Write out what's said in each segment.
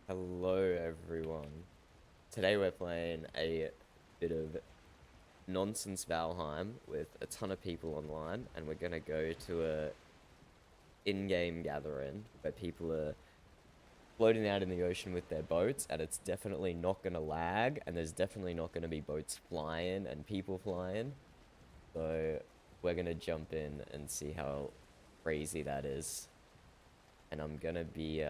Hello, everyone. Today we're playing a bit of nonsense Valheim with a ton of people online, and we're gonna go to a in-game gathering where people are floating out in the ocean with their boats, and it's definitely not gonna lag, and there's definitely not gonna be boats flying and people flying. So we're gonna jump in and see how crazy that is. And I'm gonna be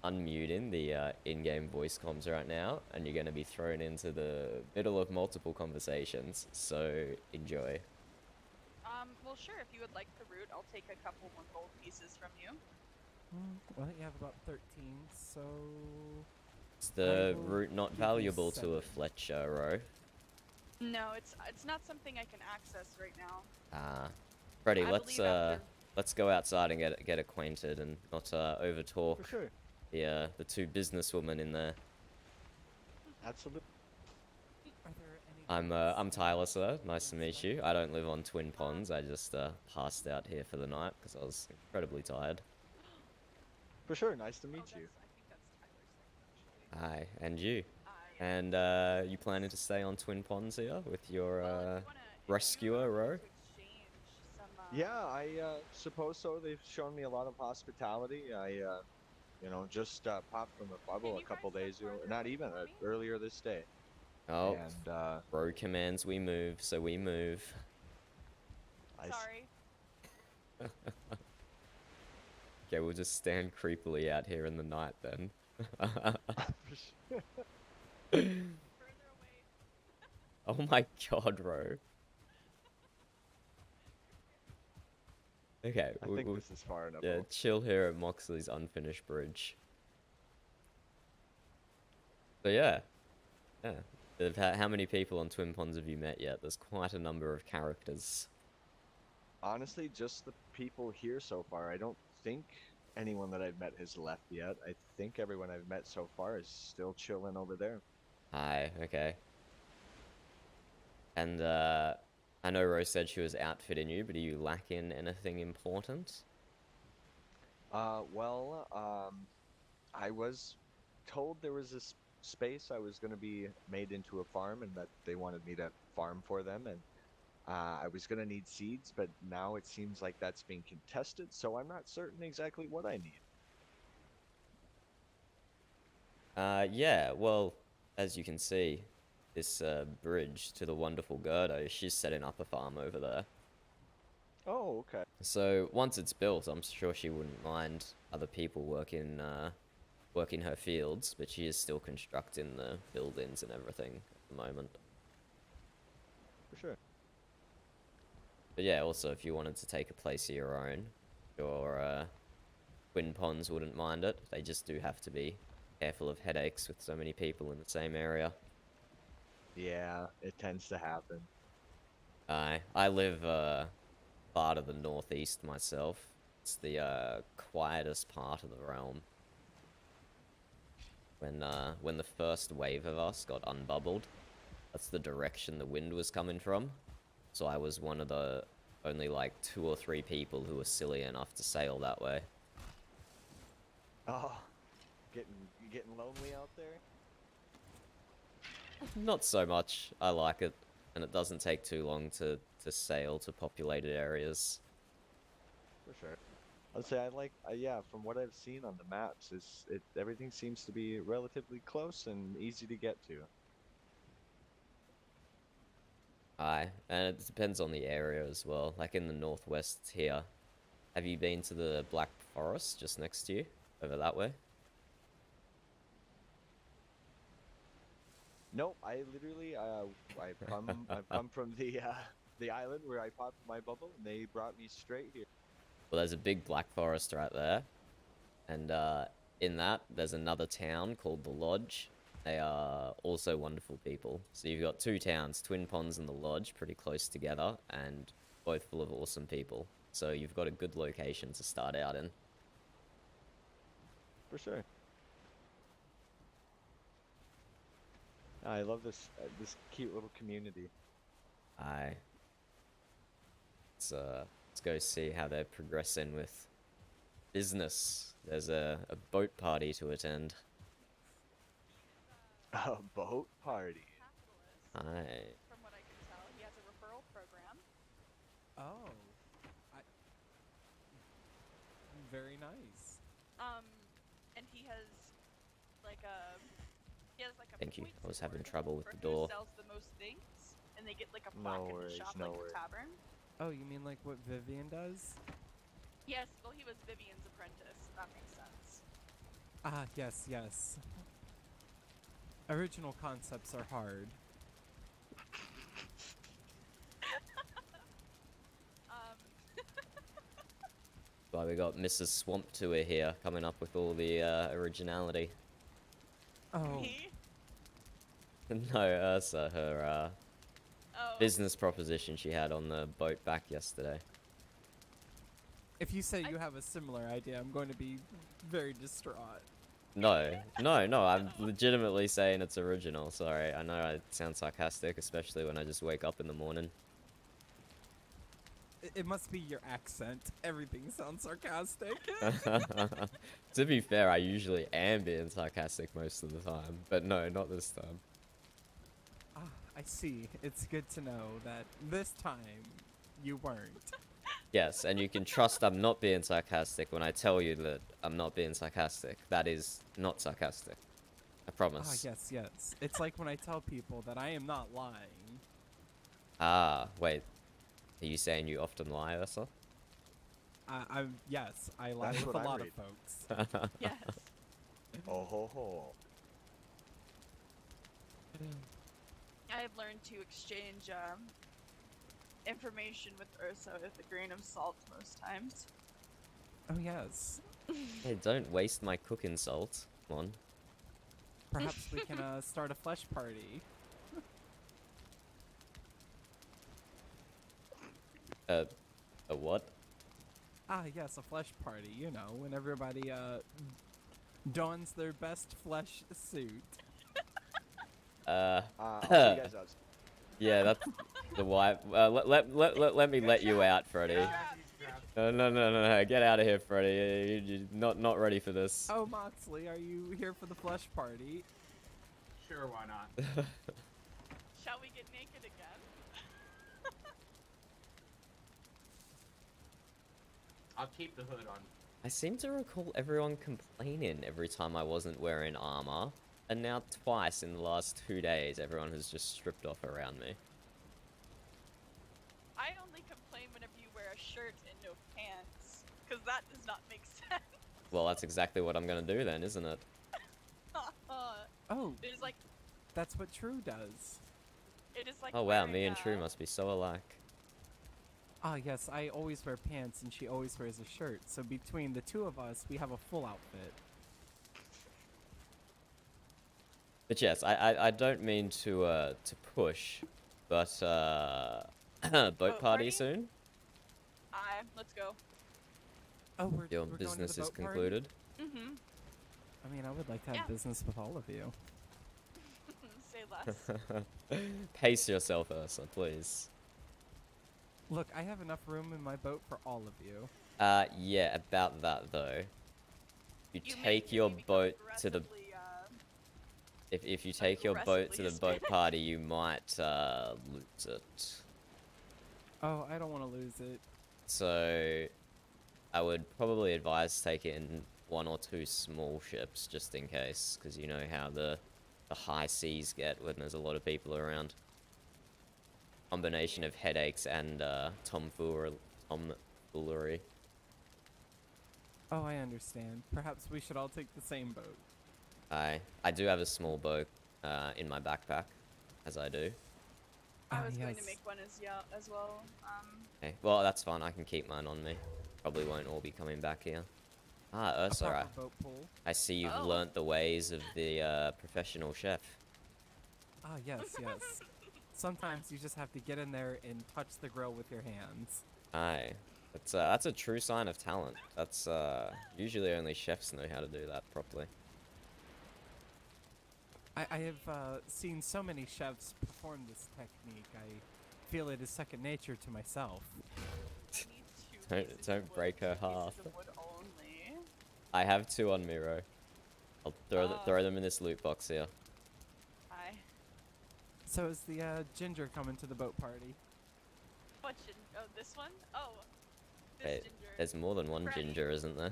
unmuting the in-game voice comms right now, and you're going to be thrown into the middle of multiple conversations, so enjoy. Well, sure, if you would like the root, I'll take a couple more gold pieces from you. I think you have about 13, so Is I the will route not give you valuable to a 7. Fletcher, Ro? No, it's not something I can access right now. Ah, Freddy, I believe after. let's go outside and get acquainted and not over For talk sure. the two businesswomen in there. Absolutely. Are there any I'm guards Tyler, sir. you Nice can to meet spare? you. I don't live on Twin Ponds. Um, I just passed out here for the night because I was incredibly tired. For sure. Nice to oh, meet you. I think that's Tyler's name actually. Hi, and you. Yeah. And you planning to stay on Twin Ponds here with your Well, if you rescuer, wanted Ro? to exchange some, Yeah, I suppose so. They've shown me a lot of hospitality. Just popped from a can bubble a you guys couple step days ago. farther Not away even for me? earlier this day. Oh, And Ro commands we move, so we move. I. s- Sorry. Okay, we'll just stand creepily out here in the night then. Further away. Oh my god, Ro. Okay, I think this is far enough. yeah, chill here at Moxley's unfinished bridge. So yeah, yeah. How many people on Twin Ponds have you met yet? There's quite a number of characters. Honestly, just the people here so far. I don't think anyone that I've met has left yet. I think everyone I've met so far is still chilling over there. Hi, okay. And I know Rose said she was outfitting you, but are you lacking anything important? Uh, well, um, I was told there was this space I was going to be made into a farm and that they wanted me to farm for them. And I was going to need seeds, but now it seems like that's being contested. So I'm not certain exactly what I need. Yeah, well, as you can see, this bridge to the wonderful Gerdo, she's setting up a farm over there. Oh, okay. So once it's built, I'm sure she wouldn't mind other people working her fields, but she is still constructing the buildings and everything at the moment. For sure. But yeah, also if you wanted to take a place of your own, your Twin Ponds wouldn't mind it. They just do have to be careful of headaches with so many people in the same area. Yeah, it tends to happen. I live part of the northeast myself. It's the quietest part of the realm. When the first wave of us got unbubbled, that's the direction the wind was coming from. So I was one of the only like 2 or 3 people who were silly enough to sail that way. Oh, getting lonely out there? Not so much. I like it, and it doesn't take too long to sail to populated areas. For sure. I'd say I like, yeah, from what I've seen on the maps, everything seems to be relatively close and easy to get to. Aye, and it depends on the area as well. Like in the northwest here, have you been to the Black Forest just next to you, over that way? Nope, I literally I've come from the island where I popped my bubble and they brought me straight here. Well, there's a big Black Forest right there, and in that there's another town called the Lodge. They are also wonderful people. So you've got 2 towns, Twin Ponds and the Lodge, pretty close together, and both full of awesome people. So you've got a good location to start out in. For sure. I love this cute little community. Aye. Let's go see how they're progressing with business. There's a boat party to attend. A boat party. Capitalist, Aye. from what I can tell. He has a referral program. Oh, I, very nice. And he has like a Thank you. point I was having score trouble with for the who door. sells the most things, and they get like a No plaque in the worries, shop, no like worries. a tavern. Oh, you mean like what Vivian does? Yes, well, he was Vivian's apprentice. That makes sense. Ah, yes, yes. Original concepts are hard. Um, Why we got Mrs. Swamp Tour here, coming up with all the originality. Oh, me? No, Ursa, her Oh. business proposition she had on the boat back yesterday. if you say I- you have a similar idea, I'm going to be very distraught. No, no, I'm legitimately saying it's original. Sorry, I know I sound sarcastic, especially when I just wake up in the morning. It must be your accent. Everything sounds sarcastic. To be fair, I usually am being sarcastic most of the time, but no, not this time. Ah, I see. It's good to know that this time you weren't. Yes, and you can trust I'm not being sarcastic when I tell you that I'm not being sarcastic. That is not sarcastic. I Ah, promise. yes, yes. It's like when I tell people that I am not lying. Ah, wait. Are you saying you often lie, Ursa? Yes, I lie That's with what a I lot read. of folks. Yes. Oh ho ho. I have learned to exchange information with Ursa with a grain of salt most times. Oh, yes. Hey, don't waste my cooking salt. Come on. Perhaps we can start a flesh party. A what? Ah, yes, a flesh party. You know, when everybody dons their best flesh suit. I'll see you guys out. Yeah, that's the wife. Let me let you out, Freddy. No. Get out of here, Freddy. You're not ready for this. Oh, Moxley, are you here for the flesh party? Sure, why not? Shall we get naked again? I'll keep the hood on. I seem to recall everyone complaining every time I wasn't wearing armor, and now twice in the last 2 days, everyone has just stripped off around me. I only complain whenever you wear a shirt and no pants, because that does not make sense. Well, that's exactly what I'm gonna do then, isn't it? Oh, It is like, that's what True does. it is like. Oh wow, wearing, me and True must be so alike. Ah, yes, I always wear pants and she always wears a shirt. So between the two of us, we have a full outfit. But yes, I don't mean to push, but boat Boat party party? soon. Let's go. Oh, we're Your going to the business is boat party? concluded. Mm-hmm. I mean, I would like to have Yeah. business with all of you. Say less. Pace yourself, Ursa, please. Look, I have enough room in my boat for all of you. Yeah, about that though. You You take make your me become boat to the aggressively, if you take your boat to the aggressively boat Spanish. party, you might lose it. Oh, I don't want to lose it. So, I would probably advise taking 1 or 2 small ships just in case, because you know how the high seas get when there's a lot of people around. Combination of headaches and tomfoolery. Oh, I understand. Perhaps we should all take the same boat. I do have a small boat in my backpack, as I do. I Ah, was going to yes. make one as well. Okay, well that's fine. I can keep mine on me. Probably won't all be coming back here. Ah, A Ursa, proper boat pool. I see you've Oh. learnt the ways of the professional chef. Ah, yes, yes. Sometimes you just have to get in there and touch the grill with your hands. Aye, that's a true sign of talent. That's usually only chefs know how to do that properly. I have seen so many chefs perform this technique. I feel it is second nature to myself. I need 2 Don't- pieces don't of wood, break her 2 heart. pieces of wood only. I have 2 on Miro. I'll throw them in this loot box here. So is the ginger coming to the boat party? What oh, this one? Oh, this Wait, ginger. there's more than one Freddy. ginger, isn't there?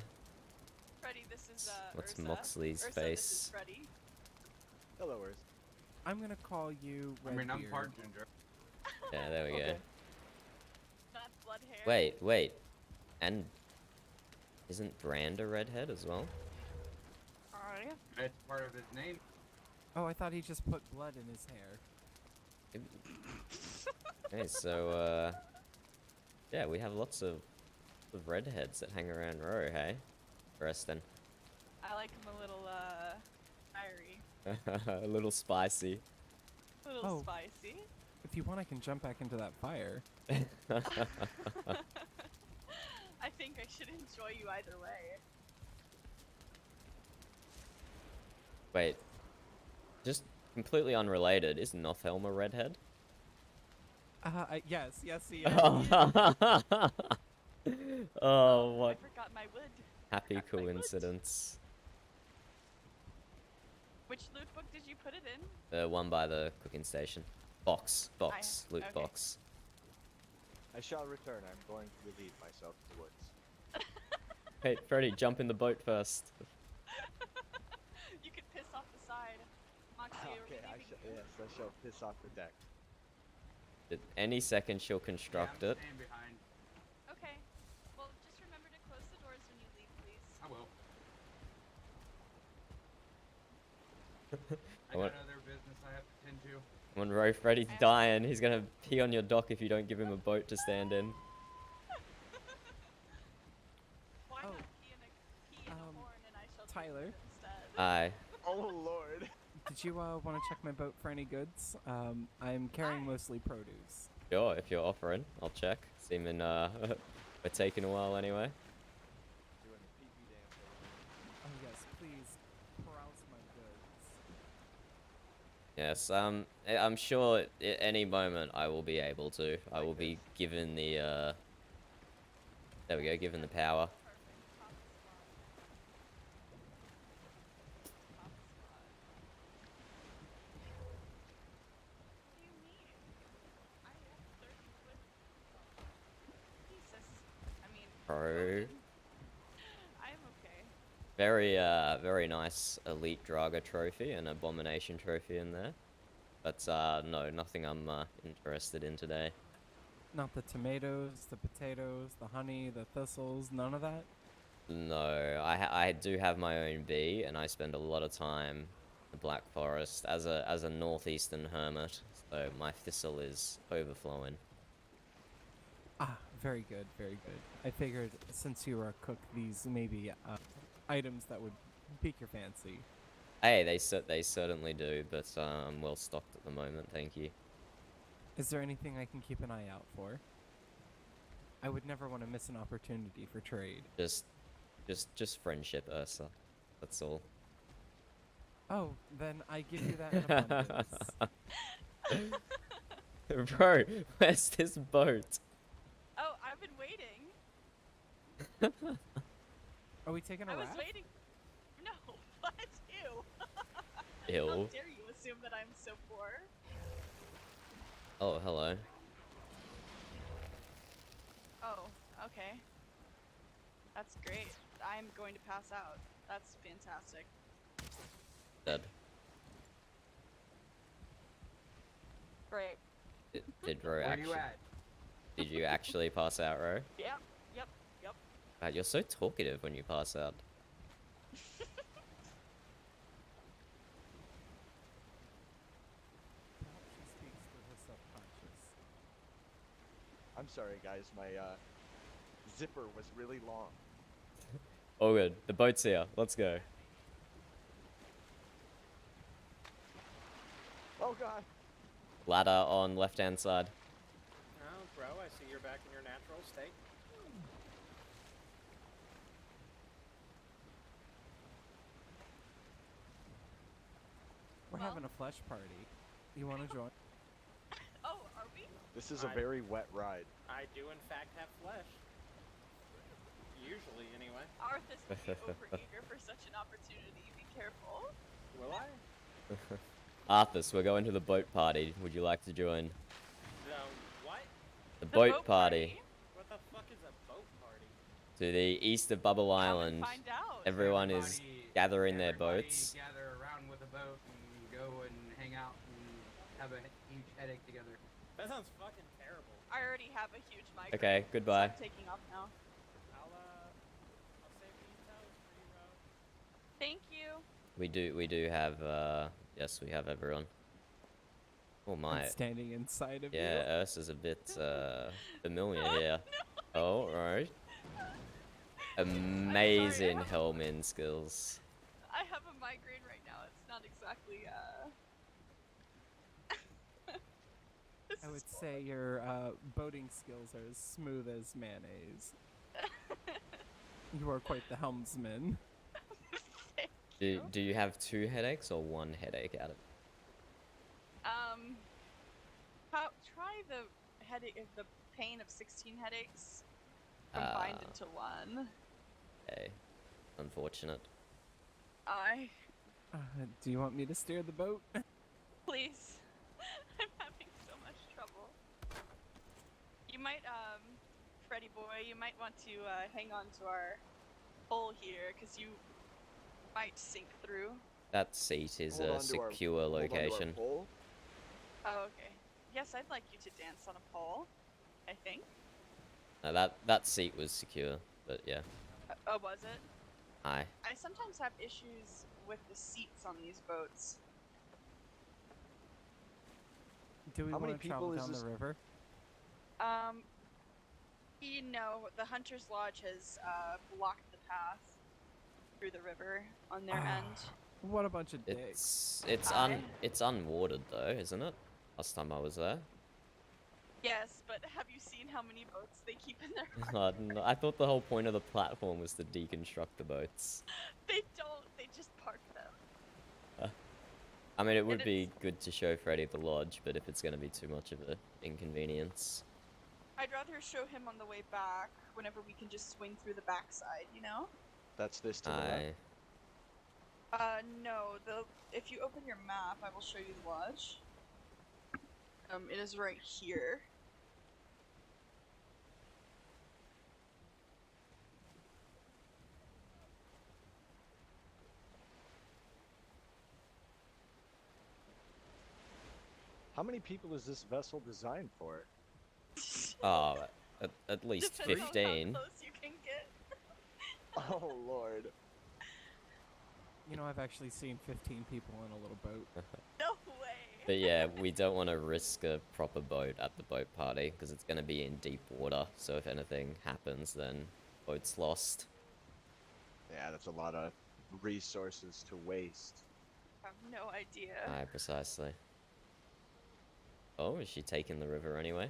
Freddy, this is What's Ursa. Moxley's Ursa, face? This is Freddy. Hello, Urs. I'm gonna call you I mean, I'm Redbeard. part ginger. Yeah, there we go. Okay. Not blood hair. Wait. And isn't Brand a redhead as well? Alright. It's part of his name. Oh, I thought he just put blood in his hair. Okay, so yeah, we have lots of redheads that hang around Row, hey? Interesting. I like him a little fiery. A little spicy. A little Oh. spicy. If you want, I can jump back into that fire. I think I should enjoy you either way. Wait, just completely unrelated. Is Nothelm a redhead? Yes, he is. Oh, what I forgot my wood. happy forgot my wood. coincidence. Which loot book did you put it in? The one by the cooking station. Box, loot okay. box. I shall return. I'm going to relieve myself in the woods. Hey, Freddy, jump in the boat first. You could piss off the side. Moxie, are we Okay, leaving you? yes, I shall piss off the deck. At any second she'll construct yeah, I'm it. staying behind. Okay. Well, just remember to close the doors when you leave, please. I will. I I want- got other business I have to tend to. Monroe, Freddy's dying. He's gonna pee on your dock if you don't give him a boat to stand in. Why Oh. not pee in a horn and I shall drink Tyler? it instead? Aye. Oh lord. Did you want to check my boat for any goods? I'm carrying Aye. mostly produce. Sure, if you're offering, I'll check. Seeming we're taking a while anyway. Doing a pee-pee dance over Oh yes, please browse my goods. Yes, I'm sure at any moment I will be able to. I will be given the there we go, given the power. Perfect. Top spot. Top spot. What do you mean? I have 30 foot. Jesus. I mean. Pro. loaded. I'm okay. Very nice elite Draga trophy and abomination trophy in there. But no, nothing I'm interested in today. Not the tomatoes, the potatoes, the honey, the thistles, none of that? No, I do have my own bee, and I spend a lot of time in the Black Forest as a northeastern hermit. So my thistle is overflowing. Ah, very good, very good. I figured since you were a cook, these may be items that would pique your fancy. Hey, they certainly do, but I'm well stocked at the moment, thank you. Is there anything I can keep an eye out for? I would never want to miss an opportunity for trade. Just friendship, Ursa. That's all. Oh, then I give you that in abundance. Bro, where's this boat? Oh, I've been waiting. Are we taking a I was raft? waiting. No, what? Ew. How Ew. dare you assume that I'm so poor? Oh, hello. Oh, okay. That's great. I'm going to pass out. That's fantastic. Dead. Great. Did Ro Where actually? you at? Did you actually pass out, Ro? Yep. You're so talkative when you pass out. Perhaps she speaks through her subconscious. I'm sorry, guys. My zipper was really long. All good. The boat's here. Let's go. Oh god. Ladder on left-hand side. Oh, bro, I see you're back in your natural state. We're Well. having a flesh party. You want to join? Oh, are we? This is a I- very wet ride. I do, in fact, have flesh. Usually, anyway. Arthas would be overeager for such an opportunity. Be careful. Will I? Arthas, we're going to the boat party. Would you like to join? The what? The The boat party. What the fuck is a boat party? To the east of Bubble Come and Island. find out. Everyone is gathering their everybody boats. Gather around with a boat and go and hang out and have a huge headache together. That sounds fucking terrible. I already have a huge migraine. Okay, goodbye. So I'm taking off now. I'll save these towels for you, bro. Thank you. We do have, yes, we have everyone. Oh my. I'm standing inside of Yeah, you. Ursa's a bit, familiar here. Oh, right. Amazing I have- Hellman skills. I have a migraine right now. It's not exactly this I would is say your boating skills are as smooth as mayonnaise. You are quite the helmsman. Do you have 2 headaches or 1 headache out of try the headache, the pain of 16 headaches combined into one. Okay. Unfortunate. Do you want me to steer the boat? Please. I'm having so much trouble. You might, Freddy boy, you might want to hang on to our pole here, because you might sink through. That seat is Hold a on to our- secure hold on to our location. pole. Oh, okay. Yes, I'd like you to dance on a pole, I think. No, that seat was secure, but yeah. Oh, was it? Hi. I sometimes have issues with the seats on these boats. Do we How many want to travel people is down this- the river? You know, the Hunter's Lodge has blocked the path through the river on their end. What a bunch of dicks. It's unwatered though, isn't it? Last time I was there. Yes, but have you seen how many boats they keep in their No, I thought the whole point of the platform was to deconstruct the boats. They don't, they just park them. I mean, it would And be good to show Freddy the lodge, but if it's going to be too much of an inconvenience. I'd rather show him on the way back whenever we can just swing through the backside, you know? That's this to the left. No, if you open your map, I will show you the lodge. It is right here. How many people is this vessel designed for? Oh, at least Depends on 15. how close you can get. Oh lord. You know, I've actually seen 15 people in a little boat. No way. But yeah, we don't want to risk a proper boat at the boat party, because it's going to be in deep water, so if anything happens, then boat's lost. Yeah, that's a lot of resources to waste. I have no idea. Aye, precisely. Oh, is she taking the river anyway?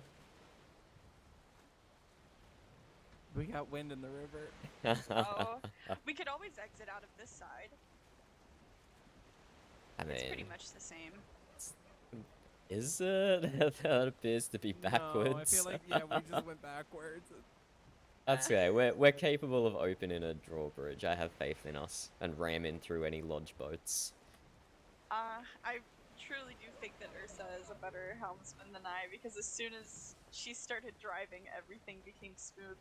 We got wind in the river. Oh, we could always exit out of this side. I It's pretty mean, much the same. is it? That appears to be backwards. No, I feel like, yeah, we just went backwards. That's okay. We're capable of opening a drawbridge. I have faith in us, and ramming through any lodge boats. I truly do think that Ursa is a better helmsman than I, because as soon as she started driving, everything became smooth.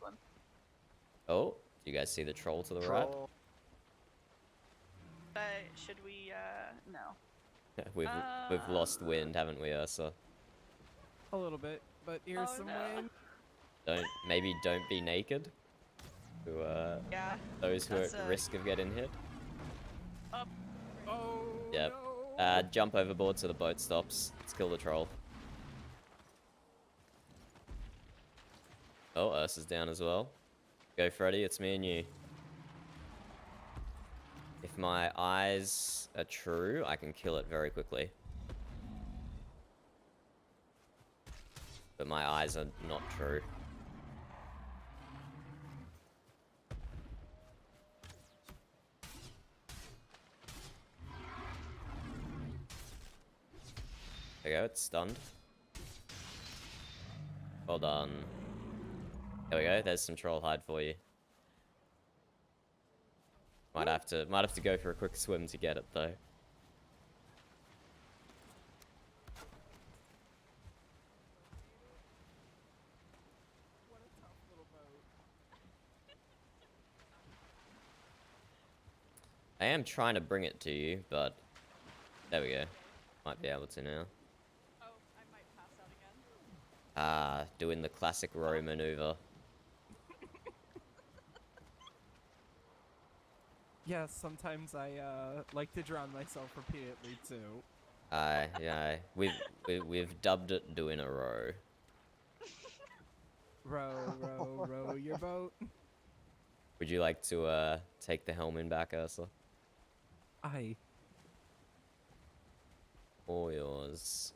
Oh, do you guys see the troll to the right? Troll. Should we, no. We've lost wind, haven't we, Ursa? A little bit, but here's Oh, some no. wind. Maybe don't be naked. To Yeah. those who are That's at a- risk of getting hit. Oh, Yep. no. Jump overboard so the boat stops. Let's kill the troll. Oh, Ursa's down as well. Go, Freddy, it's me and you. If my eyes are true, I can kill it very quickly. But my eyes are not true. There we go, it's stunned. Well done. There we go, there's some troll hide for you. Might have to go for a quick swim to get it though. I am trying to bring it to you, but there we go. Might be able to now. Oh, I might pass out again. Doing the classic row maneuver. Yeah, sometimes I like to drown myself repeatedly too. Yeah, we've dubbed it doing a row. Row, row, row your boat. Would you like to take the helmet back, Ursula? Aye. All yours.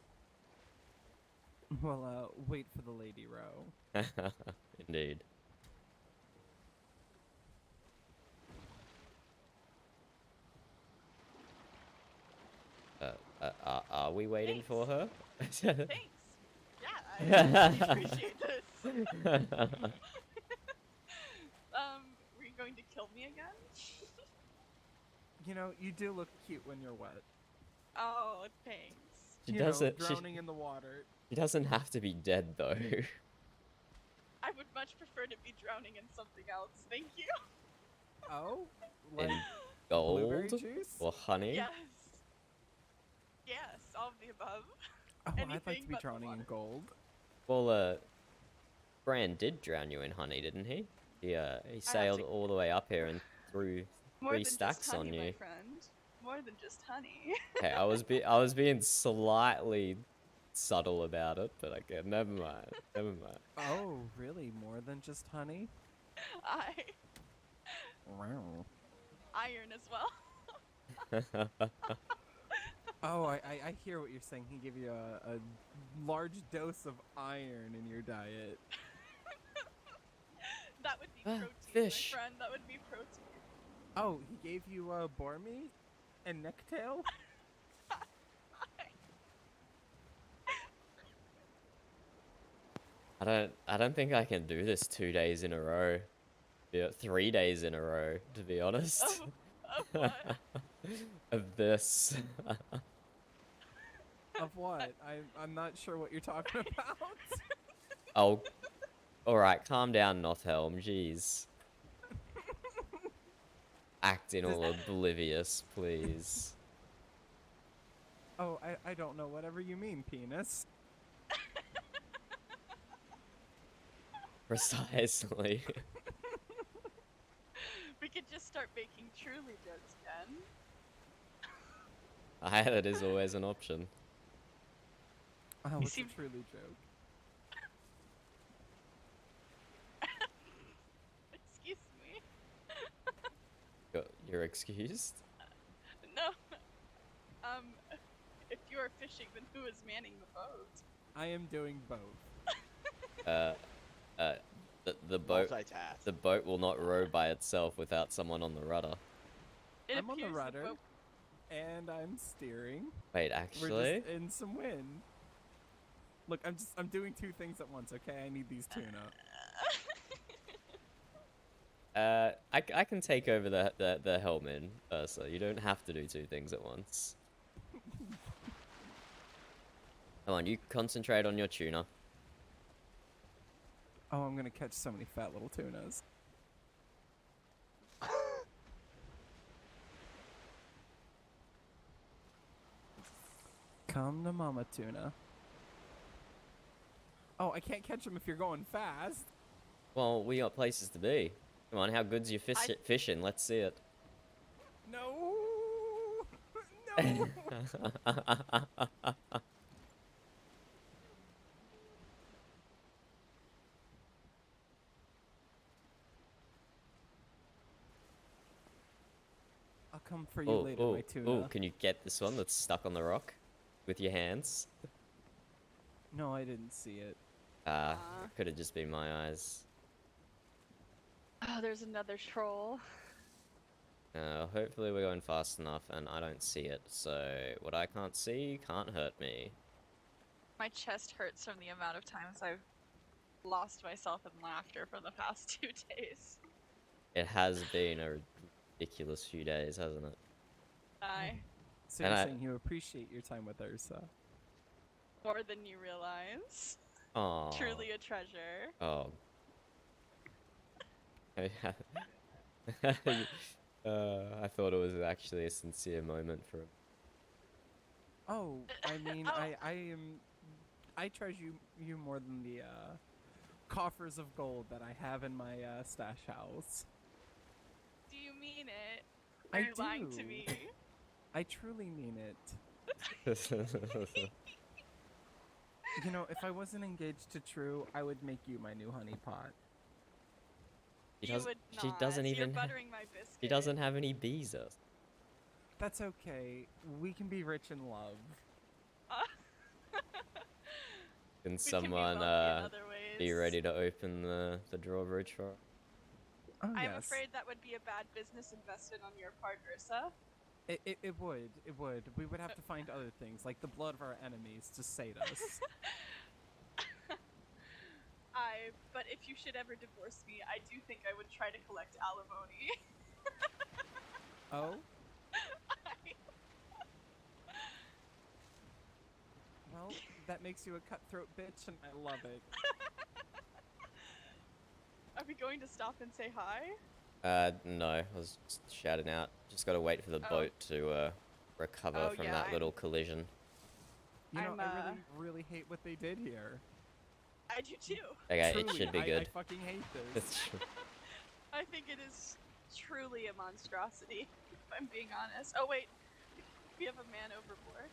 Well, wait for the lady row. Indeed. Are we waiting for her? Thanks. Yeah, I really appreciate this. Were you going to kill me again? You know, you do look cute when you're wet. Oh, thanks. She You doesn't. know, drowning in the water. She doesn't have to be dead though. I would much prefer to be drowning in something else. Thank you. Oh? Like In blueberry gold juice? or honey? Yes. Yes, all of the above. Oh, I'd like anything to be but the drowning in water. gold. Well, Bran did drown you in honey, didn't he? He sailed to- all the way up here and threw More 3 than stacks just honey, on my you. friend. More than just honey. Okay, I was being slightly subtle about it, but okay, never mind. Never mind. Oh, really? More than just honey? Wow. Iron as well. Oh, I hear what you're saying. He gave you a large dose of iron in your diet. That would be protein, fish. my friend. That would be protein. Oh, he gave you boar meat and necktail? I don't think I can do this 2 days in a row. Yeah, 3 days in a row, to be honest. Of what? Of this. Of what? I'm not sure what you're talking about. Oh, alright, calm down, Nothelm, jeez. Acting all oblivious, please. Oh, I don't know. Whatever you mean, penis. Precisely. We could just start making truly jokes again. That is always an option. Oh, what's seem- a truly joke? Excuse me. You're excused? No. If you are fishing, then who is manning the boat? I am doing both. The boat. Multitask. The boat will not row by itself without someone on the rudder. It I'm on the appears rudder, boat- and I'm steering. Wait, We're actually? just in some wind. Look, I'm doing 2 things at once, okay? I need these tuna. I can take over the helmet, so you don't have to do 2 things at once. Come on, you concentrate on your tuna. Oh, I'm gonna catch so many fat little tunas. Come to mama tuna. Oh, I can't catch them if you're going fast. Well, we got places to be. Come on, how good's your fishing? Let's see it. No. No. I'll come for you later, my tuna. oh, can you get this one that's stuck on the rock with your hands? No, I didn't see it. Could have just been my eyes. Oh, there's another troll. Hopefully we're going fast enough and I don't see it, so what I can't see can't hurt me. My chest hurts from the amount of times I've lost myself in laughter for the past 2 days. It has been a ridiculous few days, hasn't it? I So And you're I- saying you appreciate your time with Ursa? more than you realize. Oh. Truly a treasure. Oh. I thought it was actually a sincere moment for him. Oh, I mean, Oh. I treasure you more than the coffers of gold that I have in my stash house. Do you mean it? Or I are you lying to do. me? I truly mean it. You know, if I wasn't engaged to True, I would make you my new honeypot. She You doesn't. would She not. doesn't You're even. buttering my biscuit. She doesn't have any visas. That's okay. We can be rich in love. Can We someone can be wealthy in other ways. be ready to open the drawbridge for her? Oh, I'm yes. afraid that would be a bad business investment on your part, Ursa. It would. It would. We would have to find other things, like the blood of our enemies, to sate us. But if you should ever divorce me, I do think I would try to collect alimony. Oh? Well, that makes you a cutthroat bitch, and I love it. Are we going to stop and say hi? No, I was just shouting out. Just gotta wait for the Oh. boat to recover Oh, from yeah, that I'm- little collision. You know, I'm, I really hate what they did here. I do too. Okay, Truly, it should be I good. fucking hate this. It's true. I think it is truly a monstrosity, if I'm being honest. Oh wait, we have a man overboard.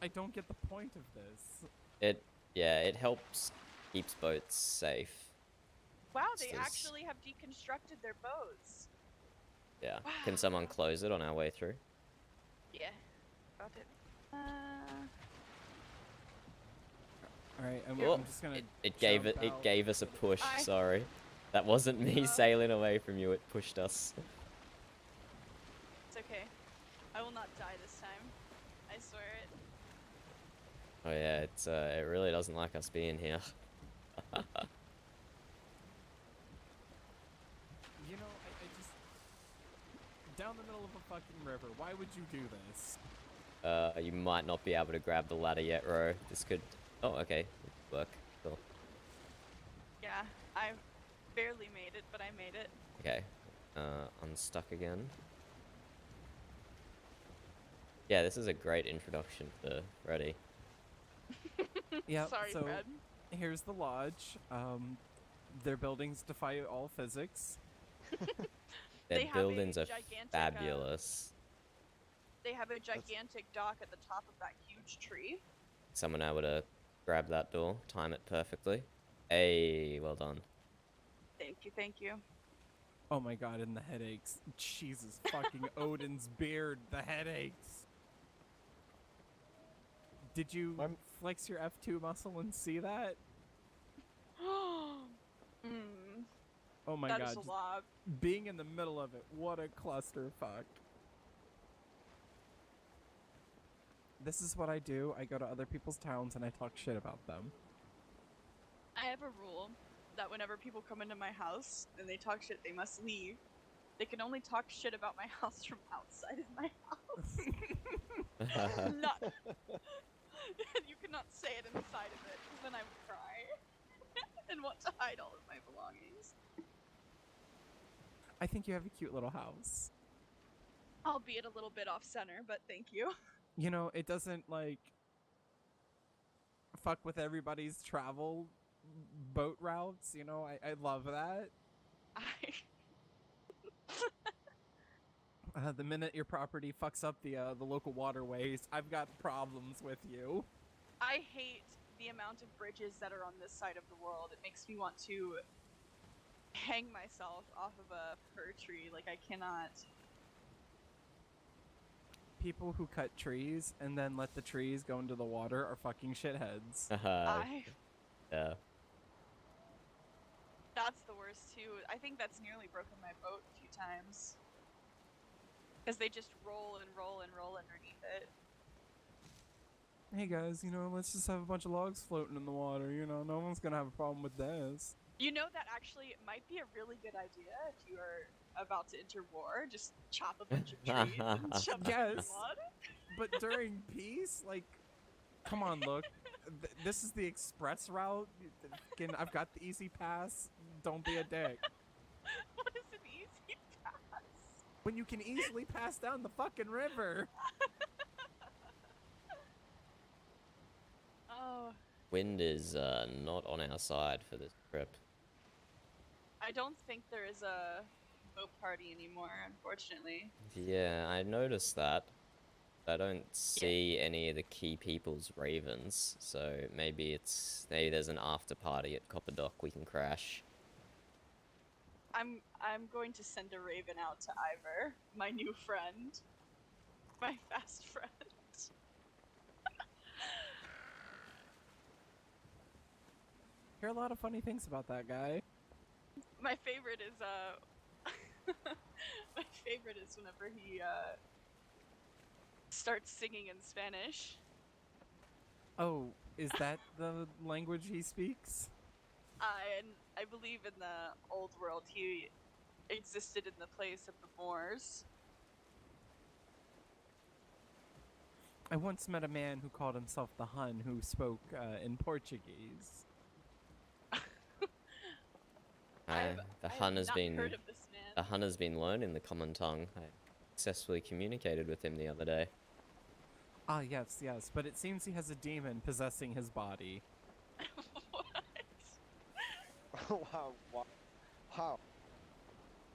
I don't get the point of this. It helps keeps boats safe. Wow, they This is- actually have deconstructed their boats. Yeah. Can someone close it on our way through? Yeah, got it. Alright, Oh, I'm just gonna. it gave jump it out. gave us a push. I- Sorry, that wasn't me sailing away from you. It pushed us. It's okay. I will not die this time. I swear it. Oh yeah, it really doesn't like us being here. You know, I just. Down the middle of a fucking river. Why would you do this? You might not be able to grab the ladder yet, Ro. This could. Oh, okay. Work. Cool. Yeah, I barely made it, but I made it. Okay. Unstuck again. Yeah, this is a great introduction for Freddy. Yeah, Sorry, so Fred. here's the lodge. Their buildings defy all physics. Their They have a buildings are gigantic, fabulous. They have a gigantic dock at the top of that huge tree. Someone able to grab that door, time it perfectly. Hey, well done. Thank you, thank you. Oh my god, and the headaches. Jesus fucking Odin's beard, the headaches. Did you I'm- flex your F2 muscle and see that? Mm, Oh my that god, is a just lot. being in the middle of it, what a clusterfuck. This is what I do. I go to other people's towns and I talk shit about them. I have a rule that whenever people come into my house and they talk shit, they must leave. They can only talk shit about my house from outside of my house. Not. You cannot say it inside of it, because then I would cry and want to hide all of my belongings. I think you have a cute little house. Albeit a little bit off center, but thank you. You know, it doesn't like fuck with everybody's travel boat routes. You know, I love that. The minute your property fucks up the local waterways, I've got problems with you. I hate the amount of bridges that are on this side of the world. It makes me want to hang myself off of a fir tree. Like, I cannot. People who cut trees and then let the trees go into the water are fucking shitheads. Yeah. That's the worst too. I think that's nearly broken my boat a few times. Because they just roll and roll and roll underneath it. Hey guys, you know, let's just have a bunch of logs floating in the water. You know, no one's gonna have a problem with this. You know, that actually might be a really good idea if you are about to enter war. Just chop a bunch of trees and shove them in the Yes. water. But during peace, like, come on, look. This is the express route. I've got the easy pass. Don't be a dick. What is an easy path? when you can easily pass down the fucking river? Oh, Wind is not on our side for this trip. I don't think there is a boat party anymore, unfortunately. Yeah, I noticed that. I don't see any of the key people's ravens, so maybe there's an after party at Copper Dock we can crash. I'm going to send a raven out to Ivor, my new friend, my fast friend. Hear a lot of funny things about that guy. My favorite is my favorite is whenever he starts singing in Spanish. Oh, is that the language he speaks? And I believe in the old world he existed in the place of the Moors. I once met a man who called himself the Hun who spoke in Portuguese. The I Hun have has not been heard of this man. the Hun has been learning the common tongue. I successfully communicated with him the other day. Ah, yes, yes, but it seems he has a demon possessing his body. What? Wow.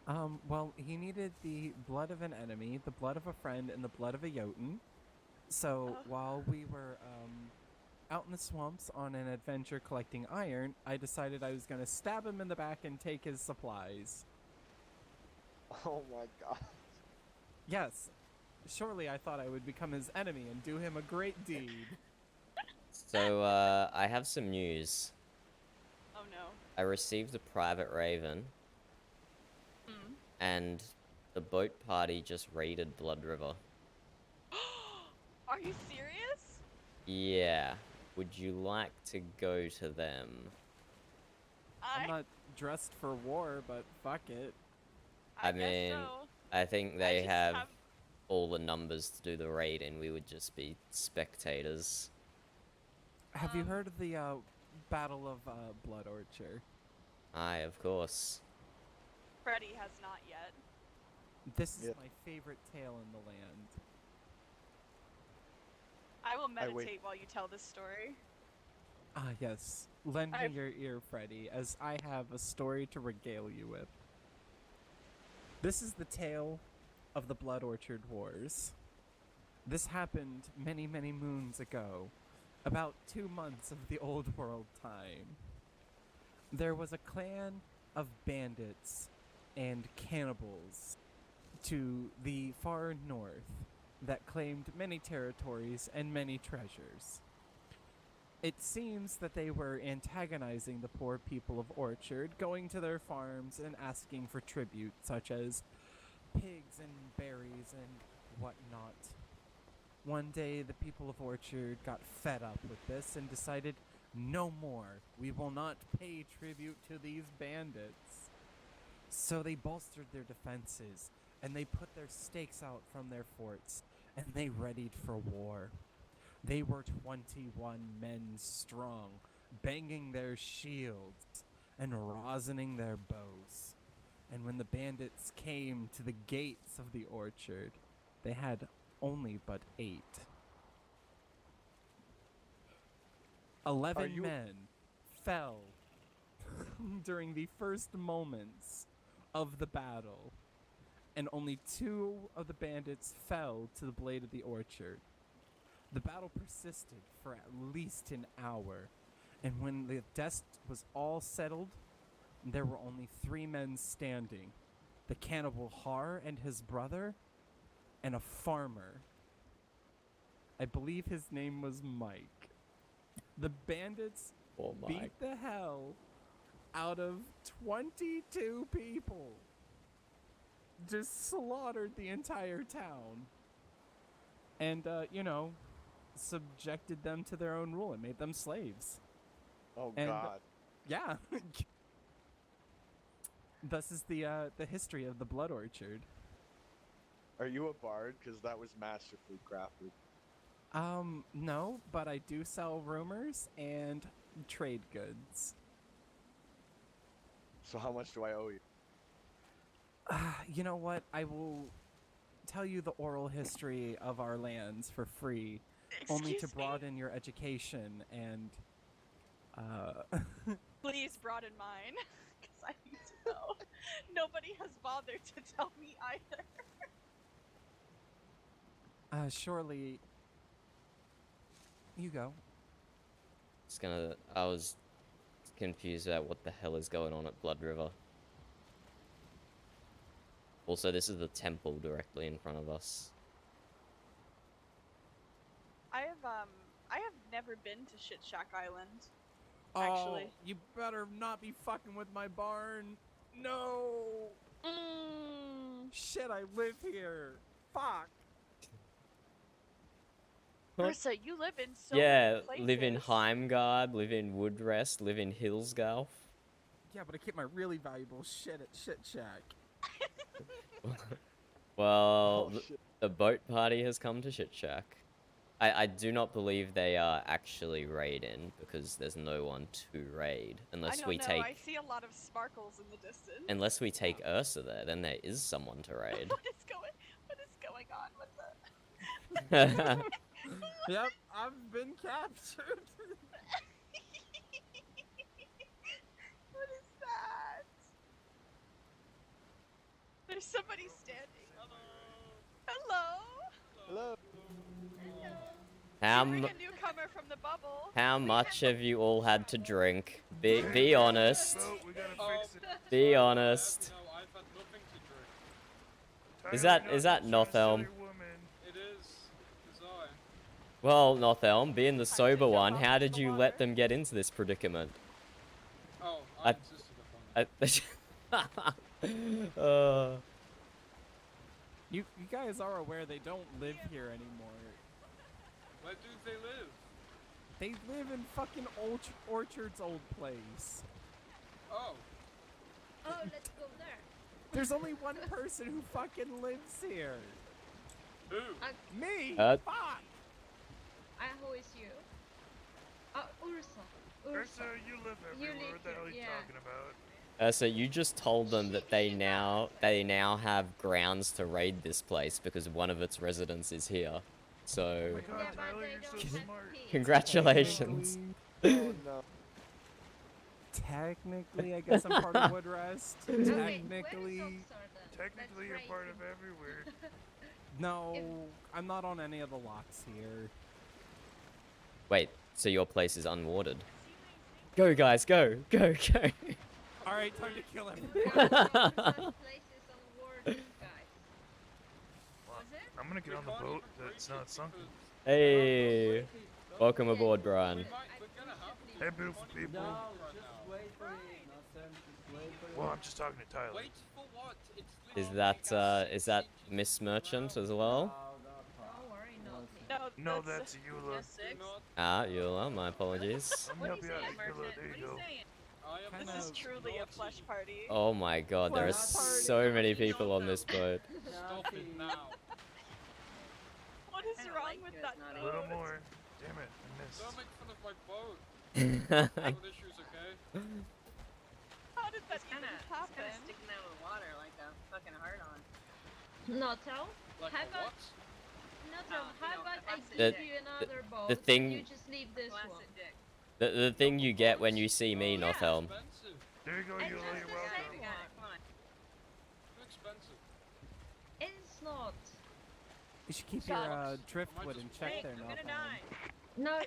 Wow. Well, he needed the blood of an enemy, the blood of a friend, and the blood of a Jotun. So, Oh. while we were, out in the swamps on an adventure collecting iron, I decided I was gonna stab him in the back and take his supplies. Oh my god. Yes, surely I thought I would become his enemy and do him a great deed. So, I have some news. Oh no. I received a private raven, Hmm. and the boat party just raided Blood River. Are you serious? Yeah. Would you like to go to them? I'm not dressed for war, but fuck it. I mean, guess so. I think I they just have all the numbers to do the raid, and we would just be spectators. Have you Um, heard of the Battle of Blood Orchard? Aye, of course. Freddy has not yet. This is Yeah. my favorite tale in the land. I will I wait. meditate while you tell this story. Ah, yes. Lend me I've- your ear, Freddy, as I have a story to regale you with. This is the tale of the Blood Orchard Wars. This happened many, many moons ago, about 2 months of the old world time. There was a clan of bandits and cannibals to the far north that claimed many territories and many treasures. It seems that they were antagonizing the poor people of Orchard, going to their farms and asking for tribute, such as pigs and berries and whatnot. One day, the people of Orchard got fed up with this and decided, no more. We will not pay tribute to these bandits. So they bolstered their defenses, and they put their stakes out from their forts, and they readied for war. They were 21 men strong, banging their shields and rosining their bows. And when the bandits came to the gates of the orchard, they had only but 8. 11 you- men fell during the first moments of the battle, and only 2 of the bandits fell to the blade of the orchard. The battle persisted for at least an hour, and when the dust was all settled, there were only 3 men standing: the cannibal Har and his brother, and a farmer. I believe his name was Mike. The bandits Oh my. beat the hell out of 22 people. Just slaughtered the entire town. And, subjected them to their own rule and made them slaves. Oh And- god. Yeah. Thus is the history of the Blood Orchard. Are you a bard? Because that was masterfully crafted. No, but I do sell rumors and trade goods. So how much do I owe you? You know what? I will tell you the oral history of our lands for free, only to Excuse me? broaden your education and Please broaden mine, because I need to know. Nobody has bothered to tell me either. surely you go. I was confused about what the hell is going on at Blood River. Also, this is the temple directly in front of us. I have never been to Shit Shack Island. Actually. Oh, you better not be fucking with my barn. No. Shit, I live here. Fuck. What? Ursa, you live in so Yeah, many places. live in Heimgard, live in Woodrest, live in Hillsgulf. Yeah, but I keep my really valuable shit at Shit Shack. Well, Oh, shit. the boat party has come to Shit Shack. I do not believe they are actually raiding because there's no one to raid I unless don't we know. take I see a lot of sparkles in the distance. unless we take Ursa there. Then there is someone to raid. What is going on with the? Yep, I've been captured. What is that? There's somebody standing. Hello. Hello. How You m- bring a newcomer from the bubble. how much have you all had to drink? Be honest. We gotta Oh, fix it. Be honest. No, I've had nothing to drink. Is Tyler, that- you're is not that trying to steal Nothelm? your woman. It is. It's I. Well, Nothelm, being the Time to sober jump one, off how into did the you water. let them get into this predicament? Oh, I- I insisted upon it. You guys are aware they don't live here anymore. Where do they live? They live in fucking Orchard's old place. Oh, Oh, let's go there. There's only one person who fucking lives here. who? Me! Uh, Fuck! Who is you? Ursa. Ursa, you live You everywhere. live What the hell are here, you yeah. talking about? So you just told them that they now have grounds to raid this place because one of its residents is here. Oh So my Yeah, god, but Tyler, they you're don't so have smart. peace. congratulations. Oh no. Technically, I guess I'm part of Woodrest. Okay, Technically, where is Oxford? Technically, you're part of everywhere. no, I'm not on any of the locks here. Wait, so your place is unwatered? Go guys, go, go, go. All right, time to kill him. Places on ward, guys. Well, Was it? I'm gonna get We on the can't boat even break that's it not sunken. because Hey, welcome aboard, Brian. we're gonna have to. Hey, beautiful people. Well, I'm just talking to Tyler. Wait for what? It's Is literally that Miss Merchant as well? Don't worry, not me. No, No, that's Eula. just six. not. Ah, Eula, my apologies. Let me What are help you you out, saying, Eula. Merchant? There What you are go. you saying? I am Kinda This is not truly a naughty. flesh party. Oh my god, there are Flash so many people on this boat. Stop it now. What is I don't wrong like with you, that? it's not A little note? more. Damn it, I missed. Don't make fun of my boat. Road issues, okay? How did that It's kind even of happen? sticking out of the water like a fucking heart on. Notel? Like How a about- what? Notel, you how know, about a I flaccid give dick. you another boat the thing- and you just leave this one? Flaccid dick. The thing you get when you see me, Yeah. Nothelm. Expensive. There you go, And Eula. just You're the Yeah, welcome. same we got it. one. Come on. Too expensive. It's not. You should keep Shut your up. driftwood in check Hey, there, I'm no gonna Tom. die. No,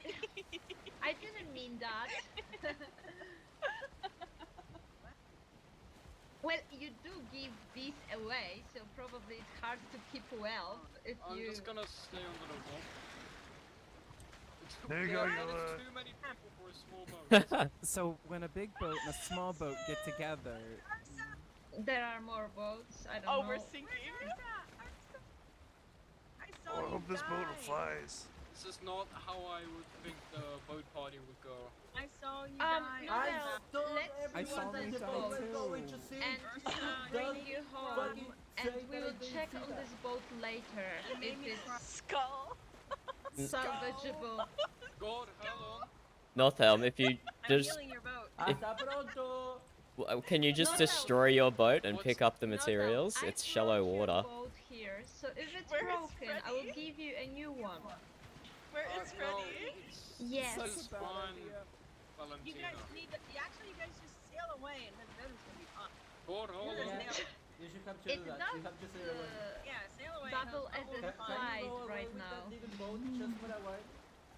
I didn't mean that. Well, you do give these away, so probably it's hard to keep wealth if I'm you. just gonna stay under the wall. There you There go, are Eula. too many people for a small boat. So when a big boat and a small boat get together, There are more boats. I don't Oh, know. we're sinking. I saw Oh, I you hope this boat die. flies. This is not how I would think the boat party would go. I saw you Um, die. no, let's I go saw on them this die boat too. and bring you home, and we will check on this boat later if it's Skull. salvageable. God, how long? Nothelm, if you I'm just healing your boat. can you just No, no. destroy your boat and What's- pick up the No, no, materials? I It's shallow brought your water. boat here, So if it's Where is broken, I will Freddy? give you a new one. Where is Freddy? Yes. This is fun, You Valentina. guys need to. You guys just sail away, and then it's gonna be fun. Hold on. You should capture It that. does You have to say the word. Yeah, sail away. double and as then a it's fun. slide Can you go away right with now. that little boat just for a while?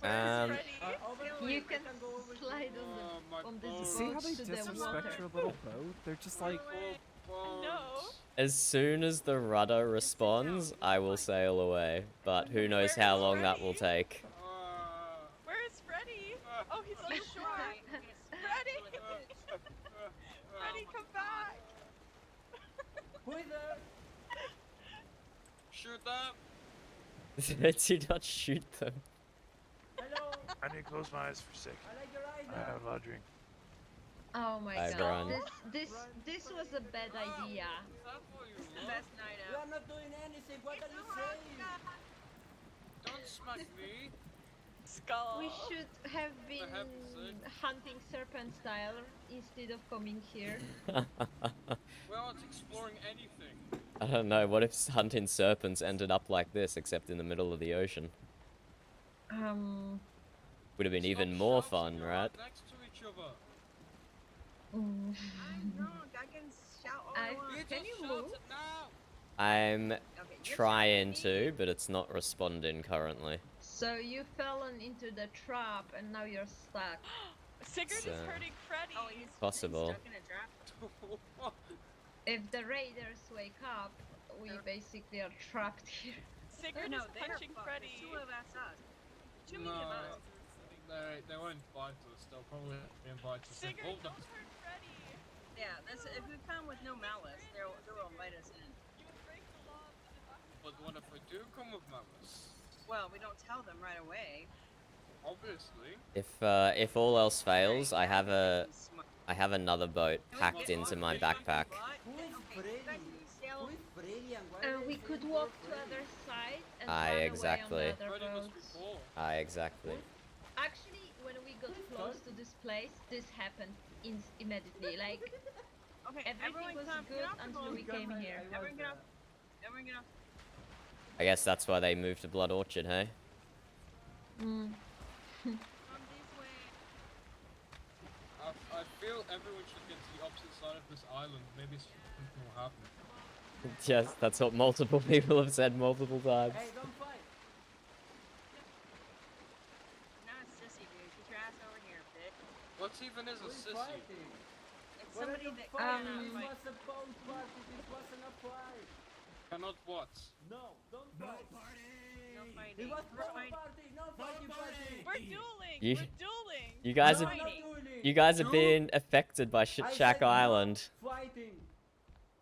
Where is Um, Freddy? Over You I can go over to slide you. on this You see how boat they to the disrespect water. your little boat? They're just like, No. as soon as the rudder responds, I will sail away. But who knows how long that will take. Where is Freddy? Oh, he's on the shore. Freddy! Freddy, come back! Who is there? Shoot them. Do not shoot them. Hello. I need to close my eyes for a second. I like your I idea. have a lot of drink. Oh my Hi, god, Brian. this was a bad idea. It's the best night We out. are not doing anything. What are you saying? Don't smack me. Skull. We should have been heaven's sake. hunting serpents, Tyler, instead of coming here. We're not exploring anything. I don't know, what if hunting serpents ended up like this, except in the middle of the ocean? Would have been even Stop more shouting, fun, you're right? next to each other. Mm. I'm drunk. I can shout all I want. You Can just you shout move? it now. I'm Okay, you're trying shouting to, at me. but it's not responding currently. So you fallen into the trap and now you're stuck. Sigurd is So- hurting Freddy. Oh, he's Possible. stuck in a trap. If the raiders wake up, we basically are trapped here. Sigurd No, is they're punching fucked. Freddy. There's two of us. Too many of us. They won't bite us. They'll probably invite us. Sigurd, Hold don't on. hurt Freddy. Yeah, that's if we come with no malice, they will invite us in. You would break the law of the democracy. But what if we do come with malice? Well, we don't tell them right away. Obviously. If all else fails, I have Smart. another boat Can we packed get into on my the fucking backpack. boat? Who is Okay, Freddy? you guys need to sail. Who is Freddy and why are We they could saying walk you're to other Freddy? side and Aye, run exactly. away on the Freddy other was boats. before. Exactly. Actually, when we got close to this place, this happened immediately. Like, Okay, everything everyone was come. good Get off the until boat. we came here. Everyone get off. Everyone get off. I guess that's why they moved to Blood Orchard, hey? Mm. Come this way. I feel everyone should get to the opposite side of this island. Maybe something will happen. Yes, that's what multiple people have said multiple times. Hey, don't fight. You're not a sissy, dude. Get your ass over here, bitch. What even is Who a is sissy? fighting? It's What are somebody you that fighting? cannot This fight. was a boat party. This wasn't a fight. Cannot what? No, don't fight. No It fighting. was We're boat fighting. party. No fighting party. We're dueling. You- We're dueling. You guys No, are not fighting. dueling. you guys are No. being affected by I Shack said no Island. Fighting.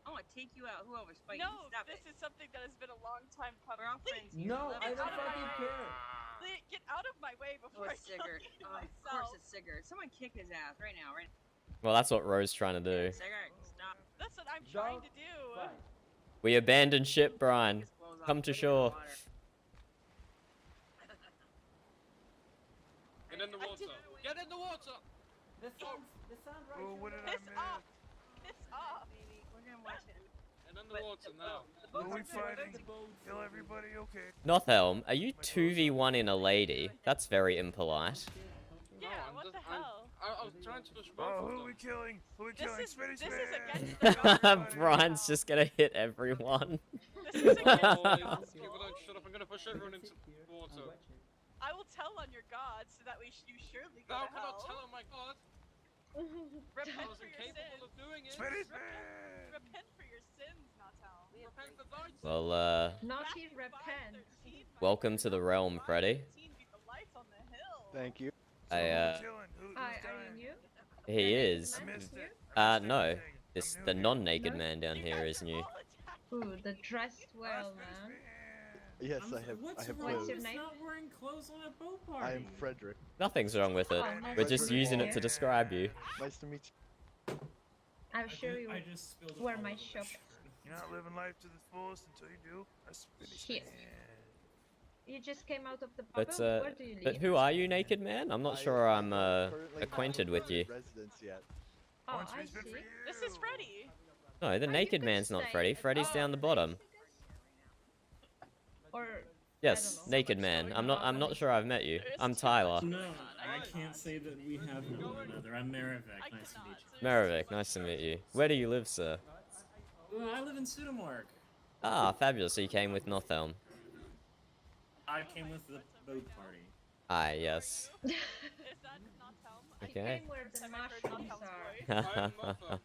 I'm gonna take you out. Whoever's fighting. No, Stop this it. is something that has been a long time coming. We're all Please, friends here. No, Love I each don't other. fucking care. please, get out of my way Oh, before I it's kill Sigurd. you Oh, of myself. course it's Sigurd. Someone kick his ass right now, right? Well, that's what Ro's trying to do. Sigurd, stop. That's what I'm trying to Don't do. Fight. We abandoned ship, Brian. Kick his clothes off. Come to Put him in the shore. water. Get in the I water. didn't- Get in the water. The sun right Oh, what did I Piss miss? off. Piss off. Baby, we're gonna watch it. Get in the But water the- now. the Who boats are we are good. fighting? The boats Kill are everybody? Okay. Nothelm, are you 2v1 in a lady? That's very impolite. Yeah, I'm what just- the hell? I was trying to push both Oh, of who are them. we killing? Who are we This killing? is Spinny this is spin! against the gospel. Brian's just gonna hit everyone. This is against the Oh, if gospel. people don't shut up, I'm gonna push everyone into water. I will tell on your God so that you surely go Thou to cannot hell. tell, oh my god. I Repent was for your incapable sins. of doing it. Spinny spin! Repent for your sins, Natal. Repent for thy sins. Well, Naughty repent. welcome to the realm, Freddy. Thank you. So I, who uh, we killing? Who's Are you dying? new? He is. I missed it. Uh, I missed no. everything. This I'm the new here. non-naked No? man down here is new. Ooh, the dressed well, Spinny man. spin! Yes, I have. What's I have wrong What's clothes. your with name? not wearing clothes on a boat party? I am Frederick. Nothing's wrong with it. Oh, nice We're to just meet using you. it to describe you. Nice to meet you. I'm sure you I just spilled it were all my over shop. shirt. You're not living life to the fullest until you do a spinny Here. spin. You just came out of the But bubble. Where do you live? but who are you, naked man? I'm not sure I'm currently acquainted not with you. Residence yet. Oh, One I spin spin see. for you. This is Freddy. No, the you naked could man's not stay Freddy. at Freddy's our down the place, bottom. Or Yes, know. naked man. I'm not sure I've met you. I'm Tyler. No, I can't say that we have known one another. I'm Maravik. Nice to meet you. Maravik, nice to meet you. Where do you live, sir? I live in Pseudomorg. Ah, fabulous. So you came with Northelm. I came with the boat party. Ah, yes. Is that not Helm? Okay. He came where the Time I've heard mushrooms Nothelm's are. voice. I am not them.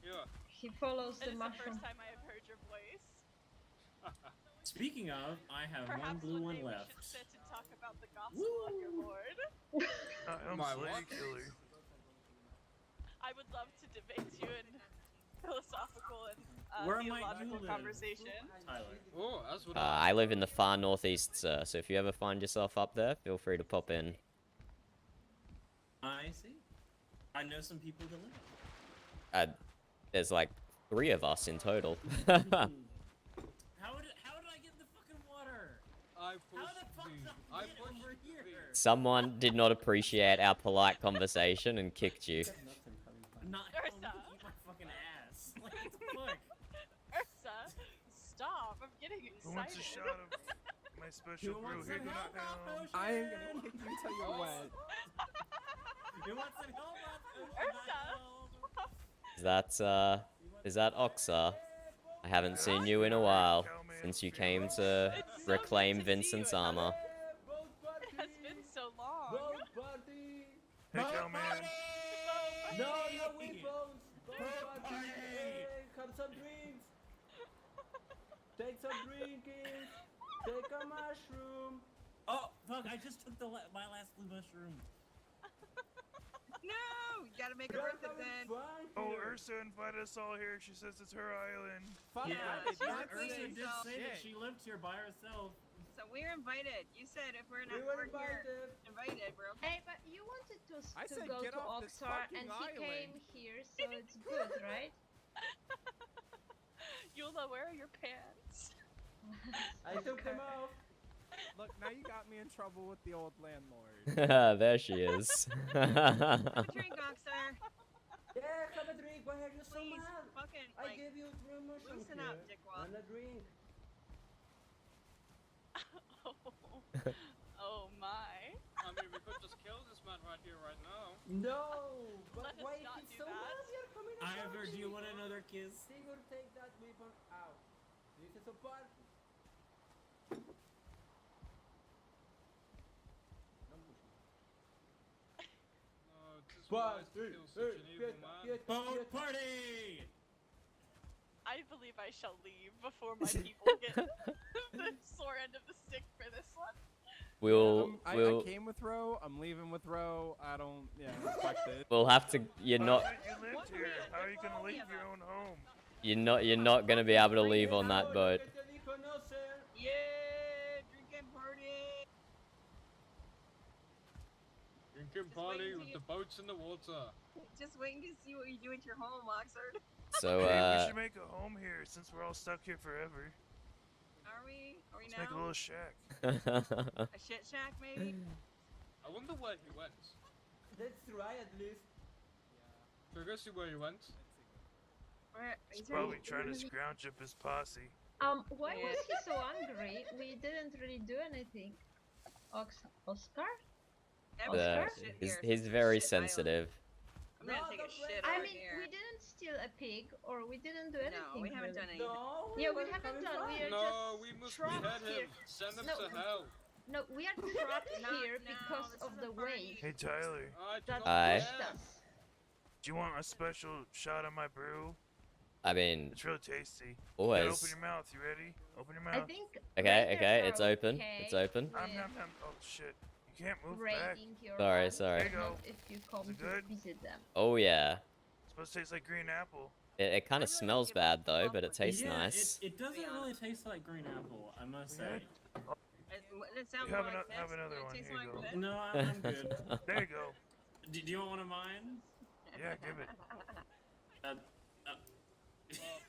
Yeah. He follows It the is the mushroom. first time I have heard your voice. Speaking of, I have one Perhaps blue one one day we left. should sit and talk about the gospel of your lord. I'm My Lady what? Killer. I would love to debate you in philosophical and Where might you theological live? conversation. Tyler. Oh, that's what I live in the far northeast, sir. So if you ever find yourself up there, feel free to pop in. I see. I know some people that live. There's like 3 of us in total. How did I get the fucking water? I How the fuck pushed did the. I I get pushed over here? Someone did not appreciate our polite conversation and kicked you. Not helping me Ursa. eat my fucking ass. Like, what the fuck? Ursa, stop! I'm getting Who wants a excited. shot of my special Who brew? wants Here, some go help, down. Ocean? I am gonna kick you till you're wet. Who wants some help, Ocean? Ursa. Is that Oxa? I haven't seen you in a while since you came to It's so reclaim good to see Vincent's you. armor. It has been so long. Boat party! Hey, Cowman. No, no weapons! Boat party! Hey, have some drinks! Take some drinking! Take a mushroom! Oh, fuck, I just took my last blue mushroom. No! You gotta make it We're worth it having then. fun Oh, here. Ursa invited us all here. She says it's her island. Fuck Yeah, that. she's That's a Ursa queen, did so- say that shit. she lived here by herself. So we're invited. You said if we're We not were we're here. invited. Invited, bro. Hey, but you wanted I to said go get to off this Oxar fucking and he came island. here, so it's good, right? Eula, where are your pants? I took them off. Look, now you got me in trouble with the old landlord. There she is. Have a drink, Oxar. Yeah, have a drink. Why are you so Please, mad? fucking, I like, gave you 3 mushrooms loosen here. up, dickwad. And a drink. Oh my. I mean, we could just kill this man right here, right now. No! But Let us why not he's do so that. mad? You're coming up. Ivor, do you want another kiss? Sigurd, take that weapon out. This is a party. Don't push me. No, this is wise to kill such an evil man. Boat party! I believe I shall leave before my people get the sore end of the stick for this one. I We'll came with Ro. I'm leaving with Ro. I don't. Yeah, respect it. we'll have to. You're not. You lived here. How are you gonna leave your own home? You're not gonna be able to leave on that boat. Yeah, drinking party. Drinking party with the boats in the water. Just waiting to see what you do at your home, Oxford. So Hey, we should make a home here since we're all stuck here forever. Are we? Are we Let's now? make a little shack. A shit shack, maybe? I wonder where he went. Let's try at least. Can I go see where he went? Where? He's Is there probably any- trying to scrounge up his posse. Why was he so angry? We didn't really do anything. Oscar? Everyone's shit he's here. he's very Shit island. sensitive. I'm gonna No, take a don't shit I over mean, here. we didn't steal a pig, or we didn't do anything. No, we haven't really. done anything. No, Yeah, we were haven't having done. fun. We are No, just we must trapped behead here. him. Send him No. to hell. No, we are trapped Not here now, because this of is the a party. wave Hey Tyler, I do that not Aye. pushed care. us. do you want a special shot of my brew? I mean, It's real tasty. You gotta always. open your mouth. You ready? Open your I mouth. think. Okay, raiders okay, are it's open. okay It's open. Nom, with nom, nom. Oh shit. You can't move back. raiding your Sorry, land, sorry. There you not go. if you come Is it to good? visit them. Oh yeah. It's supposed to taste like green apple. It kind of really smells give a bad though, fuck but it what tastes yeah, nice. It doesn't be really honest. taste like green apple, I must Yeah. say. It sounds Have like ano- this. have another It one. tastes Here you like go. this. No, I'm good. There you go. Do you want one of mine? Yeah, give it. You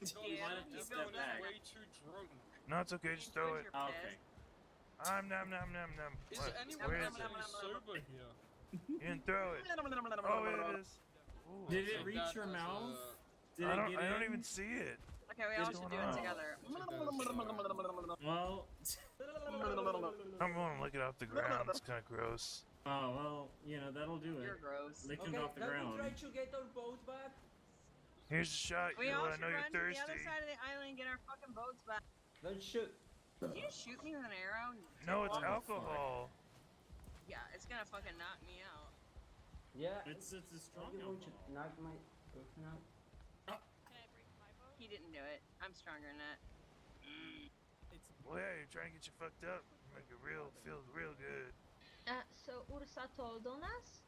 God, might have to this step one is back. way too drunk. No, it's okay. Just throw it. You're Oh, pissed. okay. Nom nom nom nom. Is What? anyone Where is actually it? sober here? You didn't throw it. Oh, it is. Ooh, Did So it reach that your was, Did I it don't. get I don't in? even see it. Okay, we all should do it together. Well, I'm going to lick it off the ground. It's kind of gross. oh well, you know that'll do it. You're gross. Licking Okay, off the can ground. we try to get our boat back? Here's a shot. We You all I should know you're run to the thirsty. other side of the island and get our fucking boats back. Let's shoot. Did you shoot me with an arrow? No, it's Oh, alcohol. Yeah, it's gonna fucking knock me out. Yeah. It's a strong Are you going to alcohol. knock my girlfriend out? He didn't do it. I'm stronger than that. Well, yeah, you're trying to get you fucked up. Make it feel real good. So Ursa told on us?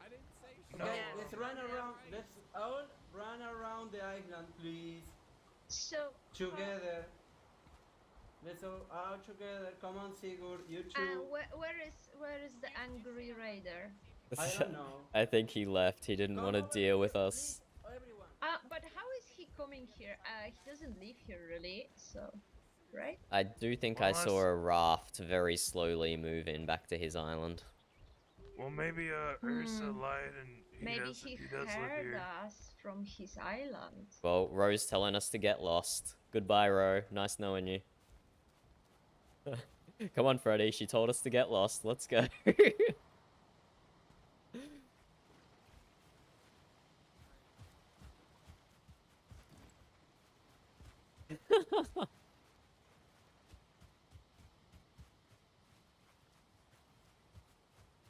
I didn't say No. Okay, let's run around. Let's all run around the island, please. So Together. Let's all together. Come on, Sigurd. You too. where is the angry raider? I don't know. I think he left. He didn't Come want to over deal here, with us. please, everyone. But how is he coming here? He doesn't live here really, so right? I do think I saw a raft very slowly move in back to his island. Well, maybe Ursa lied and Maybe does he live heard here. us from his island. Well, Ro's telling us to get lost. Goodbye, Ro. Nice knowing you. Come on, Freddy. She told us to get lost. Let's go.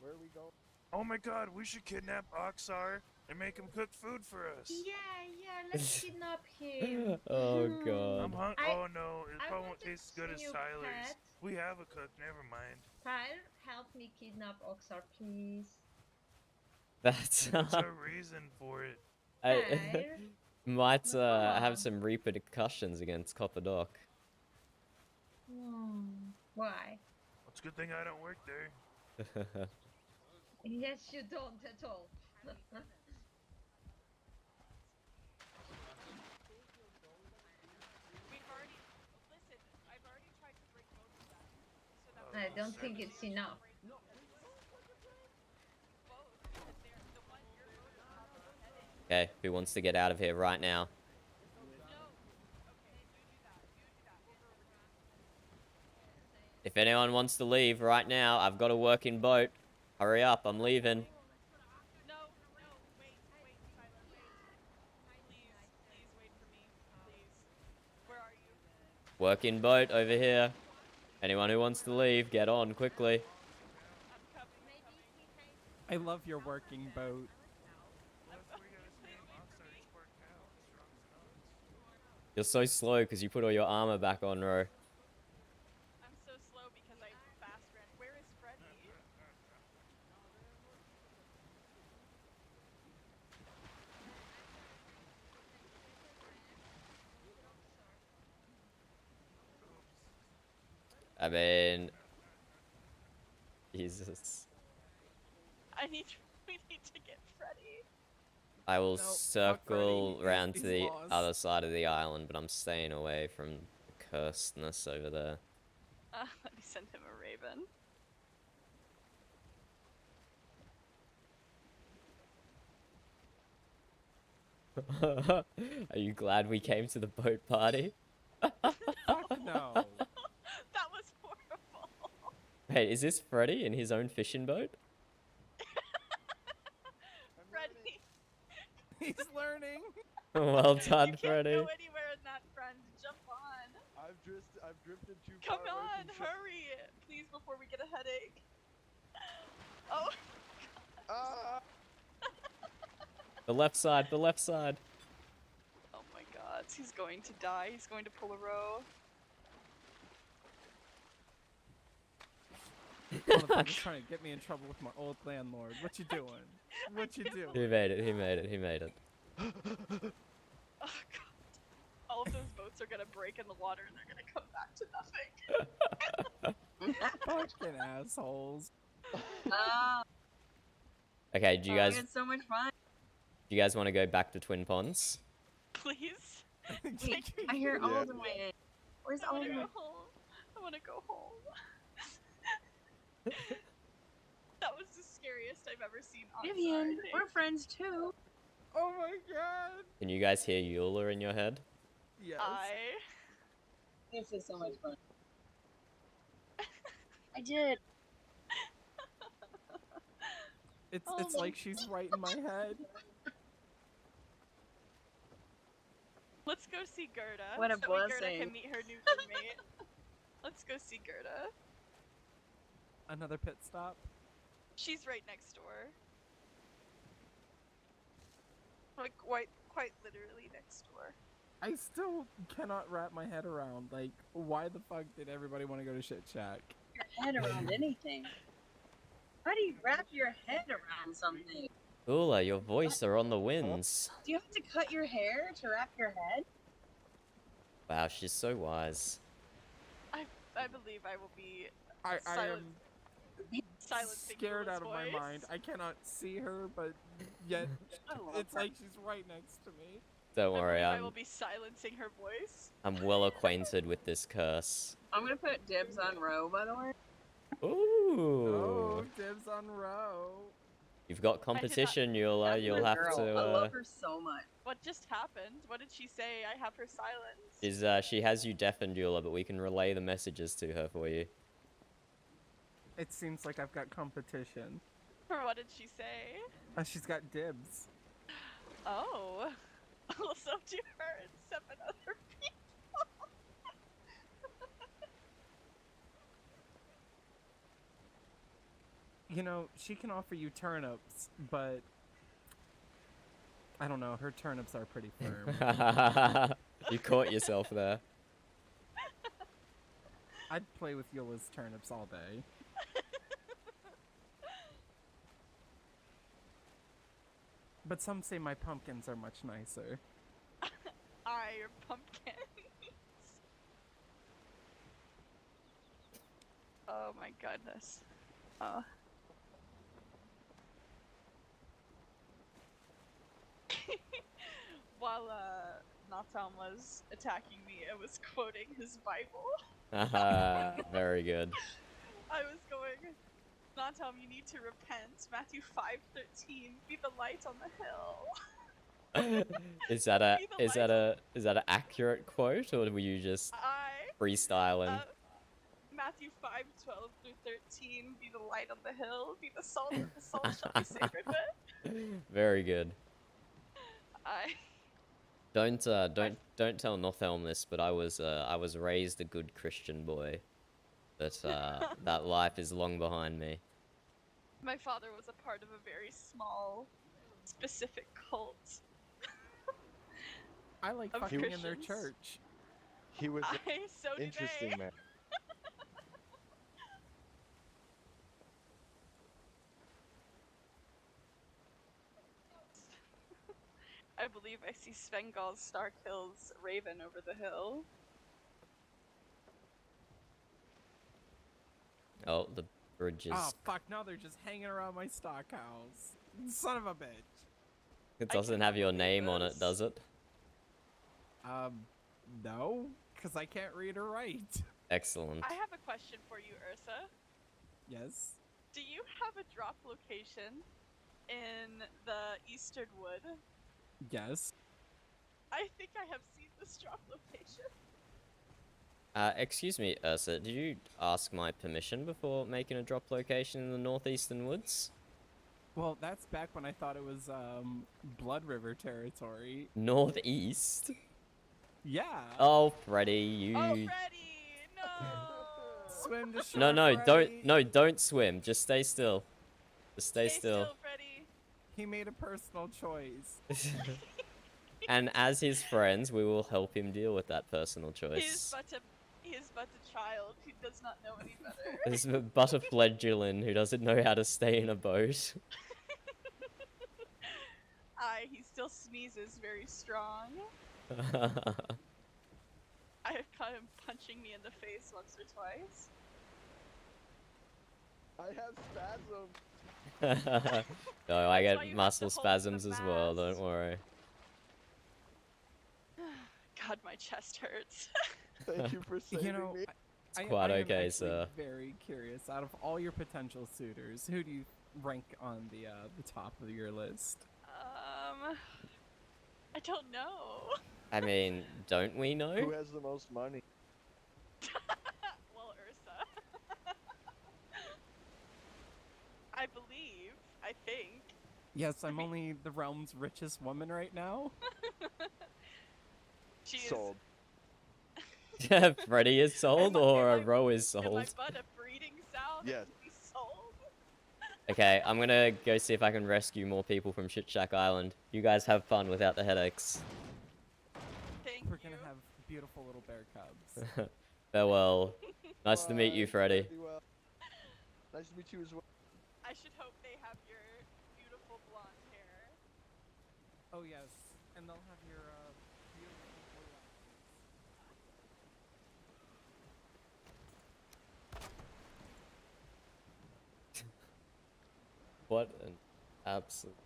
Where are we going? Oh my god, we should kidnap Oxar and make him cook food for us. Yeah, let's kidnap him. Oh god. Oh no, it I probably won't wanted taste as good to as see your Tyler's. pet. We have a cook, never mind. Tyler, help me kidnap Oxar, please. That's There's a reason for it. I Tyler, might come on. have some repercussions against Copper Dock. Why? It's a good thing I don't work there. Yes, you don't at all. I've already tried to bring boats back. So that I don't think it's enough. Okay, who wants to get out of here right now? If anyone wants to leave right now, I've got a working boat. Hurry up, I'm leaving. No, wait, Tyler, wait. Please wait for me, please. Where are you? Working boat over here. Anyone who wants to leave, get on quickly. I love your working boat. You're so slow because you put all your armor back on, Ro. I'm so slow because I fast ran. Where is Freddy? I mean... Jesus. We need to get Freddy. I will No, not circle Freddy. round to He's the lost. other side of the island, but I'm staying away from the cursedness over there. Let me send him a raven. Are you glad we came to the boat party? Fuck no. That was horrible. Hey, is this Freddy in his own fishing boat? Freddy, He's learning. Well done, you can't Freddy. go anywhere in that, friend. Jump on. I've drifted too Come far away on, from hurry, please, before we get a headache. Oh. The left side, the left side. Oh my god, he's going to die. He's going to pull a row. Motherfucker's trying to get me in trouble with my old landlord. What you doing? What you doing? He made it, he made it, he made it. Oh god. All of those boats are gonna break in the water and they're gonna come back to nothing. Fucking assholes. Okay, do you guys had so much fun. do you guys want to go back to Twin Ponds? Please. Wait, I hear all the way. Where's I all wanna the go way? home. I wanna go home. That was the scariest I've ever seen. Vivian, Outside. we're friends too. Oh my god! Can you guys hear Eula in your head? Yes. This is so much fun. I did. It's Oh it's my like she's right in my head. Let's go see Gerda. What a so Gerda blessing. can meet her new roommate. Let's go see Gerda. Another pit stop. She's right next door. Like quite literally next door. I still cannot wrap my head around, like, why the fuck did everybody want to go to Shit Shack? Your head around anything. How do you wrap your head around something? Eula, your voice are on the winds. Do you have to cut your hair to wrap your head? Wow, she's so wise. I believe I will be I silent. am Silencing scared Eula's out of my voice. mind. I cannot see her, but yet I love it's her. like she's right next to me. Don't worry, I will be silencing her voice. I'm well acquainted with this curse. I'm gonna put dibs on Roe, by the way. Ooh. Oh, dibs on Row. You've got competition, Eula. That's You'll my have girl. to. I love her so much. What just happened? What did she say? I have her silenced. She has you deafened, Eula, but we can relay the messages to her for you. It seems like I've got competition. Or what did she say? She's got dibs. Oh. Well, so do her and 7 other people. You know, she can offer you turnips, but I don't know, her turnips are pretty firm. You caught yourself there. I'd play with Eula's turnips all day. But some say my pumpkins are much nicer. Your pumpkins. Oh my goodness. While Natam was attacking me, I was quoting his Bible. Very good. I was going, Natam, you need to repent. Matthew 5:13, be the light on the hill. Is that an accurate quote, or were you just freestyling? Matthew 5:12 through 13, be the light on the hill, be the salt of the salt shall be sacred with. Very good. I Don't tell Northelm this, but I was raised a good Christian boy. But that life is long behind me. My father was a part of a very small, specific cult. I like Of fucking in their Christians. church. He was an So do interesting they. man. I believe I see Svengal's Starkill's raven over the hill. Oh, the bridge is. Oh fuck, now they're just hanging around my stock house. Son of a bitch. It doesn't have your name on it, does it? No, because I can't read or write. Excellent. I have a question for you, Ursa. Yes? Do you have a drop location in the Eastern Wood? Yes. I think I have seen this drop location. Excuse me, Ursa, did you ask my permission before making a drop location in the northeastern woods? Well, that's back when I thought it was, Blood River territory. Northeast? Yeah. Oh, Freddy, you... Oh, Freddy! No! Swim to shore, No, Freddy. don't swim. Just stay still. Just stay still. Freddy. He made a personal choice. And as his friends, we will help him deal with that personal choice. He is but a child who does not know any better. This is but a fledgling who doesn't know how to stay in a boat. He still sneezes very strong. I have caught him punching me in the face once or twice. I have spasms. No, I That's why get you muscle have to hold the spasms as well, don't mask. worry. God, my chest hurts. Thank you for saving You know, me. It's quite I am okay, actually sir. very curious. Out of all your potential suitors, who do you rank on the top of your list? I don't know. I mean, don't we Who know? has the most money? Well, Ursa. I believe. I think. Yes, I'm only the realm's richest woman right now. She is. Sold. Freddy is sold or a row is Am I sold? but a breeding sow that Yes. can be sold? Okay, I'm gonna go see if I can rescue more people from Shit Shack Island. You guys have fun without the headaches. Thank We're you. gonna have beautiful little bear cubs. Farewell. Nice to meet you, Bye, Freddy. be well. Nice to meet you as well. I should hope they have your beautiful blonde hair. Oh yes, and they'll have your beautiful blue What an absolute...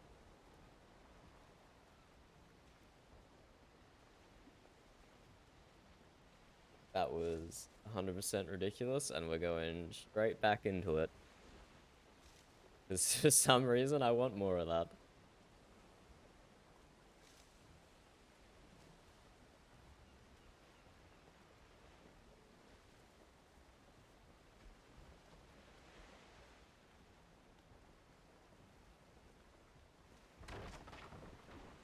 That was 100% ridiculous, and we're going straight back into it. Because for some reason, I want more of that.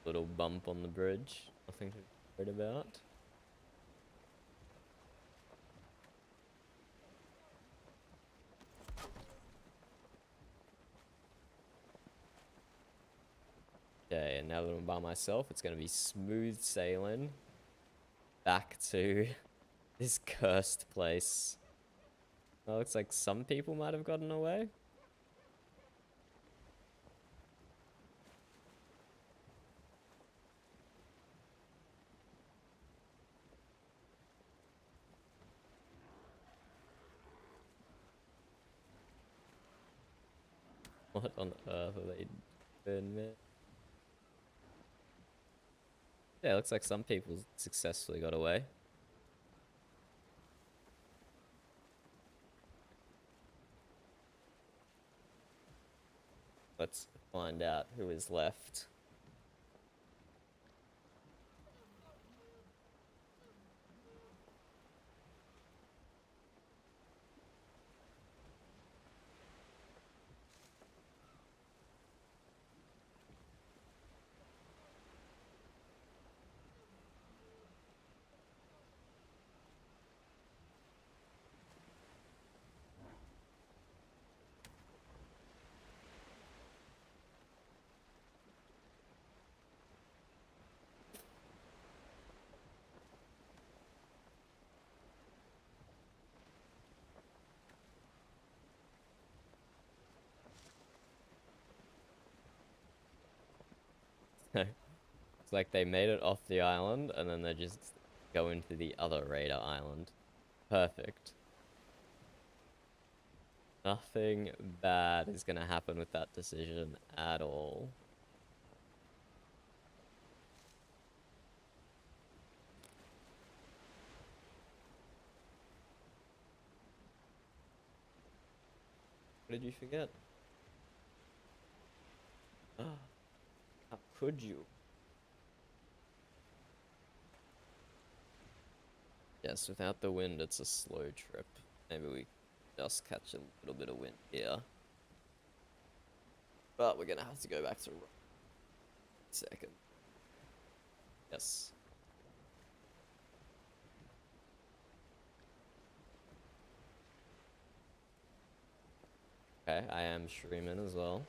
Little bump on the bridge. Nothing to worry about. Okay, and now that I'm by myself, it's gonna be smooth sailing back to this cursed place. Well, looks like some people might have gotten away. What on earth are they doing, man? Yeah, looks like some people successfully got away. Let's find out who is left. It's like they made it off the island and then they just go into the other raider island. Perfect. Nothing bad is gonna happen with that decision at all. What did you forget? How could you? Yes, without the wind, it's a slow trip. Maybe we just catch a little bit of wind here. But we're gonna have to go back to second. Yes. Okay, I am streaming as well.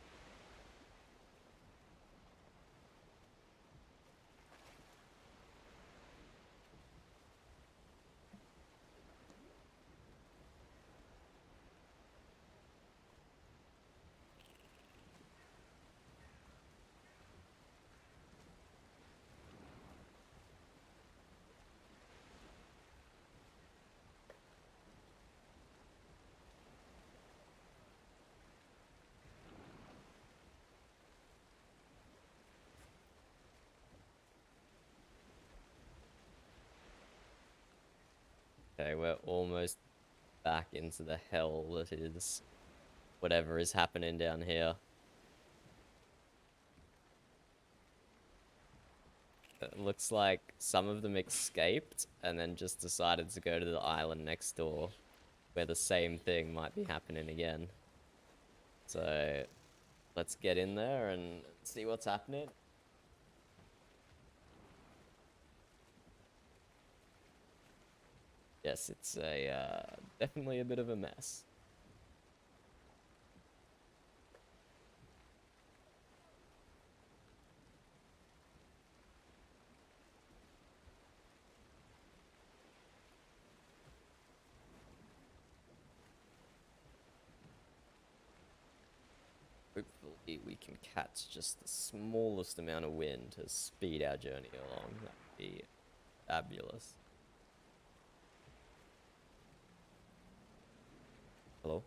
Okay, we're almost back into the hell that is whatever is happening down here. It looks like some of them escaped and then just decided to go to the island next door, where the same thing might be happening again. So let's get in there and see what's happening. Yes, it's definitely a bit of a mess. Hopefully we can catch just the smallest amount of wind to speed our journey along. That would be fabulous. Hello?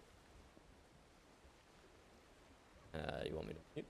You want me to mute?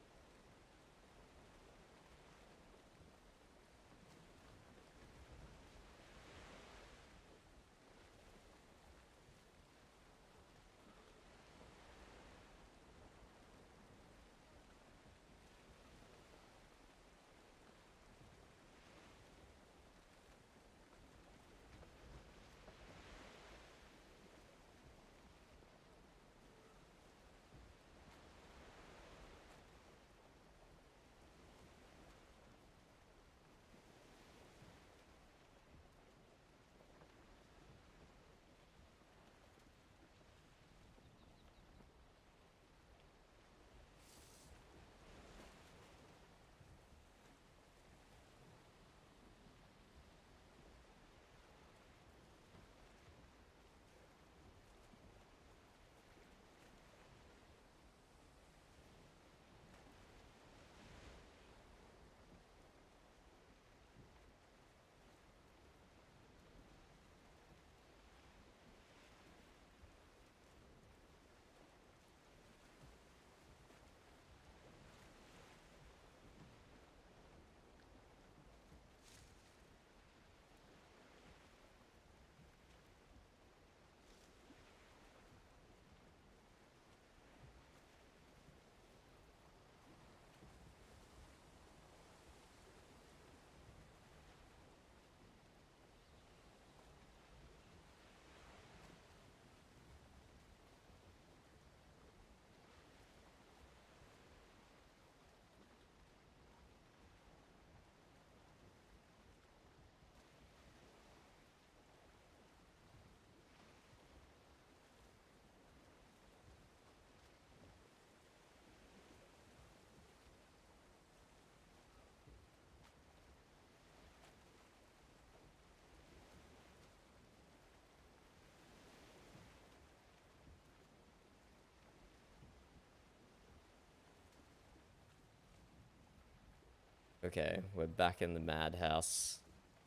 Okay, we're back in the madhouse.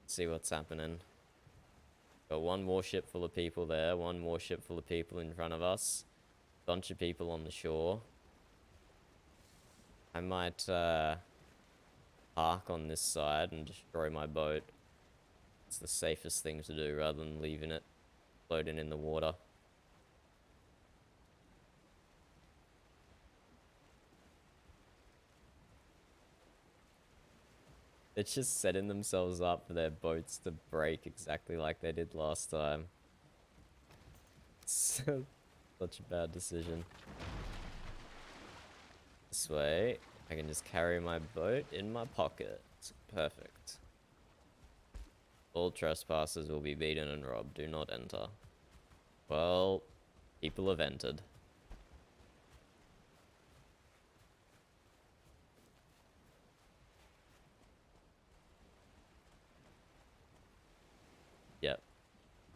See what's happening. Got one warship full of people there, one warship full of people in front of us. Bunch of people on the shore. I might park on this side and destroy my boat. It's the safest thing to do rather than leaving it floating in the water. They're just setting themselves up for their boats to break exactly like they did last time. Such a bad decision. This way, I can just carry my boat in my pocket. It's perfect. All trespassers will be beaten and robbed. Do not enter. Well, people have entered. Yep.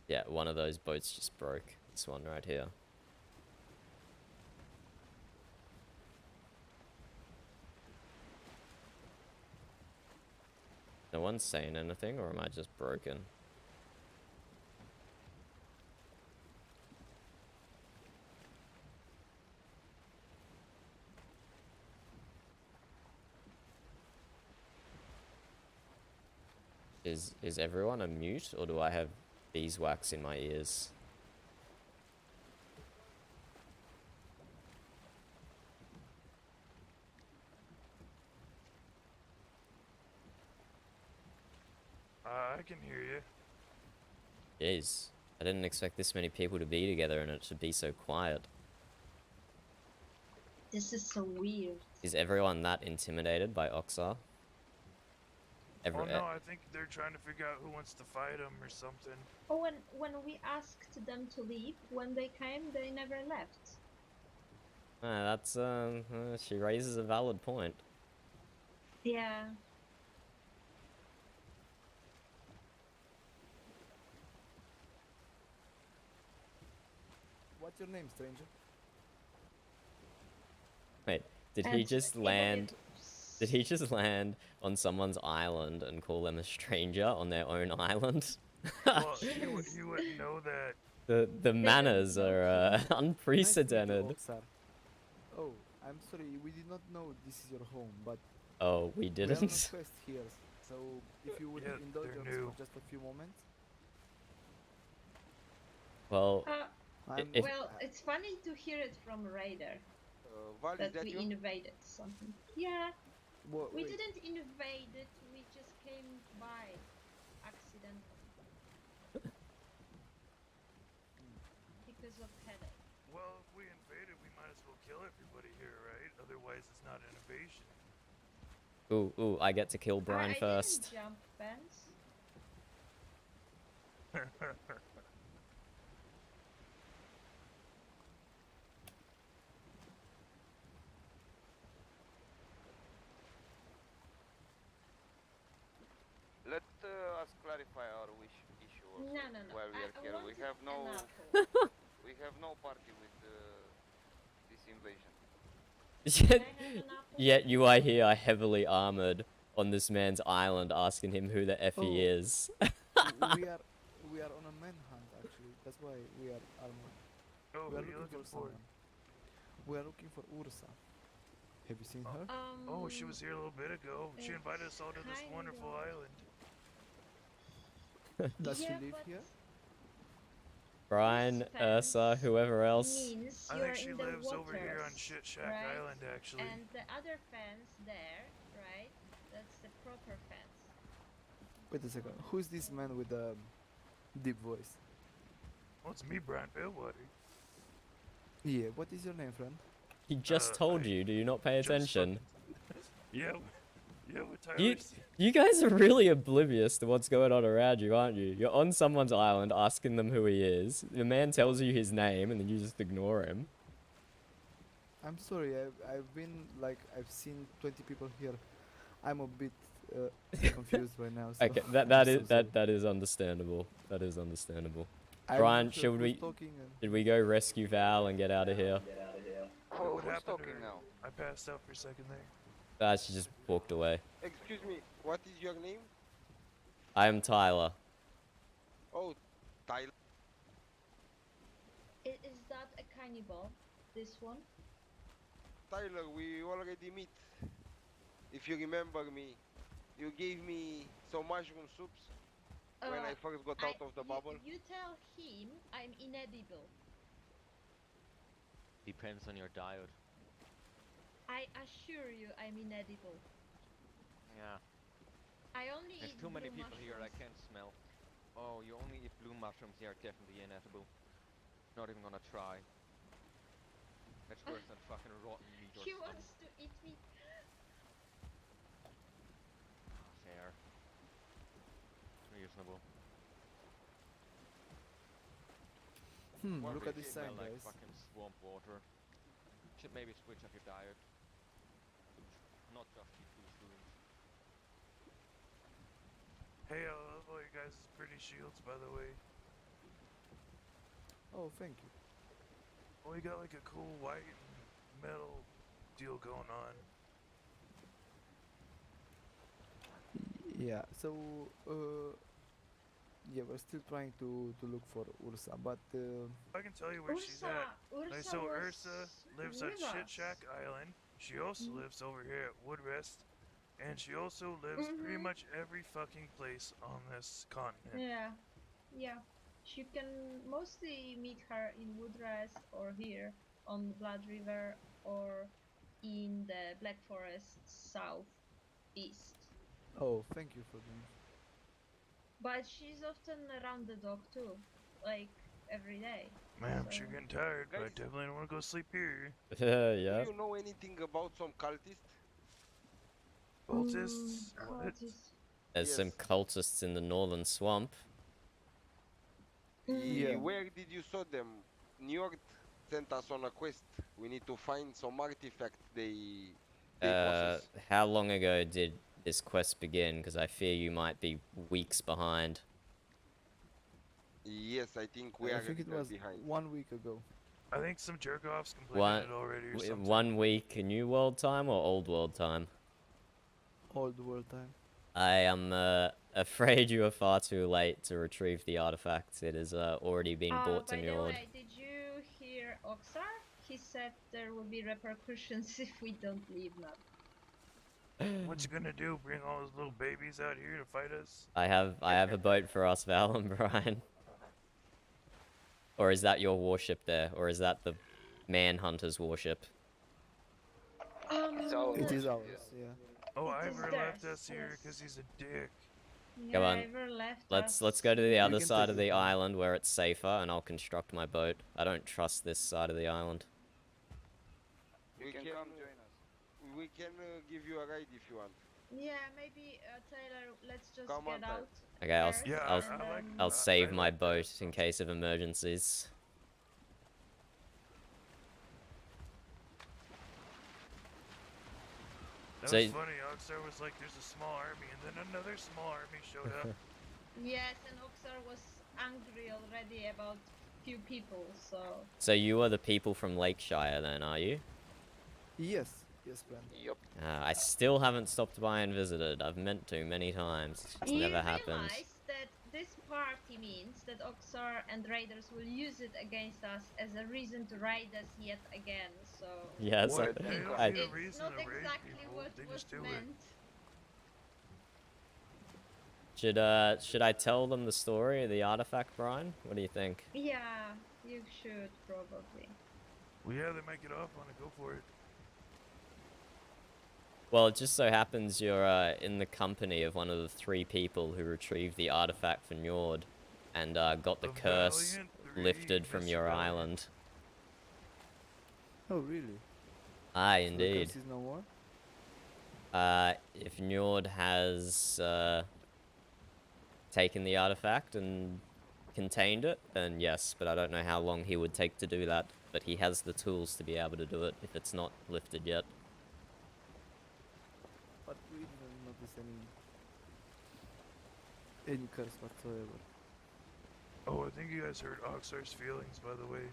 Yeah, one of those boats just broke. This one right here. No one's saying anything, or am I just broken? Is everyone a mute, or do I have beeswax in my ears? I can hear you. Jeez, I didn't expect this many people to be together and it should be so quiet. This is so weird. Is everyone that intimidated by Oxar? Oh no, I think they're trying to figure out who wants to fight him or something. Oh, when we asked them to leave, when they came, they never left. That's she raises a valid point. Yeah. What's your name, stranger? Wait, did he just land? Did he just land on someone's island and call them a stranger on their own island? Well, you wouldn't know that. The manners are unprecedented. Nice to meet you, oh, I'm sorry, we did not know this is your home, but Oh, we we are on a didn't. quest here, so if you would indulge us for just a few moments. Well, if Well, it's funny to hear it from Raider Val, that is that we you? invaded something. Yeah, Well, we wait. didn't invade it. We just came by accidentally because of headache. Well, if we invaded, we might as well kill everybody here, right? Otherwise, it's not an invasion. ooh, I get to kill Brian I first. didn't jump fence. Let us clarify our issue also No. while we are I here. We wanted have no an apple. we have no party with this invasion. Yet you are here heavily armored on this man's island asking him who the F he Oh. is. we are on a manhunt actually. That's why we are armored. Oh, we are who you looking looking for for? someone. We are looking for Ursa. Have you seen her? Oh, she was here a little bit ago. She invited us all to this kind wonderful of. island. Does Yeah, she live but here? Brian, Ursa, whoever else. Means I you're think she in the lives over here on waters, Shit Shack right? Island, actually. And the other fence there, right? That's the proper fence. Wait a second. Who's this man with the deep voice? Well, it's me, Brian Fairwater. Yeah. What is your name, friend? He just told you. Do you not pay attention? Yeah, with Tylr. You guys are really oblivious to what's going on around you, aren't you? You're on someone's island asking them who he is. The man tells you his name and then you just ignore him. I'm sorry. I've been like I've seen 20 people here. I'm a bit confused right now. So Okay, I'm so sorry. that is understandable. That is understandable. I'm Brian, not sure should who's we talking and- should we go rescue Val and get out of here? Oh, What who's happened to talking her? now? I passed out for a second there. She just walked away. Excuse me, what is your name? I am Tyler. Oh, Tylr. Is that a cannibal? This one? Tylr, we already meet. If you remember me, you gave me some mushroom soups when I first got out of the bubble. You tell him I'm inedible. Depends on your diet. I assure you I'm inedible. Yeah. I only There's eat too many blue people here I mushrooms. can't smell. Oh, you only eat blue mushrooms. They are definitely inedible. Not even gonna try. That's worse than fucking rotten meat or He something. wants to eat me. Fair. Reasonable. Look Whatever at you this smell sign, like guys. fucking swamp water. Should maybe switch up your diet. Not just eat mushrooms. Hey, I love all your guys' pretty shields, by the way. Oh, thank you. Well, you got like a cool white and metal deal going on. Yeah. So, yeah, we're still trying to look for Ursa, but I can tell you where she's at. Like, so Ursa lives at Shit Shack Island. She also lives over here at Woodrest. And she also lives pretty much every fucking place on this continent. Yeah. You can mostly meet her in Woodrest or here on Blood River or in the Black Forest southeast. oh, thank you for the But she's often around the dock too, like every day. Man, I'm so- sure getting tired, but I Guys. definitely don't want to go sleep here. Yeah. Do you know anything about some cultists? Cultists? What? Cultists. There's some Yes. cultists in the northern swamp. Yeah. Where did you saw them? New York sent us on a quest. We need to find some artifact they possess. How long ago did this quest begin? Because I fear you might be weeks behind. Yes, I think we I are think a it little was behind. 1 week ago. I think some jerk-offs completed One, it already or something. 1 week New World time or Old World time? Old world time. I am afraid you are far too late to retrieve the artifact. It has already been brought to By the Njord. way, did you hear Oxar? He said there will be repercussions if we don't leave now. What you gonna do? Bring all those little babies out here to fight us? I have a boat for us, Val and Brian. Or is that your warship there? Or is that the Manhunter's warship? It is ours, yeah. Oh, It is Ivor left theirs, us here yes. because he's a dick. Come Yeah, on. Ivor left Let's us. go to the other can side take of it the from- island where it's safer, and I'll construct my boat. I don't trust this side of the island. We can give you a ride if you want. Yeah, maybe Taylor. Let's just Come on, get Tyler. out. Okay, I'll first, Yeah, and I like- then- I'll save I my like that. boat in case of emergencies. That So- was funny. Oxar was like, "There's a small army," and then another small army showed up. Yes, and Oxar was angry already about few people, so. So you are the people from Lakeshire then, are you? Yes, yes, Ben. Yep. I still haven't stopped by and visited. I've meant to many times. It's just You never happened. realize that this party means that Oxar and raiders will use it against us as a reason to raid us yet again, so. Yes, What? They don't I- need a It's reason not to raid exactly people. what They was just do it. meant. Should I tell them the story of the artifact, Brian? What do you think? Yeah, you should probably. Well, yeah, they might get off on it. Go for it. Well, it just so happens you're in the company of one of the 3 people who retrieved the artifact for Njord and got the The curse Valiant Three, lifted from Mr. your Valiant. island. Oh, really? Aye, So the indeed. curse is no more? If Njord has taken the artifact and contained it, then yes, but I don't know how long he would take to do that. But he has the tools to be able to do it if it's not lifted yet. But we didn't notice any curse whatsoever. Oh, I think you guys hurt Oxar's feelings, by the way.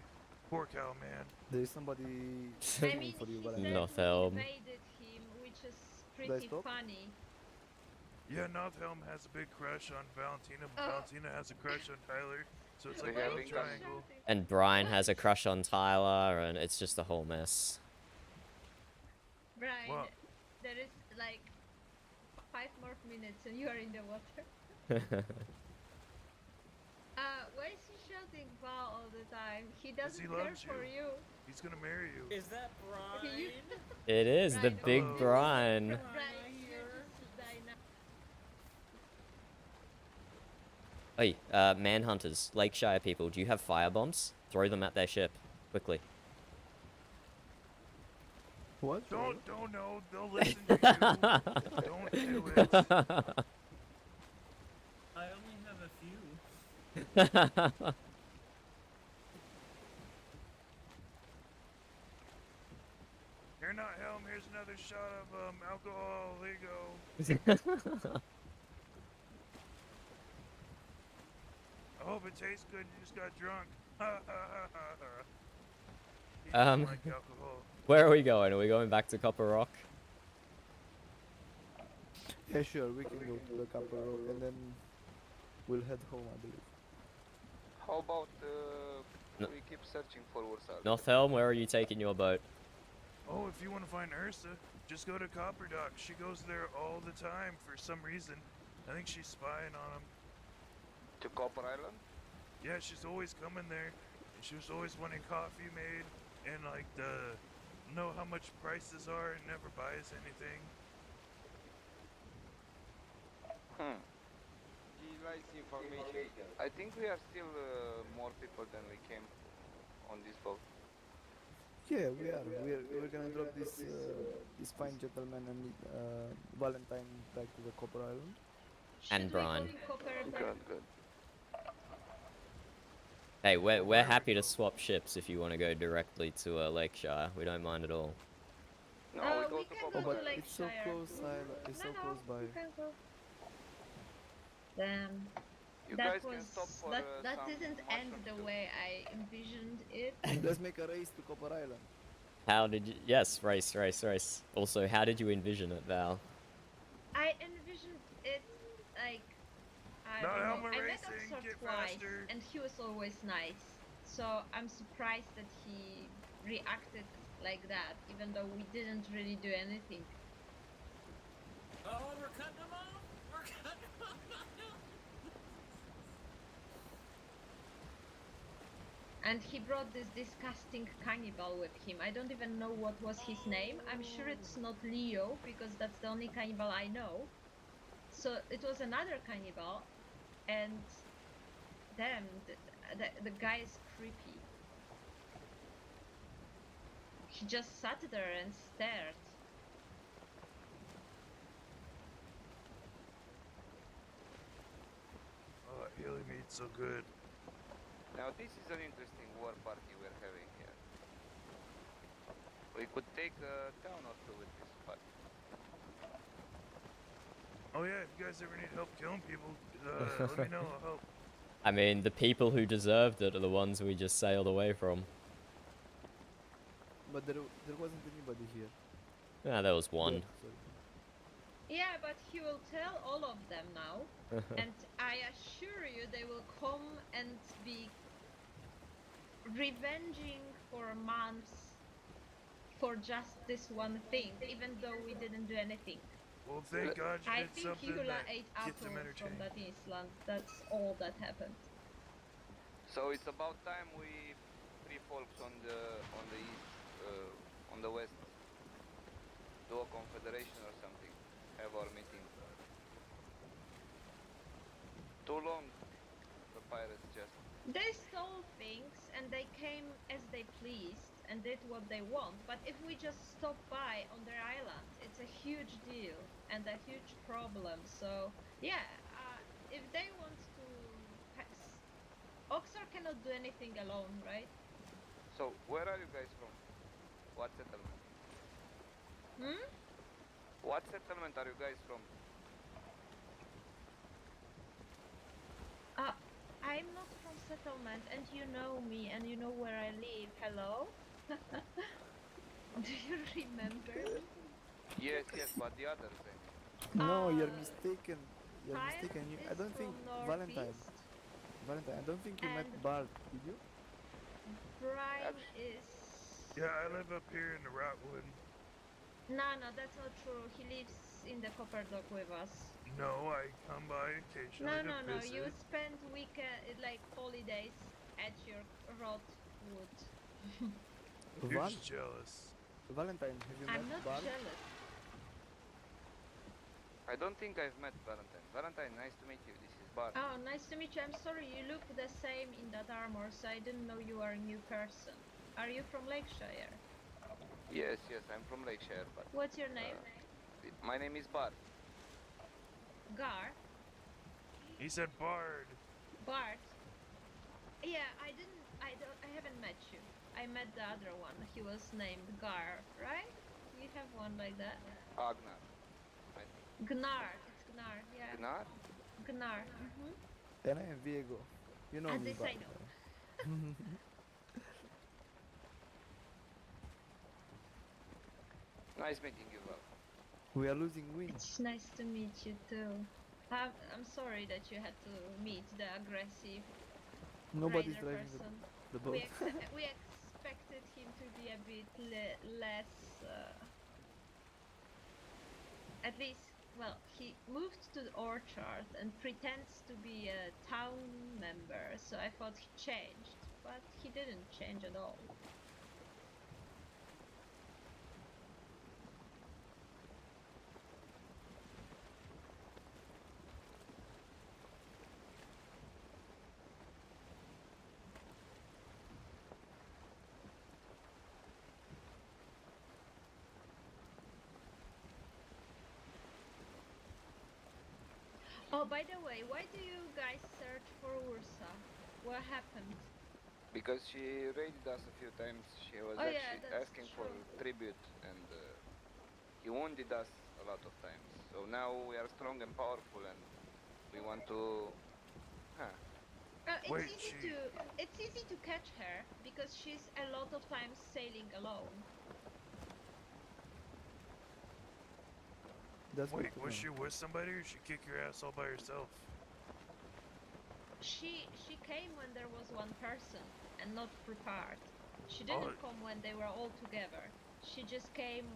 Poor cow, man. There is somebody I waiting mean, for you, he but I said know. Not we help. invaded him, which is I pretty stop? funny. Yeah, Northelm has a big crush on Valentina, but Oh. Valentina has a crush on Tyler, so it's like They a have love a triangle. And Brian has a crush on Tylr, and it's just a whole mess. Brian, Well- there is like 5 more minutes and you are in the water. Why is he shouting Val all the time? He doesn't he care loves for you. you. He's gonna marry you. Is that Brian? You- It is the Brian, big hello. Brian. Brian, you just die now. Hey, manhunters, Lakeshire people, do you have firebombs? Throw them at their ship, quickly. What? Don't know. They'll listen to you. Don't do it. I only have a few. Here, not Helm. Here's another shot of alcohol. There you go. I hope it tastes good. You just got drunk. He doesn't like alcohol. Where are we going? Are we going back to Copper Rock? Yeah, sure, we can go to the Copper Rock and then we'll head home, I believe. How about No. we keep searching for Ursal? Northelm, where are you taking your boat? Oh, if you want to find Ursa, just go to Copper Dock. She goes there all the time for some reason. I think she's spying on him. To Copper Island? Yeah, she's always coming there. And she was always wanting coffee made and like know how much prices are and never buys anything. Hmm. lies information. I think we are still more people than we came on this boat. Yeah, we are. We're gonna drop this fine gentleman and Valentine back to the Copper Island. And Brian. Good, good. Hey, we're happy to swap ships if you want to go directly to Lakeshire. We don't mind at all. No, we go to can Copper go to Island. Lakeshire. It's so close, it's so close by. You can go. Damn. You that guys was can stop for that some didn't end mushrooms the too. way I envisioned it. Let's make a race to Copper Island. How did you... Yes, race. Also, how did you envision it, Val? I envisioned it like I Not don't how know. we're I met racing, Oxford get twice, faster. and he was always nice. So I'm surprised that he reacted like that, even though we didn't really do anything. Oh, we're cutting them off. We're cutting them off. And he brought this disgusting cannibal with him. I don't even know what was his name. I'm sure it's not Leo, because that's the only cannibal I know. So it was another cannibal, and damn, the guy is creepy. He just sat there and stared. Oh, Haley meat's so good. Now this is an interesting war party we're having here. We could take a town or two with this party. Oh yeah, if you guys ever need help killing people, let me know. I'll help. I mean, the people who deserved it are the ones we just sailed away from. But there wasn't anybody here. Ah, there was one. Yeah, sorry. Yeah, but he will tell all of them now, and I assure you they will come and be revenging for months for just this one thing, even though we didn't do anything. Well, thank God you I did think something Hula that ate gets them apples from entertained. that island. That's all that happened. So it's about time we three folks on the east, on the west, do a confederation or something. Have our meeting. Too long. The pirates just. They stole things and they came as they pleased and did what they want. But if we just stop by on their island, it's a huge deal and a huge problem. So yeah, if they want to, Oxford cannot do anything alone, right? So where are you guys from? What settlement? Hmm? What settlement are you guys from? I'm not from settlement, and you know me, and you know where I live. Hello? Do you remember me? Yes, but the others then. No, you're mistaken. You're Tyler mistaken. is I don't think from Valentine. Northeast, Valentine, I don't think you met and Bart, did you? Brian is... Yeah, I live up here in the Rotwood. No, that's not true. He lives in the Copper Dock with us. No, I come by occasionally No. to visit. You spend weekend, like holidays, at your Rotwood. You're just jealous. Valentine, have you I'm met not Bart? jealous. I don't think I've met Valentine. Valentine, nice to meet you. This is Bart. Oh, nice to meet you. I'm sorry, you look the same in that armor, so I didn't know you are a new person. Are you from Lakeshire? Yes, I'm from Lakeshire, but What's your name? my name is Bart. Gar? He said Bard. Bart? Yeah, I haven't met you. I met the other one. He was named Gar, right? You have one like that? Agnar. Gnar. It's Gnar, yeah. Gnar? Gnar. And I am Viego. You know At me, least Bart. I know. Nice meeting you, Val. We are losing wind. It's nice to meet you too. I'm sorry that you had to meet the aggressive Nobody's rider driving person. the boat. We expected him to be a bit less. At least, well, he moved to the orchard and pretends to be a town member, so I thought he changed, but he didn't change at all. Oh, by the way, why do you guys search for Ursa? What happened? Because she raided us a few times. She was Oh, yeah, actually that's asking true. for tribute, and he wounded us a lot of times. So now we are strong and powerful, and we want to. Huh. It's easy to catch her because she's a lot of times sailing alone. That's Wait, good to was know. she with somebody or she kick your ass all by herself? She came when there was one person and not prepared. She didn't come when they were all together. She just came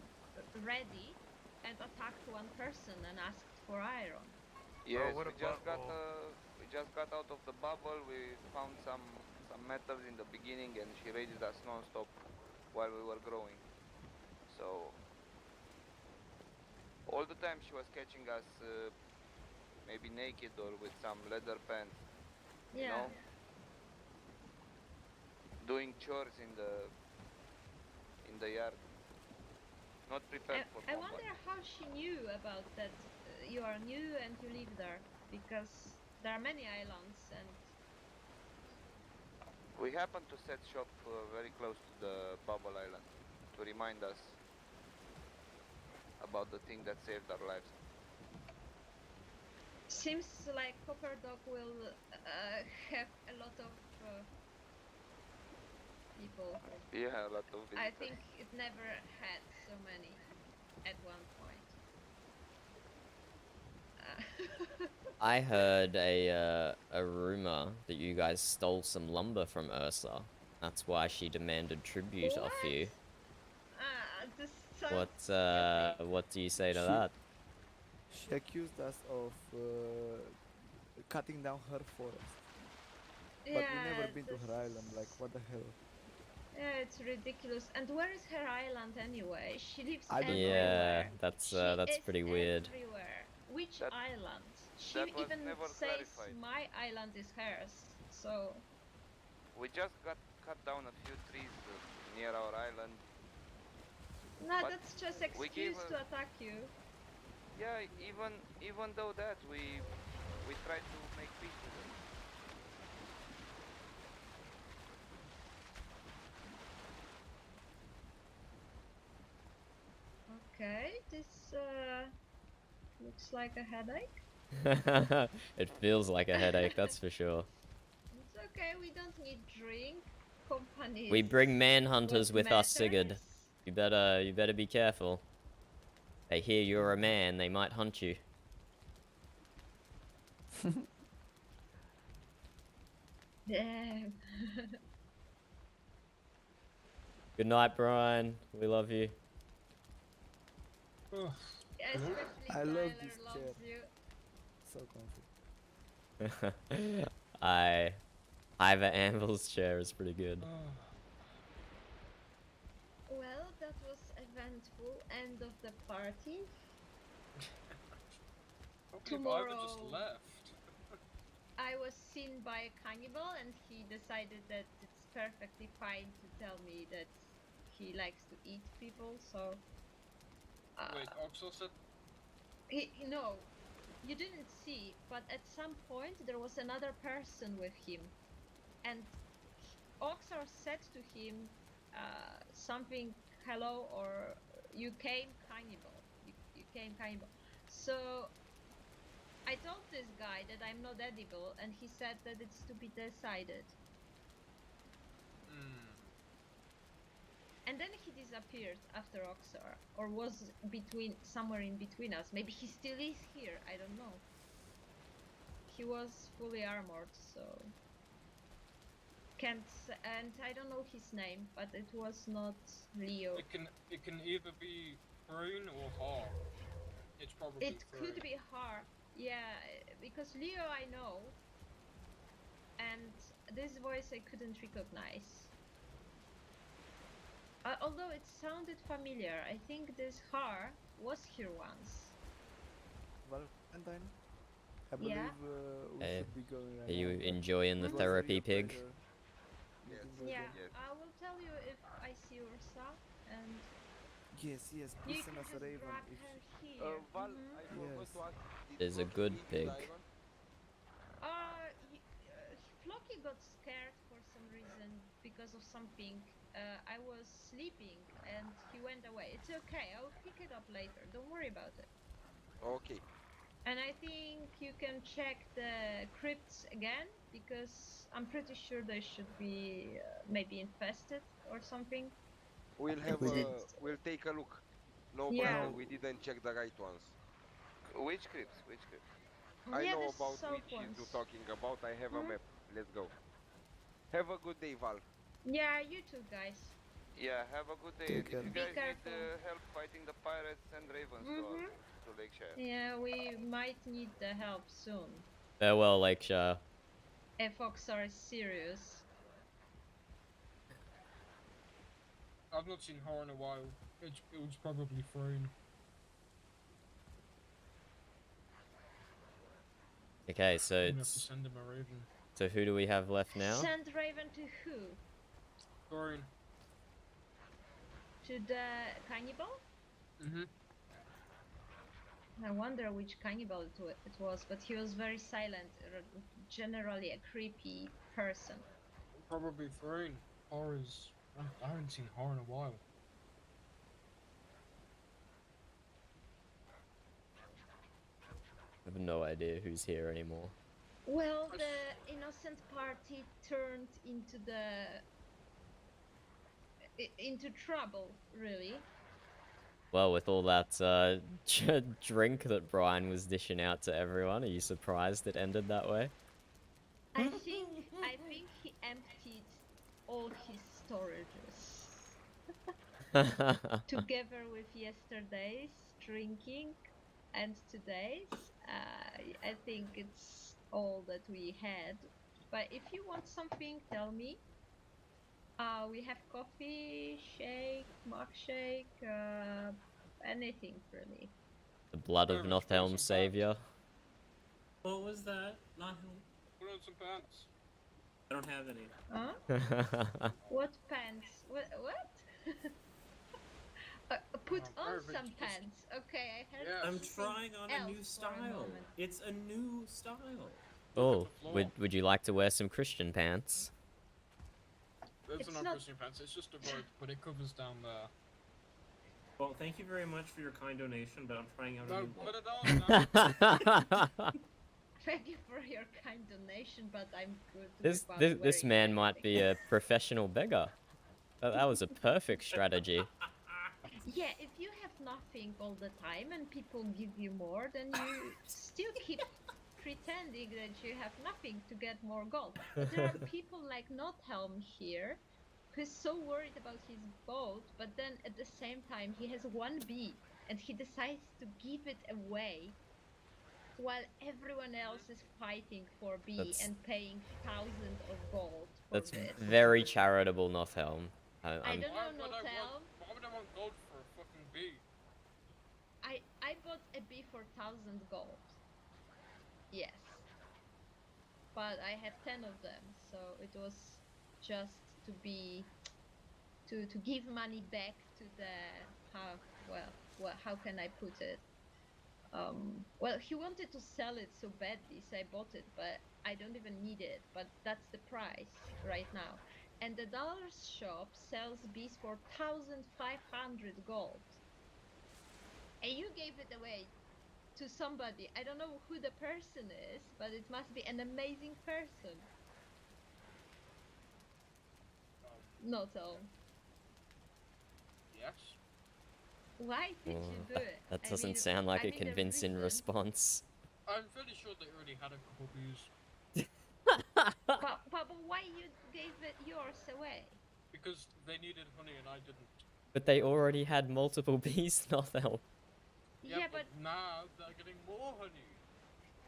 ready and attacked one person and asked for iron. Yes, we just got out of the bubble. We found some metals in the beginning, and she raided us non-stop while we were growing. So all the time she was catching us, maybe naked or with some leather pants. Yeah. You know, doing chores in the yard. Not prepared for I combat. wonder how she knew about that. You are new and you live there because there are many islands and. We happened to set shop very close to the bubble island to remind us about the thing that saved our lives. Seems like Copper Dog will have a lot of people. Yeah, a lot of visitors. I think it never had so many at one point. I heard a rumor that you guys stole some lumber from Ursa. That's why she demanded tribute off you. This sounds What do you say to that? She accused us of cutting down her forest. But we never been to her island, like what the hell? Yeah, it's ridiculous. And where is her island anyway? She lives Yeah, everywhere. that's pretty weird. Everywhere. Which island? She that was even never says clarified. my island is hers. So We just got cut down a few trees near our island. no, But that's just we gave excuse to attack you. Yeah, even though that we tried to make peace with them. Okay, this looks like a headache. It feels like a headache, that's for sure. It's okay, we don't need drink. Company. We bring manhunters with us, Sigurd. You better be careful. They hear you're a man, they might hunt you. Damn. Good night, Brian. We love you. I love this chair. So comfy. Ivor Anvil's chair is pretty good. Well, that was eventful end of the party. Tomorrow just left. I was seen by a cannibal and he decided that it's perfectly fine to tell me that he likes to eat people, so... Wait, Oxel said... No, you didn't see, but at some point there was another person with him. And Oxor said to him something, hello, or you came cannibal. You came cannibal. So I told this guy that I'm not edible, and he said that it's to be decided. And then he disappeared after Oxor, or was somewhere in between us. Maybe he still is here, I don't know. He was fully armored, so... and I don't know his name, but it was not Leo. It can either be Brune or Har. It's probably It could be Har, yeah, because Leo I know, and this voice I couldn't recognize. Although it sounded familiar, I think this Har was here once. Valentine? I believe we should be going right Are you now. enjoying the therapy pig? Yeah, I will tell you if I see Ursa, and Yes, please you send can us just a raven grab if her here. Val, I forgot to ask, Is a good pig. got scared for some reason because of something. I was sleeping and he went away. It's okay. I'll pick it up later. Don't worry about it. Okay. And I think you can check the crypts again because I'm pretty sure they should be maybe infested or something. We'll have we'll take a look. No Yeah. problem. We didn't check the right ones. Which crypts? Which crypts? I Yeah, know the about south which ones. you're talking about. I have a map. Let's go. Have a good day, Val. Yeah, you too, guys. Yeah, have a good day. Take And if you care. guys Be need careful. help fighting the pirates, send ravens to Lakeshire. Yeah, we might need the help soon. Farewell, Lakeshire. Fox are serious. I've not seen her in a while. It was probably Throne. Okay, so I'm gonna have to it's... send him a raven. So who do we have left now? Send Raven to who? Throne. To the cannibal? Mm-hmm. I wonder which cannibal it was, but he was very silent, generally a creepy person. Probably Throne. Horrors. I haven't seen horror in a while. I have no idea who's here anymore. Well, the innocent party turned into trouble, really. Well, with all that drink that Brian was dishing out to everyone, are you surprised it ended that way? I think he emptied all his storages. Together with yesterday's drinking and today's, I think it's all that we had. But if you want something, tell me. We have coffee, shake, milkshake, anything really. The blood of Nothelm's savior. What was that? Not Put on some pants. I don't have any. Huh? What pants? What? Put on some pants. Okay, I heard. I'm trying on a new style. moment. It's a new style. Oh, would you like to wear some Christian pants? Those are not Christian pants, it's just a robe, but it covers down there. Well, thank you very much for your kind donation, but I'm trying out a new put it on now. Thank you for your kind donation, but I'm good. This man might be a professional beggar. That was a perfect strategy. Yeah, if you have nothing all the time and people give you more, then you still keep pretending that you have nothing to get more gold. But there are people like Nothelm here who's so worried about his boat, but then at the same time he has one bee and he decides to give it away while everyone else is fighting for bee and paying thousands of gold for That's this. very charitable, Nothelm. I don't know, Nothelm. Why would I want gold for a fucking bee? I bought a bee for 1,000 gold. Yes. But I have 10 of them, so it was just to be to give money back to the how can I put it? Well, he wanted to sell it so badly, so I bought it, but I don't even need it. But that's the price right now. And the dollar's shop sells bees for 1,500 gold. And you gave it away to somebody. I don't know who the person is, but it must be an amazing person. Not all. Yes. Why did you do it? That I doesn't mean, sound like I a mean, the convincing reason- response. I'm fairly sure they already had a couple bees. But why you gave it yours away? Because they needed honey and I didn't. But they already had multiple bees, Nothelm. Yeah, but now they're getting more honey.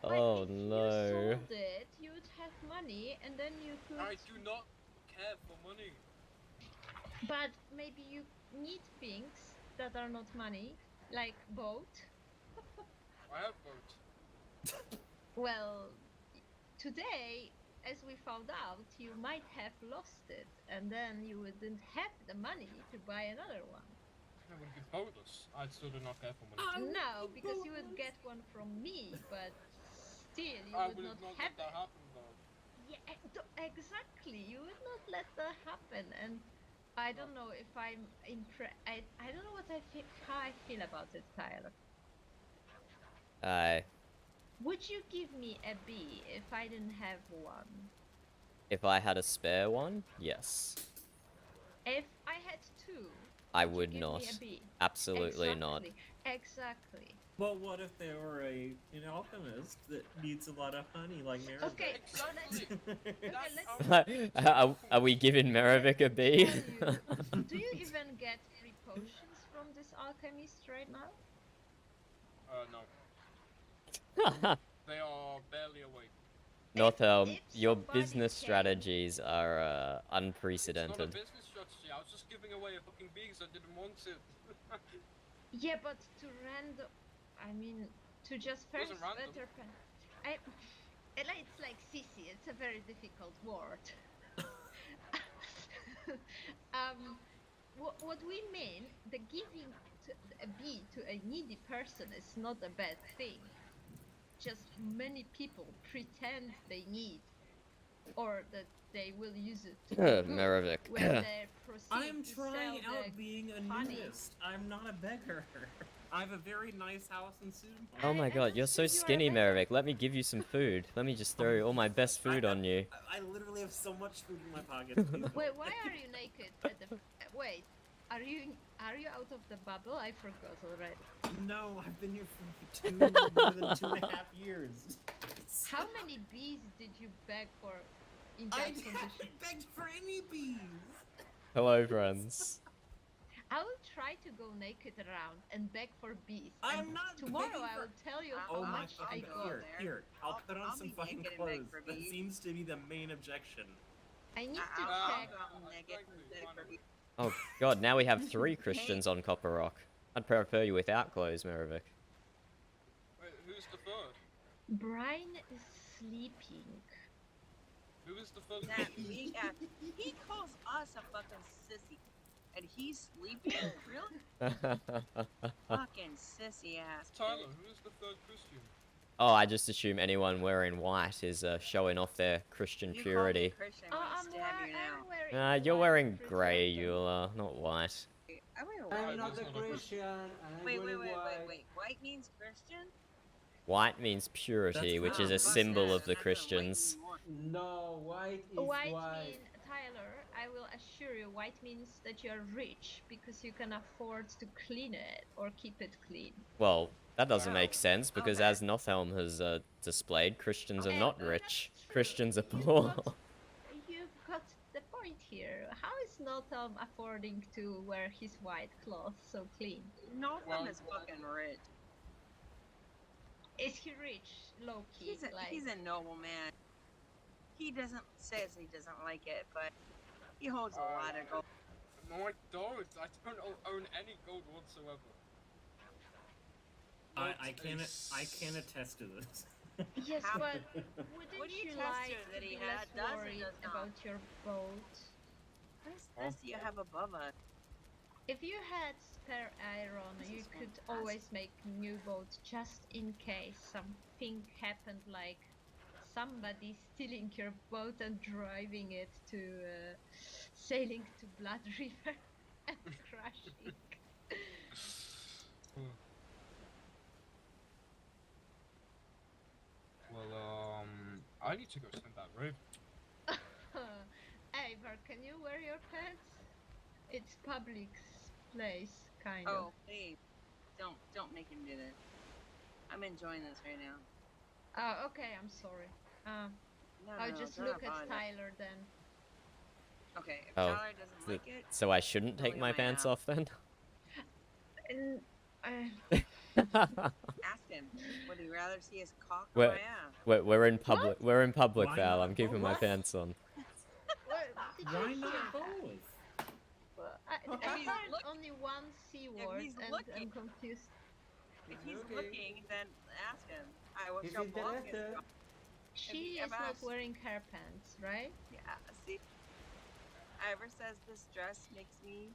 Oh if you no. sold it, you would have money, and then you could. I do not care for money. But maybe you need things that are not money, like boat. I have boat. Well, today, as we found out, you might have lost it, and then you wouldn't have the money to buy another one. I would be boatless. I still do not care for money. No, because you would get one from me, but still, you I would would not not have let that it. happen though. Yeah, exactly. You would not let that happen, and I don't know if I'm impressed. I don't know what I feel, how I feel about it, Tyler. Would you give me a B if I didn't have one? If I had a spare one, yes. If I had two, I would would you give not. me a B? Absolutely not. Exactly. Well, what if they were an alchemist that needs a lot of honey, like Merrick? Okay, Are we giving Merovic a B? Do you even get free potions from this alchemist right now? No. They are barely awake. Northelm, your business strategies are unprecedented. It's not a business strategy. I was just giving away a fucking bee because I didn't want it. Yeah, but to random, I mean, to just first better. It's like sissy. It's a very difficult word. What we mean, the giving a bee to a needy person is not a bad thing. Just many people pretend they need, or that they will use it to Merovic. when they proceed I'm to trying sell out being a nudist. I'm not a beggar. I have a very nice house in Sudan. Oh my god, you're so skinny, Merovic. Let me give you some food. Let me just throw all my best food on you. I literally have so much food in my pockets. Wait, why are you naked? Wait, are you out of the bubble? I forgot already. No, I've been here for more than 2.5 years. How many bees did you beg for in that condition? I haven't begged for any bees. Hello, friends. I will try to go naked around and beg for bees. I'm not tomorrow I will tell you how much I got. Here, I'll put on some fucking clothes. That seems to be the main objection. I need to check. Oh god, now we have 3 Christians on Copper Rock. I'd prefer you without clothes, Merovic. Wait, who's the third? Brian is sleeping. Who is the third? He calls us a fucking sissy. And he's sleeping? Really? Fucking sissy ass. Tyler, who is the third Christian? Oh, I just assume anyone wearing white is showing off their Christian purity. You're wearing grey, Eula, not white. I'm not a Christian, and I'm wait. white. White means Christian? White means purity, which is a symbol of the Christians. No, white is white. Tyler, I will assure you, white means that you are rich because you can afford to clean it or keep it clean. Well, that doesn't make sense because as Northelm has displayed, Christians are not rich. Christians are poor. You've got the point here. How is Northelm affording to wear his white cloth so clean? Northelm is fucking rich. Is he rich, low-key? He's a noble man. He says he doesn't like it, but he holds a lot of gold. No, I don't. I don't own any gold whatsoever. I can attest to this. Yes, but wouldn't you like that to he be less does worried about your boat? What is this you have above us? If you had spare iron, you could always make new boats just in case something happened, like somebody stealing your boat and driving it to sailing to Blood River and crashing. Well, I need to go send that rope. Eivor, can you wear your pants? It's public place, kind of. Oh, please. Don't make him do this. I'm enjoying this right now. Oh, okay, I'm sorry. I'll just look at Tyler then. Okay, if Oh, Tyler doesn't like it... So I shouldn't take my pants off then? Ask him. Would he rather see his cock or my ass? We're in public. What? We're in public, Val. I'm keeping my pants on. Why not both? I heard only one C word and I'm confused. If he's looking, then ask him. I will He's show block interested. She is not wearing hair pants, right? Yeah, see? Ivor says this dress makes me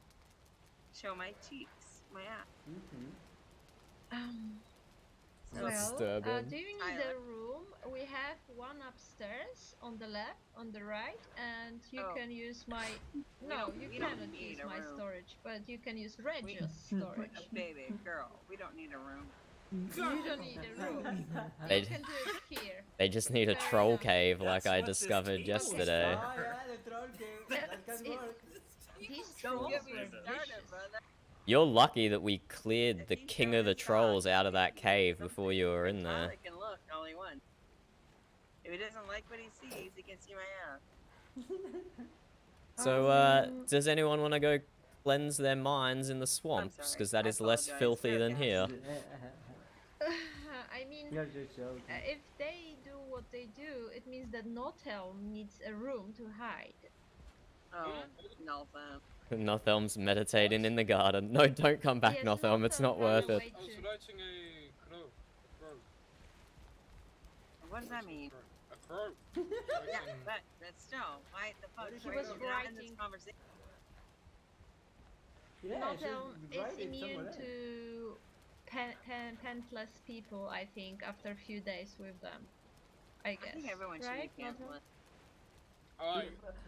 show my cheeks, my ass. Well, do you need a room? We have one upstairs on the left, on the right, and you Oh. can use my. We No, don't- you we don't cannot need use a my room. storage, but you can use Regia's storage. Baby, girl, we don't need a room. You don't need a room. They- You can do it here. They just need a Fair troll enough. cave like That's I what this discovered table is yesterday. Oh yeah, the troll cave. That can work. These Don't trolls get me were started, vicious. brother. You're lucky that we cleared the king of the trolls out of that cave before you were in there. Tyler can look all he wants. If he doesn't like what he sees, he can see my ass. So, does anyone want to go cleanse their minds in the swamps? sorry. Because that I is less apologize. filthy than here. I mean, You're just joking. if they do what they do, it means that Nothelm needs a room to hide. Oh, no, fam. Nothelm's meditating in the garden. No, don't come back, Yes, Nothelm. It's not worth it. I was writing a crow. A crow. What does that mean? A crow. Yeah, but still, why the fuck? He why was are we not in this writing- conversation? Yeah, Nothelm she's is right, it's immune somewhere else. to pantless people, I think, after a few days with them. I guess. I think everyone should right? be Nothelm? pamphlet.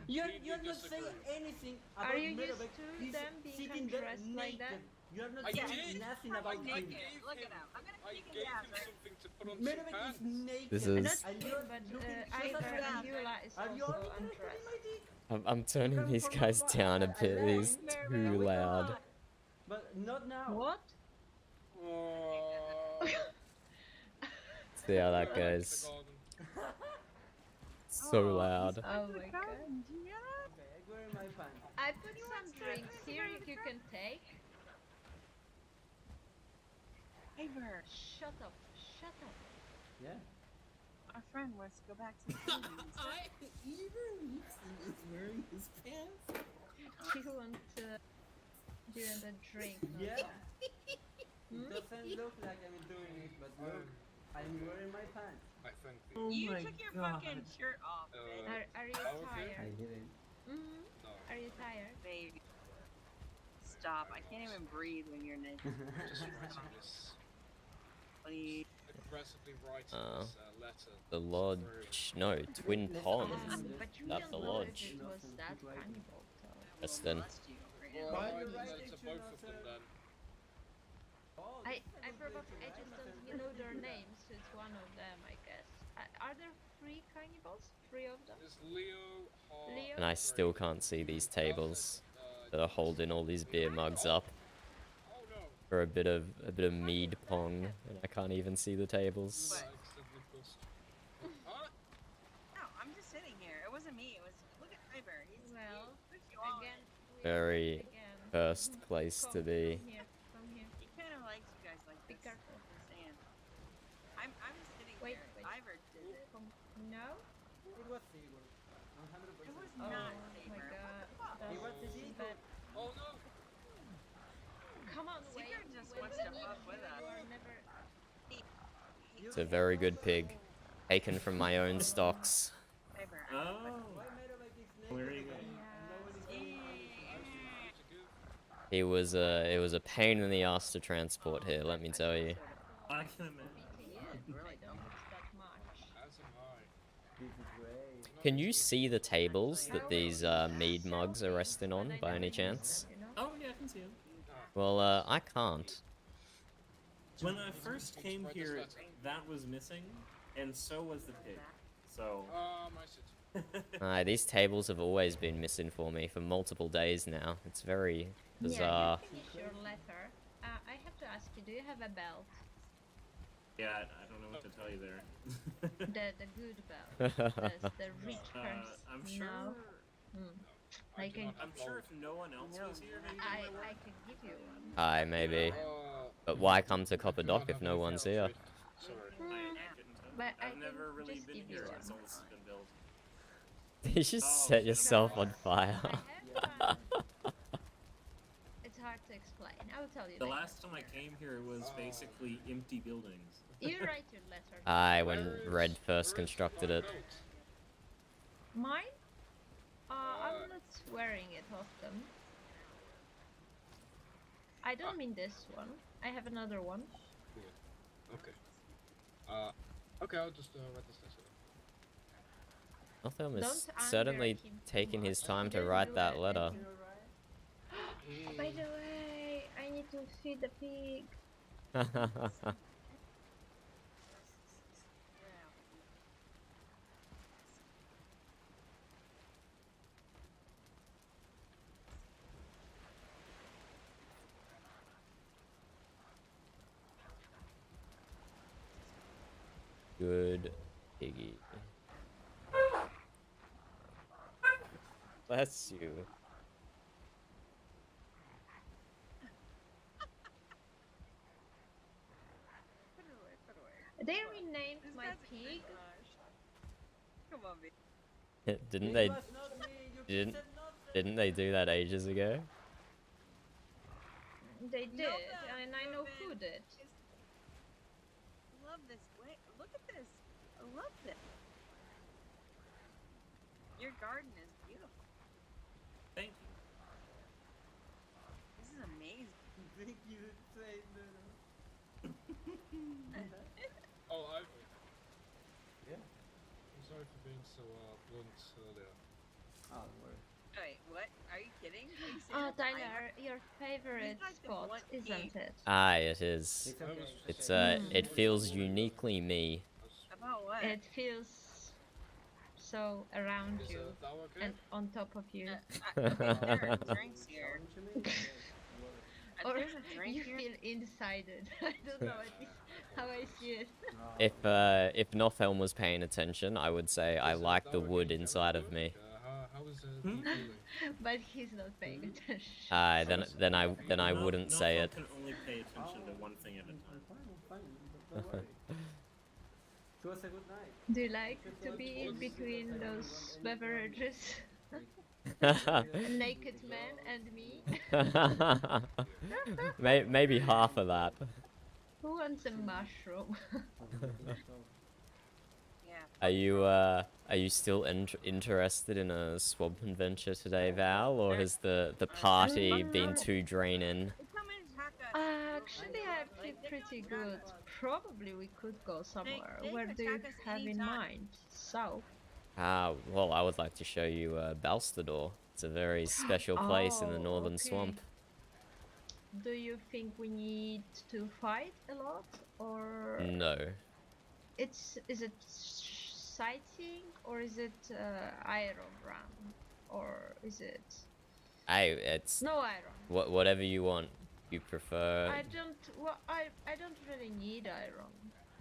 You're completely not saying disagree. anything Are about you used Mirabek. to He's them being sitting there undressed like that? naked. You're not I saying did. nothing I'm about him. naked. Look at him. I'm gonna I kick his gave ass, him right? something to put on some Mirabek is pants. naked. This Not is- And him, you're but looking just Ivor at and that. Eula is Are you also all interested in undressed. my dick? I'm turning these guys down a bit. He's too loud. But not now. What? See how that goes. So loud. Oh my god. Okay, where are my pants? I put some drinks here if you can take. Ivor, Shut up. Shut up. Yeah. our friend wants to go back to the movies. is wearing his pants. Do you want a drink? Yeah. Hmm? It doesn't look like I'm doing it, but look, I'm wearing my pants. I think Oh You my took your god. fucking shirt off, man. Are you okay. tired? didn't. Mm-hmm. No. Are you tired? Baby. Stop. I can't even breathe when you're naked. Just writing this. Please. Aggressively writing Uh, this letter. The lodge. No, Twin Ponds. But you That's don't the know if lodge. it was that cannibal, so. Preston. Well, Why I you did write that it to to both not, of them then. Oh, I probably I just don't know their names, so it's one of them, I guess. Are there 3 cannibals? 3 of them? There's Leo, Har, Leo? And I still can't see these tables that are holding all these beer mugs up Oh no! for a bit of mead pong, and I can't even see the tables. I accidentally pushed. Huh? No, I'm just sitting here. It wasn't me. It was. Look at Ivor. He's Well, he pushed you off. again. we Very again. first place to be. Come here. Come here. He kind of likes you guys like Be this. careful. I'm saying. I'm sitting Wait, here. wait. Ivor did it. No? it was Sigurd. 100%. It was Oh not my Ivor. god. It was That's Sigurd. bad. Oh no! Come on, wait. Sigurd just when wants we to need fuck you, with us. you are never. It's a very good pig, taken from my own stocks. Ivor. Oh. Why Mirabek is naked? Where are you and going? no one is doing anything? It was a pain in the ass to transport here, let me tell you. I can imagine. I don't mix that much. As am I. This is great. Can you see the tables that these mead mugs are resting on, by any chance? You know? Oh yeah, I can see him. Well, I can't. When I first came here, that was missing, and so was the pig. So. I sit. These tables have always been missing for me for multiple days now. It's very bizarre. Yeah, you finish your letter. I have to ask you, do you have a belt? Yeah, I don't know what to tell you there. The good belt. the rich person. I'm sure. No. I can. I'm sure if no one else was here, maybe I it might work. can give you one. Aye, maybe. But why come to Copper Dock if no one's here? Sorry. I couldn't tell. But I I've can never really just been give here you since one. all this has been built. You just Oh, set shit, yourself I'm on fire. I have one. It's hard to explain. I will tell you The later. last time I came here it was basically empty buildings. You write your letter. Aye, when Red first constructed it. Mine? I'm not wearing it often. I don't mean this one. I have another one. Okay. Okay, I'll just write this letter. Othelm Don't is anger certainly him too taking his much. time He to didn't write do that anything letter. wrong. By the way, I need to feed the pig. Good piggy. Bless you. They renamed my pig. Come on, baby. Didn't It they? was not me. You Didn't said not. didn't they do that ages ago? They did, and I know who did. Love this. Wait, look at this. I love this. Your garden is beautiful. Thank you. This is amazing. Thank you. Say Oh, I. Yeah. I'm sorry for being so blunt earlier. Oh, word. Wait, what? Are you kidding? Are you Oh, serious? Tyler, your favorite like the spot, blunt isn't it? Aye, it is. It's okay. It's it feels uniquely me. About what? It feels so around Is you that okay? and on top of you. I think there are drinks here. Or There's a drink you here. feel inside it. I don't know, at least how I see it. If Nothelm was paying attention, I would say I like the wood inside of me. How is he feeling? But he's not paying attention. Aye, then I wouldn't say it. Can only pay attention to one thing at a time. Fine. Don't worry. It was a good night. Do you like to be between those beverages? Naked man and me? Maybe half of that. Who wants a mushroom? Yeah. Are you still interested in a swamp adventure today, Val, or has the party been too draining? Actually, I feel pretty good. Probably we could go somewhere. they Where can do you attack us have in anytime. mind? South? Well, I would like to show you Balstador. It's a very special place in the Oh, northern okay. swamp. Do you think we need to fight a lot, or No. is it sighting, or is it iron run, or is it Hey, it's no iron? whatever you want. You prefer? I don't really need iron.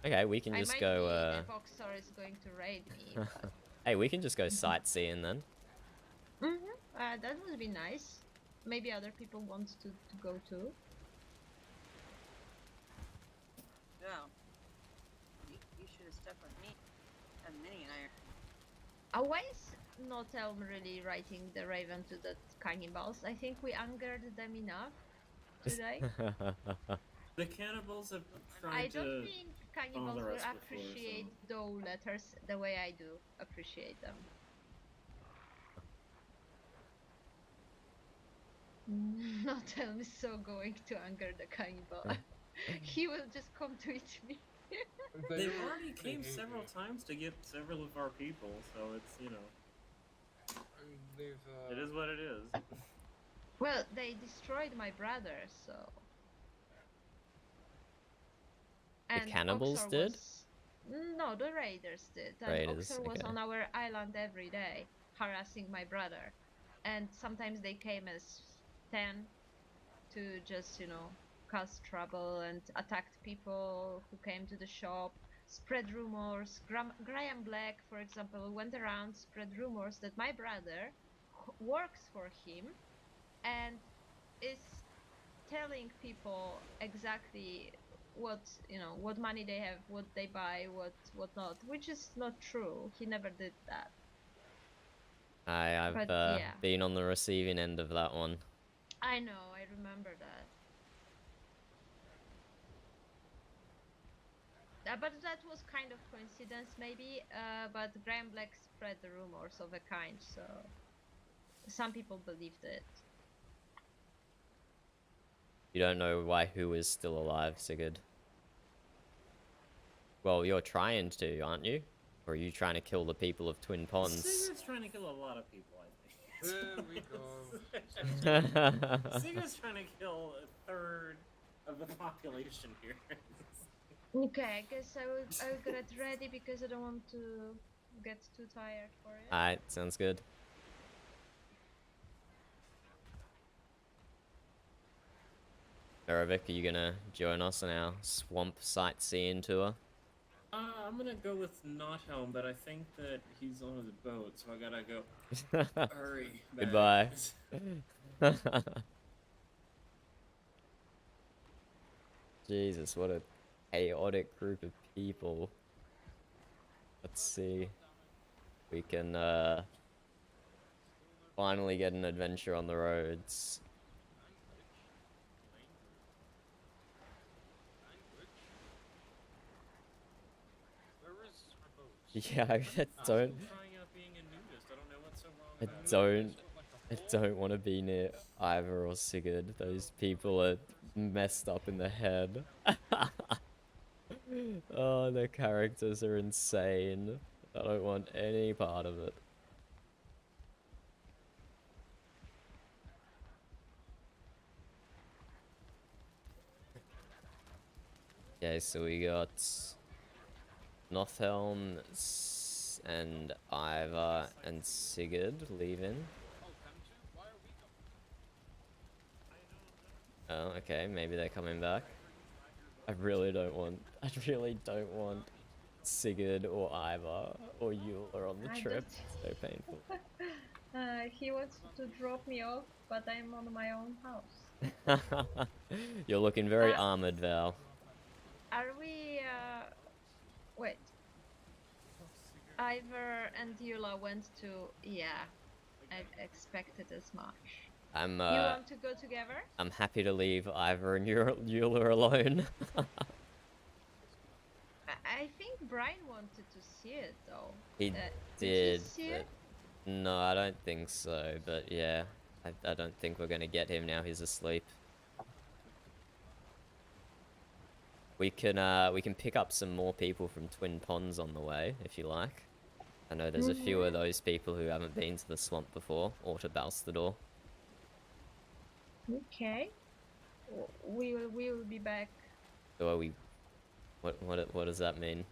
Okay, we can just go. The Boxer is going to raid me. But... Hey, we can just go sightseeing then. That would be nice. Maybe other people want to go too. No. You should have stuck with me. A mini iron. Why is not Elm really writing the Raven to the cannibals? I think we angered them enough today. The cannibals have tried I to don't think cannibals bother will us before, appreciate those letters the way I do appreciate them. Not Elm is so going to anger the cannibal. He will just come to eat me. They've already came several times to get several of our people, so it's, you know. It is what it is. Well, they destroyed my brother, so. The cannibals Oxor did? No, the raiders did. And Raiders, Oxor was okay. on our island every day, harassing my brother. And sometimes they came as 10 to just, cause trouble and attacked people who came to the shop, spread rumors. Graham Black, for example, went around, spread rumors that my brother works for him and is telling people exactly what money they have, what they buy, what not, which is not true. He never did that. I've But, yeah. been on the receiving end of that one. I know, I remember that. But that was kind of coincidence, maybe. But Graham Black spread the rumors of a kind, so some people believed it. You don't know why who is still alive, Sigurd. Well, you're trying to, aren't you? Or are you trying to kill the people of Twin Ponds? Sigurd's trying to kill a lot of people, I think. There we go. Sigurd's trying to kill a third of the population here. Okay, I guess I'll get ready because I don't want to get too tired for it. Alright, sounds good. Erovic, are you gonna join us on our swamp sightseeing tour? I'm gonna go with not home, but I think that he's on his boat, so I gotta go. Hurry. Goodbye. Jesus, what a chaotic group of people. Let's see. We can finally get an adventure on the roads. Yeah, I don't want to be near Ivor or Sigurd. Those people are messed up in the head. Oh, their characters are insane. I don't want any part of it. Okay, so we got Nothelm and Ivor and Sigurd leaving. Oh, okay, maybe they're coming back. I really don't want Sigurd or Ivor or Eula on the trip. It's so painful. He wants to drop me off, but I'm on my own house. You're looking very armored, Val. Are we, wait. Ivor and Eula went to, yeah, I expected as much. You want to go together? I'm happy to leave Ivor and Eula alone. I think Brian wanted to see it, though. He did, but no, I don't think so. But yeah, I don't think we're gonna get him now. He's asleep. We can pick up some more people from Twin Ponds on the way, if you like. I know there's a few of those people who haven't been to the swamp before, or to Balstador. Okay. We will be back. So are we... What does that mean?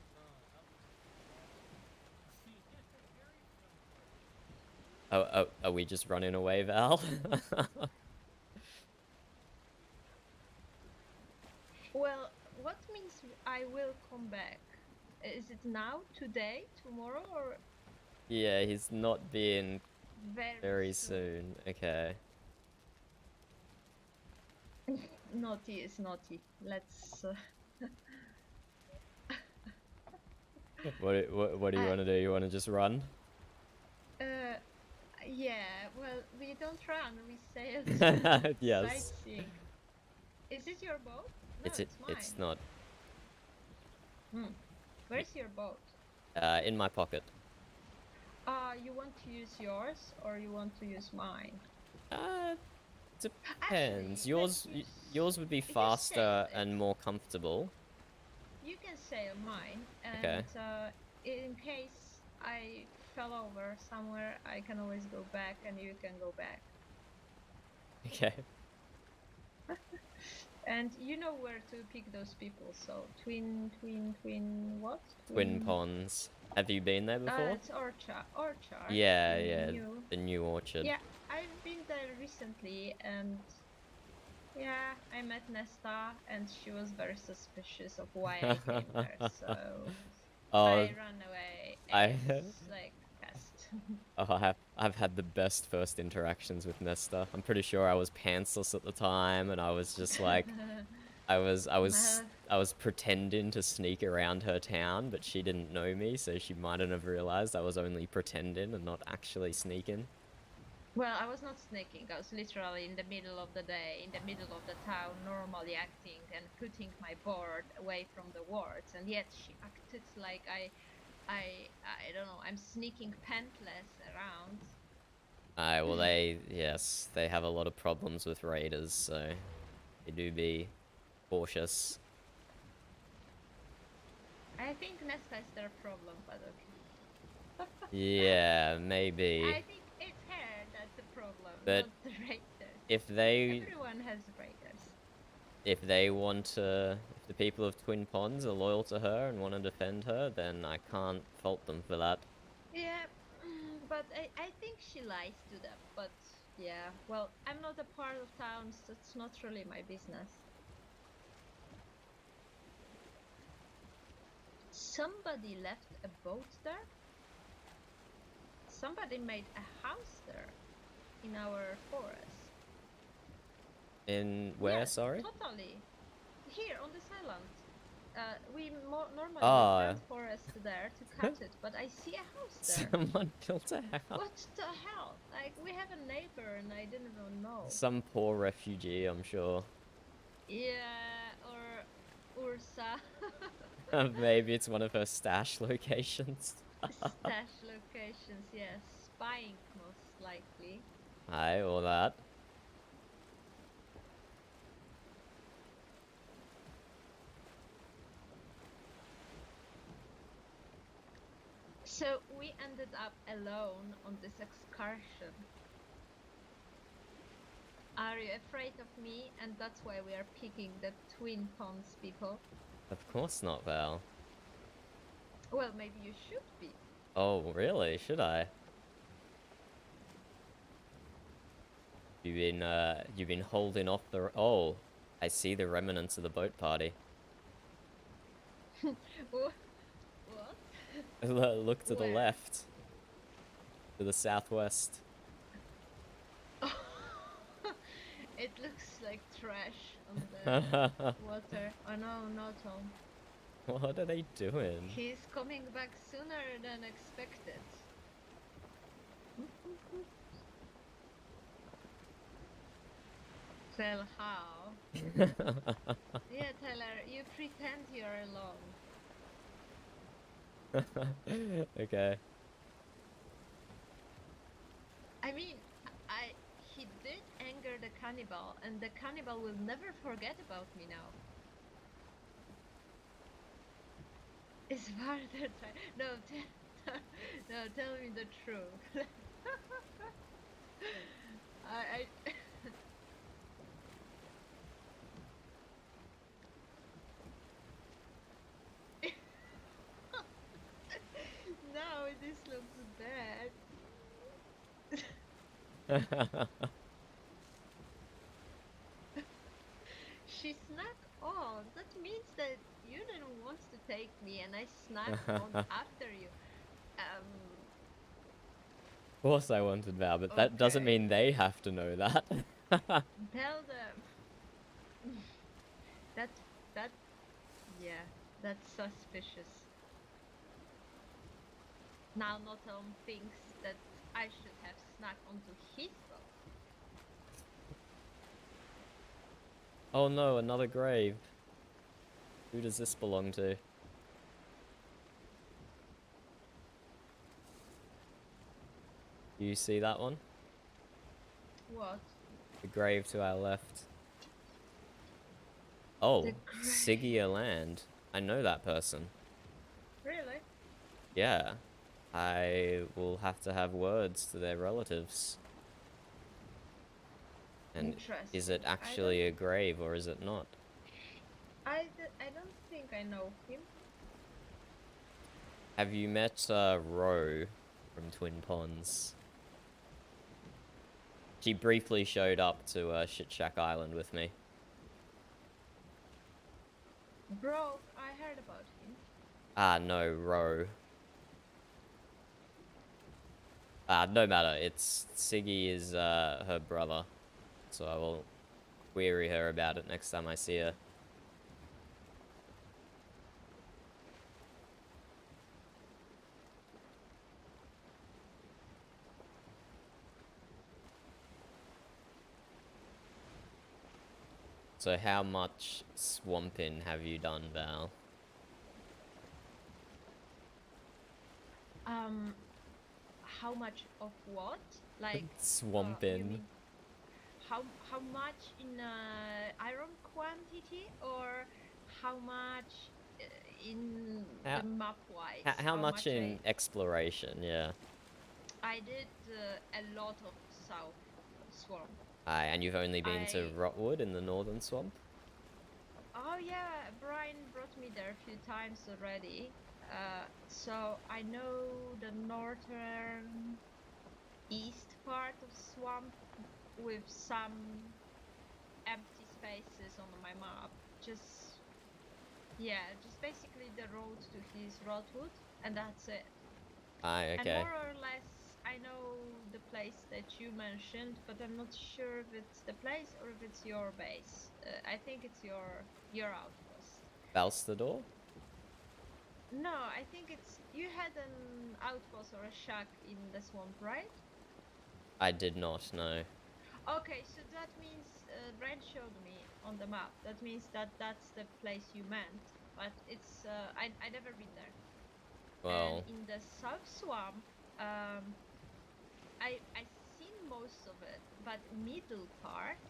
Oh, are we just running away, Val? Well, what means I will come back? Is it now, today, tomorrow, or...? Yeah, he's not being very soon. Okay. Naughty is naughty. Let's... What do you want to do? You want to just run? Yeah, well, we don't run, we sail. Yes. Sightseeing. Is it your boat? No, It's mine. It's not. Where's your boat? In my pocket. You want to use yours, or you want to use mine? Depends. Yours would be faster and more comfortable. You can sail mine, and Okay. In case I fell over somewhere, I can always go back, and you can go back. Okay. And you know where to pick those people, so twin what? Twin Ponds. Have you been there before? It's Orchard. Yeah, yeah. The new orchard. Yeah, I've been there recently, and yeah, I met Nesta, and she was very suspicious of why I came there, so I ran away. And it's like pest. Oh, I've had the best first interactions with Nesta. I'm pretty sure I was pantsless at the time, and I was just like, I was pretending to sneak around her town, but she didn't know me, so she mightn't have realized I was only pretending and not actually sneaking. Well, I was not sneaking. I was literally in the middle of the day, in the middle of the town, normally acting and putting my board away from the wards, and yet she acted like I don't know, I'm sneaking pantless around. Well, yes, they have a lot of problems with raiders, so they do be cautious. I I think Nesca is their problem, but okay. Yeah, maybe. I think it's her that's the problem, But not the raiders. if they Everyone has raiders. if they want to, if the people of Twin Ponds are loyal to her and want to defend her, then I can't fault them for that. Yeah, but I think she lies to them. But yeah, well, I'm not a part of town, so it's not really my business. Somebody left a boat there? Somebody made a house there in our forest. In where, Yeah, sorry? totally. Here on this island. We normally plant forest there to cut it, but I see a house there. Someone built a house. What the hell? Like, we have a neighbor and I didn't even know. Some poor refugee, I'm sure. Yeah, or Ursa. Maybe it's one of her stash locations. Stash locations, yes. Spying, most likely. Aye, or that. So we ended up alone on this excursion. Are you afraid of me? And that's why we are picking the Twin Ponds people. Of course not, Val. Well, maybe you should be. Oh, really? Should I? You've been holding off the... Oh, I see the remnants of the boat party. What? Look to the Where? left. To the southwest. It looks like trash on the water. Oh no, not Tom. What are they doing? He's coming back sooner than expected. Well, how? Yeah, Tyler, you pretend you're alone. Okay. I mean, he did anger the cannibal, and the cannibal will never forget about me now. It's farther time. No, no, tell me the truth. I No, this looks bad. She snuck on. That means that you didn't want to take me, and I snuck on after you. Of course I wanted Val, but that doesn't mean they have to know that. Tell them. That, yeah, that's suspicious. Now Notom thinks that I should have snuck onto his boat. Oh no, another grave. Who does this belong to? Do you see that one? What? The grave to our left. Oh, Sigia Land. I know that person. Really? Yeah. I will have to have words to their relatives. And is it actually a grave or is it not? I don't think I know him. Have you met Ro from Twin Ponds? She briefly showed up to Shit Shack Island with me. Bro, I heard about him. Ah, no, Ro. No matter, it's Siggy is her brother. So I will query her about it next time I see her. So how much swamping have you done, Val? How much of what? Like Swamping. How much in iron quantity, or how much in How- the map wise. How much in exploration? Yeah. I did a lot of South Swamp. Aye, and you've only been to I- Rotwood in the Northern Swamp? Oh yeah, Brian brought me there a few times already. So I know the northern east part of swamp with some empty spaces on my map. Just basically the road to his Rotwood, and that's it. Aye, okay. And more or less, I know the place that you mentioned, but I'm not sure if it's the place or if it's your base. I think it's your outpost. Balstador? No, I think it's you had an outpost or a shack in the swamp, right? I did not know. Okay, so that means Ren showed me on the map. That means that that's the place you meant, but it's I never been there. Well, And in the South Swamp, I seen most of it, but middle part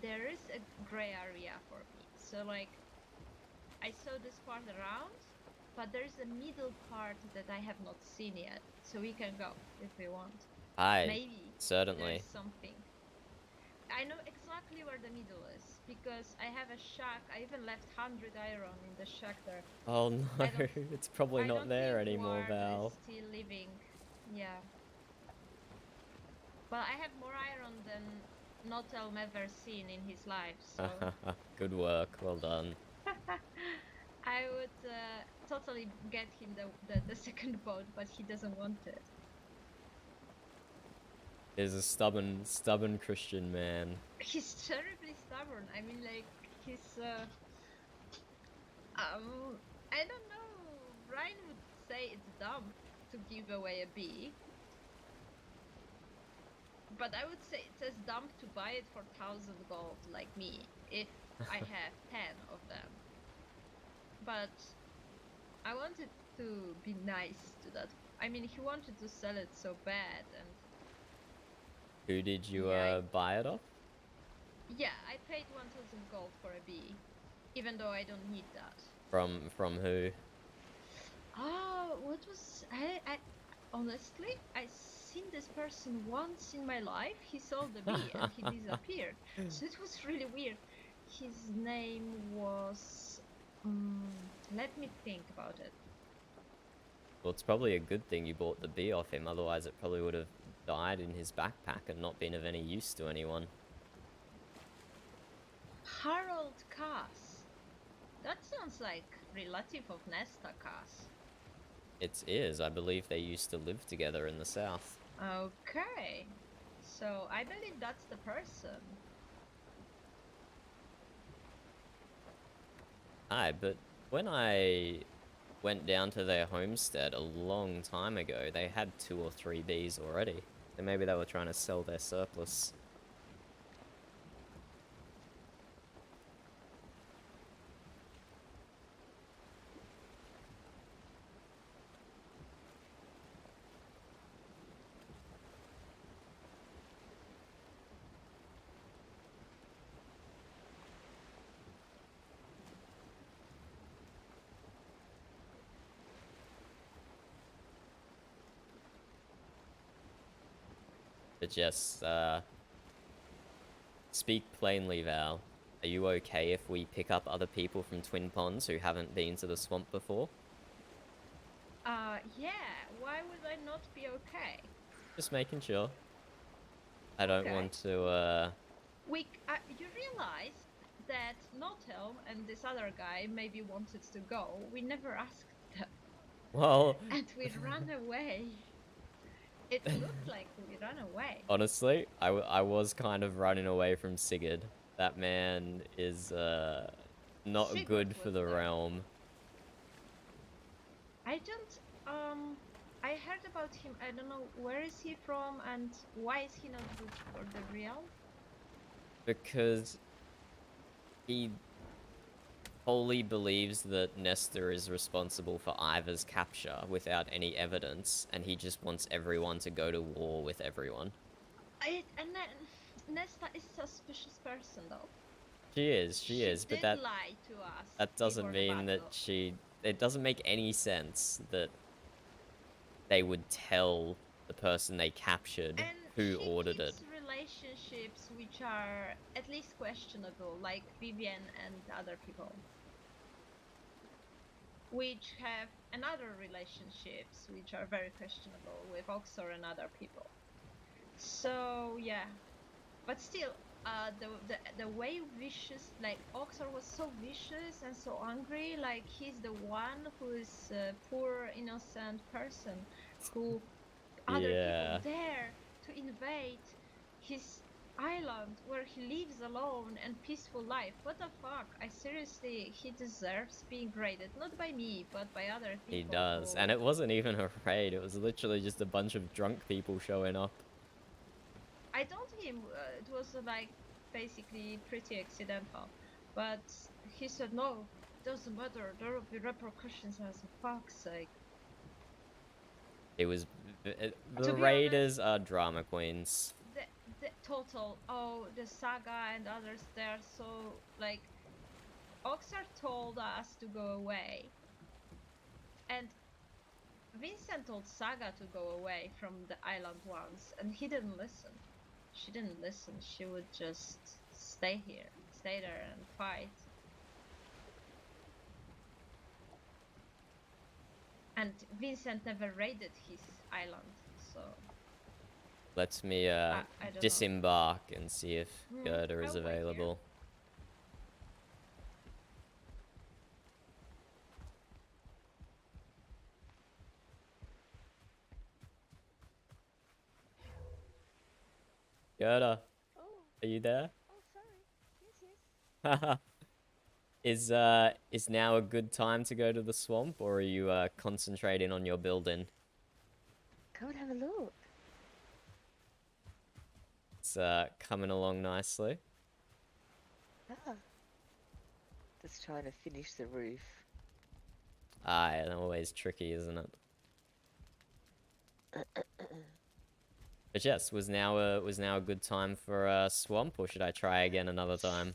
there is a gray area for me. So like I saw this part around, but there's a middle part that I have not seen yet. So we can go if we want. aye, Maybe certainly. there's something. I know exactly where the middle is because I have a shack. I even left 100 iron in the shack there. Oh no, it's probably I not don't there think anymore, Ward Val. is still living. Yeah. But I have more iron than Notelm ever seen in his life, so Good work, well done. I would totally get him the second boat, but he doesn't want it. He's a stubborn Christian man. He's terribly stubborn. I mean, like he's I don't know. Brian would say it's dumb to give away a bee. But I would say it's as dumb to buy it for 1,000 gold, like me, if I have 10 of them. But I wanted to be nice to that. I mean, he wanted to sell it so bad, and Who did you Yeah, buy it off? yeah, I paid 1,000 gold for a bee, even though I don't need that. From who? Oh, what was I honestly I seen this person once in my life. He sold the bee and he disappeared. So it was really weird. His name was let me think about it. Well, it's probably a good thing you bought the bee off him, otherwise it probably would have died in his backpack and not been of any use to anyone. Harold Cass. That sounds like relative of Nesta Cass. It is. I believe they used to live together in the south. Okay. So I believe that's the person. Aye, but when I went down to their homestead a long time ago, they had 2 or 3 bees already. So maybe they were trying to sell their surplus. But yes, speak plainly, Val. Are you okay if we pick up other people from Twin Ponds who haven't been to the swamp before? Yeah, why would I not be okay? Just making sure. I don't Okay. want to, You realize that Notelm and this other guy maybe wanted to go. We never asked them. well... And we ran away. It looked like we ran away. Honestly, I was kind of running away from Sigurd. That man is, not Sigurd good for was the there. realm. I don't, I heard about him. I don't know where is he from and why is he not good for the realm? Because he wholly believes that Nestor is responsible for Ivar's capture without any evidence, and he just wants everyone to go to war with everyone. Nesta is a suspicious person though. She is, but did lie to us that doesn't before the mean that battle. it doesn't make any sense that they would tell the person they captured And who she ordered it. keeps relationships which are at least questionable, like Vivian and other people, which have another relationships which are very questionable with Oxor and other people. So yeah, but still, the way vicious, like Oxor was so vicious and so angry, like he's the one who is a poor innocent person who other people dare to invade his island where he lives alone and peaceful life. What the fuck? I seriously, he deserves being raided, not by me, but by other people. He does, and it wasn't even a raid. It was literally just a bunch of drunk people showing up. I told him it was like basically pretty accidental, but he said no, it doesn't matter. There will be repercussions. I was like, fuck's sake. It was the raiders are drama queens. The total, the saga and others, they're so like, Oxar told us to go away, and Vincent told Saga to go away from the island once, and he didn't listen. She didn't listen. She would just stay there and fight. And Vincent never raided his island, so. Let me disembark and see if Gerda is available. Gerda, are you there? Oh, sorry. Yes, yes. Is now a good time to go to the swamp, or are you concentrating on your building? Come and have a look. It's coming along nicely. Ah. Just trying to finish the roof. And always tricky, isn't it? But yes, was now a good time for a swamp, or should I try again another time?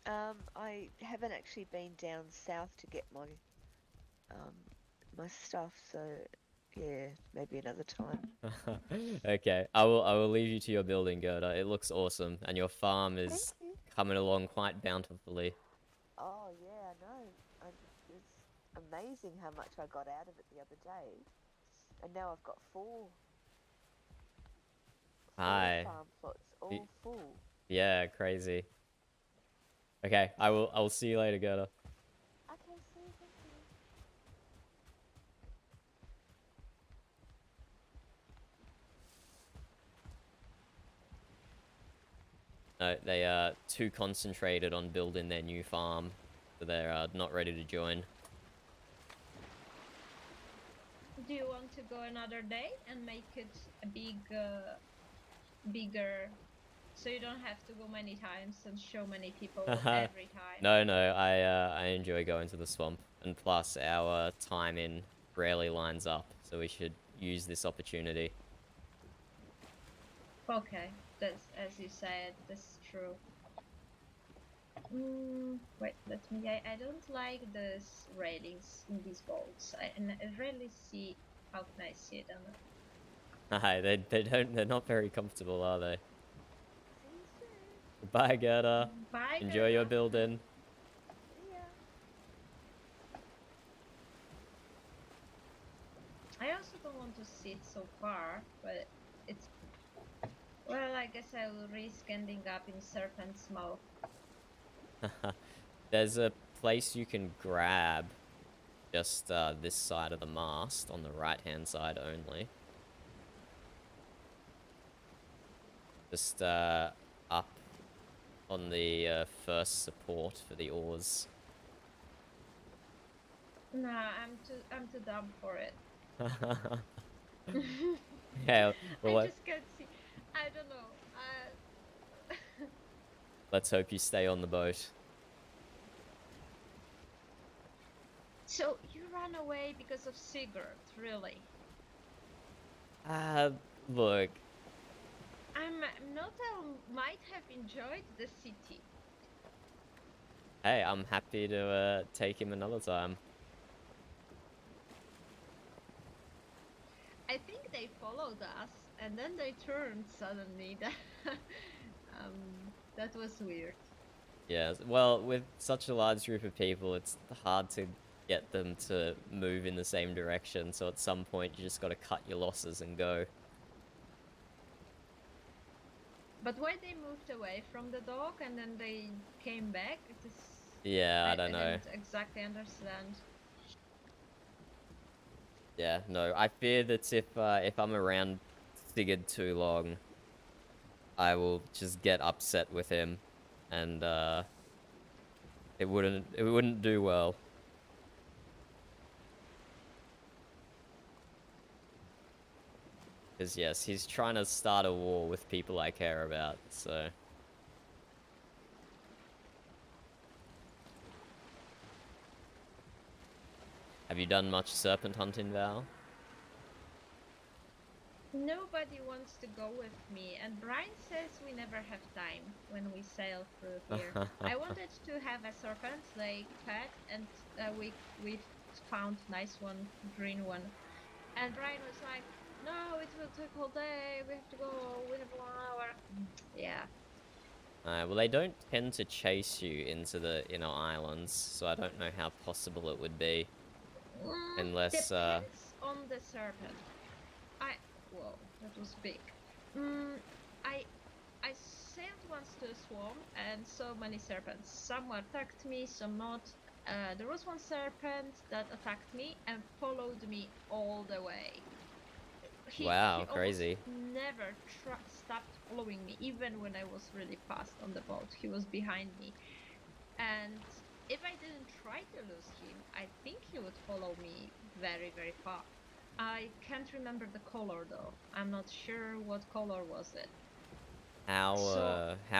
I haven't actually been down south to get my my stuff, so yeah, maybe another time. Okay, I will leave you to your building, Gerda. It looks awesome, and your farm is coming along quite bountifully. Oh yeah, I know. It's amazing how much I got out of it the other day, and now I've got four Hi. farm plots all full. Yeah, crazy. Okay, I will see you later, Gerda. Okay, see you. Thank you. No, they are too concentrated on building their new farm, so they're not ready to join. Do you want to go another day and make it a bigger, so you don't have to go many times and show many people every time? No, I enjoy going to the swamp, and plus our timing rarely lines up, so we should use this opportunity. Okay, that's, as you said, that's true. Wait, let me. I don't like these railings in these bolts. I rarely see. How can I see it? Hi, they're not very comfortable, are they? Bye, Gerda. Bye. Enjoy your building. I also don't want to sit so far, but it's. Well, I guess I will risk ending up in Serpent's Mouth. There's a place you can grab just this side of the mast, on the right-hand side only. Just up on the first support for the oars. Nah, I'm too dumb for it. Yeah, well, I just can't see. I don't know. Let's hope you stay on the boat. So you ran away because of Sigurd, really? Look. Notel might have enjoyed the city, hey, I'm happy to take him another time. I think they followed us and then they turned suddenly. That was weird. Yeah, well, with such a large group of people, it's hard to get them to move in the same direction, so at some point you just gotta cut your losses and go. But why they moved away from the dock and then they came back? It is... Yeah, I don't know. don't exactly understand. Yeah, no, I fear that if I'm around Sigurd too long, I will just get upset with him, and it wouldn't do well. Because yes, he's trying to start a war with people I care about, so. Have you done much serpent hunting, Val? Nobody wants to go with me, and Brian says we never have time when we sail through here. I wanted to have a serpent like pet, and we found nice one, green one, and Brian was like, "No, it will take all day. We have to go. We have 1 hour." Yeah. Well, they don't tend to chase you into the inner islands, so I don't know how possible it would be. Unless, Depends on the serpent. Whoa, that was big. I sailed once to a swamp and saw many serpents. Some attacked me, some not. There was one serpent that attacked me and followed me all the way. Wow, he crazy. Never stopped following me, even when I was really fast on the boat. He was behind me. And if I didn't try to lose him, I think he would follow me very, very far. I can't remember the color though. I'm not sure what color was it. How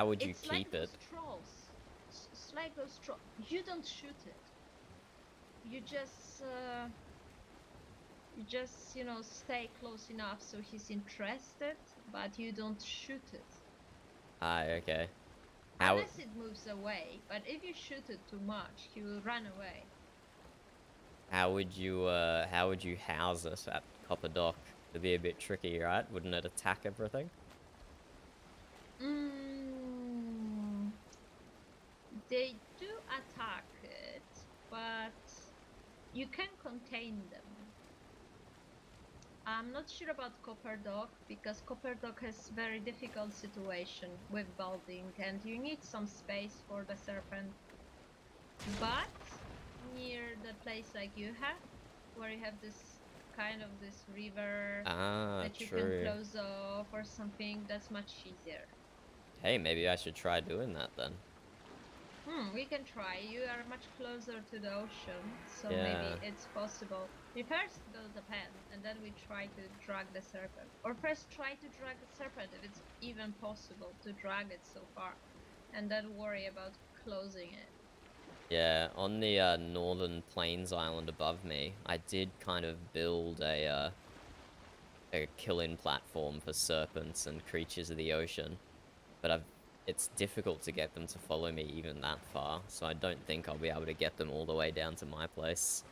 would you it's keep like it? Those trolls. It's like those trolls. You don't shoot it. You just, you know, stay close enough so he's interested, but you don't shoot it. Okay. Unless it moves away, but if you shoot it too much, he will run away. How would you house it at Copper Dock? It'd be a bit tricky, right? Wouldn't it attack everything? They do attack it, but you can contain them. I'm not sure about Copper Dock, because Copper Dock has very difficult situation with building, and you need some space for the serpent. But near the place like you have, where you have this kind of this river that you can close off or something, that's much easier. Hey, maybe I should try doing that then. We can try. You are much closer to the ocean, so Yeah. maybe it's possible. We first build the pen, and then we try to drag the serpent. Or first try to drag the serpent if it's even possible to drag it so far, and then worry about closing it. Yeah, on the northern plains island above me, I did kind of build a kill-in platform for serpents and creatures of the ocean, but it's difficult to get them to follow me even that far, so I don't think I'll be able to get them all the way down to my place.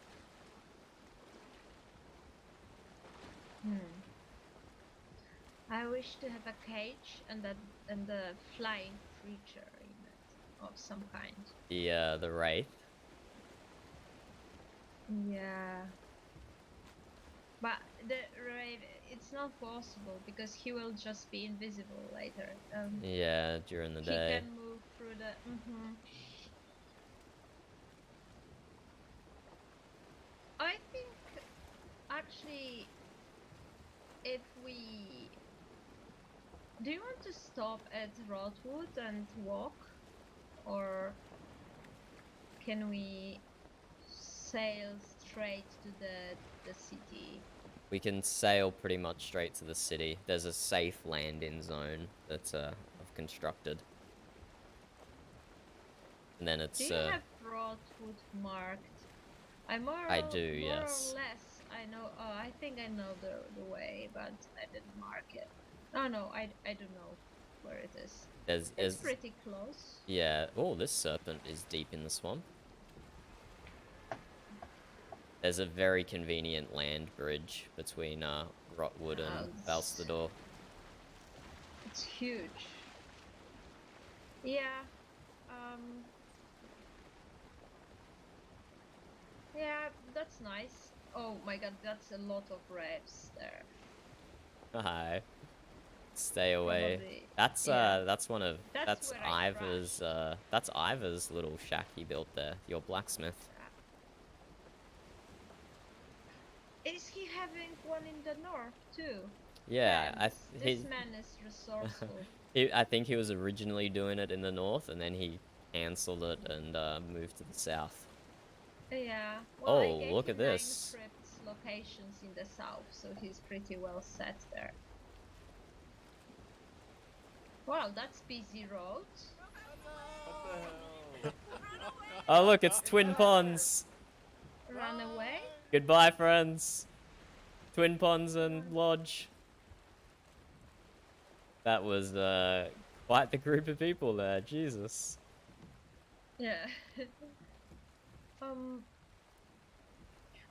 I wish to have a cage and a flying creature in it of some kind. The wraith. Yeah. But the Wraith, it's not possible because he will just be invisible later. Yeah, during the day. He can move through the. I think actually, if we. Do you want to stop at Rotwood and walk, or can we sail straight to the city? We can sail pretty much straight to the city. There's a safe landing zone that I've constructed. And then it's... Do you have Broadwood marked? I do, yes. More or less, I know... Oh, I think I know the way, but I didn't mark it. Oh no, I don't know. where it is. There's, It's pretty close. yeah. Oh, this serpent is deep in the swamp. There's a very convenient land bridge between Rotwood and Valstador. It's huge. Yeah. Yeah, that's nice. Oh my god, that's a lot of revs there. Hi. Stay away. Probably, That's yeah. that's one of That's where I that's Ivor's little shack he built there. Your blacksmith. Is he having one in the north too? Yeah, Damn, this man is resourceful. I think he was originally doing it in the north, and then he cancelled it and moved to the south. Yeah. Well, Oh, I gave look him at this. 9 crypts locations in the south, so he's pretty well set there. Wow, that's busy road. Oh, look, it's Twin Ponds. Run away? Goodbye, friends. Twin Ponds and Lodge. That was quite the group of people there. Jesus. Yeah.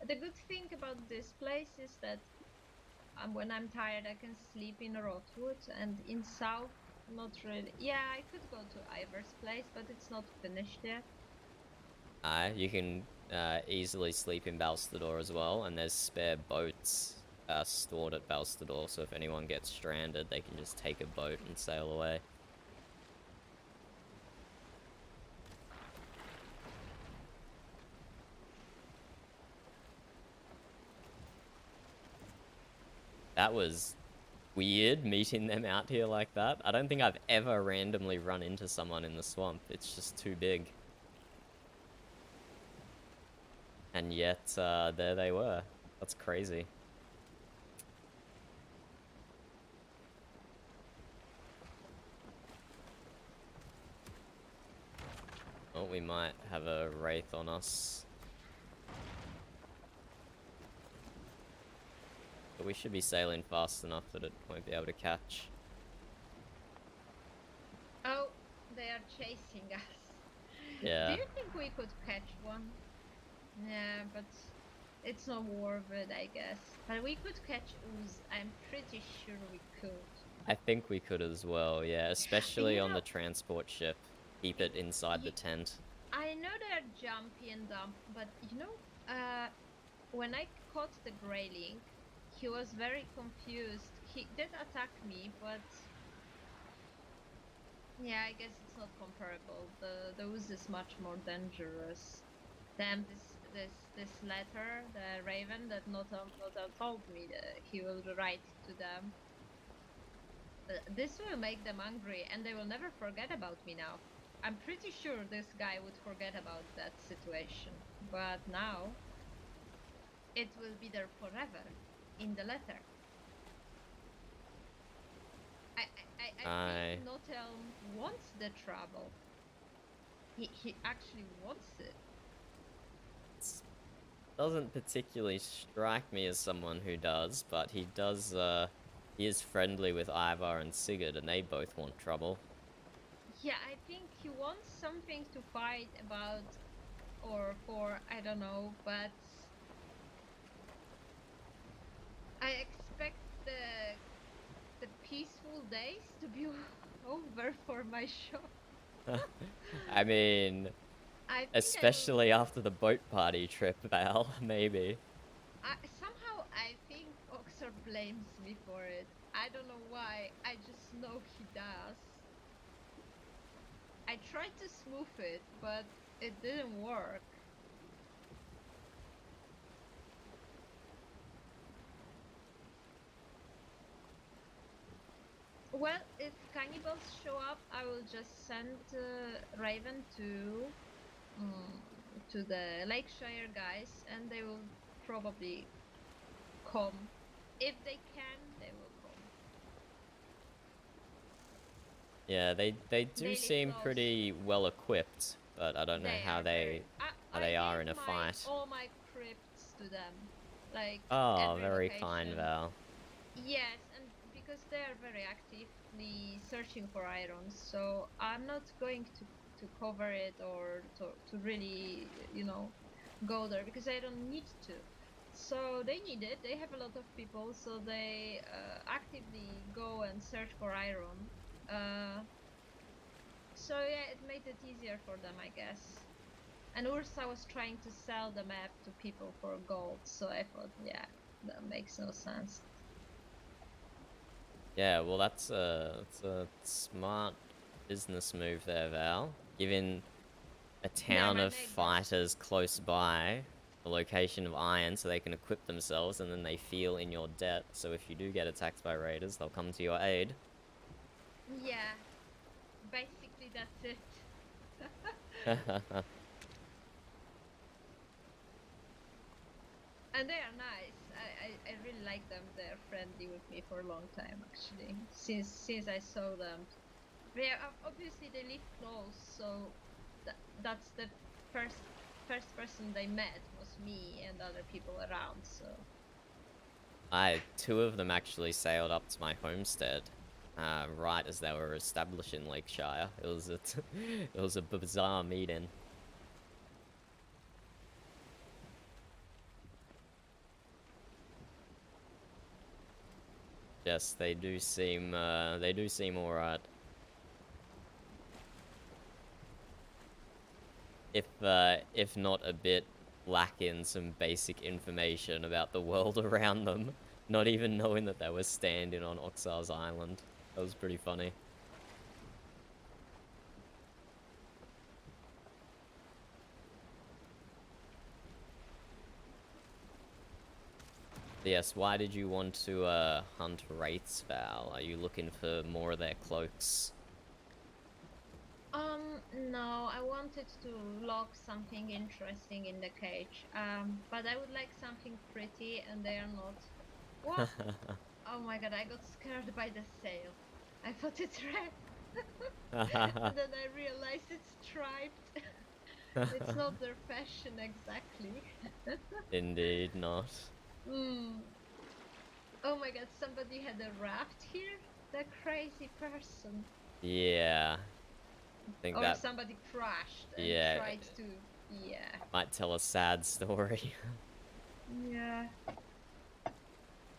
The good thing about this place is that when I'm tired, I can sleep in Rotwood, and in south, not really. Yeah, I could go to Ivor's place, but it's not finished yet. You can easily sleep in Balstador as well, and there's spare boats stored at Balstador, so if anyone gets stranded, they can just take a boat and sail away. That was weird, meeting them out here like that. I don't think I've ever randomly run into someone in the swamp. It's just too big. And yet, there they were. That's crazy. Oh, we might have a wraith on us. But we should be sailing fast enough that it won't be able to catch. Oh, they are chasing us. Yeah. Do you think we could catch one? Yeah, but it's not worth it, I guess. But we could catch Ooze. I'm pretty sure we could. I think we could as well, yeah. Especially You on know- the transport ship. Keep it inside the tent. I know they're jumpy and dumb, but you know, when I caught the grayling, he was very confused. He did attack me, but yeah, I guess it's not comparable. The Ooze is much more dangerous. Damn, this letter, the raven that Notam told me that he will write to them. This will make them angry, and they will never forget about me now. I'm pretty sure this guy would forget about that situation, but now it will be there forever in the letter. I think Notelm wants the trouble. He actually wants it. Doesn't particularly strike me as someone who does, but he does, he is friendly with Ivar and Sigurd, and they both want trouble. Yeah, I think he wants something to fight about, or for, I don't know, but I expect the peaceful days to be over for my shop. I mean, I think especially after the boat party trip, Val, maybe. Somehow I think Oxer blames me for it. I don't know why, I just know he does. I tried to smooth it, but it didn't work. Well, if cannibals show up, I will just send Raven to the Lakeshire guys, and they will probably come. If they can, they will come. Yeah, they do seem pretty well equipped, but I don't know how they are in a fight. All my crypts to them, like. Oh, every very location. kind, Val. Yes, and because they are very actively searching for iron, so I'm not going to cover it or to really, you know, go there because I don't need to. So they need it. They have a lot of people, so they actively go and search for iron. So yeah, it made it easier for them, I guess. And Ursa was trying to sell the map to people for gold, so I thought, yeah, that makes no sense. Yeah, well, that's a smart business move there, Val. Giving a town of fighters close by the location of iron so they can equip themselves, and then they feel in your debt. So if you do get attacked by raiders, they'll come to your aid. Yeah, basically that's it. And they are nice. I really like them. They're friendly with me for a long time, actually. Since I saw them. Yeah, obviously they live close, so that's the first person they met was me and other people around. So. Two of them actually sailed up to my homestead, right as they were established in Lakeshire. It was a bizarre meeting. Yes, they do seem alright. If not a bit lacking some basic information about the world around them, not even knowing that they were standing on Oxar's Island. That was pretty funny. Yes, why did you want to hunt wraiths, Val? Are you looking for more of their cloaks? No, I wanted to lock something interesting in the cage. But I would like something pretty, and they are not. What? Oh my god, I got scared by the sail. I thought it's red. And then I realized it's striped. It's not their fashion exactly. Indeed not. Oh my god, somebody had a raft here? The crazy person. Yeah. I think or that somebody crashed and tried to, might tell a sad story. Yeah.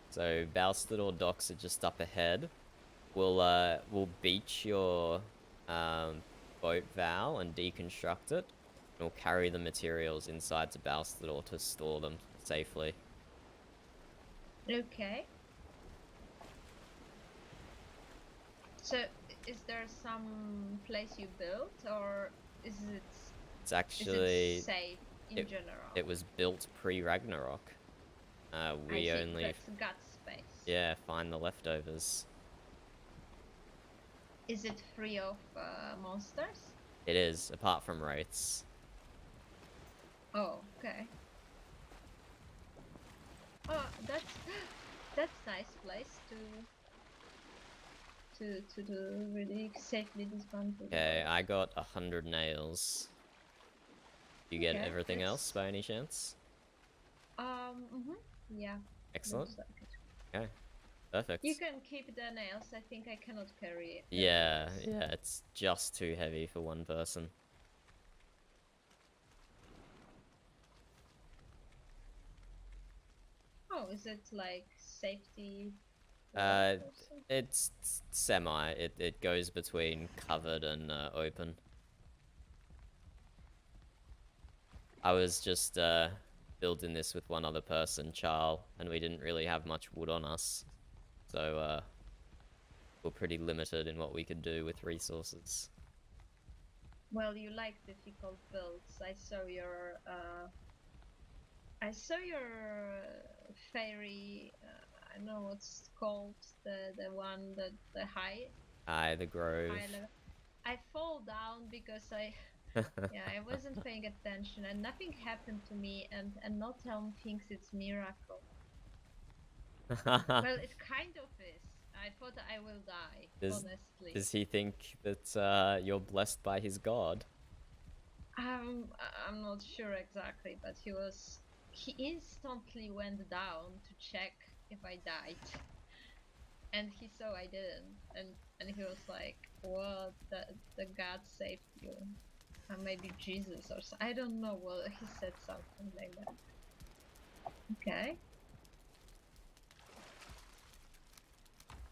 So Balstador docks are just up ahead. We'll beach your boat, Val, and deconstruct it. And we'll carry the materials inside to Balstador to store them safely. Okay. So, is there some place you built, or is it? It's actually safe in general. It was built pre-Ragnarok. We only got space. Yeah, find the leftovers. Is it free of monsters? It is, apart from wraiths. Oh, okay. Oh, that's nice place to do really safely dismantle. Okay, I got 100 nails. You get everything else by any chance? Yeah. Excellent. Okay, perfect. You can keep the nails. I think I cannot carry it. Yeah, it's just too heavy for one person. Oh, is it like safety? It's semi. It goes between covered and open. I was just building this with one other person, Charles, and we didn't really have much wood on us, so we're pretty limited in what we could do with resources. Well, you like difficult builds. I saw your fairy. I don't know what's called, the one that the high. Aye, the grove. I fall down because I wasn't paying attention and nothing happened to me, and Notelm thinks it's miracle. Well, it kind of is. I thought I will die, honestly. Does he think that you're blessed by his god? I'm not sure exactly, but he instantly went down to check if I died. and he saw I didn't, and he was like, "What? The God saved you." Maybe Jesus or so. I don't know. Well, he said something like that. Okay.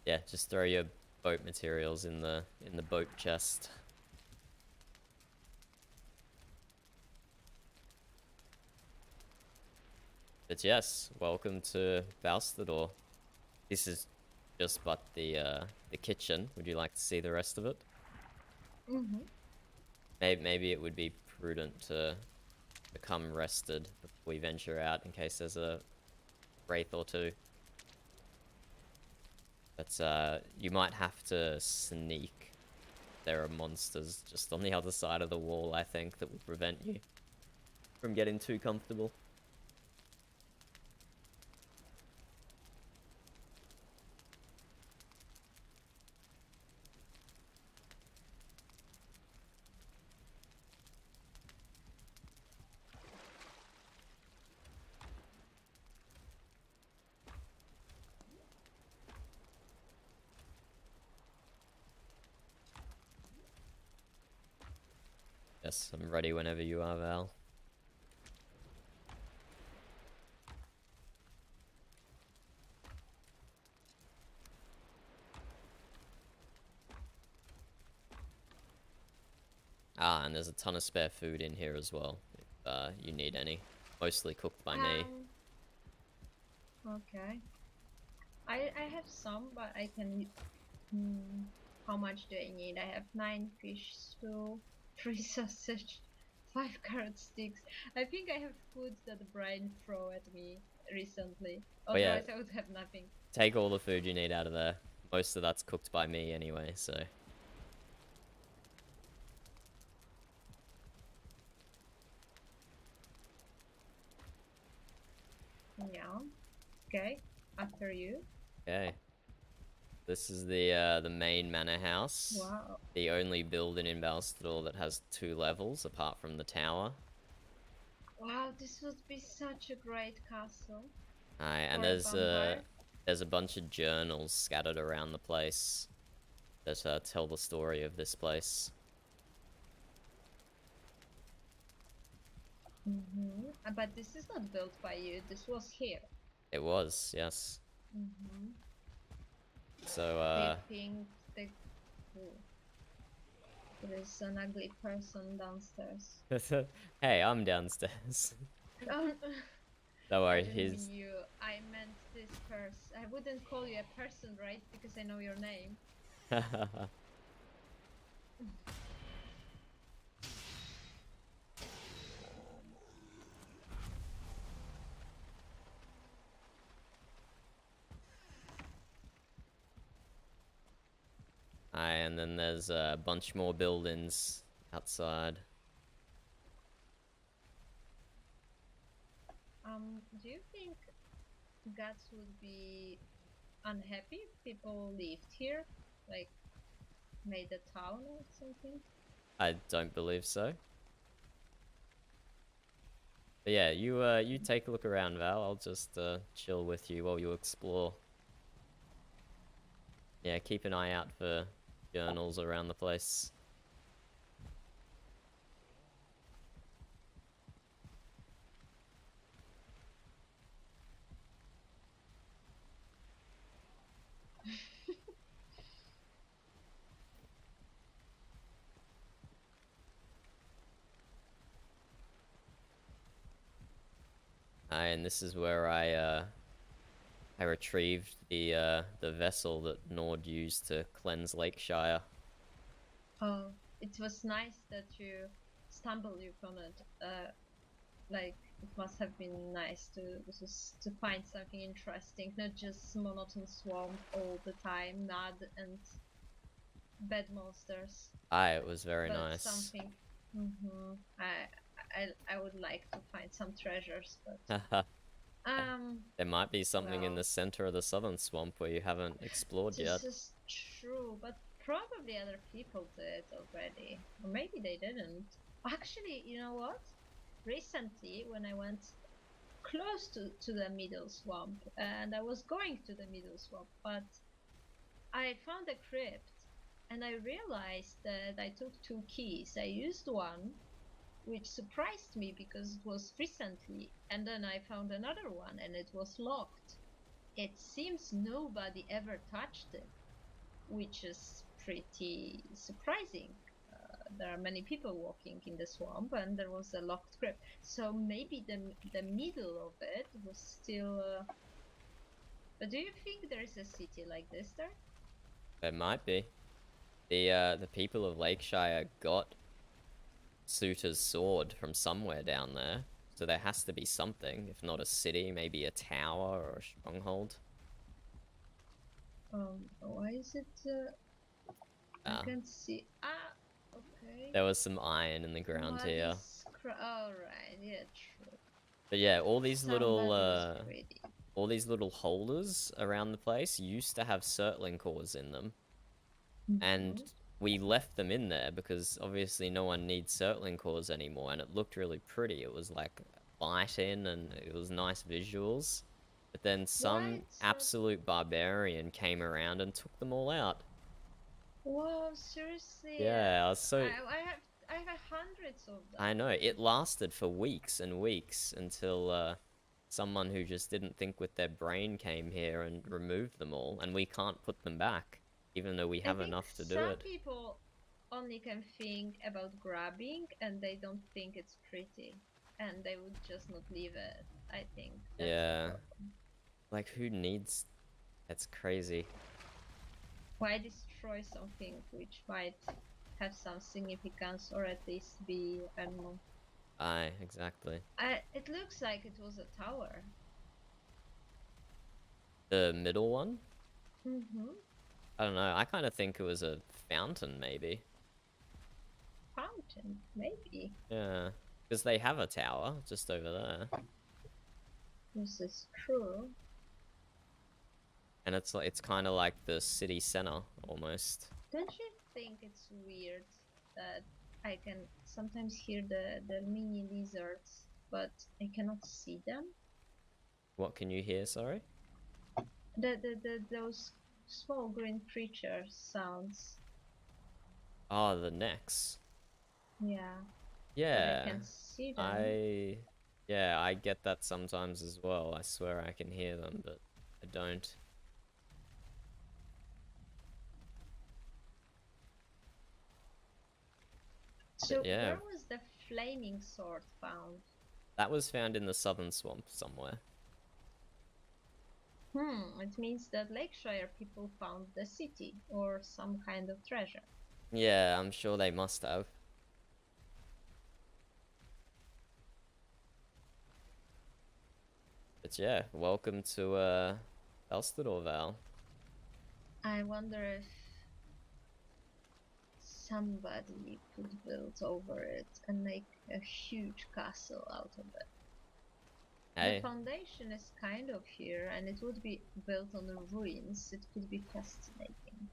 Yeah, just throw your boat materials in the boat chest. But yes, welcome to Valstador. This is just but the kitchen. Would you like to see the rest of it? Mm-hmm. Maybe it would be prudent to become rested before we venture out in case there's a wraith or two. But you might have to sneak. There are monsters just on the other side of the wall, I think, that will prevent you from getting too comfortable. Yes, I'm ready whenever you are, Val. Ah, and there's a ton of spare food in here as well, if you need any. Mostly cooked by me. Okay. I have some, but I can. How much do I need? I have 9 fish stew, 3 sausage, 5 carrot sticks. I think I have food that Brian threw at me recently. Oh, yeah. Otherwise, I would have nothing. Take all the food you need out of there. Most of that's cooked by me anyway, so. Yeah. Okay. After you. Okay. This is the main manor house. Wow. The only building in Balstador that has 2 levels apart from the tower. Wow, this would be such a great castle. Aye, and For a there's a bunch of journals scattered around the place that tell the story of this place. But this is not built by you. This was here. It was, yes. So They think they. There's an ugly person downstairs. Hey, I'm downstairs. Don't worry, I didn't he's. mean you. I meant this person. I wouldn't call you a person, right? Because I know your name. Aye, and then there's a bunch more buildings outside. Do you think gods would be unhappy if people lived here? Like, made a town or something? I don't believe so. But yeah, you take a look around, Val. I'll just chill with you while you explore. Yeah, keep an eye out for journals around the place. And this is where I retrieved the vessel that Nord used to cleanse Lakeshire. Oh, it was nice that you stumbled upon it. Like, it must have been nice to find something interesting, not just monotonous swamp all the time, mud and bad monsters. Aye, it was very but nice. Something. I would like to find some treasures, but there might be something in well, the center of the southern swamp where you haven't explored yet. this is true, but probably other people did already, or maybe they didn't. Actually, you know what? Recently, when I went close to the middle swamp, and I was going to the middle swamp, but I found a crypt, and I realized that I took 2 keys. I used one, which surprised me because it was recently, and then I found another one, and it was locked. It seems nobody ever touched it, which is pretty surprising. There are many people walking in the swamp, and there was a locked crypt. So maybe the middle of it was still. But do you think there is a city like this there? There might be. The people of Lakeshire got Suitor's sword from somewhere down there, so there has to be something. If not a city, maybe a tower or a stronghold. Why is it? I can't see. Ah, okay. There was some iron in the ground here. Oh right, yeah, true. But yeah, all these little holders around the place used to have circling cores in them. And we left them in there because obviously no one needs circling cores anymore, and it looked really pretty. It was like light in and it was nice visuals. But then some absolute barbarian came around and took them all out. Whoa, seriously? Yeah, I was so... I have hundreds of them. I know, it lasted for weeks and weeks until someone who just didn't think with their brain came here and removed them all, and we can't put them back, even though we have enough to do it. Some people only can think about grabbing, and they don't think it's pretty, and they would just not leave it, I think. Yeah. Like, who needs... That's crazy. Why destroy something which might have some significance, or at least be, I don't know. Aye, exactly. It looks like it was a tower. The middle one? Mm-hmm. I don't know, I kind of think it was a fountain, maybe. Fountain? Maybe. Yeah, because they have a tower just over there. This is true. And it's like, it's kind of like the city center, almost. Don't you think it's weird that I can sometimes hear the mini lizards, but I cannot see them? What can you hear, sorry? Those small green creature sounds. Oh, the necks. Yeah. Yeah. But I can see them. Yeah, I get that sometimes as well. I swear I can hear them, but I don't. So yeah. where was the flaming sword found? That was found in the southern swamp somewhere. It means that Lakeshire people found the city or some kind of treasure. Yeah, I'm sure they must have. But yeah, welcome to Elstador, Val. I wonder if somebody could build over it and make a huge castle out of it. Hey. The foundation is kind of here, and it would be built on the ruins. It could be fascinating.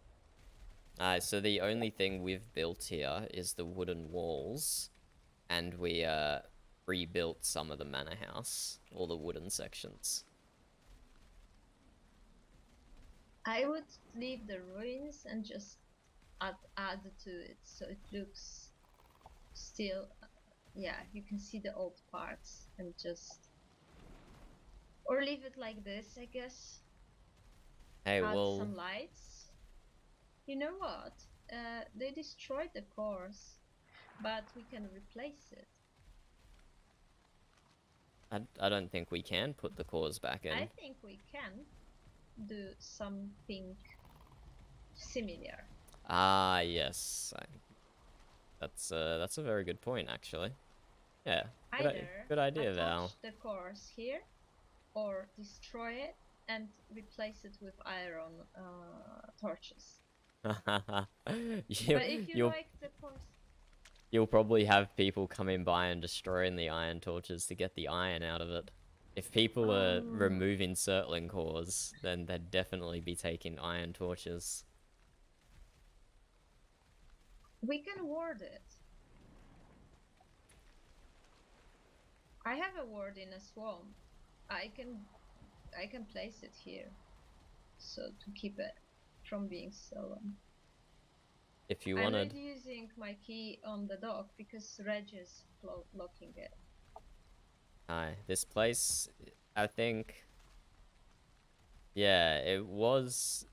Alright, so the only thing we've built here is the wooden walls, and we rebuilt some of the manor house, all the wooden sections. I would leave the ruins and just add to it, so it looks still, yeah, you can see the old parts, and just, or leave it like this, I guess. Hey, add well, some lights. You know what? They destroyed the cores, but we can replace it. I don't think we can put the cores back in. I think we can do something similar. Ah, yes. That's a very good point, actually. Yeah, good idea, Val. Attach the cores here, or destroy it and replace it with iron torches. But if you like the cores, you'll probably have people coming by and destroying the iron torches to get the iron out of it. If people are removing circling cores, then they'd definitely be taking iron torches. we can ward it. I have a ward in a swamp. I can place it here, so to keep it from being stolen. If you I'm wanted. not using my key on the dock because Reg is locking it. Aye, this place, I think, yeah, it was,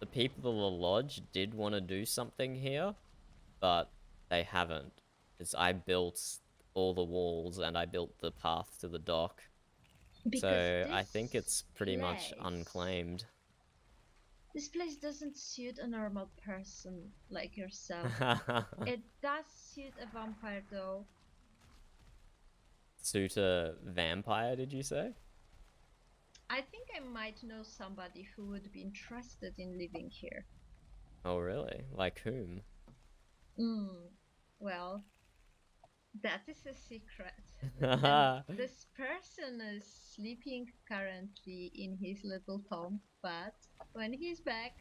the people of the lodge did want to do something here, but they haven't. Because I built all the walls and I built the path to the dock. So I think it's pretty much unclaimed. This place doesn't suit a normal person like yourself. It does suit a vampire though. Suit a vampire, did you say? I think I might know somebody who would be interested in living here. Oh, really? Like whom? Well, that is a secret. And this person is sleeping currently in his little tomb, but when he's back,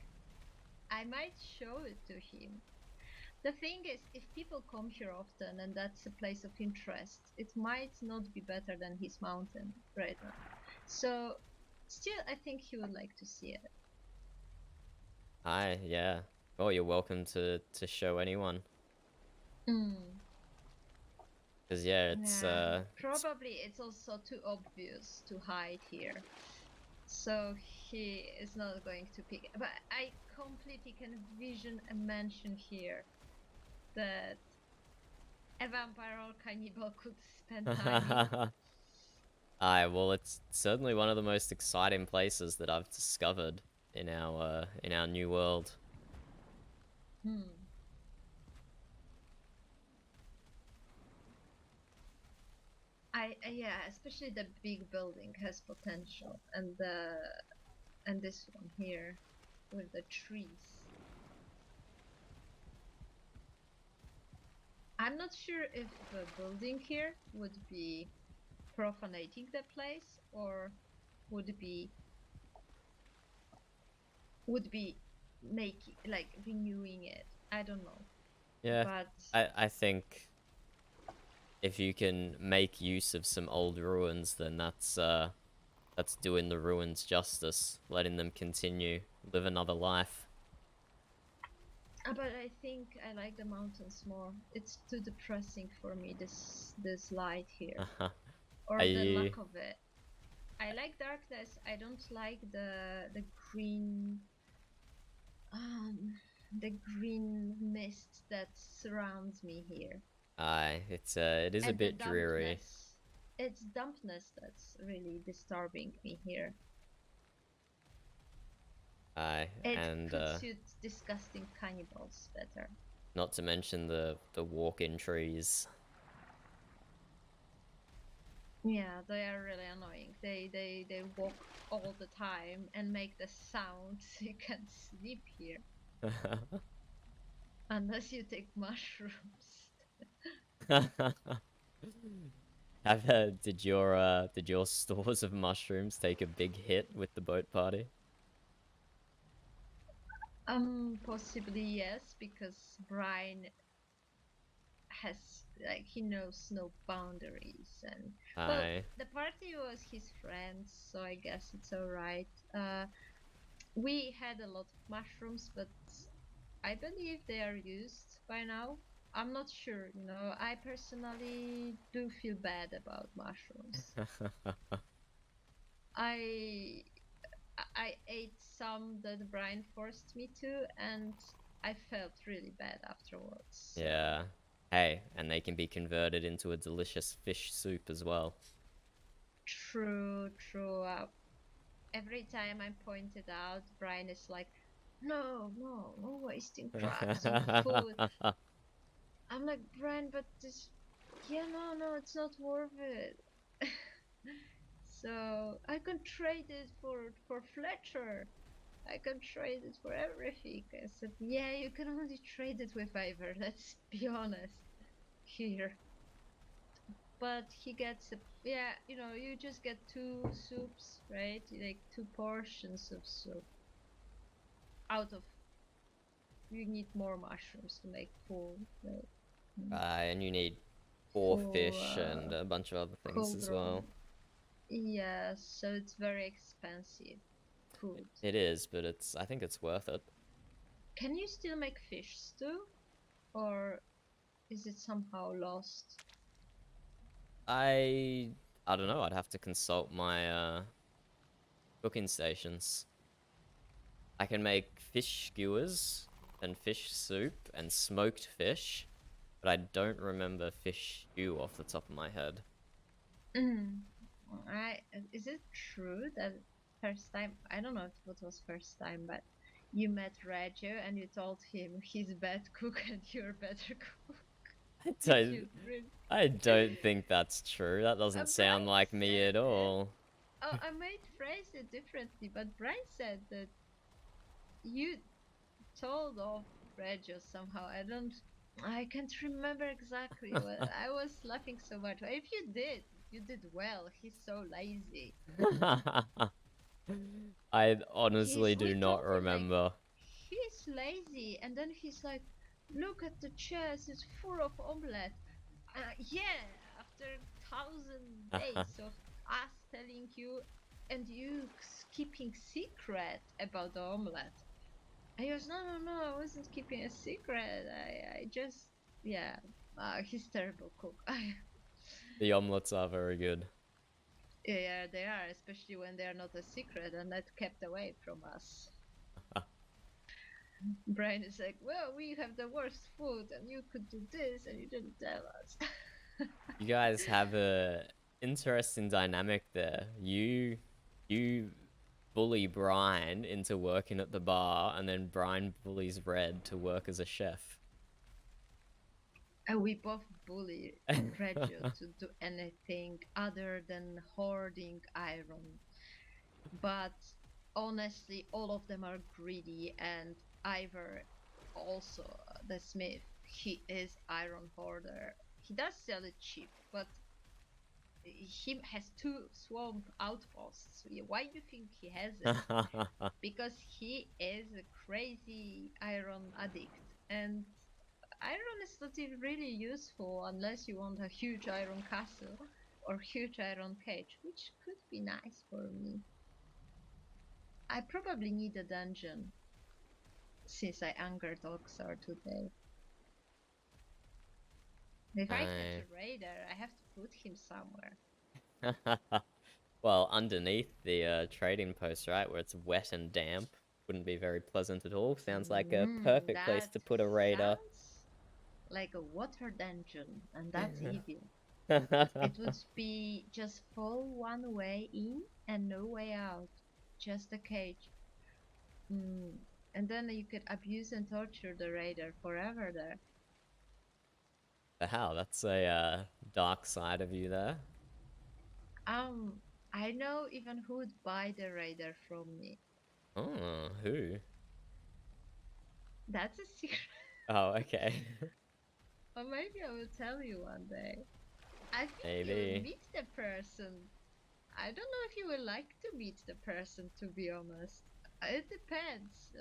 I might show it to him. The thing is, if people come here often and that's a place of interest, it might not be better than his mountain right now. So, still, I think he would like to see it. Aye, yeah. Oh, you're welcome to show anyone. Because, yeah, it's, probably it's also too obvious to hide here. So he is not going to pick it. But I completely can vision a mansion here that a vampire or cannibal could spend time in. Aye, well, it's certainly one of the most exciting places that I've discovered in our new world. Yeah, especially the big building has potential, and this one here with the trees. I'm not sure if building here would be profanating the place or would be making, like, renewing it. I don't know. Yeah, but I think if you can make use of some old ruins, then that's doing the ruins justice, letting them continue, live another life. But I think I like the mountains more. It's too depressing for me, this light here. Or the lack of it. I like darkness. I don't like the green mist that surrounds me here. Aye, it is a bit dreary. It's dampness that's really disturbing me here. Aye, it could suit disgusting cannibals better. Not to mention the walk-in trees. Yeah, they are really annoying. They walk all the time and make the sounds. You can't sleep here. Unless you take mushrooms. Did your stores of mushrooms take a big hit with the boat party? Possibly yes, because Brian has, like, he knows no boundaries, and well, the party was his friends, so I guess it's alright. We had a lot of mushrooms, but I believe they are used by now. I'm not sure, you know. I personally do feel bad about mushrooms. I ate some that Brian forced me to, and I felt really bad afterwards. So. Yeah. Hey, and they can be converted into a delicious fish soup as well. True. Every time I point it out, Brian is like, no wasting drugs on food. I'm like, Brian, but this, yeah, no, it's not worth it. So I can trade it for Fletcher. I can trade it for everything. I said, yeah, you can only trade it with Ivor, let's be honest here. But he gets yeah, you know, you just get 2 soups, right? Like 2 portions of soup. Out of, you need more mushrooms to make full, right? And you need 4 fish and a bunch of other things as well. Yeah, so it's very expensive food. It is, but I think it's worth it. Can you still make fish stew? Or is it somehow lost? I don't know. I'd have to consult my cooking stations. I can make fish skewers and fish soup and smoked fish, but I don't remember fish stew off the top of my head. Is it true that first time, I don't know if it was first time, but you met Reggio and you told him he's bad cook and you're better cook? I don't think that's true. That doesn't sound like me at all. Oh, I might phrase it differently, but Brian said that you told off Reggio somehow. I can't remember exactly. I was laughing so much. If you did well. He's so lazy. I honestly do not remember. Like, he's lazy, and then he's like, look at the chest, it's full of omelette. Yeah, after 1,000 days of us telling you and you keeping secret about the omelette. I goes, no, I wasn't keeping a secret. I just, yeah, he's terrible cook. The omelets are very good. Yeah, they are, especially when they are not a secret and not kept away from us. Brian is like, well, we have the worst food and you could do this and you didn't tell us. You guys have a interesting dynamic there. You bully Brian into working at the bar, and then Brian bullies Red to work as a chef. And we both bully Reggio to do anything other than hoarding iron. But honestly, all of them are greedy, and Ivor, also the smith, he is iron hoarder. He does sell it cheap, but he has 2 swamp outposts. Why do you think he has it? Because he is a crazy iron addict, and iron is not really useful unless you want a huge iron castle or huge iron cage, which could be nice for me. I probably need a dungeon since I angered Oxar today. If I catch a raider, I have to put him somewhere. Well, underneath the trading post, right, where it's wet and damp, wouldn't be very pleasant at all. Sounds like a perfect place to put a raider. Like a water dungeon, and that's evil. It would be just fall one way in and no way out, just a cage. And then you could abuse and torture the raider forever there. How? That's a dark side of you there. I know even who would buy the raider from me. Oh, who? That's a secret. Oh, okay. Or maybe I will tell you one day. I think you will meet the person. I don't know if you will like to meet the person, to be honest. It depends.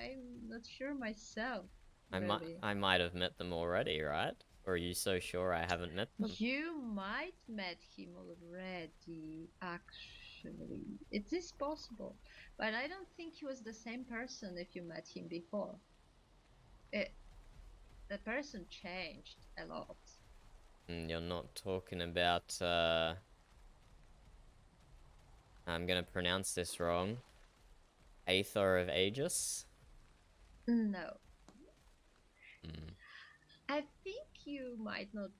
I'm not sure myself. Really. I might have met them already, right? Or are you so sure I haven't met them? You might met him already, actually. It is possible. But I don't think he was the same person if you met him before. The person changed a lot. You're not talking about, I'm gonna pronounce this wrong. Aethor of Aegis? No. I think you might not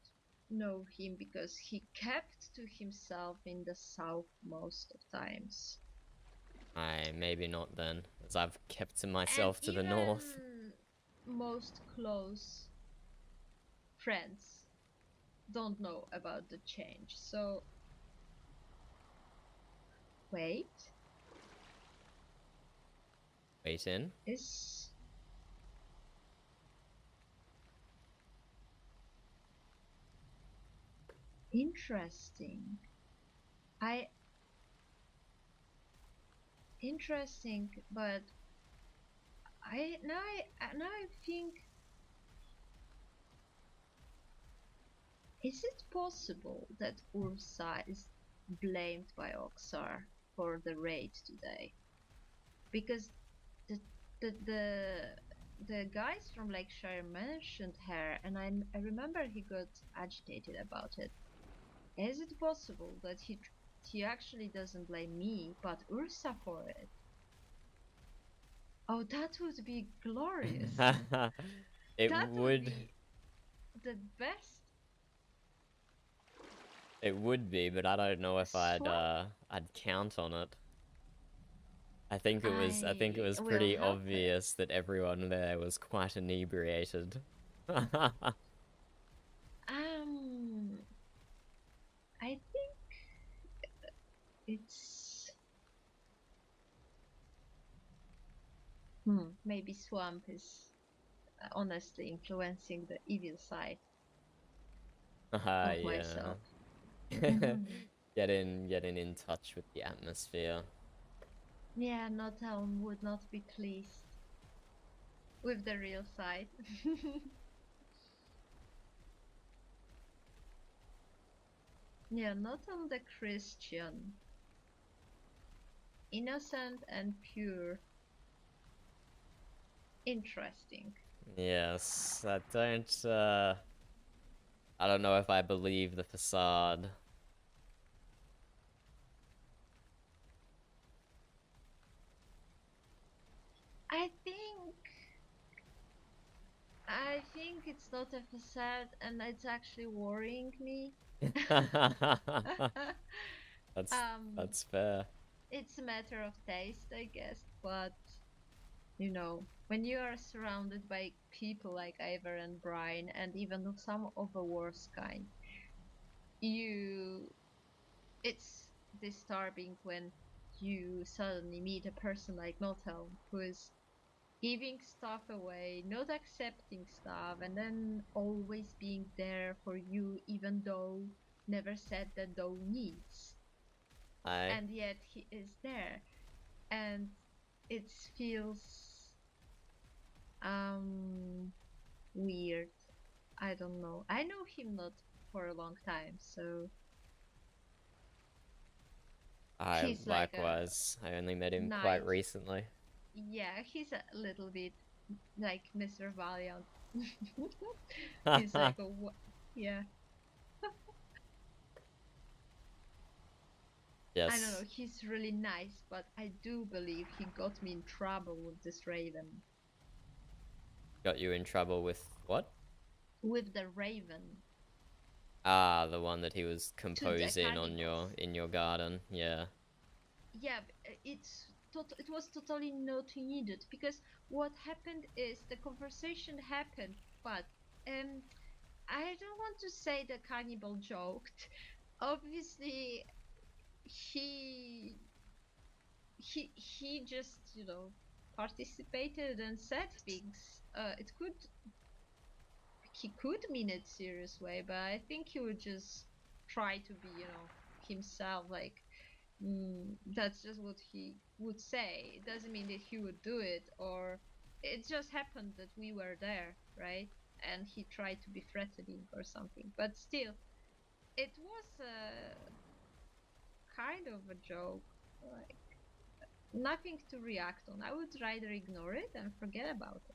know him because he kept to himself in the south most of times. Maybe not then, as I've kept to myself to the north. Most close friends don't know about the change, so wait in is interesting. Interesting, but now I think, is it possible that Ursa is blamed by Oxar for the raid today? Because the guys from Lakeshire mentioned her, and I remember he got agitated about it. Is it possible that he actually doesn't blame me, but Ursa for it? Oh, that would be glorious. It That would be the best. It would be, but I don't know if I'd Swap? I'd count on it. I think it was will pretty help obvious that everyone there was quite inebriated. I think it's maybe Swamp is honestly influencing the evil side of Yeah. myself. Getting in touch with the atmosphere. Yeah, not Elm would not be pleased with the real side. Yeah, not on the Christian. Innocent and pure. Interesting. Yes, I don't know if I believe the facade. I think it's not a facade, and it's actually worrying me. That's fair. It's a matter of taste, I guess, but you know, when you are surrounded by people like Ivor and Brian, and even some of the worst kind, it's disturbing when you suddenly meet a person like Nothelm who is giving stuff away, not accepting stuff, and then always being there for you, even though never said that though needs. And yet he is there, and it feels weird. I don't know. I know him not for a long time, so he's likewise. I only met him quite recently. Yeah, he's a little bit like Mr. Valiant. He's like a yeah. Yes. I don't know, he's really nice, but I do believe he got me in trouble with this Raven. Got you in trouble with what? With the Raven. Ah, the one that he was composing on in your garden. Yeah. Yeah, it was totally not needed, because what happened is the conversation happened, but I don't want to say the cannibal joked. Obviously, he just participated and said things. He could mean it serious way, but I think he would just try to be himself, like that's just what he would say. It doesn't mean that he would do it, or it just happened that we were there, right? And he tried to be threatening or something, but still it was kind of a joke, like nothing to react on. I would rather ignore it and forget about it,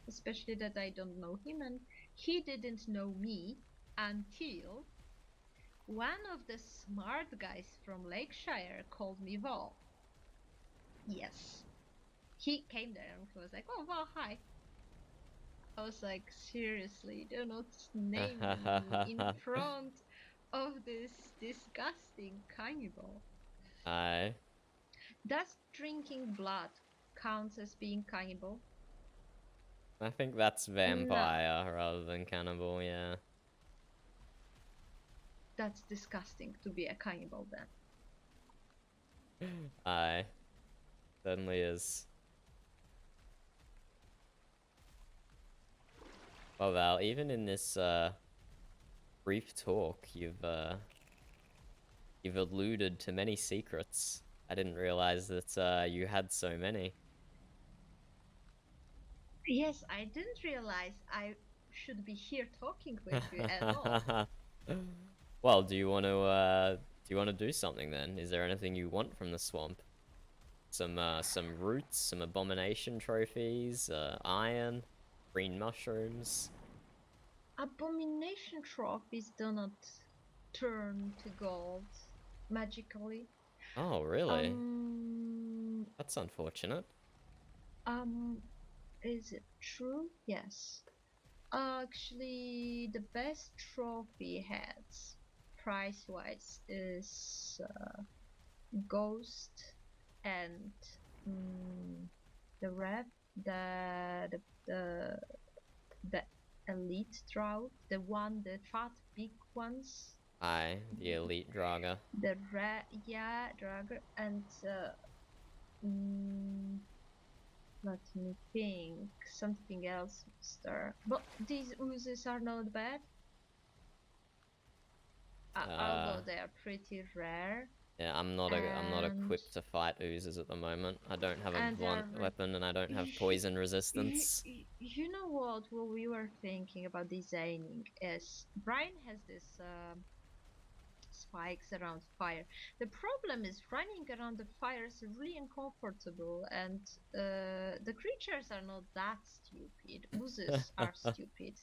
especially that I don't know him and he didn't know me until one of the smart guys from Lakeshire called me Val. Yes. He came there and he was like, "Oh, Val, hi." I was like, seriously, do not name me in front of this disgusting cannibal. Aye. Does drinking blood count as being cannibal? I think that's vampire rather than cannibal, yeah. That's disgusting to be a cannibal then. Aye. Certainly is. Well, Val, even in this brief talk, you've alluded to many secrets. I didn't realize that you had so many. Yes, I didn't realize I should be here talking with you at all. Well, do you want to do something then? Is there anything you want from the swamp? some roots, some abomination trophies, iron, green mushrooms. Abomination trophies do not turn to gold magically. Oh, really? That's unfortunate. Is it true? Yes. Actually, the best trophy heads, price-wise, is Ghost and the rep, the elite drought, the fat big ones. Aye, the elite Draga. The yeah, Draga, and let me think, something else was there. But these oozes are not bad. Although they are pretty rare. Yeah, I'm not equipped to fight oozes at the moment. I don't have a blunt weapon and I don't have poison resistance. You know what we were thinking about designing is Brian has this spikes around fire. The problem is running around the fire is really uncomfortable, and the creatures are not that stupid. Oozes are stupid.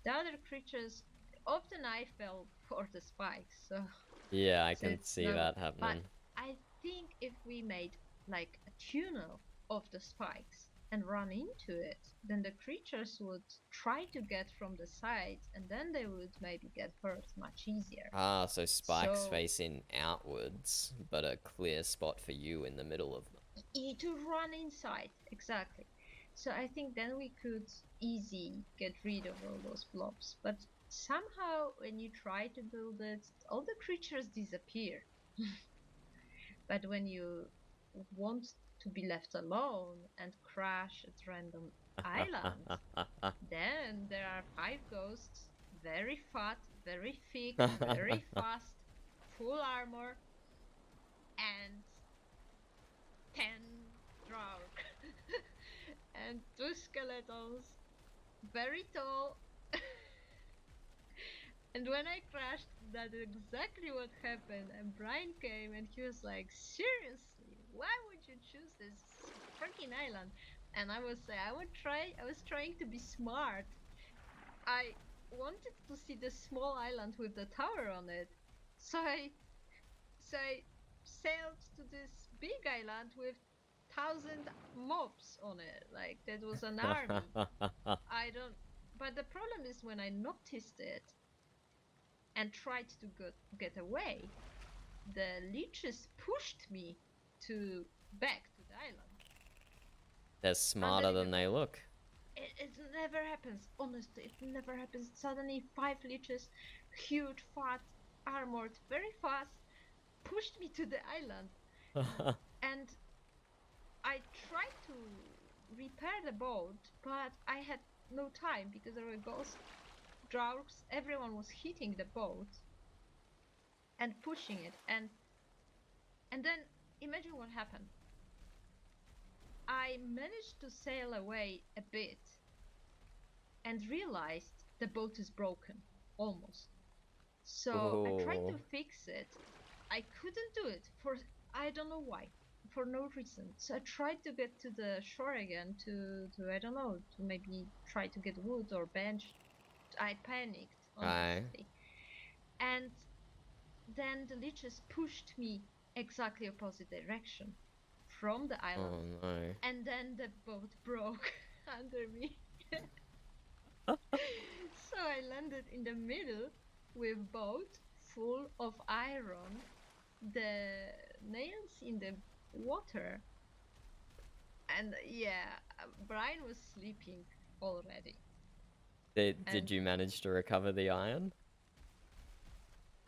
The other creatures, often I fell for the spikes, so yeah, I can see that happening. But I think if we made like a tunnel of the spikes and run into it, then the creatures would try to get from the sides, and then they would maybe get hurt much easier. Ah, so spikes facing outwards, but a clear spot for you in the middle of them. To run inside, exactly. So I think then we could easy get rid of all those blobs. But somehow when you try to build it, all the creatures disappear. But when you want to be left alone and crash at random islands, then there are 5 ghosts, very fat, very thick, very fast, full armor, and 10 Draug and 2 skeletons, very tall. And when I crashed, that's exactly what happened. And Brian came and he was like, seriously, why would you choose this freaking island? And I was trying to be smart. I wanted to see the small island with the tower on it. So I sailed to this big island with 1,000 mobs on it. Like that was an army. But the problem is when I noticed it and tried to get away, the leeches pushed me back to the island. They're smarter than they look. It never happens, honestly, it never happens. Suddenly 5 leeches, huge, fat, armored, very fast, pushed me to the island. And I tried to repair the boat, but I had no time because there were ghosts, Draugs, everyone was hitting the boat and pushing it, and then imagine what happened. I managed to sail away a bit and realized the boat is broken, almost. So I tried to fix it. I couldn't do it for I don't know why, for no reason. So I tried to get to the shore again to I don't know, to maybe try to get wood or bench. I panicked, honestly. And then the leeches pushed me exactly opposite direction from the island. Oh no. And then the boat broke under me. So I landed in the middle with boat full of iron, the nails in the water, and yeah, Brian was sleeping already. Did you manage to recover the iron?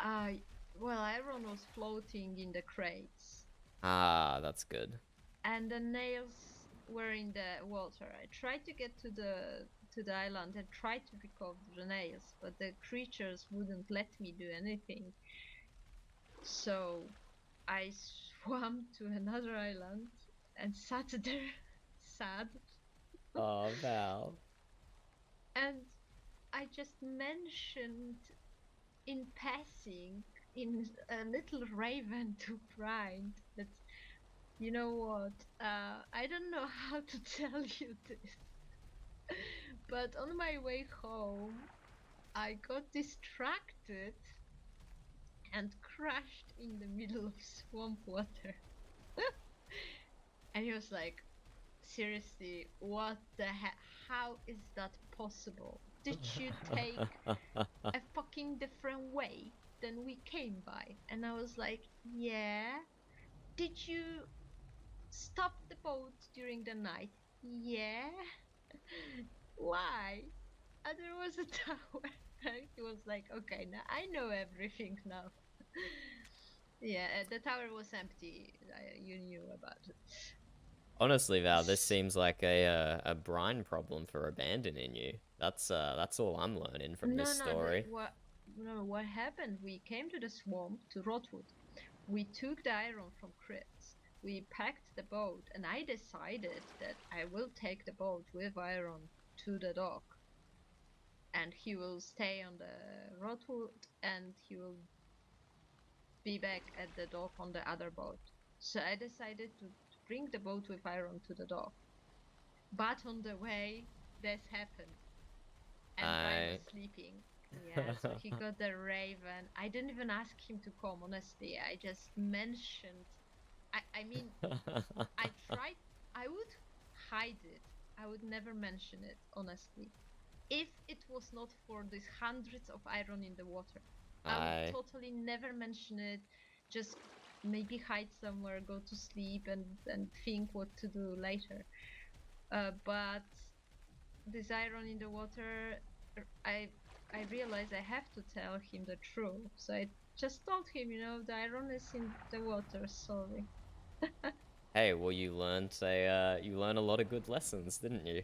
Well, iron was floating in the crates. Ah, that's good. And the nails were in the water. I tried to get to the island and tried to recover the nails, but the creatures wouldn't let me do anything. So I swam to another island and sat there, sad. Oh, Val. And I just mentioned in passing in a little raven to Brian that You know what? I don't know how to tell you this, but on my way home, I got distracted and crashed in the middle of swamp water. And he was like, seriously, what the heck? How is that possible? Did you take a fucking different way than we came by? And I was like, yeah. Did you stop the boat during the night? Yeah. Why? And there was a tower. And he was like, okay, now I know everything now. Yeah, the tower was empty. You knew about it. Honestly, Val, this seems like a brine problem for abandoning you. That's all I'm learning from this story. What happened? We came to the swamp to Rotwood. We took the iron from crypts. We packed the boat, and I decided that I will take the boat with iron to the dock, and he will stay on the Rotwood, and he will be back at the dock on the other boat. So I decided to bring the boat with iron to the dock. But on the way, this happened. And Brian was sleeping. Yeah, so he got the raven. I didn't even ask him to come, honestly. I just mentioned. I mean, I tried. I would hide it. I would never mention it, honestly. If it was not for these hundreds of iron in the water, I would totally never mention it. Just maybe hide somewhere, go to sleep, and think what to do later. But this iron in the water, I realized I have to tell him the truth. So I just told him, the iron is in the water. Sorry. Hey, well, you learned a lot of good lessons, didn't you?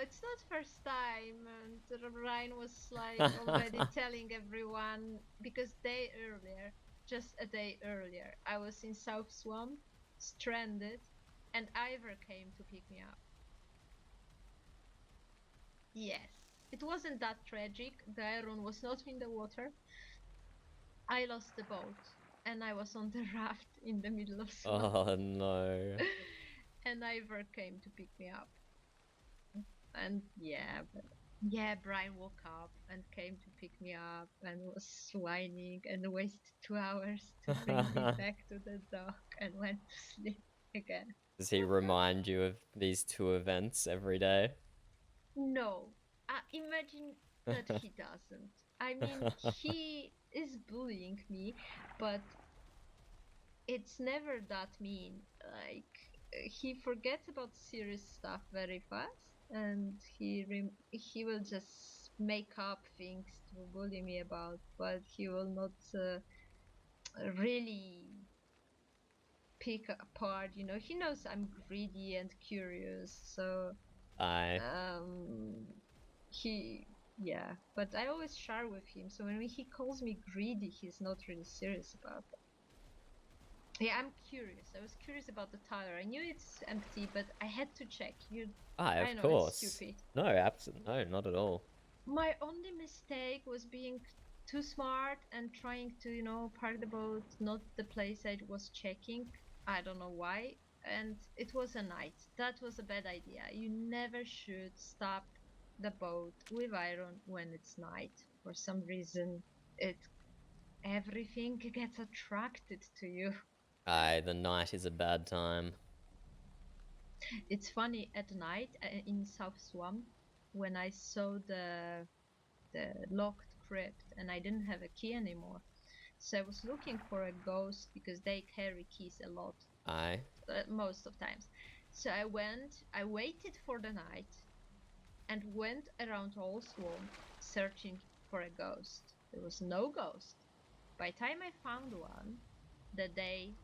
It's not first time, and Ryan was like already telling everyone, because just a day earlier, I was in South Swamp, stranded, and Ivor came to pick me up. Yes, it wasn't that tragic. The iron was not in the water. I lost the boat, and I was on the raft in the middle of swamp. Oh no. And Ivor came to pick me up. And Brian woke up and came to pick me up and was whining and wasted 2 hours to bring me back to the dock and went to sleep again. Does he remind you of these two events every day? No. Imagine that he doesn't. I mean, he is bullying me, but it's never that mean. Like, he forgets about serious stuff very fast, and he will just make up things to bully me about, but he will not really pick apart. He knows I'm greedy and curious, so but I always share with him, so when he calls me greedy, he's not really serious about it. Yeah, I'm curious. I was curious about the Tylr. I knew it's empty, but I had to check. I know, course. it's stupid. No, absolutely, no, not at all. My only mistake was being too smart and trying to, park the boat, not the place I was checking. I don't know why. And it was a night. That was a bad idea. You never should stop the boat with iron when it's night. For some reason, everything gets attracted to you. The night is a bad time. It's funny, at night in South Swamp, when I saw the locked crypt and I didn't have a key anymore, so I was looking for a ghost because they carry keys a lot. Most of times. So I waited for the night and went around all Swamp searching for a ghost. There was no ghost. By the time I found one, the day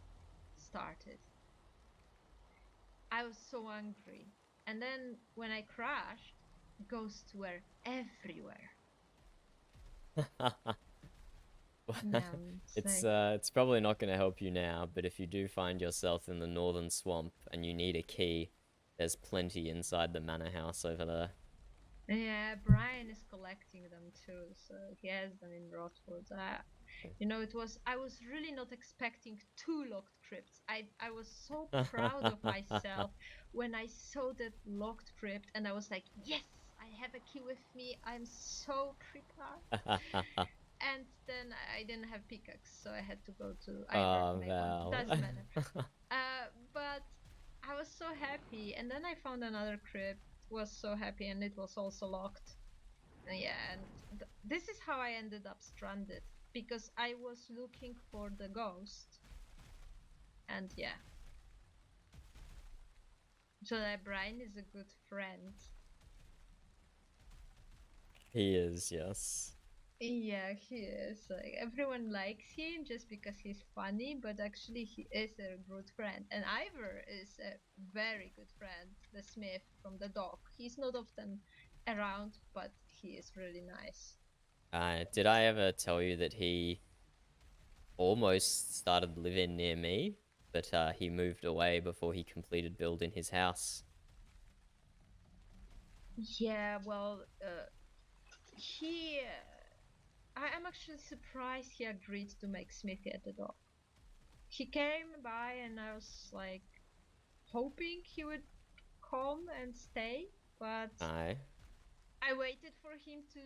started. I was so angry. And then when I crashed, ghosts were everywhere. It's probably not going to help you now, but if you do find yourself in the northern swamp and you need a key, there's plenty inside the manor house over there. Yeah, Brian is collecting them too, so he has them in Rotwood. You know, I was really not expecting 2 locked crypts. I was so proud of myself when I saw that locked crypt, and I was like, yes, I have a key with me. I'm so prepared. And then I didn't have pickaxe, so I had to go to Ivor to make one. Doesn't matter. But I was so happy, and then I found another crypt. Was so happy, and it was also locked. Yeah, and this is how I ended up stranded, because I was looking for the ghost. And yeah. So that Brian is a good friend. He is, yes. Yeah, he is. Like, everyone likes him just because he's funny, but actually he is a good friend. And Ivor is a very good friend, the smith from the dock. He's not often around, but he is really nice. Did I ever tell you that he almost started living near me, but he moved away before he completed building his house? Yeah, well, he... I am actually surprised he agreed to make Smithy at the dock. He came by and I was like hoping he would come and stay, but Aye. I waited for him to...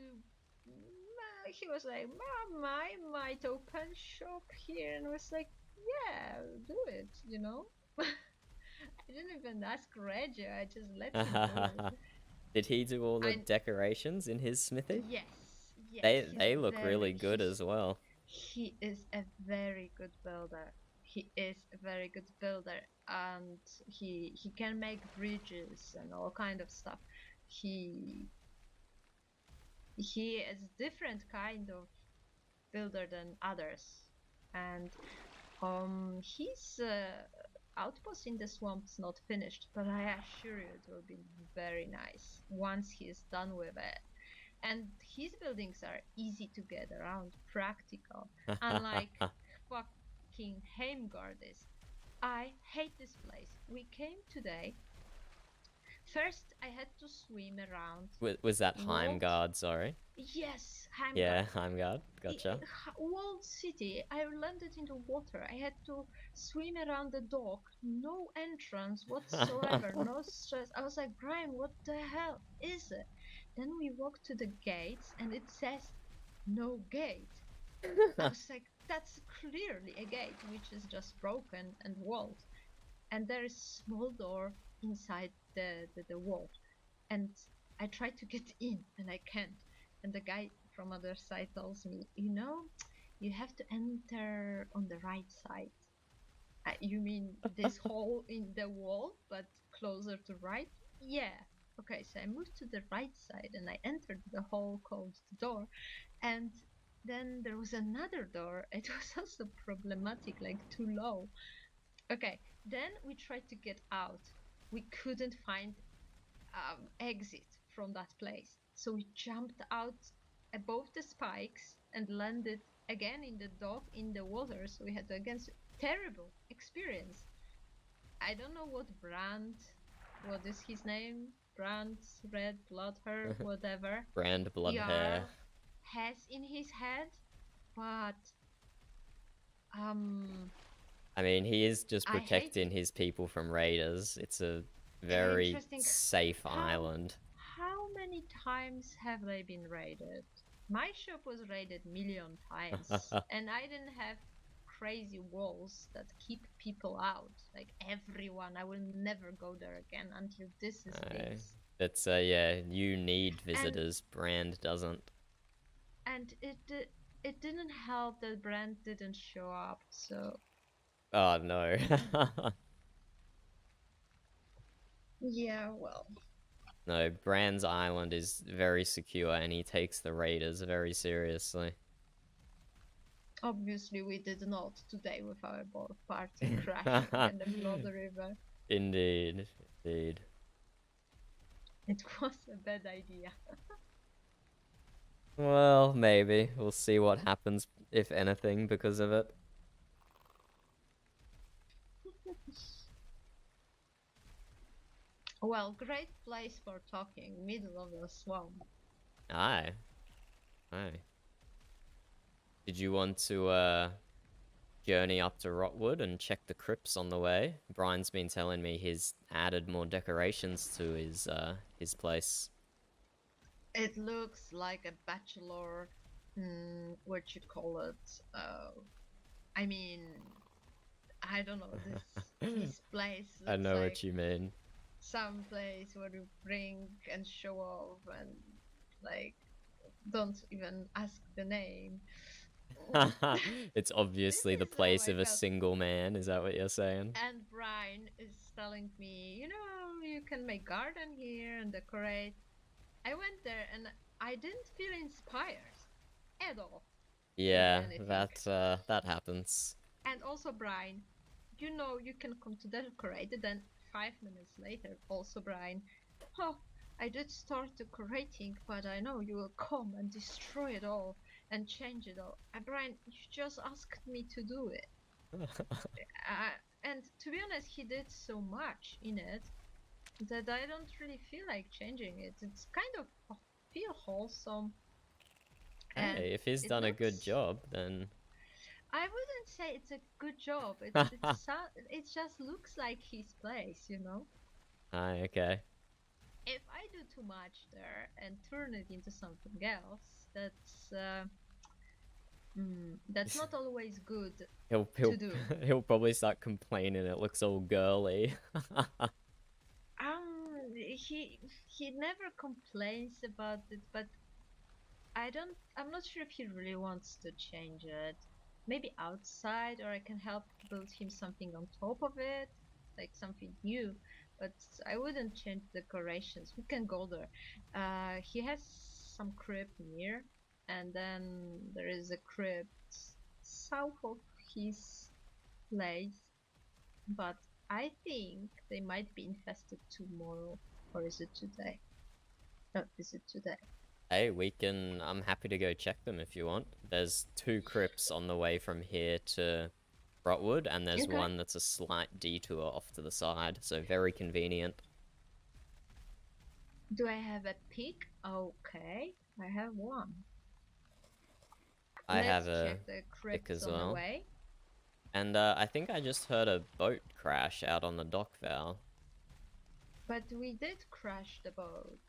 He was like, Mom, I might open shop here, and I was like, yeah, do it, you know? I didn't even ask Reggie, I just let him do it. Did he do all the decorations in his smithy? Yes, yes. They look really good as well. He is a very good builder. He is a very good builder, and he can make bridges and all kind of stuff. He is different kind of builder than others, and his outpost in the swamp is not finished, but I assure you it will be very nice once he is done with it. And his buildings are easy to get around, practical, unlike fucking Heimgard is. I hate this place. We came today. First, I had to swim around. Was that Heimgard, sorry? Yes, Heimgard. Yeah, Heimgard. Gotcha. Walled city. I landed in the water. I had to swim around the dock. No entrance whatsoever. No stress. I was like, Brian, what the hell is it? Then we walked to the gates and it says no gate. I was like, that's clearly a gate which is just broken and walled. And there is a small door inside the wall. And I tried to get in and I can't. And the guy from other side tells me, you know, you have to enter on the right side. You mean this hole in the wall, but closer to right? Yeah. Okay, so I moved to the right side and I entered the hole called the door. And then there was another door. It was also problematic, like too low. Okay, then we tried to get out. We couldn't find exit from that place. So we jumped out above the spikes and landed again in the dock in the water. So we had to again terrible experience. I don't know what is his name? Brand, red, blood hair, whatever. Brand blood hair. Has in his head, but I mean, he is just protecting his people from raiders. It's a very safe island. How many times have they been raided? My shop was raided a million times, and I didn't have crazy walls that keep people out. Like everyone, I will never go there again until this is fixed. It's yeah, you need visitors. Brand doesn't. And it didn't help that Brand didn't show up. So. Oh no. Yeah, well. No, Brand's island is very secure and he takes the raiders very seriously. Obviously, we did not today with our boat party crashing in the Blood River. Indeed, indeed. It was a bad idea. Well, maybe. We'll see what happens, if anything, because of it. Well, great place for talking, middle of the swamp. Aye. Aye. Did you want to journey up to Rotwood and check the crypts on the way? Brian's been telling me he's added more decorations to his place. It looks like a bachelor, what you call it? I mean, I don't know. This place looks I know like what you mean. some place where you bring and show off and like don't even ask the name. It's obviously the is how place I of a felt. single man. Is that what you're saying? And Brian is telling me, you know, you can make garden here and decorate. I went there and I didn't feel inspired at all. Yeah, anything. that happens. And also, Brian, you know you can come to decorate. Then 5 minutes later, also Brian, oh, I did start decorating, but I know you will come and destroy it all and change it all. Brian, you just asked me to do it. And to be honest, he did so much in it that I don't really feel like changing it. It's kind of feel wholesome. Hey, if he's done a good job, then I wouldn't say it's a good job. It just looks like his place, you know? okay. If I do too much there and turn it into something else, that's not always good to do. He'll probably start complaining it looks all girly. He never complains about it, but I'm not sure if he really wants to change it. Maybe outside, or I can help build him something on top of it, like something new. But I wouldn't change decorations. We can go there. He has some crypt near, and then there is a crypt south of his place. But I think they might be infested tomorrow, or is it today? No, is it today? Hey, I'm happy to go check them if you want. There's 2 crypts on the way from here to Rotwood, and there's one that's a slight detour off to the side, so very convenient. Do I have a pick? Okay, I have one. I have a pick as well. And I think I just heard a boat crash out on the dock, Val. But we did crash the boat.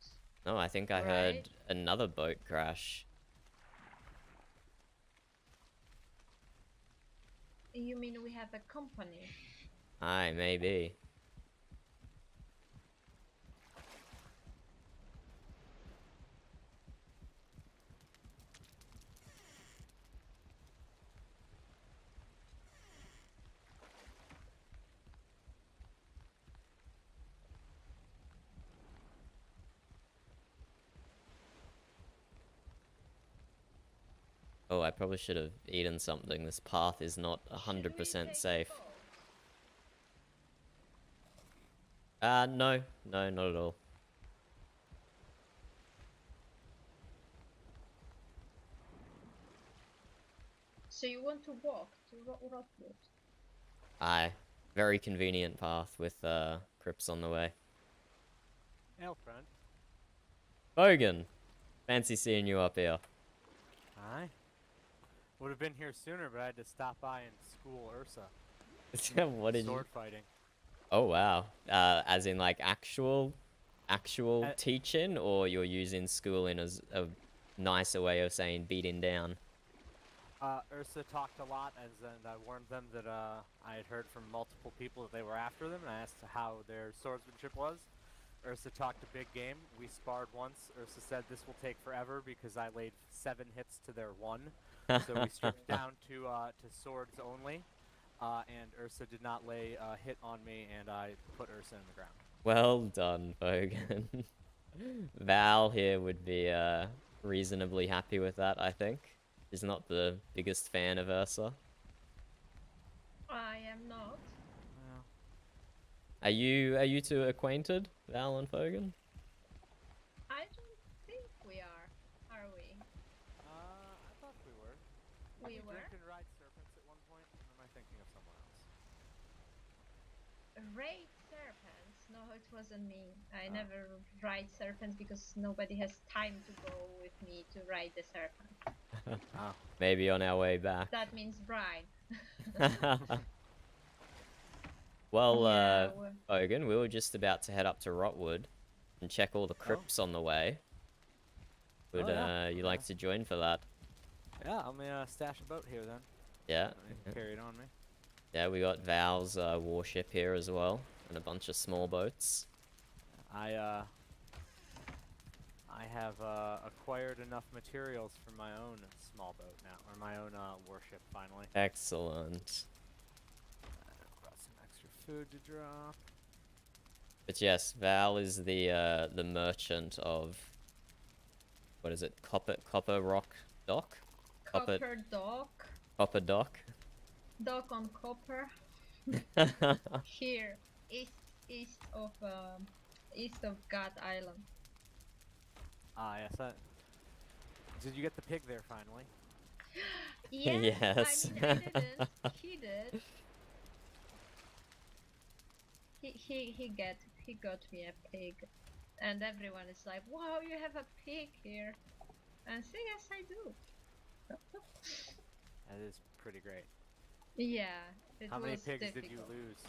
No, I think I heard another boat crash. You mean we have a company? Aye, maybe. Oh, I probably should have eaten something. This path is not 100% safe. No, not at all. So you want to walk to Rotwood? Aye, very convenient path with crypts on the way. Hail, friend. Bogan, fancy seeing you up here. Aye. Would have been here sooner, but I had to stop by and school Ursa. What did Sword fighting. Oh wow. As in like actual teaching, or you're using schooling as a nicer way of saying beating down? Ursa talked a lot, and I warned them that I had heard from multiple people that they were after them, and I asked how their swordsmanship was. Ursa talked a big game. We sparred once. Ursa said this will take forever because I laid 7 hits to their 1. So we stripped down to swords only, and Ursa did not lay a hit on me, and I put Ursa in the ground. Well done, Bogan. Val here would be reasonably happy with that, I think. He's not the biggest fan of Ursa. I am not. Are you two acquainted, Val and Bogan? I don't think we are we? I thought we were. We were? You can ride serpents at one point, or am I thinking of someone else? Raid serpents? No, it wasn't me. I never ride serpents because nobody has time to go with me to ride the serpent. Oh. Maybe on our way back. That means bride. Well, Yeah, Hogan, we were just about to head up to Rotwood and check all the crypts on the way. Would yeah. you like to join for that? Yeah, I'm gonna stash a boat here then. Yeah. Carry it on me. Yeah, we got Val's warship here as well, and a bunch of small boats. I have acquired enough materials for my own small boat now, or my own warship finally. Excellent. Got some extra food to drop. But yes, Val is the merchant of, what is it? Copper Rock Dock? Copper Dock. Copper Dock. Dock on Copper. Here, east of God Island. Ah, yes. Did you get the pig there finally? Yes. Yes. I mean, I didn't. He did. He got me a pig, and everyone is like, "Wow, you have a pig here," and so yes, I do. That is pretty great. Yeah. How many was pigs difficult. did you lose?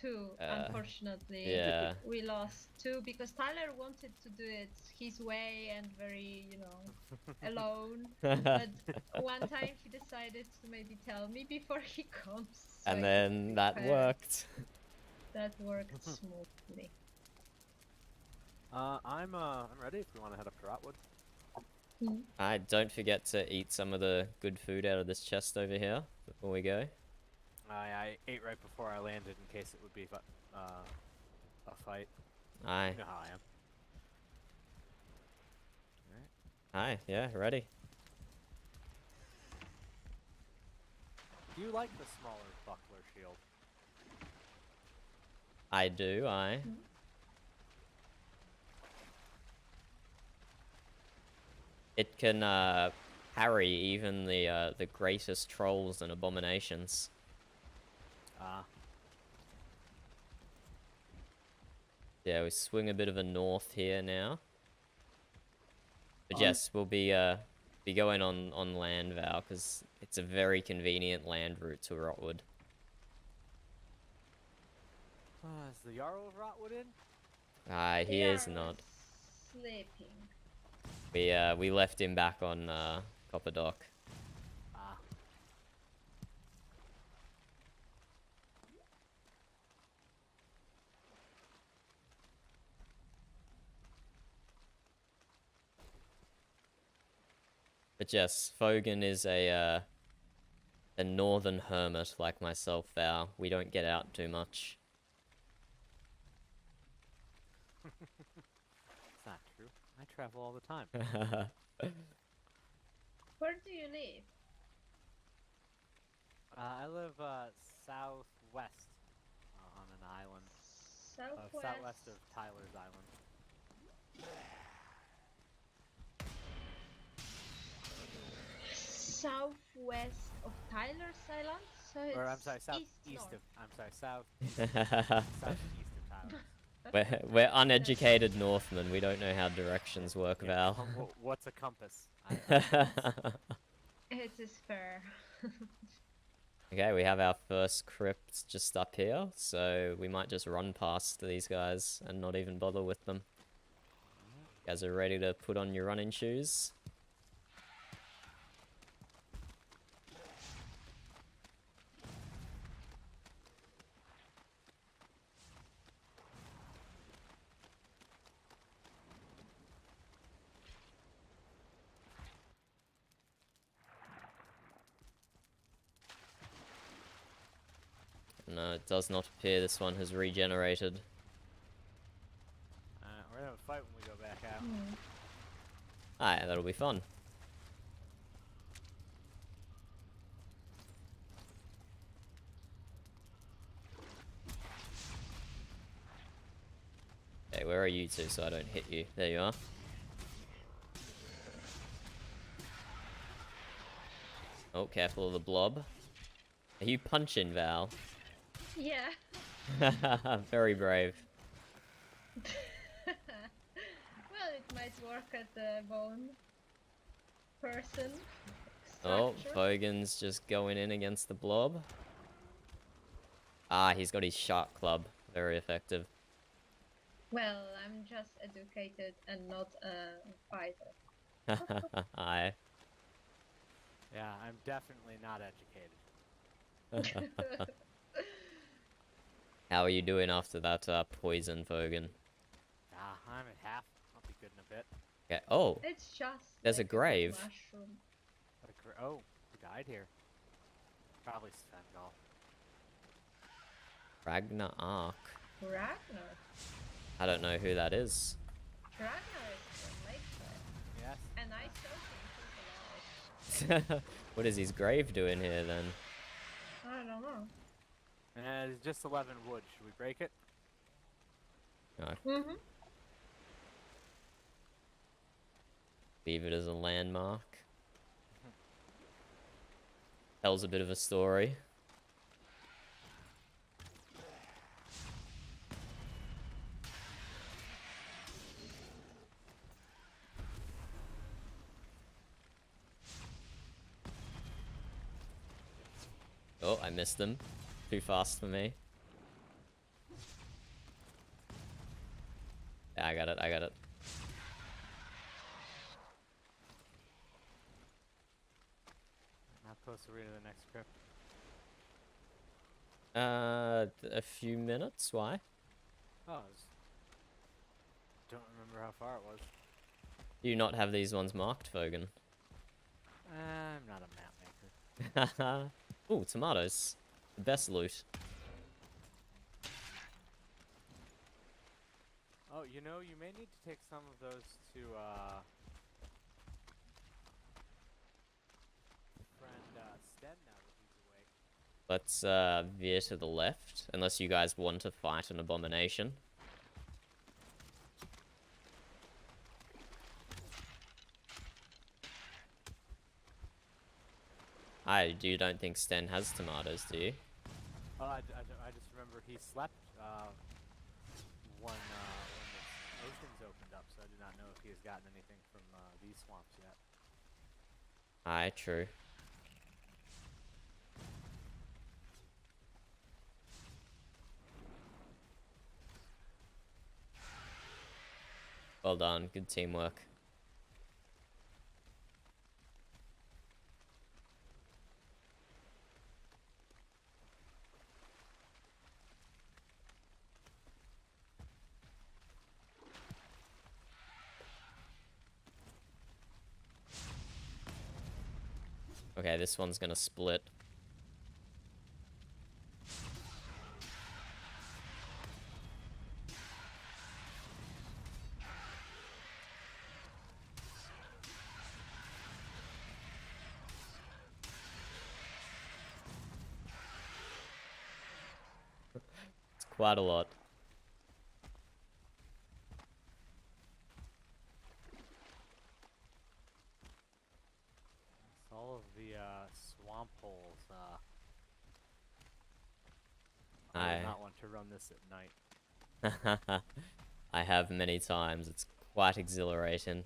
2, unfortunately. Yeah. We lost 2 because Tyler wanted to do it his way and very, alone. But one time he decided to maybe tell me before he comes. So And I then could that prepare. worked. That worked smoothly. I'm ready if we want to head up to Rotwood. Alright, don't forget to eat some of the good food out of this chest over here before we go. I ate right before I landed in case it would be a fight. Aye. You know how I am. Aye, yeah, ready. Do you like the smaller buckler shield? I do, aye. It can parry even the greatest trolls and abominations. Ah. Yeah, we swing a bit of a north here now. But yes, we'll be going on land, Val, because it's a very convenient land route to Rotwood. Is the Jarl of Rotwood in? He is not. Sleeping. We left him back on Copper Dock. Ah. But yes, Fogan is a northern hermit like myself, Val. We don't get out too much. It's not true. I travel all the time. Where do you live? I live southwest on an island. Southwest of Tylr's island. Southwest of Tylr's Island? So it's Or I'm sorry, east southeast of Tyler. We're uneducated Northmen. We don't know how directions work, Val. What's a compass? It is fair. Okay, we have our first crypt just up here, so we might just run past these guys and not even bother with them. You guys are ready to put on your running shoes? No, it does not appear this one has regenerated. We're gonna have a fight when we go back out. Alright, that'll be fun. Okay, where are you two so I don't hit you? There you are. Oh, careful of the blob. Are you punching, Val? Yeah. Very brave. Well, it might work at the bone. person. Oh, Structure. Fogan's just going in against the blob. Ah, he's got his shark club. Very effective. Well, I'm just educated and not a fighter. Aye. Yeah, I'm definitely not educated. How are you doing after that poison, Fogan? I'm at half. I'll be good in a bit. Okay. Oh, It's just there's like a grave. mushroom. Oh, who died here? Probably Svengal. Ragnar Ark. Ragnar. I don't know who that is. Ragnar is from Lakeside. Yes. And I saw him. He's alive. What is his grave doing here then? I don't know. It's just 11 wood. Should we break it? No. Mm-hmm. Leave it as a landmark. Tells a bit of a story. Oh, I missed them. Too fast for me. Yeah, I got it, I got it. How close are we to the next crypt? A few minutes, why? Oh, don't remember how far it was. Do you not have these ones marked, Fogan? I'm not a map maker. Ooh, tomatoes. The best loot. Oh, you know, you may need to take some of those to, friend, Sten now that he's awake. Let's, veer to the left, unless you guys want to fight an abomination. You don't think Sten has tomatoes, do you? I just remember he slept, when the oceans opened up, so I do not know if he has gotten anything from, these swamps yet. Aye, true. Well done, good teamwork. Okay, this one's gonna split. It's quite a lot. It's all of the, swamp holes, I would not want to run this at night. I have many times. It's quite exhilarating.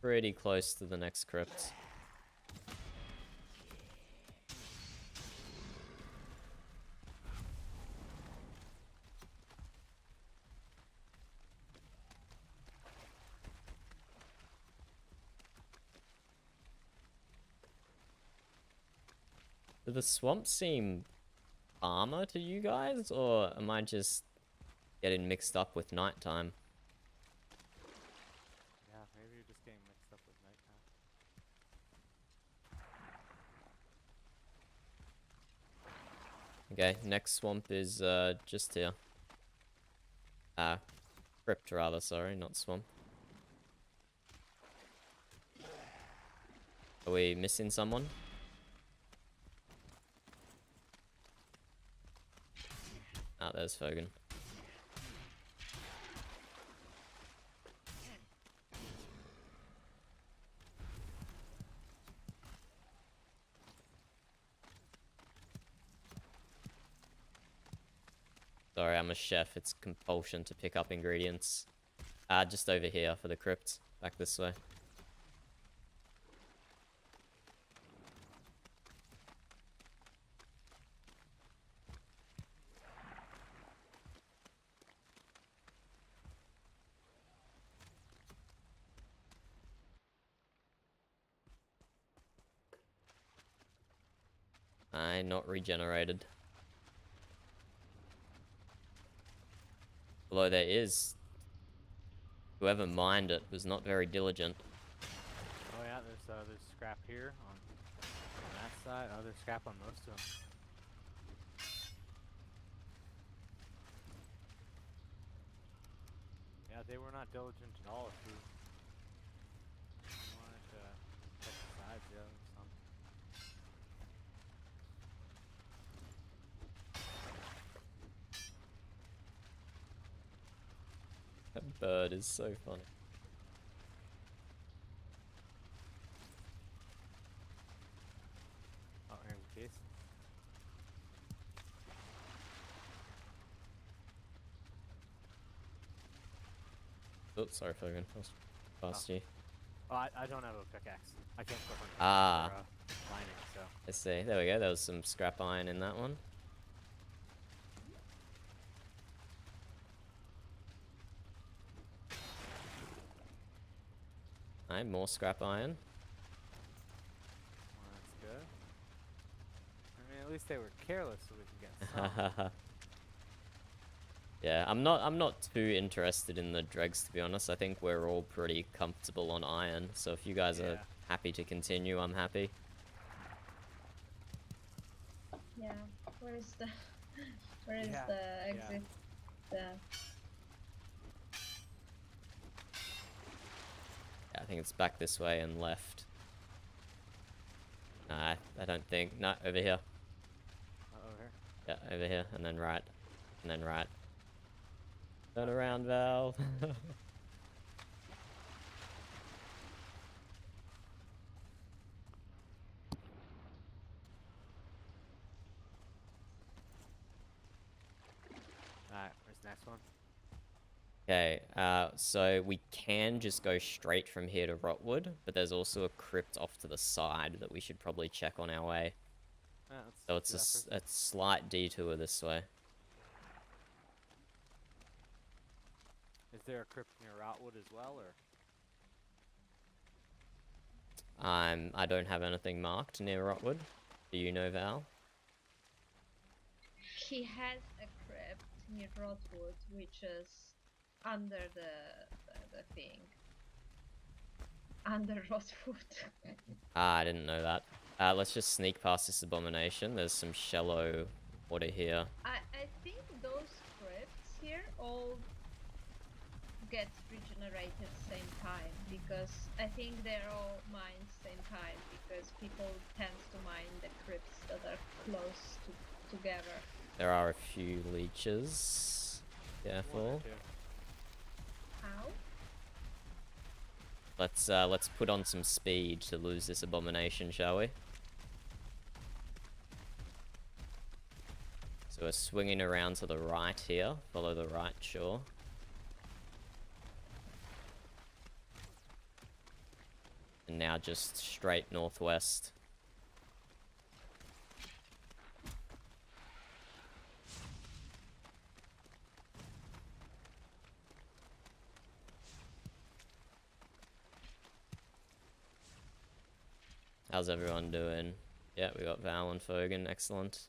Pretty close to the next crypt. Do the swamps seem calmer to you guys, or am I just getting mixed up with nighttime? Yeah, maybe you're just getting mixed up with nighttime. Okay, next swamp is just here. Crypt rather, sorry, not swamp. Are we missing someone? Ah, there's Fogan. Sorry, I'm a chef. It's compulsion to pick up ingredients. Just over here for the crypt. Back this way. Not regenerated. Although there is... Whoever mined it was not very diligent. Oh yeah, there's scrap here on that side. Oh, there's scrap on most of them. Yeah, they were not diligent at all. If you wanted to check the sides, yeah, there's some. That bird is so funny. Oh, here's a piece. Oops, sorry, Fogan. I was past you. Oh, I don't have a pickaxe. I can't go hunting for mining, so. I see. There we go. There was some scrap iron in that one. Alright, more scrap iron. Well, that's good. I mean, at least they were careless, so we can get some. Yeah, I'm not too interested in the dregs, to be honest. I think we're all pretty comfortable on iron, so if you guys are happy to continue, I'm happy. Yeah, where is the exit? Yeah, I think it's back this way and left. Nah, I don't think. No, over here. Over here? Yeah, over here, and then right. And then right. Turn around, Val. Alright, where's the next one? Okay, so we can just go straight from here to Rotwood, but there's also a crypt off to the side that we should probably check on our way. Yeah, So it's a slight detour this way. Is there a crypt near Rotwood as well, or? I don't have anything marked near Rotwood. Do you know, Val? He has a crypt near Rotwood, which is under the thing. Under Rotwood. I didn't know that. Let's just sneak past this abomination. There's some shallow water here. I think those crypts here all get regenerated same time, because I think they're all mined same time, because people tend to mine the crypts that are close together. There are a few leeches. Careful. How? Let's put on some speed to lose this abomination, shall we? So we're swinging around to the right here. Follow the right shore. And now just straight northwest. How's everyone doing? Yeah, we got Val and Fogan, excellent.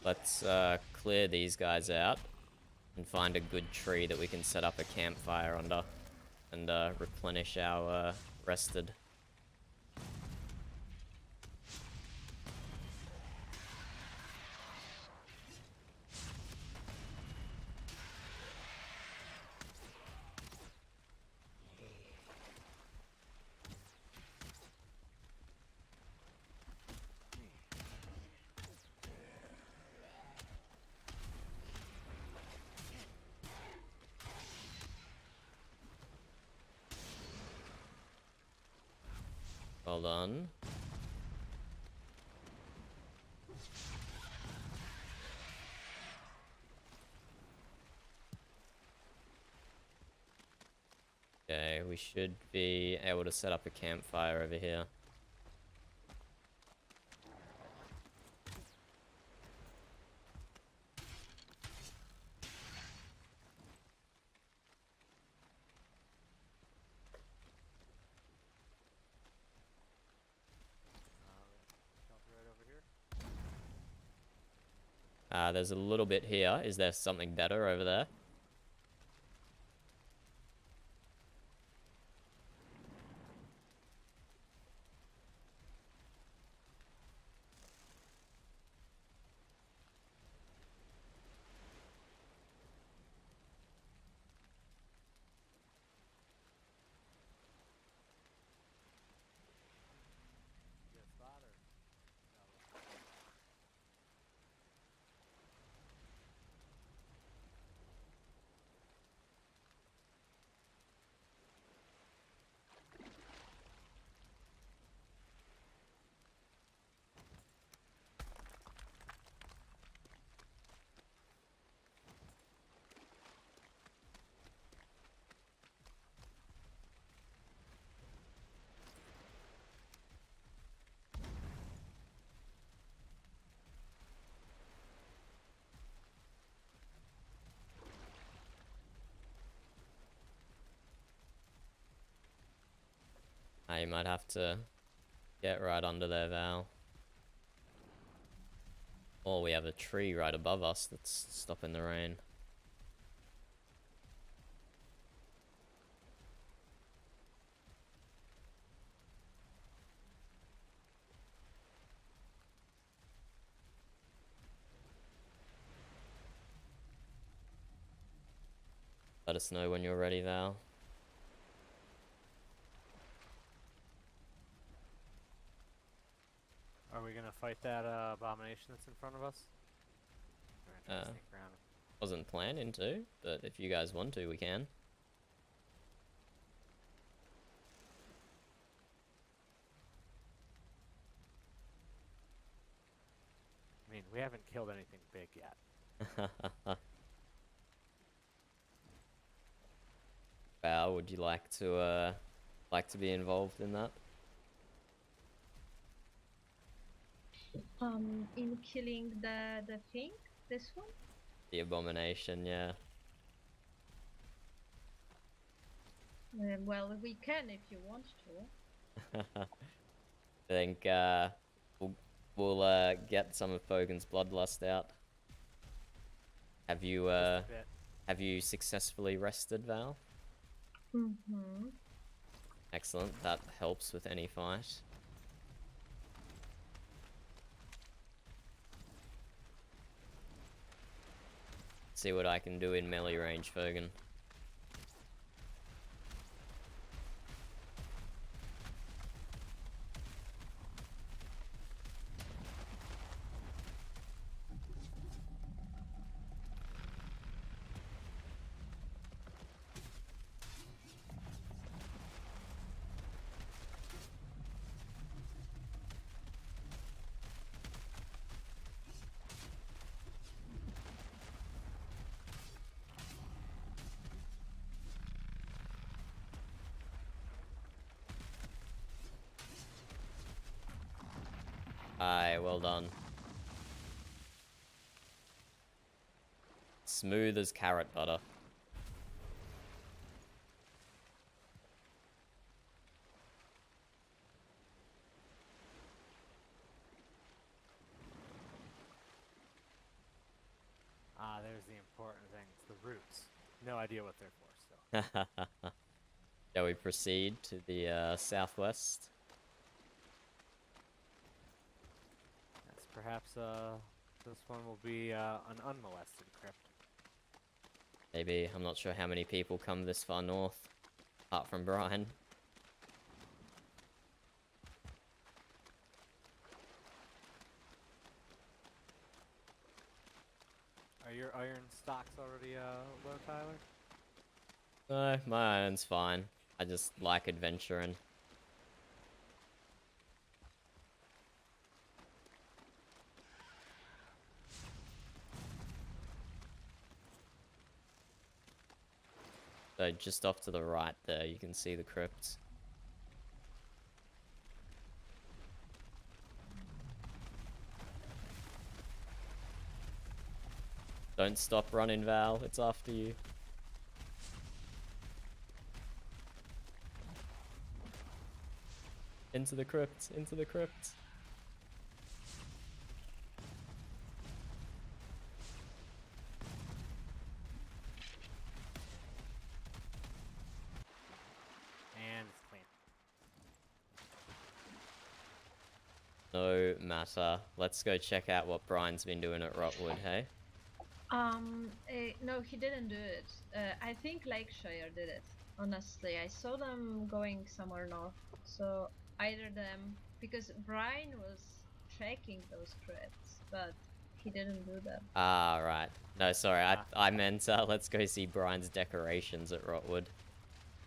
Let's clear these guys out and find a good tree that we can set up a campfire under and replenish our rested. Well done. Okay, we should be able to set up a campfire over here. There's a little bit here. Is there something better over there? You might have to get right under there, Val. Or we have a tree right above us that's stopping the rain. Let us know when you're ready, Val. Are we gonna fight that abomination that's in front of us? Or just sneak around? Wasn't planning to, but if you guys want to, we can. I mean, we haven't killed anything big yet. Val, would you like to be involved in that? In killing the thing, this one? The abomination, yeah. Well, we can if you want to. I think we'll get some of Pogan's bloodlust out. Have you successfully rested, Val? Mm-hmm. Excellent. That helps with any fight. See what I can do in melee range, Fogan. Aye, well done. Smooth as carrot butter. important things, the roots. No idea what they're for still. Shall we proceed to the southwest? Yes, perhaps this one will be an unmolested crypt. Maybe. I'm not sure how many people come this far north, apart from Brian. Are your iron stocks already low, Tyler? No, my iron's fine. I just like adventuring. So just off to the right there, you can see the crypt. Don't stop running, Val. It's after you. Into the crypt. Into the crypt. And it's clean. No matter. Let's go check out what Brian's been doing at Rotwood, hey? No, he didn't do it. I think Lakeshire did it. Honestly, I saw them going somewhere north. So either them, because Brian was checking those crypts, but he didn't do that. Ah, right. No, sorry. I meant let's go see Brian's decorations at Rotwood.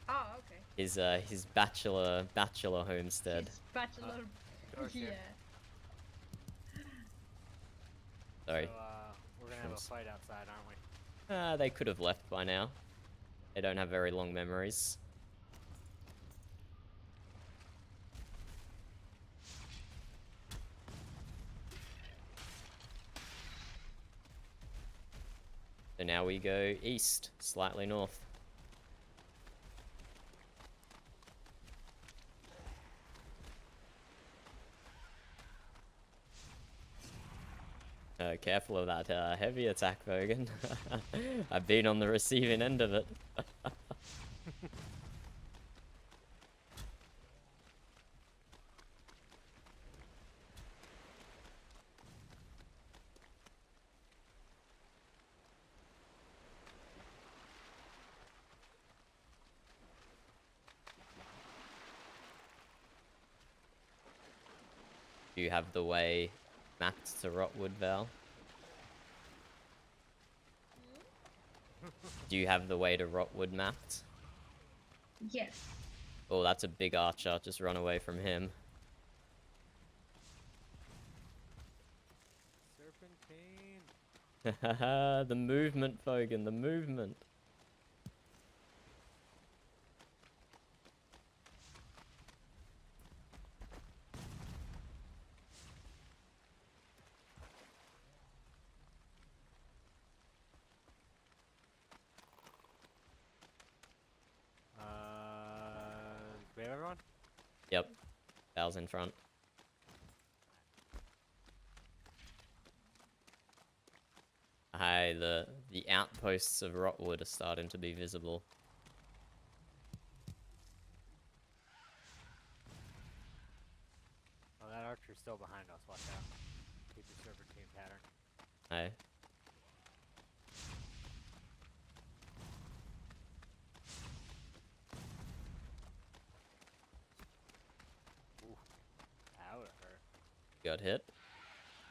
Oh, okay. His bachelor homestead. His bachelor. Yeah. Sorry. So, we're gonna have a fight outside, aren't we? They could have left by now. They don't have very long memories. So now we go east, slightly north. Careful of that heavy attack, Vogan. I've been on the receiving end of it. Do you have the way mapped to Rotwood, Val? Do you have the way to Rotwood mapped? Yes. Oh, that's a big archer. Just run away from him. Serpentine. The movement, Fogan, the movement. We have everyone? Yep. Val's in front. Hey, the outposts of Rotwood are starting to be visible. Oh, that archer's still behind us. Watch out. Keep your serpentine pattern. Hey. That would hurt. Got hit?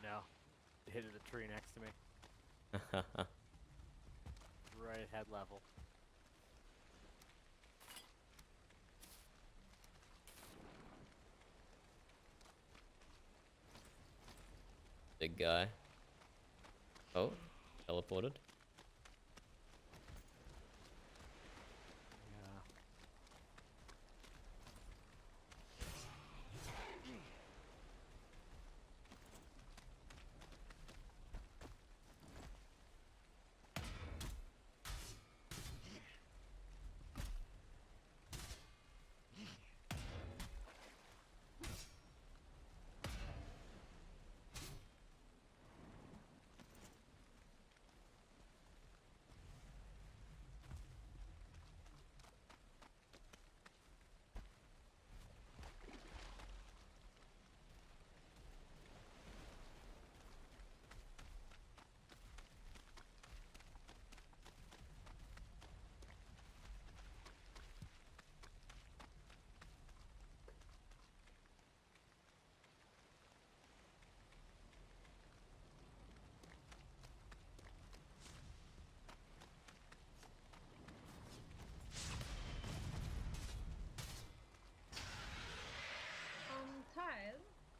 No. Hit a tree next to me. Right at head level. Big guy. Oh, teleported. Yeah.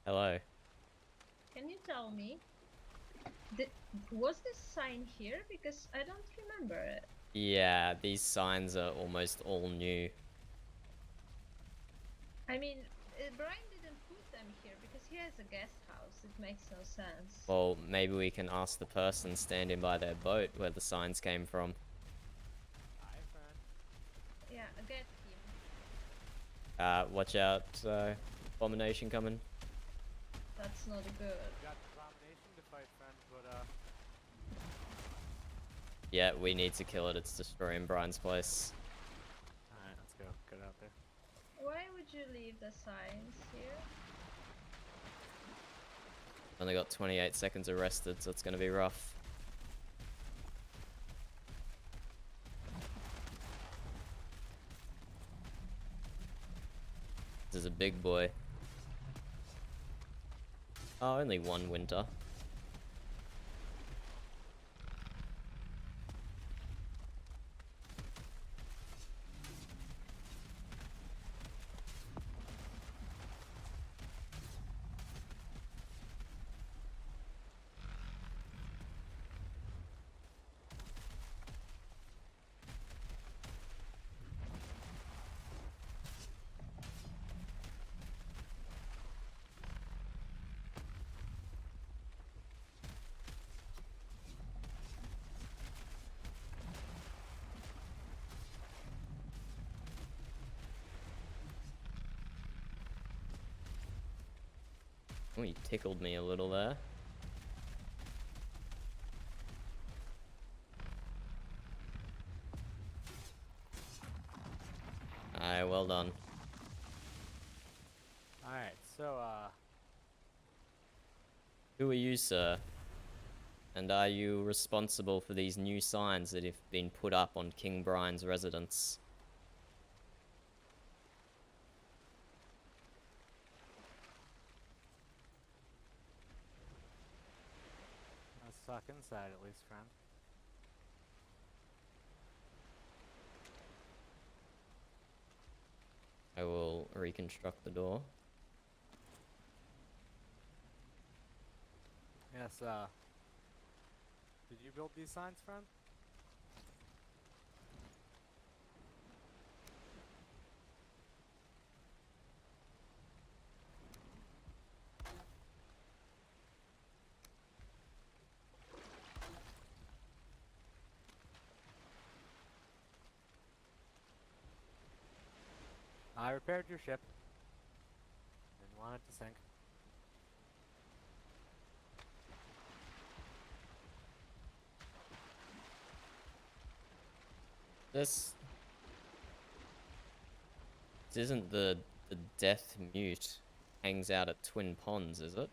Hello. Can you tell me, was this sign here? Because I don't remember it. Yeah, these signs are almost all new. I mean, Brian didn't put them here because he has a guest house. It makes no sense. Well, maybe we can ask the person standing by their boat where the signs came from. Hi, friend. Yeah, get him. Watch out, abomination coming. That's not good. We got the abomination to fight, friend, but Yeah, we need to kill it. It's destroying Brian's place. Alright, let's go. Get out there. Why would you leave the signs here? Only got 28 seconds arrested, so it's gonna be rough. This is a big boy. Oh, only one winter. Oh, you tickled me a little there. Aye, well done. Alright, so, Who are you, sir? And are you responsible for these new signs that have been put up on King Brian's residence? let's talk inside at least, friend. I will reconstruct the door. Yes, did you build these signs, friend? I repaired your ship. Didn't want it to sink. This isn't the death mute hangs out at Twin Ponds, is it?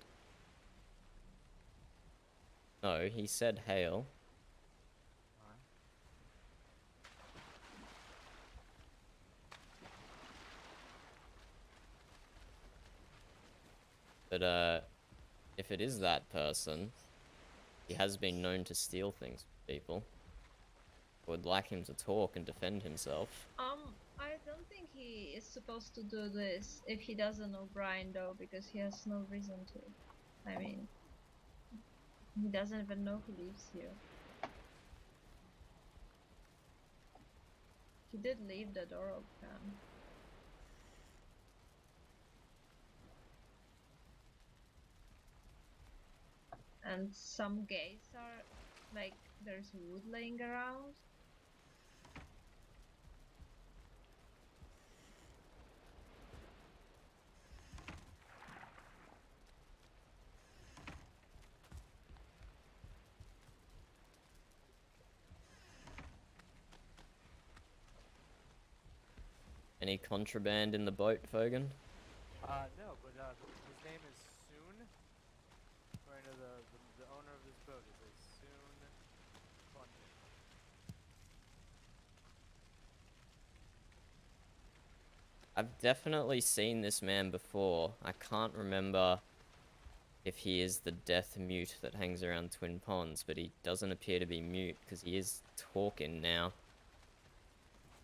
No, he said hail. But if it is that person, he has been known to steal things from people. I would like him to talk and defend himself. I don't think he is supposed to do this if he doesn't know Brian though, because he has no reason to. I mean, he doesn't even know who lives here. He did leave the door open. And some gates are like there's wood laying around. Any contraband in the boat, Fogan? No, but his name is Soon. According to the owner of this boat is a Soon Bundy. I've definitely seen this man before. I can't remember if he is the death mute that hangs around Twin Ponds, but he doesn't appear to be mute because he is talking now.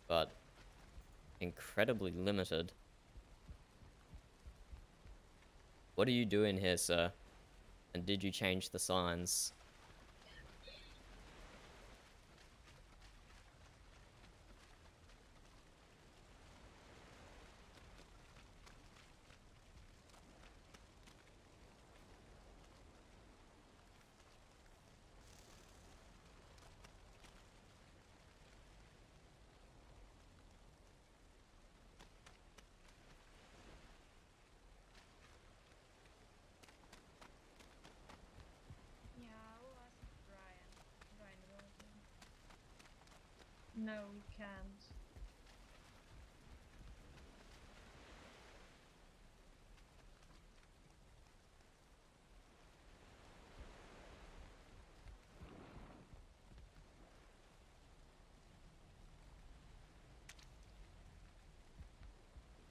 But incredibly limited. What are you doing here, sir? And did you change the signs? Yeah, I'll ask Brian. Brian Wilson. No, we can't.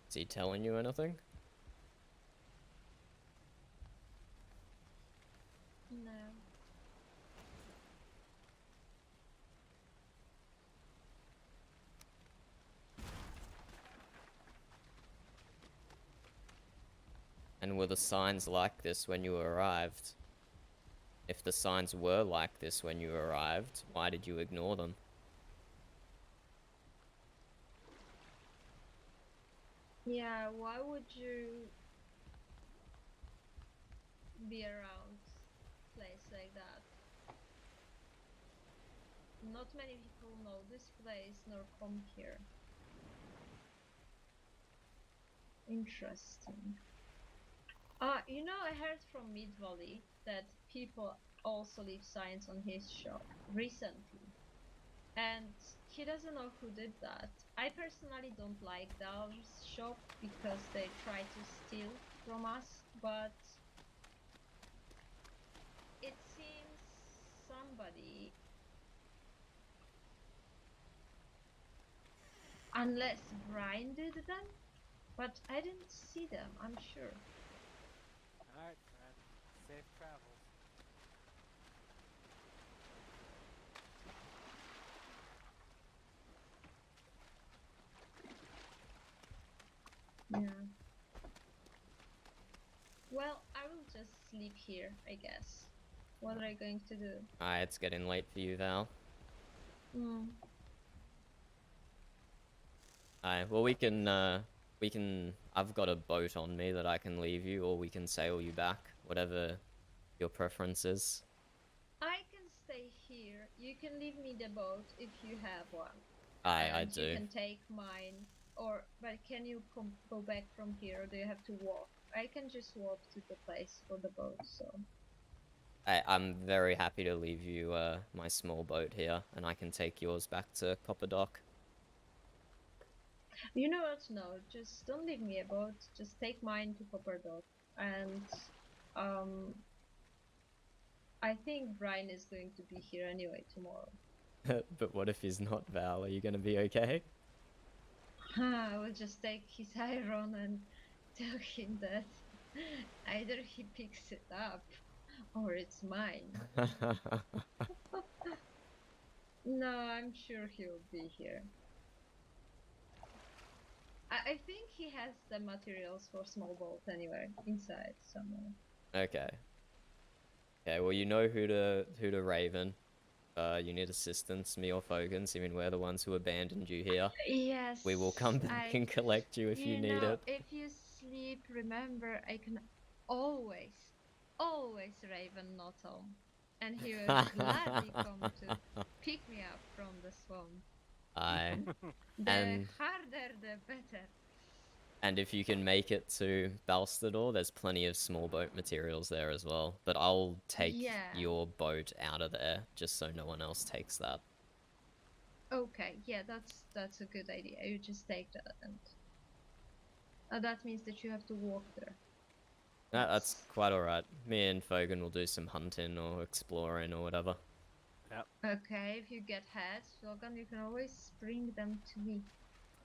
Is he telling you anything? No. And were the signs like this when you arrived? If the signs were like this when you arrived, why did you ignore them? Yeah, why would you be around a place like that? Not many people know this place nor come here. Interesting. You know, I heard from Mid Valley that people also leave signs on his shop recently. And he doesn't know who did that. I personally don't like Tylr's shop because they try to steal from us, but it seems somebody, unless Brian did them, but I didn't see them, I'm sure. Alright, friend. Safe travels. Yeah. Well, I will just sleep here, I guess. What are I going to do? It's getting late for you, Val. Hmm. Well, we can, I've got a boat on me that I can leave you, or we can sail you back, whatever your preference is. I can stay here. You can leave me the boat if you have one. I And do. you can take mine, but can you go back from here, or do you have to walk? I can just walk to the place for the boat, so. I'm very happy to leave you, my small boat here, and I can take yours back to Copper Dock. You know what? No, just don't leave me a boat. Just take mine to Copper Dock, and I think Brian is going to be here anyway tomorrow. But what if he's not, Val? Are you gonna be okay? I will just take his iron and tell him that either he picks it up or it's mine. No, I'm sure he'll be here. I think he has the materials for small boat anywhere inside somewhere. Okay. Okay, well, you know who to raven. You need assistance, me or Fogan, I mean, we're the ones who abandoned you here. Yes. We will come back and collect you if you need it. If you sleep, remember, I can always raven not home. And he will gladly come to pick me up from the swamp. Aye. The harder, the better. And if you can make it to Balstador, there's plenty of small boat materials there as well. But I'll take your boat out of there, just so no one else takes that. Okay, yeah, that's a good idea. You just take that, and that means that you have to walk there. That's quite alright. Me and Fogan will do some hunting or exploring or whatever. Yep. Okay, if you get heads, Fogan, you can always bring them to me.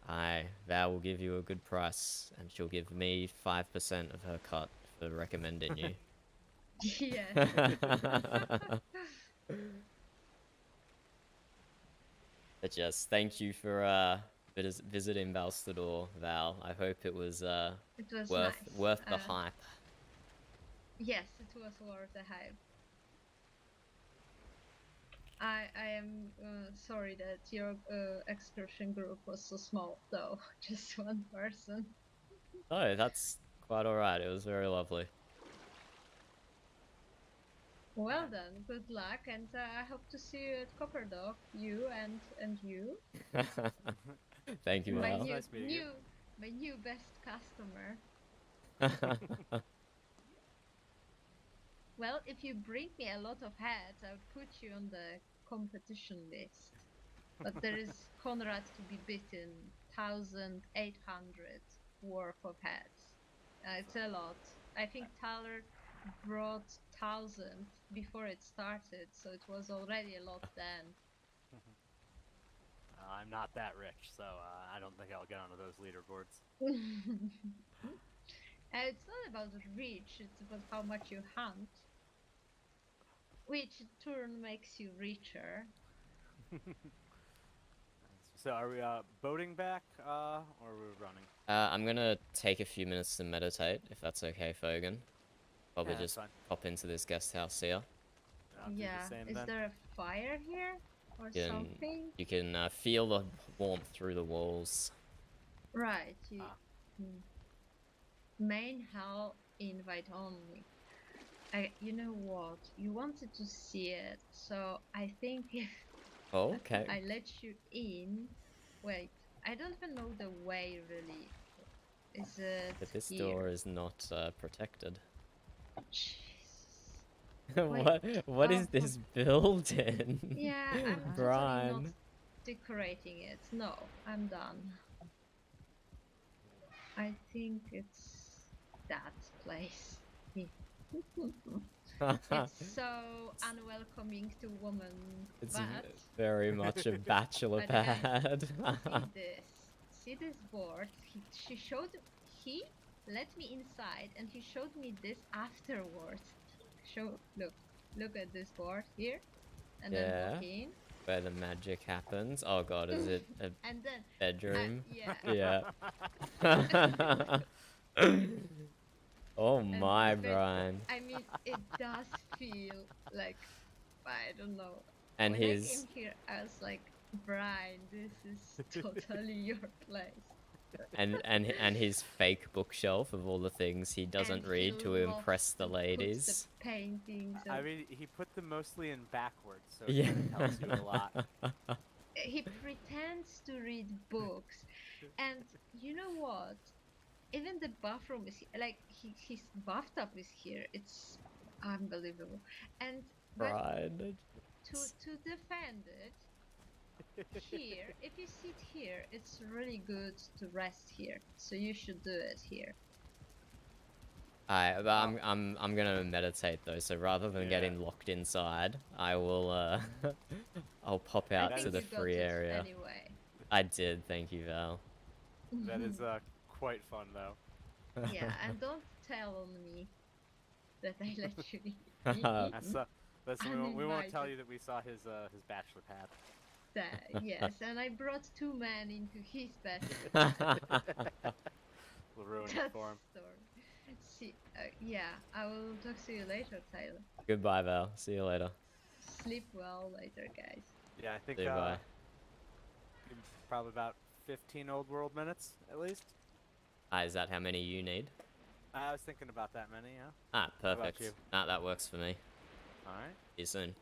Aye, Val will give you a good price, and she'll give me 5% of her cut for recommending you. Yeah. But yes, thank you for visiting Balstador, Val. I hope it was worth worth the hype. Yes, it was worth the hype. I am sorry that your excursion group was so small, though. Just one person. Oh, that's quite alright. It was very lovely. Well done. Good luck, and I hope to see you at Copperdog. You and you. Thank you, My Val. my new best customer. Well, if you bring me a lot of hats, I would put you on the competition list. But there is Conrad to be beaten, 1,800 worth of hats. It's a lot. I think Tylr brought 1,000 before it started, so it was already a lot then. I'm not that rich, so I don't think I'll get onto those leaderboards. It's not about reach, it's about how much you hunt. Which in turn makes you richer. So are we boating back, or are we running? I'm gonna take a few minutes to meditate, if that's okay, Fogan. Probably just pop into this guest house here. Yeah, is there a fire here? Or something? You can feel the warmth through the walls. Right. Main hall invite only. You know what? You wanted to see it, so I think if okay. I let you in. Wait, I don't even know the way really. Is it But this here? door is not protected. Wait, what is this building? Yeah, I'm totally not decorating it. No, I'm done. I think it's that place. It's so unwelcoming to women. It's but very much a bachelor but guys, pad. see this board? He let me inside, and he showed me this afterwards. Look at this board here, and then walk in. Where the magic happens. Oh god, is it a and then, bedroom? yeah. Oh my, Brian. I mean, it does feel like, I don't know. And when his... I came here, I was like, Brian, this is totally your place. and his fake bookshelf of all the things he doesn't read to impress the ladies. The paintings. I mean, he put them mostly in backwards, so Yeah. it tells you a lot. He pretends to read books, and you know what? Even the bathroom is like his bathtub is here. It's unbelievable. And Brian. To defend it, here, if you sit here, it's really good to rest here. So you should do it here. Alright, but I'm gonna meditate though, so rather than getting locked inside, I will I'll pop out to the free area. Anyway. I did, thank you, Val. That is quite fun though. Yeah, and don't tell on me that I let you in. Listen, we won't tell you that we saw his bachelor pad. Yes, and I brought 2 men into his bachelor. We'll ruin it for him. See, yeah, I will talk to you later, Tylr. Goodbye, Val. See you later. Sleep well later, guys. Yeah, I think bye. Probably about 15 old world minutes at least. Is that how many you need? I was thinking about that many, yeah. Perfect. How about you? That works for me. Alright. See you soon.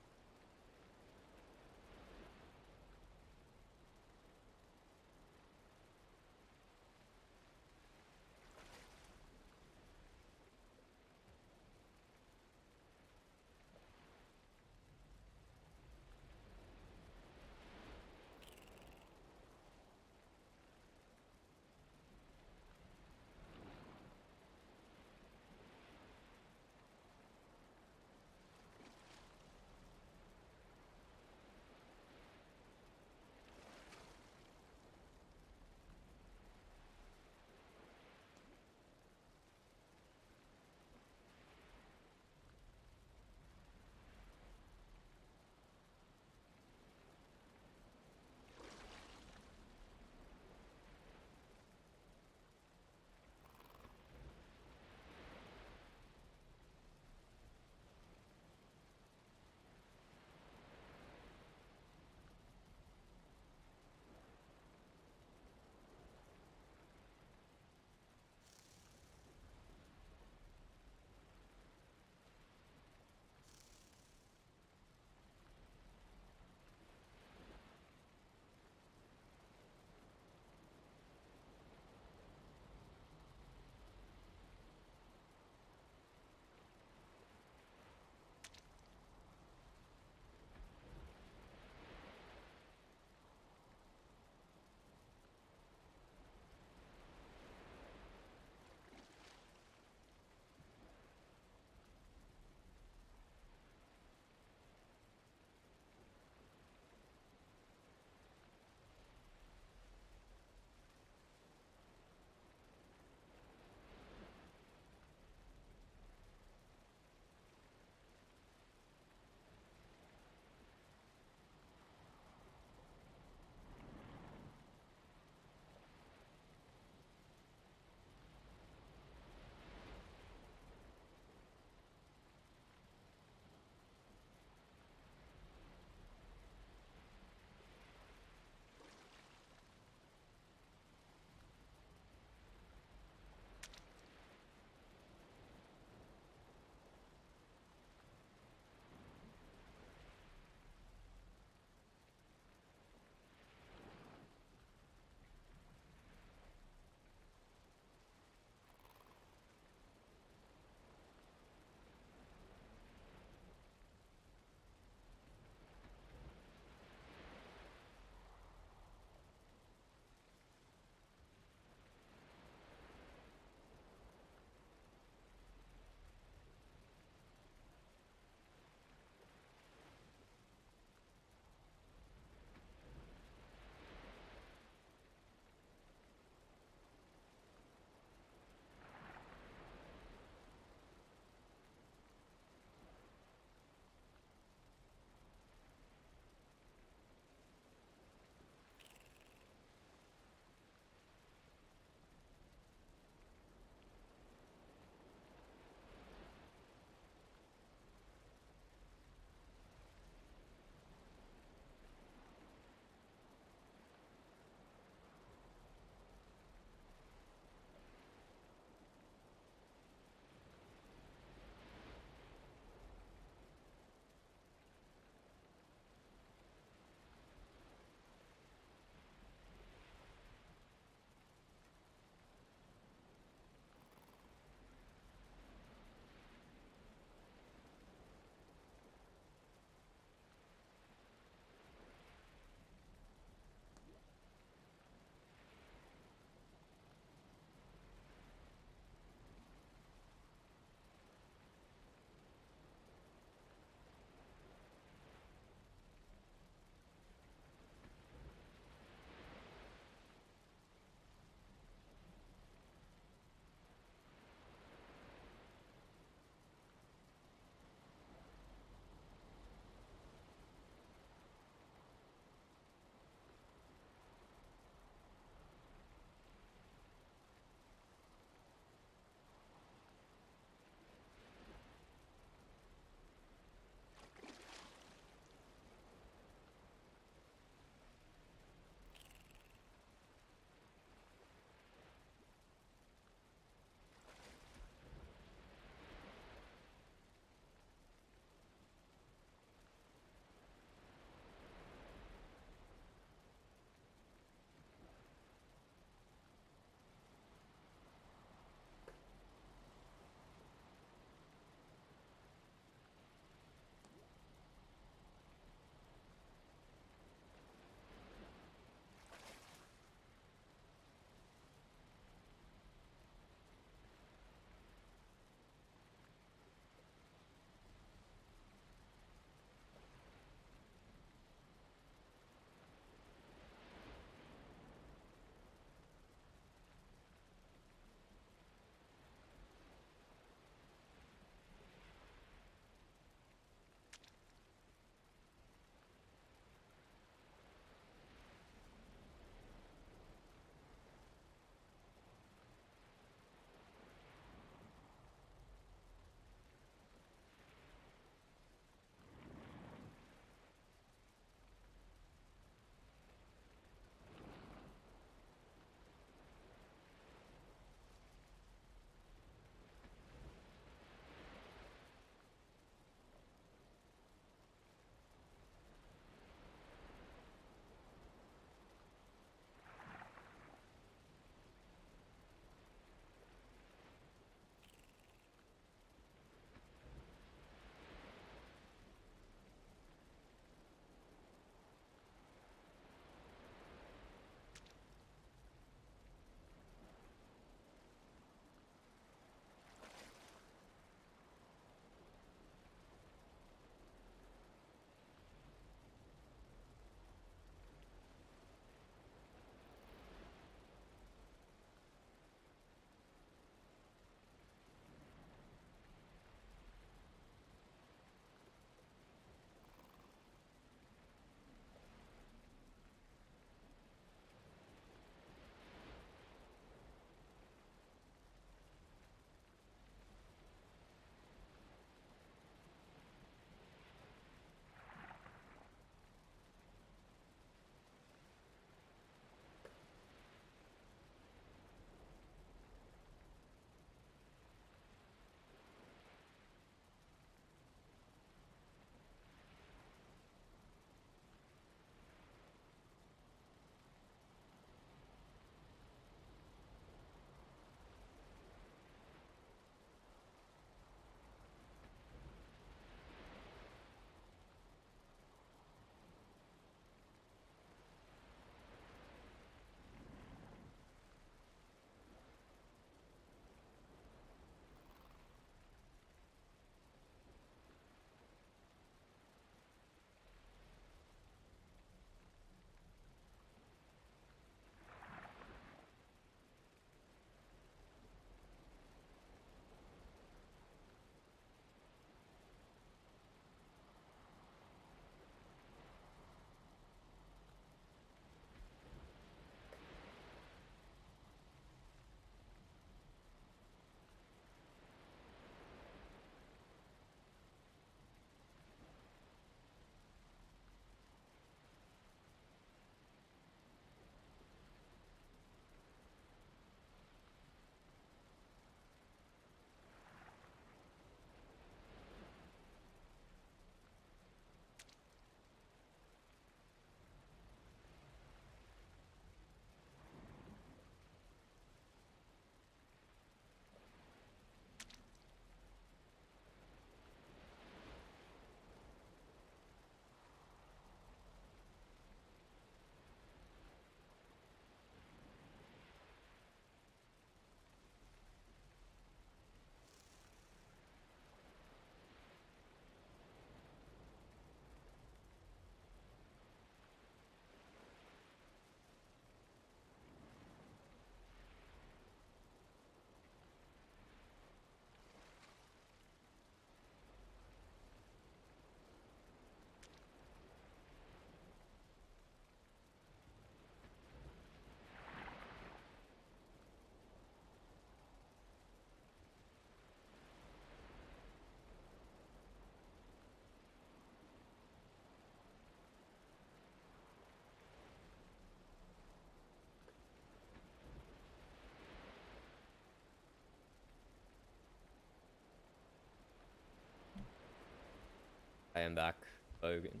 I am back, Fogan.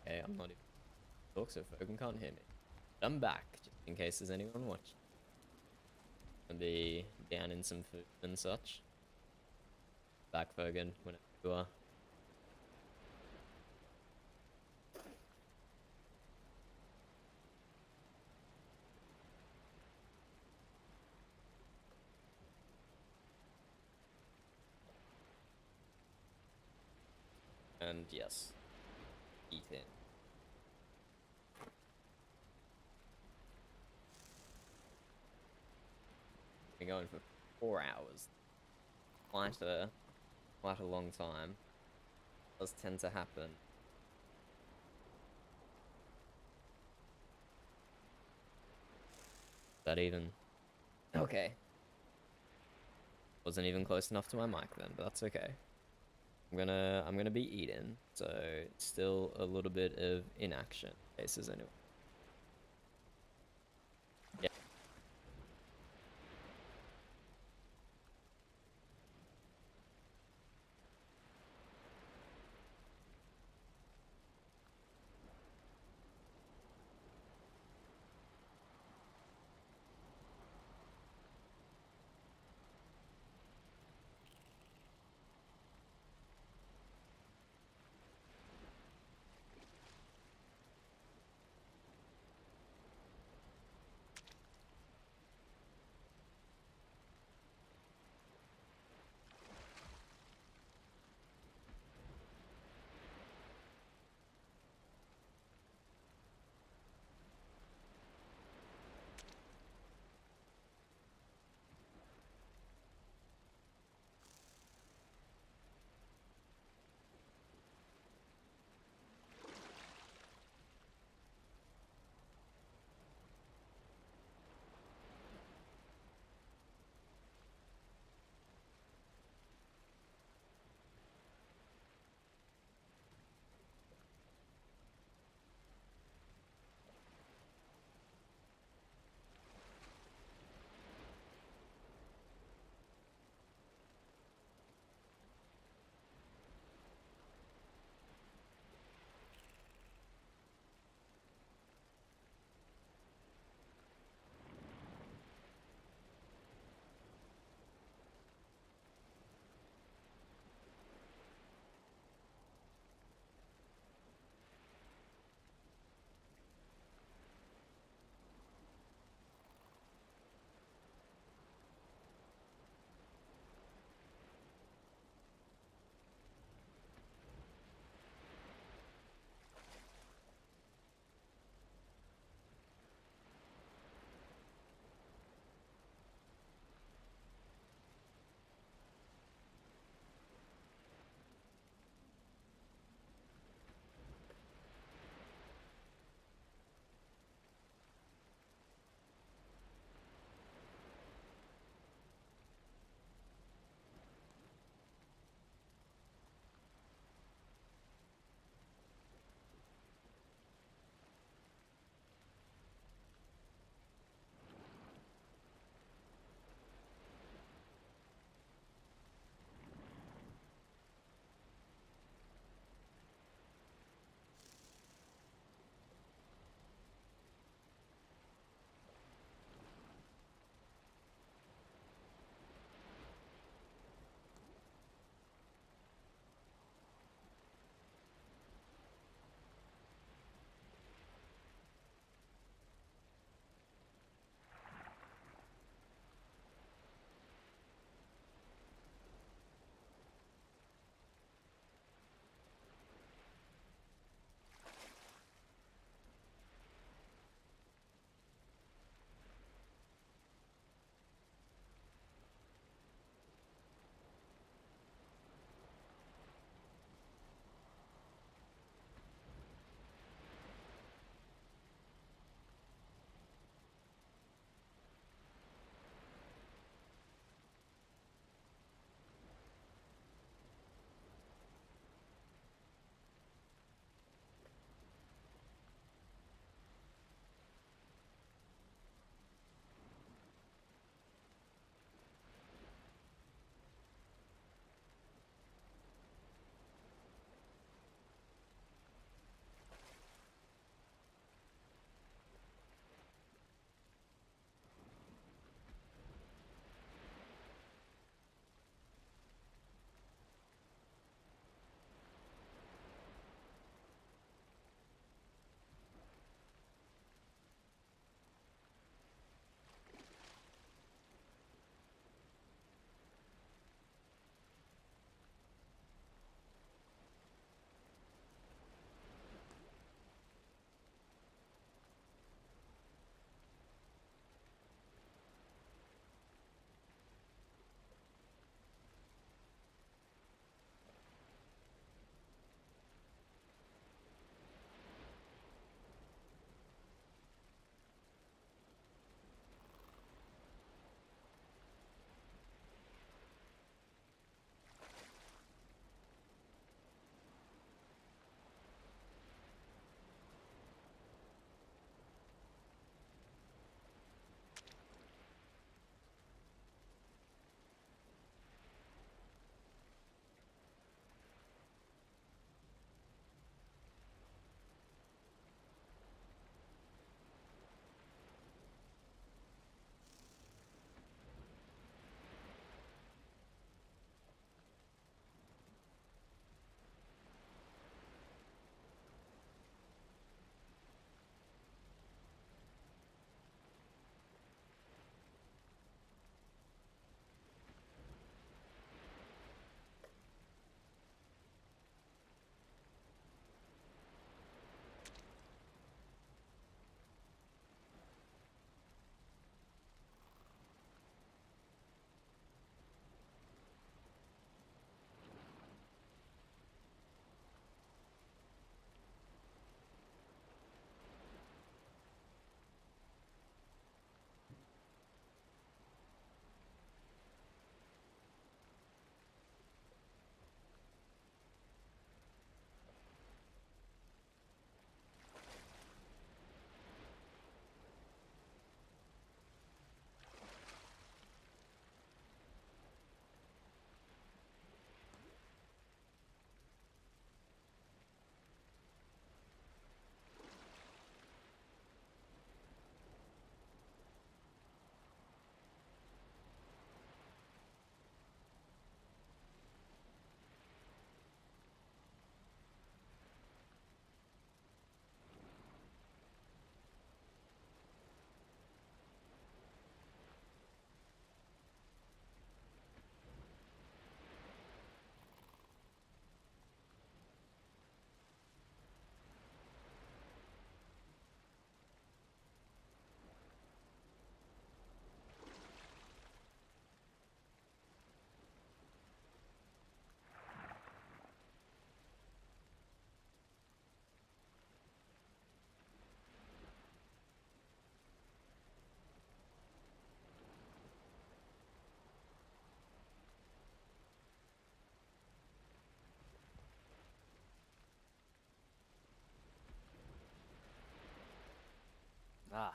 Okay, I'm not even talk, so Fogan can't hear me. I'm back, just in case there's anyone watching. I'll be down in some food and such. Back, Fogan, whenever you are. And yes, eating. Been going for 4 hours. Quite a long time. Does tend to happen. That even? Okay. Wasn't even close enough to my mic then, but that's okay. I'm gonna be eating, so still a little bit of inaction. Cases anyway. Yeah. Ah.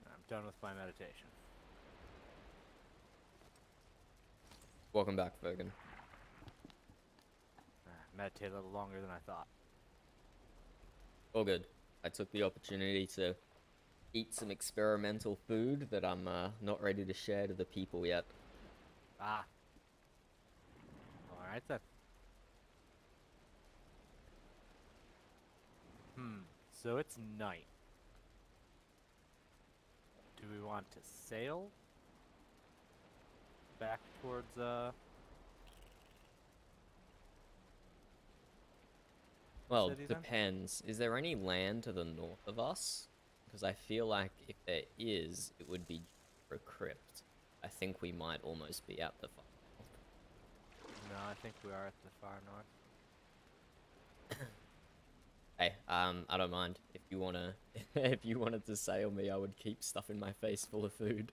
I'm done with my meditation. Welcome back, Fergan. Meditate a little longer than I thought. All good. I took the opportunity to eat some experimental food that I'm not ready to share to the people yet. Ah. Alright then. So it's night. Do we want to sail back towards Well, city then? depends. Is there any land to the north of us? Because I feel like if there is, it would be for a crypt. I think we might almost be at the far north. No, I think we are at the far north. Hey, I don't mind. If you wanna, if you wanted to sail me, I would keep stuffing my face full of food.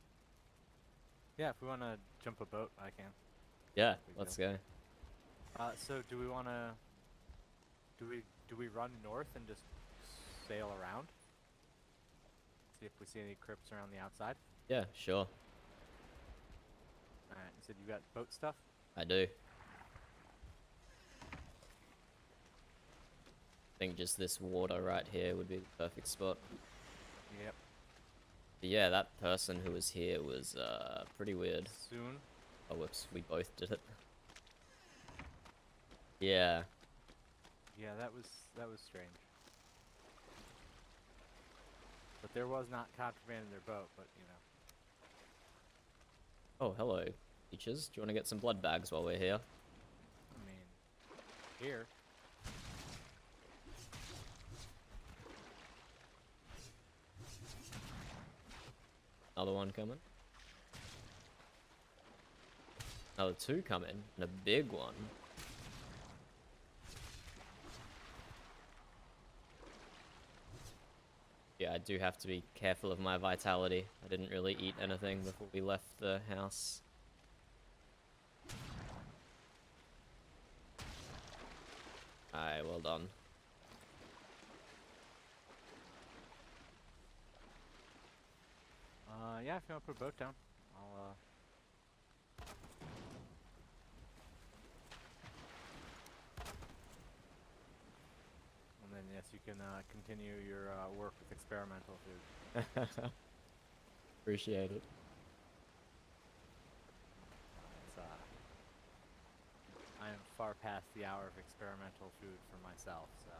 Yeah, if we want to jump a boat, I can. Yeah, let's go. So do we want to... Do we run north and just sail around? See if we see any crypts around the outside? Yeah, sure. Alright, you said you got boat stuff? I do. I think just this water right here would be the perfect spot. Yep. But yeah, that person who was here was pretty weird. Soon? Oh, whoops, we both did it. Yeah. Yeah, that was strange. But there was not contraband in their boat, but you know. Oh, hello, teachers. Do you want to get some blood bags while we're here? I mean, here. Another one coming. Another two coming, and a big one. Yeah, I do have to be careful of my vitality. I didn't really eat anything before we left the house. Alright, well done. Yeah, if you want to put a boat down, I'll, And then, yes, you can, continue your, work with experimental food. Appreciate it. It's, I am far past the hour of experimental food for myself, so...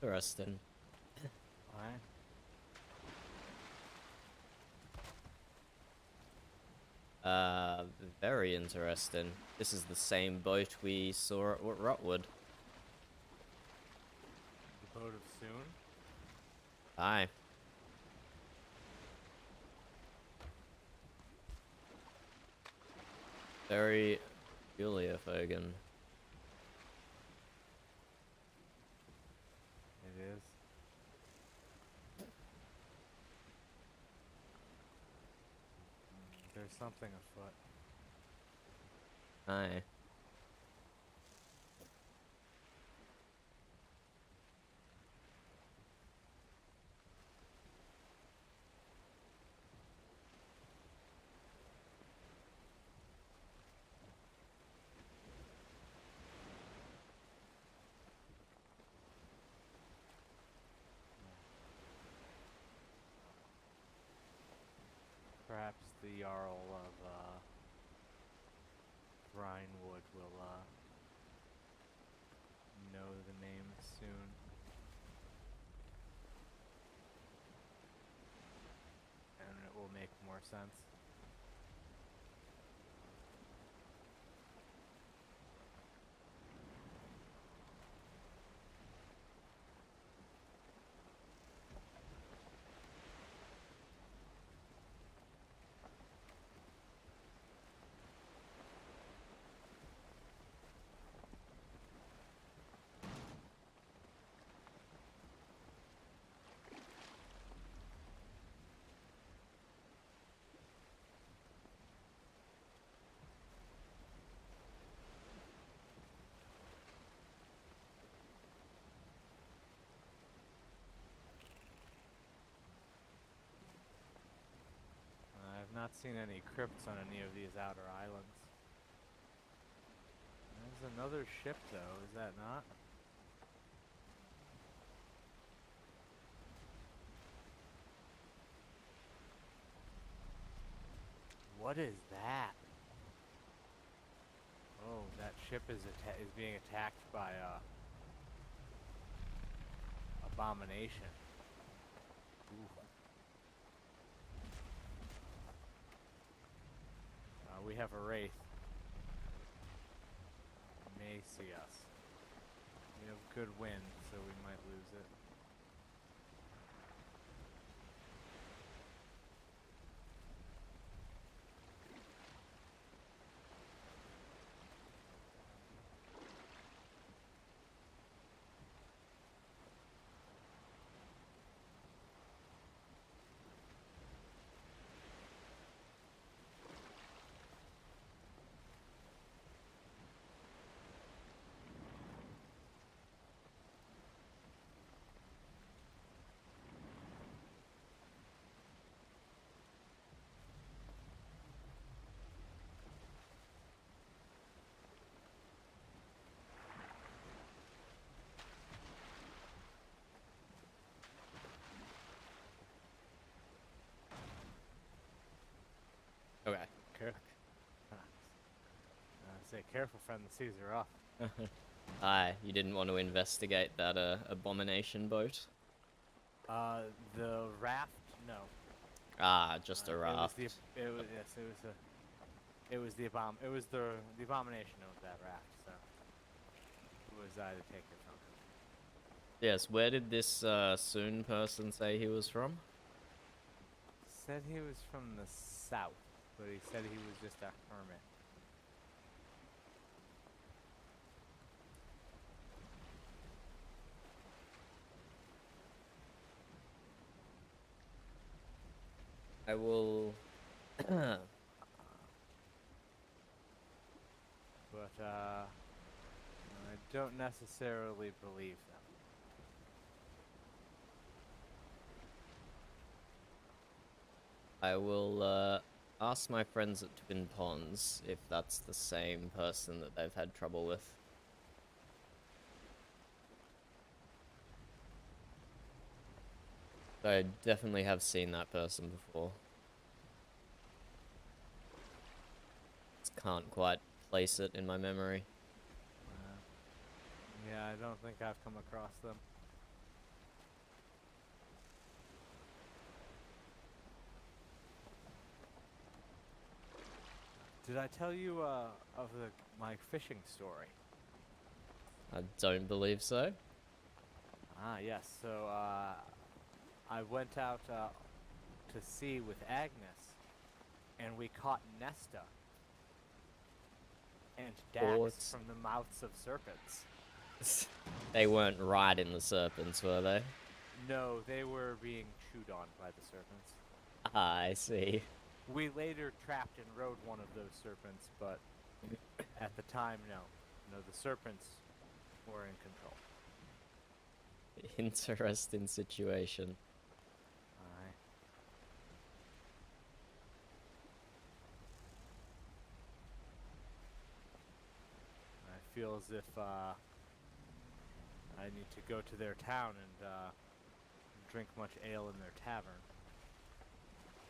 Interesting. Alright. Very interesting. This is the same boat we saw at Rotwood. The boat of soon? Aye. Very peculiar, Fogan. It is. There's something afoot. Aye. Perhaps the Jarl of Rhinewood will know the name soon. And it will make more sense. I've not seen any crypts on any of these outer islands. There's another ship though, is that not? What is that? Oh, that ship is being attacked by abomination. Ooh. We have a wraith. May see us. We have good wind, so we might lose it. Okay. Say careful, friend. The seas are off. Aye, you didn't want to investigate that abomination boat? The raft? No. Ah, just a raft. It was the abomination of that raft. So who was I to take it from? Yes. Where did this Soon person say he was from? Said he was from the south, but he said he was just a hermit. I will. But I don't necessarily believe them. I will ask my friends at Twin Ponds if that's the same person that they've had trouble with. I definitely have seen that person before. Just can't quite place it in my memory. Yeah, I don't think I've come across them. Did I tell you of my fishing story? I don't believe so. Ah, yes. So I went out to sea with Agnes, and we caught Nesta and Dax from the mouths of serpents. They weren't riding the serpents, were they? No, they were being chewed on by the serpents. Ah, I see. We later trapped and rode one of those serpents, but at the time, no. No, the serpents were in control. Interesting situation. Aye. I feel as if I need to go to their town and drink much ale in their tavern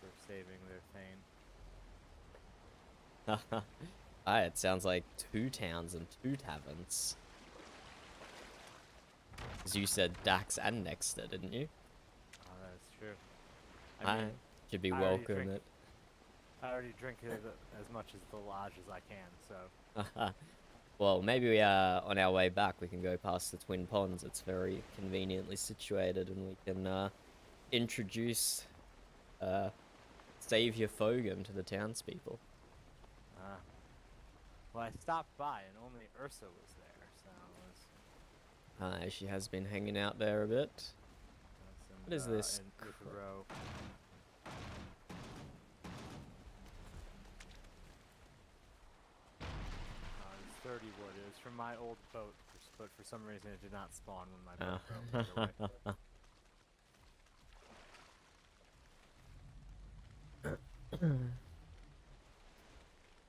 for saving their thane. Ah, it sounds like 2 towns and 2 taverns. Because you said Dax and Nexter, didn't you? Oh, that is true. I mean, should be I already welcome drink- it. I already drink as much as the lodge as I can, so... Well, maybe we on our way back we can go past the Twin Ponds. It's very conveniently situated, and we can introduce Savior Fogan to the townspeople. Well, I stopped by and only Ursa was there, so it was... She has been hanging out there a bit. What is this? With a row. It's 30 wood. It was from my old boat, but for some reason it did not spawn when my boat broke right away.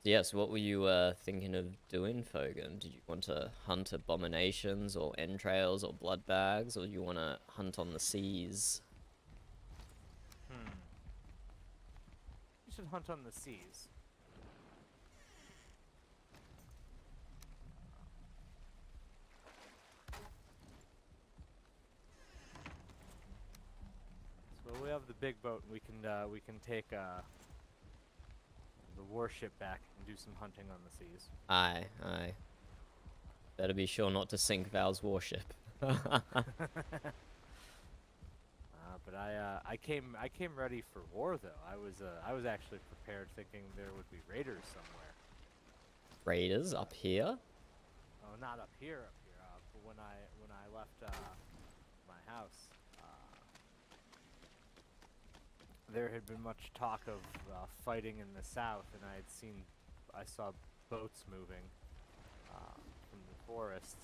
Yes, what were you thinking of doing, Fogan? Did you want to hunt abominations or entrails or blood bags, or do you want to hunt on the seas? You should hunt on the seas. So we have the big boat, and we can take the warship back and do some hunting on the seas. Aye, aye. Better be sure not to sink Val's warship. But I came ready for war though. I was actually prepared, thinking there would be raiders somewhere. Raiders up here? Oh, not up here, but when I left my house, there had been much talk of fighting in the south, and I saw boats moving from the forest.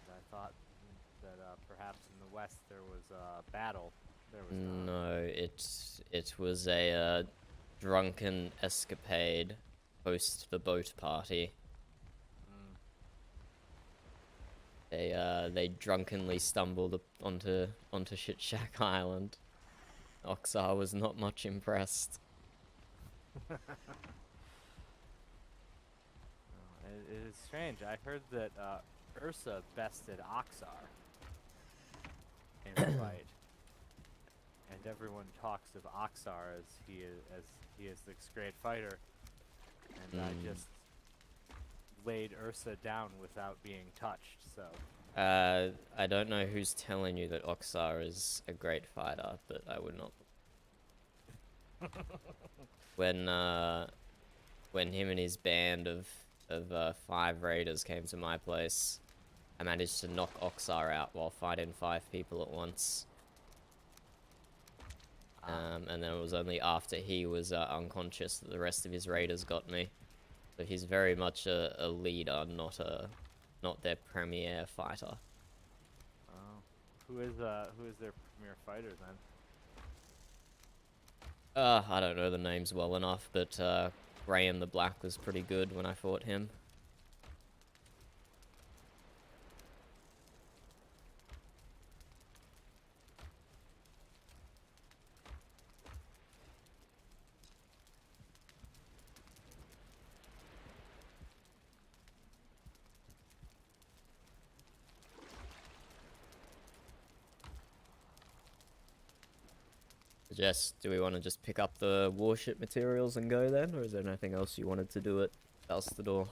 And I thought that perhaps in the west there was a battle. There was not. No, it was a drunken escapade post the boat party. They drunkenly stumbled onto Shit Shack Island. Oxar was not much impressed. It is strange. I heard that Ursa bested Oxar in a fight, and everyone talks of Oxar as he is this great fighter, and I just laid Ursa down without being touched. So. I don't know who's telling you that Oxar is a great fighter, but I would not. When him and his band of 5 raiders came to my place, I managed to knock Oxar out while fighting 5 people at once. And then it was only after he was unconscious that the rest of his raiders got me. So he's very much a leader, not their premier fighter. Oh, who is their premier fighter then? I don't know the names well enough, but Graham the Black was pretty good when I fought him. suggest, do we want to just pick up the warship materials and go then, or is there anything else you wanted to do at Balstador?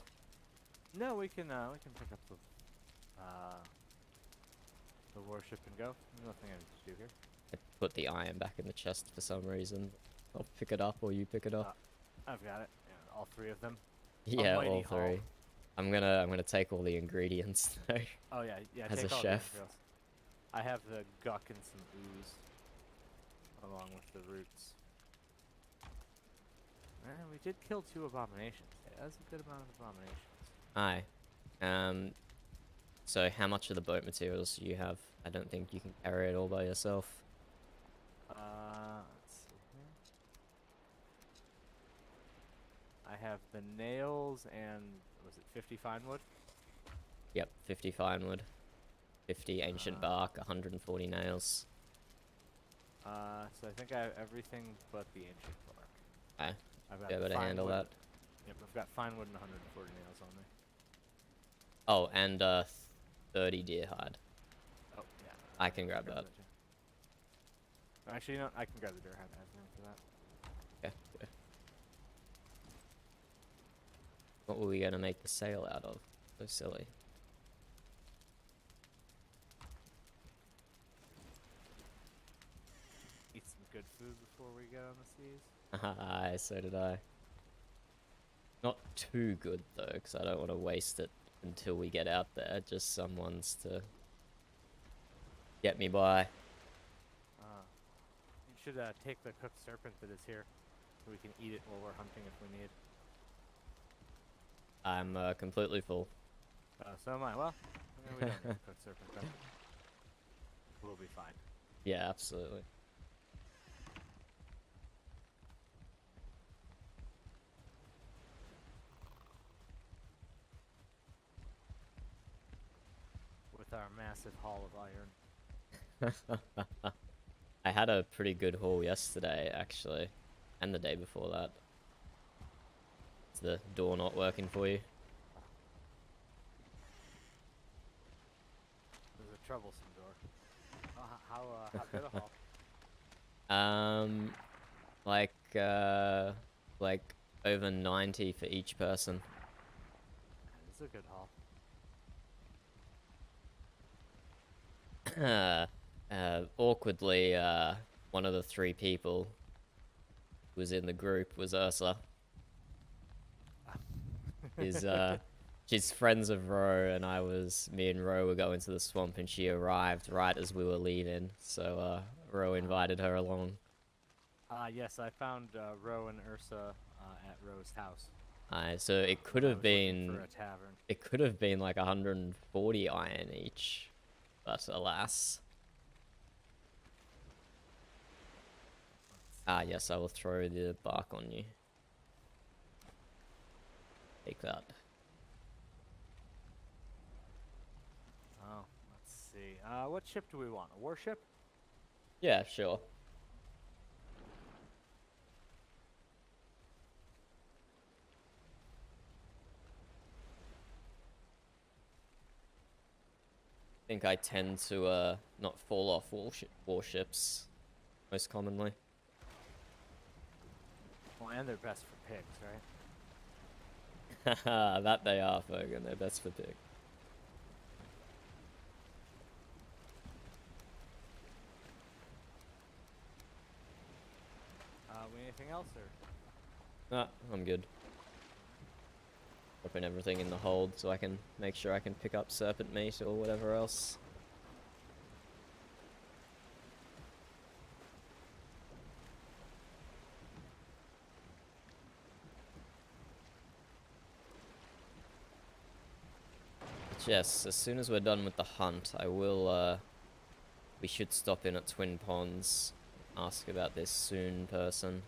No, we can pick up the warship and go. There's nothing I need to do here. I put the iron back in the chest for some reason. I'll pick it up, or you pick it up. I've got it. Yeah, all three of them. Yeah, Almighty all three. haul. I'm gonna take all the ingredients though. Oh yeah, yeah. As take a all chef. The materials. I have the guck and some ooze, along with the roots. We did kill 2 abominations. Yeah, that's a good amount of abominations. Aye. So how much of the boat materials do you have? I don't think you can carry it all by yourself. Let's see here. I have the nails and, was it 50 fine wood? Yep, 50 fine wood, 50 ancient bark, 140 nails. So I think I have everything but the ancient bark. Aye. I've got Be able to fine handle wood. that. Yep, I've got fine wood and 140 nails on me. Oh, and 30 deer hide. Oh, yeah. I can grab that. Actually, you know, I can grab the deer hide. I have room for that. Okay, good. What were we gonna make the sail out of? So silly. Eat some good food before we get on the seas. Aye, so did I. Not too good though, because I don't want to waste it until we get out there. Just some ones to get me by. You should take the cooked serpent that is here, so we can eat it while we're hunting if we need. I'm completely full. So am I. Well, we don't need the cooked serpent then. We'll be fine. Yeah, absolutely. With our massive haul of iron. I had a pretty good haul yesterday, actually, and the day before that. Is the door not working for you? There's a troublesome door. Oh, how good a haul? Like over 90 for each person. It's a good haul. Awkwardly, one of the 3 people who was in the group was Ursa. She's friends of Ro, and me and Ro were going to the swamp, and she arrived right as we were leaving, so Ro invited her along. Yes, I found Ro and Ursa at Ro's house. So it could have been for a tavern. It could have been like 140 iron each, but alas. Yes, I will throw the bark on you. Take that. Oh, let's see. What ship do we want? A warship? Yeah, sure. I think I tend to not fall off warships most commonly. Well, and they're best for pigs, right? That they are, Fogan. They're best for pig. Anything else, or? Nah, I'm good. Dropping everything in the hold so I can make sure I can pick up serpent meat or whatever else. But yes, as soon as we're done with the hunt, I will, we should stop in at Twin Ponds, ask about this Soon person.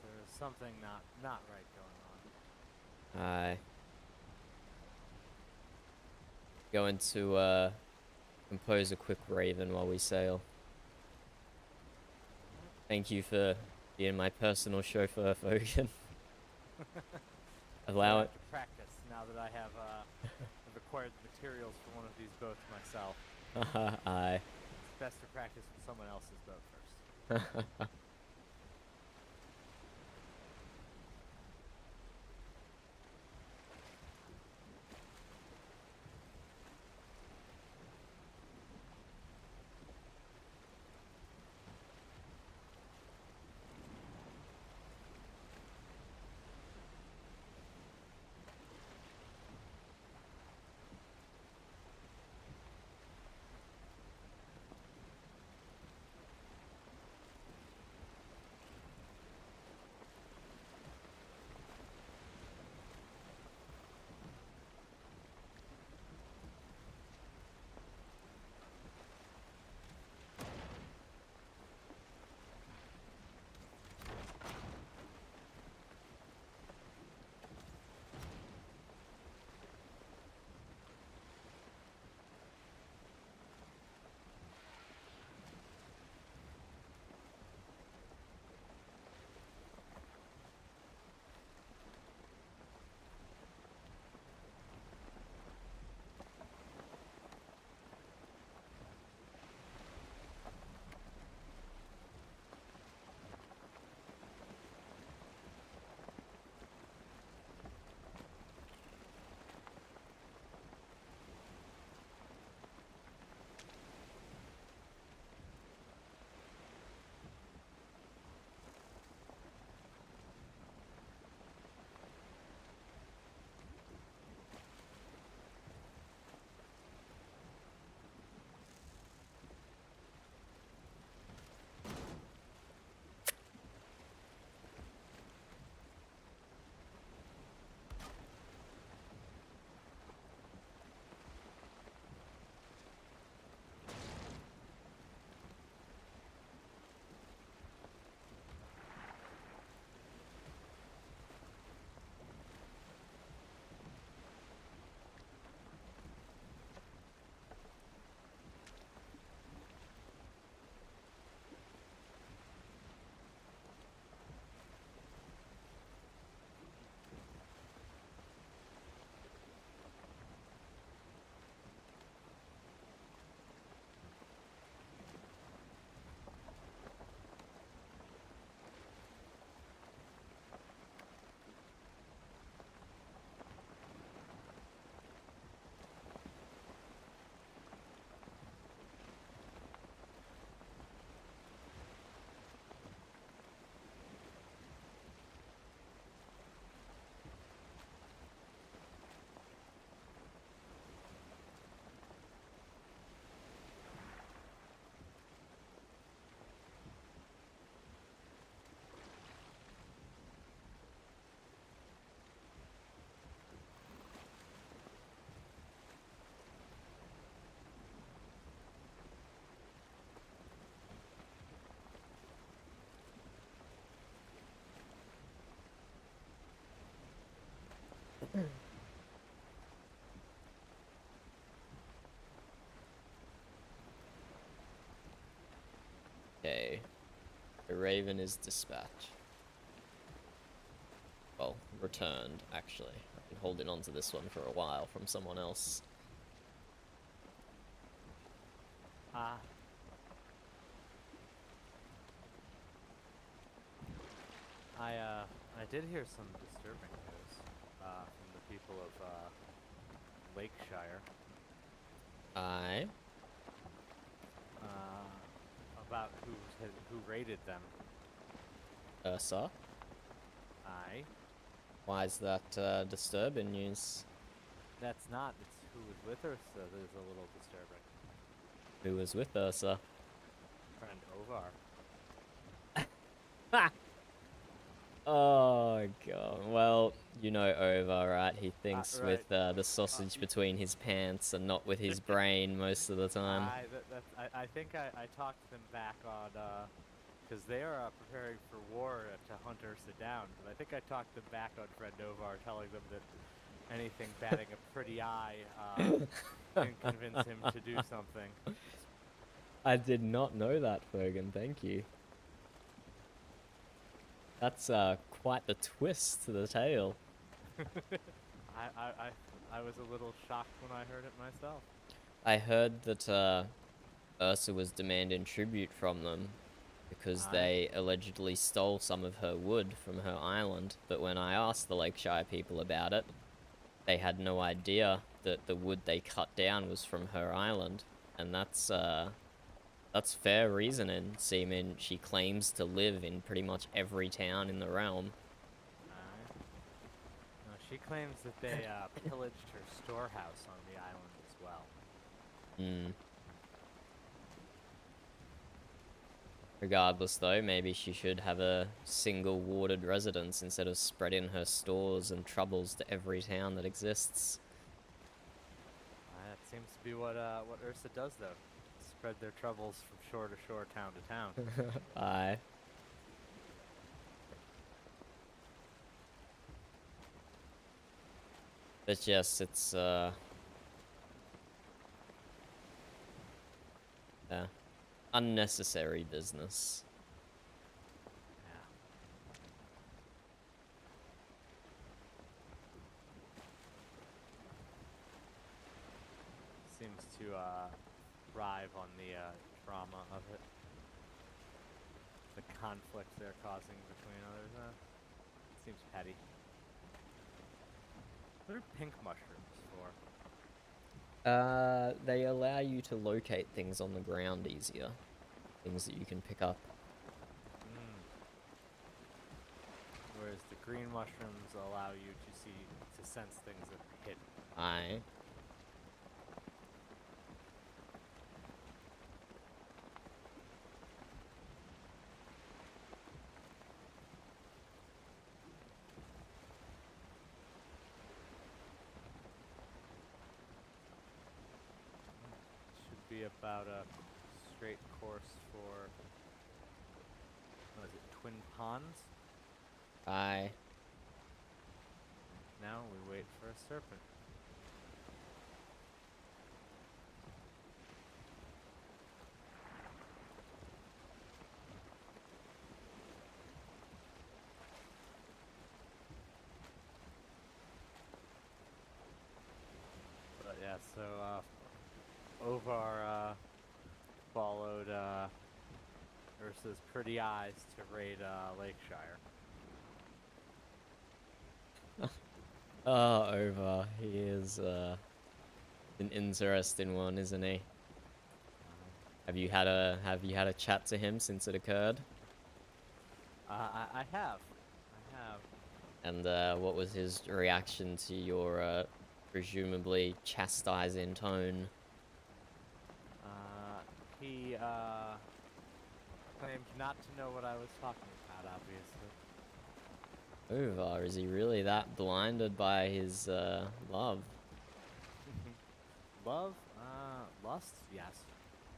There's something not right going on. Aye. Going to compose a quick raven while we sail. Thank you for being my personal chauffeur, Fogan. I Allow have to practice now that I have I've acquired the materials for one of these boats myself. Aye. It's best to practice with someone else's boat first. Okay. The Raven is dispatched. Well, returned, actually. I've been holding on to this one for a while from someone else. I did hear some disturbing news from the people of Lakeshire. Aye. About who raided them. Ursa? Aye. Why is that disturbing news? That's not. It's who was with Ursa that is a little disturbing. Who was with Ursa? Friend Ovar. Oh god. Well, you know Ova, right? He thinks Right. with the sausage between his pants and not with his brain most of the time. I think I talked them back on, because they are preparing for war to hunt Ursa down. But I think I talked them back on Friend Ovar, telling them that anything batting a pretty eye can convince him to do something. I did not know that, Fergan. Thank you. That's quite the twist to the tale. I was a little shocked when I heard it myself. I heard that Ursa was demanding tribute from them because Aye. they allegedly stole some of her wood from her island. But when I asked the Lakeshire people about it, they had no idea that the wood they cut down was from her island, and that's fair reasoning, seeming she claims to live in pretty much every town in the realm. No, she claims that they pillaged her storehouse on the island as well. Hmm. Regardless, though, maybe she should have a single warded residence instead of spreading her stores and troubles to every town that exists. That seems to be what Ursa does, though. Spread their troubles from shore to shore, town to town. Aye. But yes, it's unnecessary business. Seems to thrive on the drama of it. The conflict they're causing between others. Seems petty. What are pink mushrooms for? They allow you to locate things on the ground easier. Things that you can pick up. Whereas the green mushrooms allow you to sense things that are hidden. Aye. Should be about a straight course for, what is it, Twin Ponds? Aye. Now we wait for a serpent. But yeah, so Ovar followed Ursa's pretty eyes to raid Lakeshire. Oh, Over. He is an interesting one, isn't he? Have you had a chat to him since it occurred? I have. And what was his reaction to your presumably chastising tone? He claimed not to know what I was talking about, obviously. Over, is he really that blinded by his love? Love? Lust? Yes.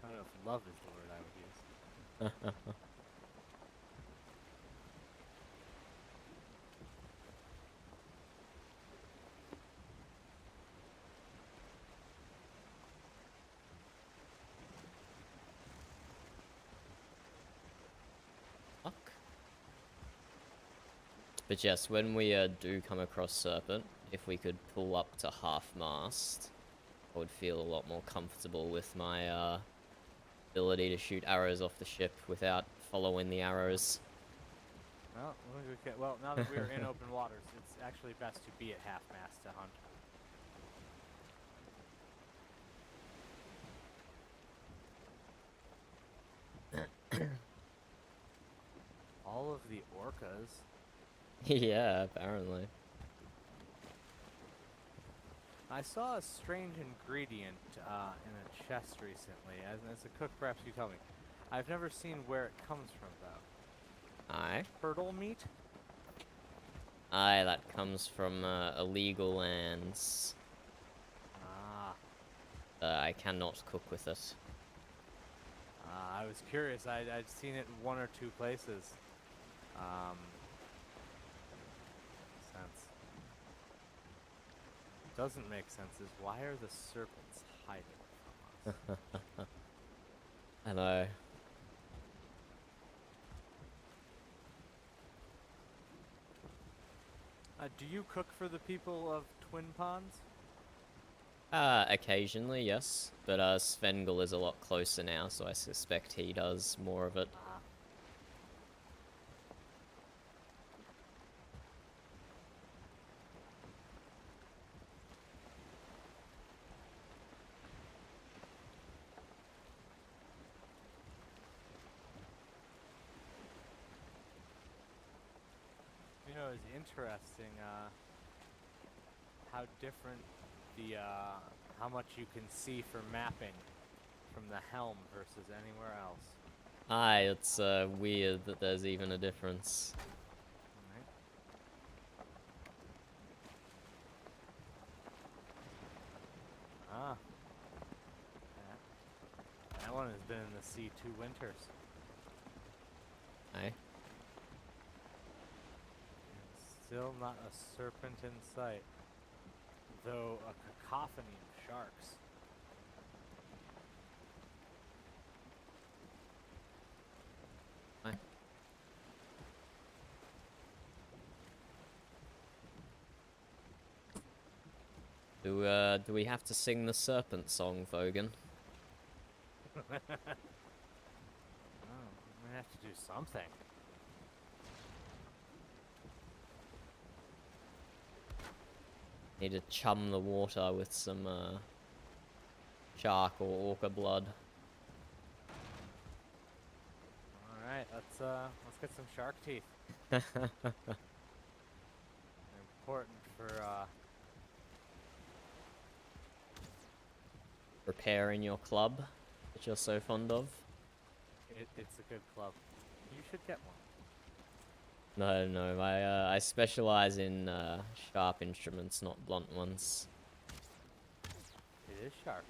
I don't know if love is the word I would use. But yes, when we do come across Serpent, if we could pull up to half-mast, I would feel a lot more comfortable with my ability to shoot arrows off the ship without following the arrows. Well, now that we're in open waters, it's actually best to be at half-mast to hunt. All of the orcas. Yeah, apparently. I saw a strange ingredient in a chest recently. As a cook, perhaps you tell me. I've never seen where it comes from, though. Aye? Turtle meat? Aye, that comes from illegal lands. I cannot cook with it. I was curious. I'd seen it in one or two places. Sense. Doesn't make sense is why are the serpents hiding from us? I know. Do you cook for the people of Twin Ponds? Occasionally, yes. But Svengal is a lot closer now, so I suspect he does more of it. You know, it's interesting how different the how much you can see for mapping from the helm versus anywhere else. Aye, it's weird that there's even a difference. Ah. That one has been in the sea 2 winters. Aye. Still not a serpent in sight, though a cacophony of sharks. Aye. Do we have to sing the serpent song, Vogan? Oh, we might have to do something. Need to chum the water with some shark or orca blood. All right, let's get some shark teeth. Important for Repairing your club that you're so fond of. It's a good club. You should get one. No, I specialize in sharp instruments, not blunt ones. It is sharp.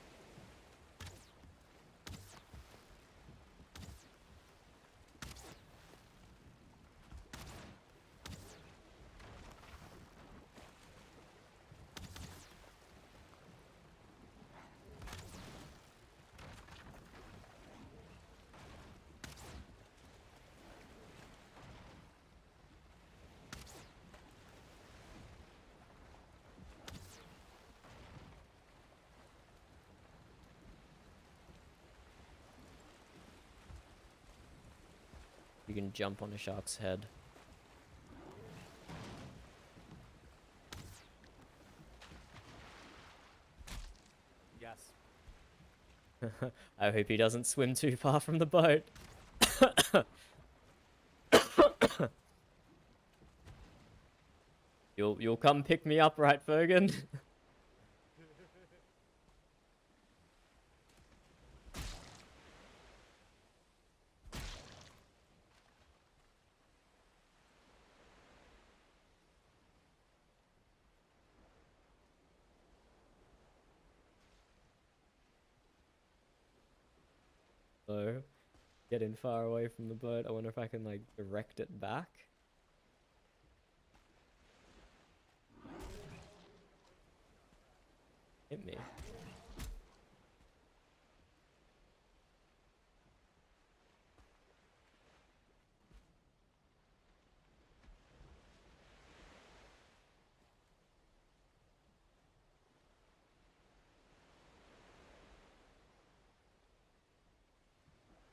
You can jump on a shark's head. Yes. I hope he doesn't swim too far from the boat. You'll come pick me up, right, Fergan? So, getting far away from the boat. I wonder if I can, like, direct it back. Hit me.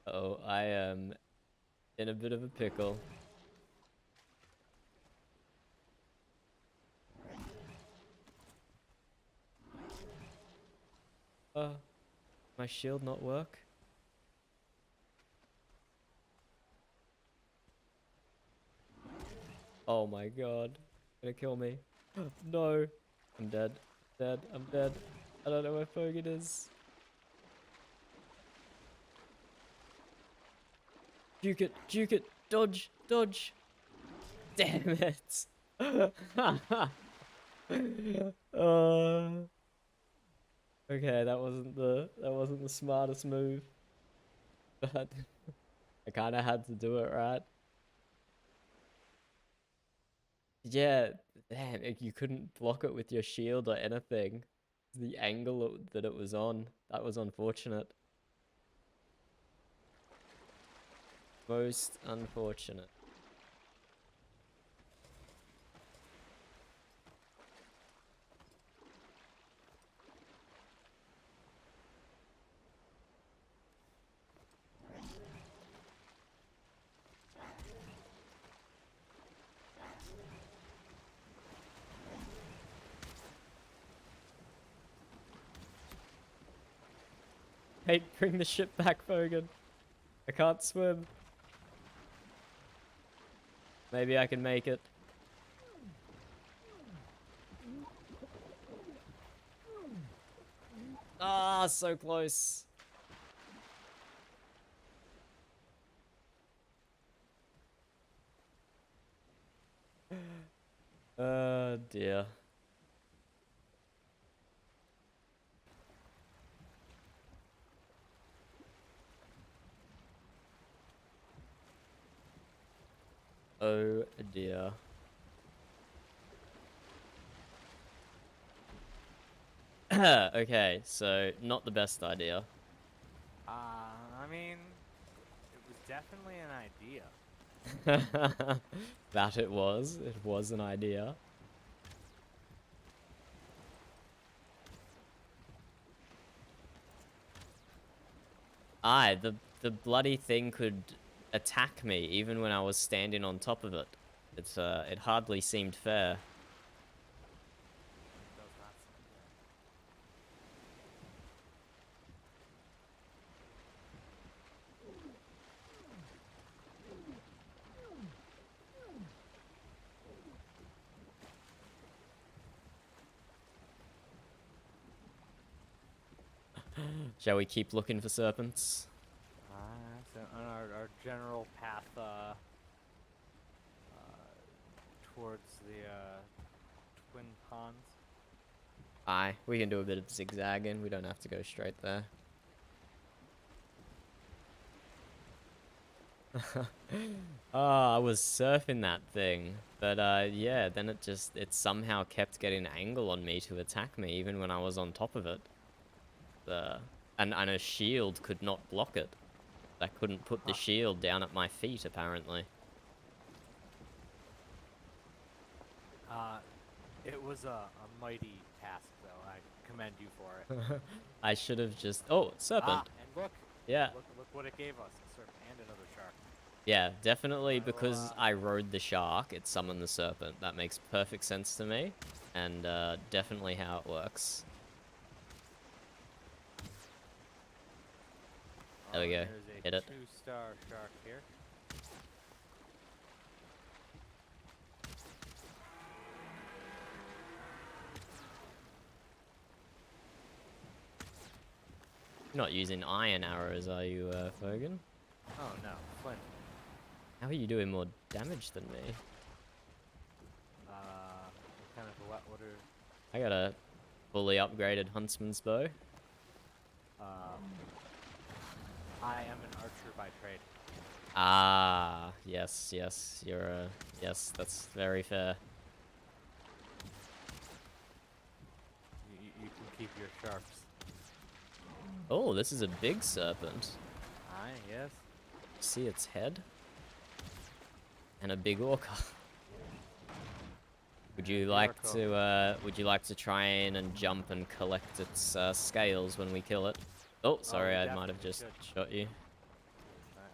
Oh, I am in a bit of a pickle. My shield not work? Oh my god. Gonna kill me. No. I'm dead. Dead. I'm dead. I don't know where Fogan is. Juke it. Juke it. Dodge. Dodge. Damn it. Okay, that wasn't the smartest move. But I kinda had to do it, right? Yeah, damn, you couldn't block it with your shield or anything. The angle that it was on, that was unfortunate. Most unfortunate. Hey, bring the ship back, Fogan. I can't swim. Maybe I can make it. Ah, so close. Dear. Oh dear. Okay, so not the best idea. I mean, it was definitely an idea. That it was. It was an idea. Aye, the bloody thing could attack me even when I was standing on top of it. It hardly seemed fair. Shall we keep looking for serpents? So on our general path towards the Twin Ponds. Aye, we can do a bit of zigzagging. We don't have to go straight there. Oh, I was surfing that thing, but yeah, then it somehow kept getting an angle on me to attack me even when I was on top of it. And a shield could not block it. I couldn't put the shield down at my feet, apparently. It was a mighty task, though. I commend you for it. I should have just... Oh, serpent. And look. Yeah. Look what it gave us. A serpent and another shark. Yeah, definitely because I rode the shark, it summoned the serpent. That makes perfect sense to me, and definitely how it works. There we go. Hit it. 2-star shark here. You're not using iron arrows, are you, Fogan? Oh no, flint. How are you doing more damage than me? What kind of what are... I got a fully upgraded huntsman's bow. I am an archer by trade. Ah, yes, you're a... Yes, that's very fair. You can keep your sharps. Oh, this is a big serpent. Aye, yes. See its head? And a big orca. Would you like to try in and jump and collect its scales when we kill it? Oh, sorry, I might have just shot you.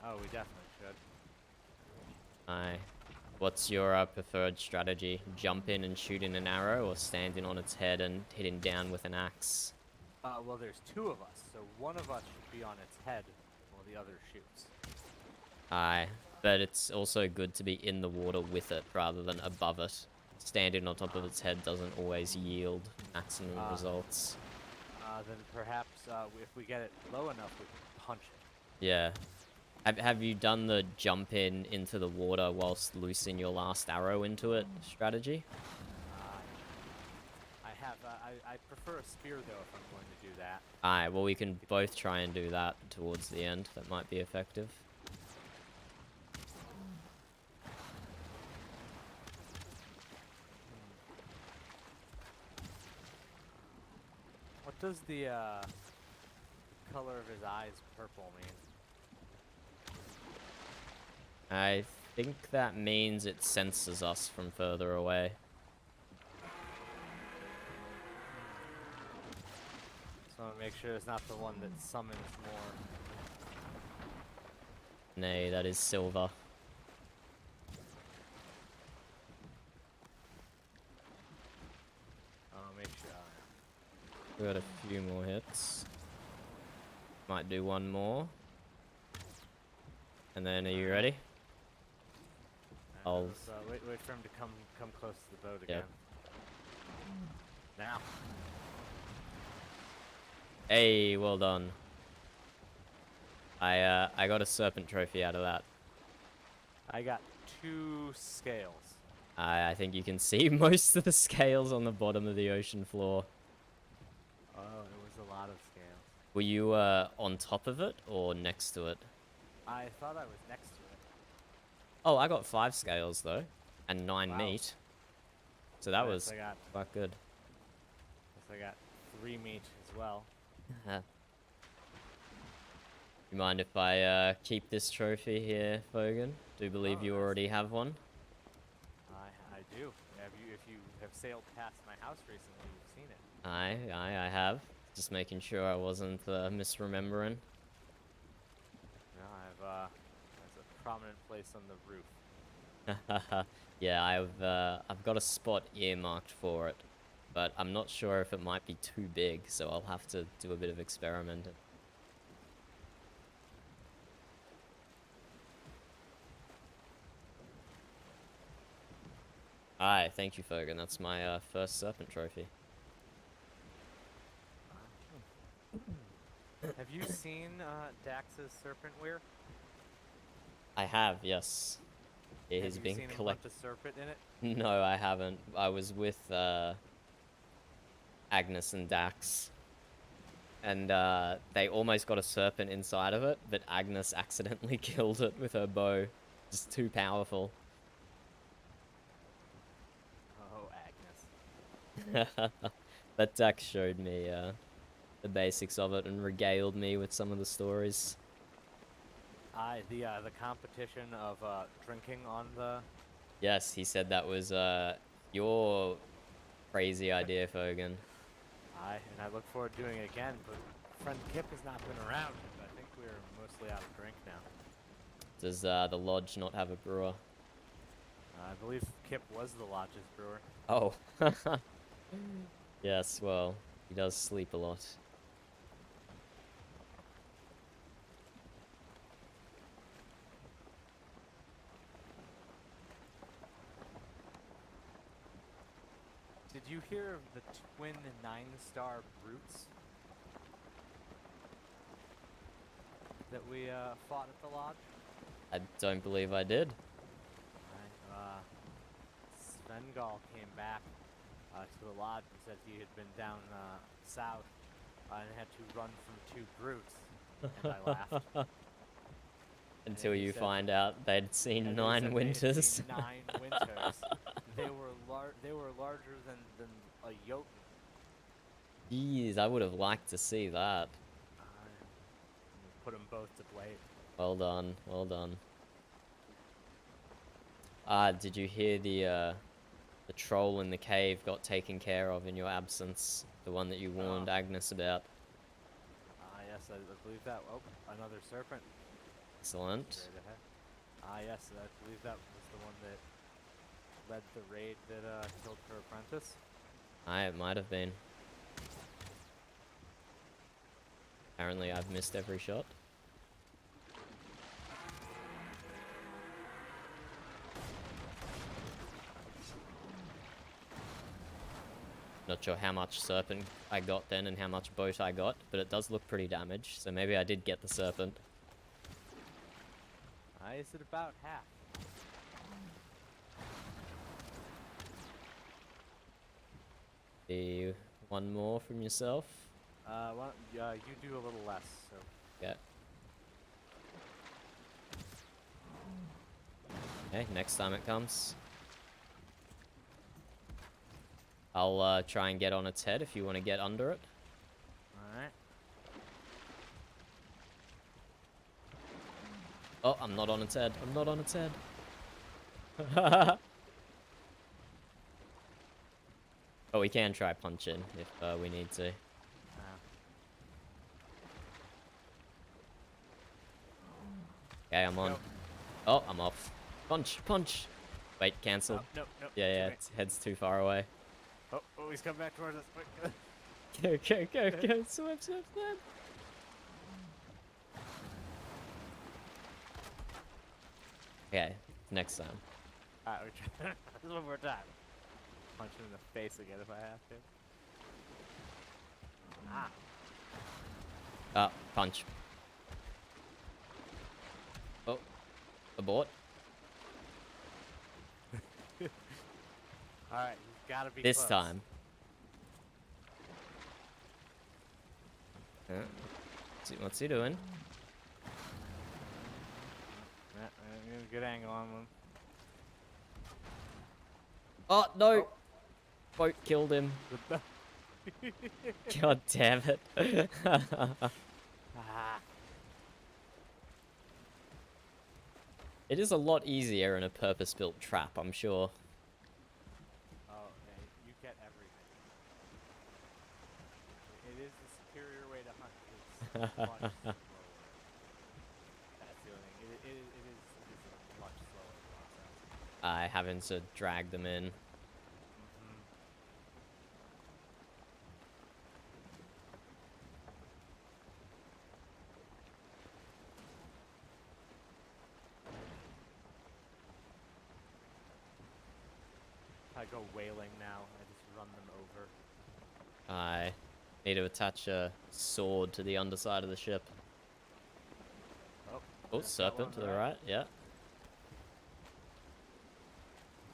Oh, we definitely should. Aye. What's your preferred strategy? Jumping and shooting an arrow, or standing on its head and hitting down with an axe? Well, there's two of us, so one of us should be on its head while the other shoots. Aye, but it's also good to be in the water with it rather than above it. Standing on top of its head doesn't always yield maximum results. Then perhaps if we get it low enough, we can punch it. Yeah. Have you done the jump into the water whilst loosing your last arrow into it strategy? I have. I prefer a spear, though, if I'm going to do that. Aye, well, we can both try and do that towards the end. That might be effective. What does the color of his eyes purple mean? I think that means it senses us from further away. Just want to make sure it's not the one that summons more. Nay, that is silver. Make sure. We got a few more hits. Might do one more. And then, are you ready? I'll... wait for him to come close to the boat Yep. again. Now. Hey, well done. I got a serpent trophy out of that. I got 2 scales. I think you can see most of the scales on the bottom of the ocean floor. Oh, it was a lot of scales. Were you on top of it or next to it? I thought I was next to it. Oh, I got 5 scales though, and 9 Wow. meat. So that Yes, was I got- quite good. I got 3 meat as well. You mind if I keep this trophy here, Fogan? Do believe you already have one? I do. If you have sailed past my house recently, you've seen it. I have. Just making sure I wasn't misremembering. No, there's a prominent place on the roof. Yeah, I've got a spot earmarked for it, but I'm not sure if it might be too big, so I'll have to do a bit of experimenting. Alright, thank you, Fogan. That's my first serpent trophy. Have you seen Dax's serpent weir? I have, yes. It has Have you been seen him hunt collected. a serpent in it? No, I haven't. I was with Agnes and Dax, and they almost got a serpent inside of it, but Agnes accidentally killed it with her bow. Just too powerful. Oh, Agnes. But Dax showed me the basics of it and regaled me with some of the stories. The competition of drinking on the... Yes, he said that was your crazy idea, Fogan. And I look forward to doing it again, but friend Kip has not been around. I think we're mostly out of drink now. Does the lodge not have a brewer? I believe Kip was the lodge's brewer. Oh. Yes, well, he does sleep a lot. Did you hear of the twin 9-star brutes that we fought at the lodge? I don't believe I did. Svengal came back to the lodge and said he had been down south and had to run from 2 brutes. And I laughed. Until he you said- find out they'd seen and they 9 said they had winters. seen 9 winters. They were larger than a Jotun. Jeez, I would have liked to see that. Put them both to blade. Well done, well done. Did you hear the troll in the cave got taken care of in your absence? The one that you warned Agnes about? Yes, I believe that. Oh, another serpent. Excellent. Straight ahead. Yes, I believe that was the one that led the raid that killed her apprentice. It might have been. Apparently I've missed every shot. Not sure how much serpent I got then and how much boat I got, but it does look pretty damaged, so maybe I did get the serpent. Is it about half? One more from yourself? Well, you do a little less, so... Yeah. Okay, next time it comes. I'll try and get on its head if you want to get under it. Alright. Oh, I'm not on its head. I'm not on its head. But we can try punching if we need to. Okay, I'm on. Go. Oh, I'm off. Punch, punch. Wait, cancel. Oh, no, no, Yeah, too its head's too far away. Oh, he's coming back towards us. Quick. Go, go, go, go. Swim, swim, swim. Okay, next time. Alright, we try one more time. Punch him in the face again if I have to. Ah. Punch. Oh, abort. Alright, he's gotta be This close. time. What's he doing? Yeah, good angle on him. Oh, no! Boat killed him. God damn it. It is a lot easier in a purpose-built trap, I'm sure. Oh, yeah, you get everything. It is the superior way to hunt. It's much slower. That's the only thing. It is a much slower process. Having to drag them in. I go whaling now. I just run them over. I need to attach a sword to the underside of the ship. Oh, serpent to the right, yeah.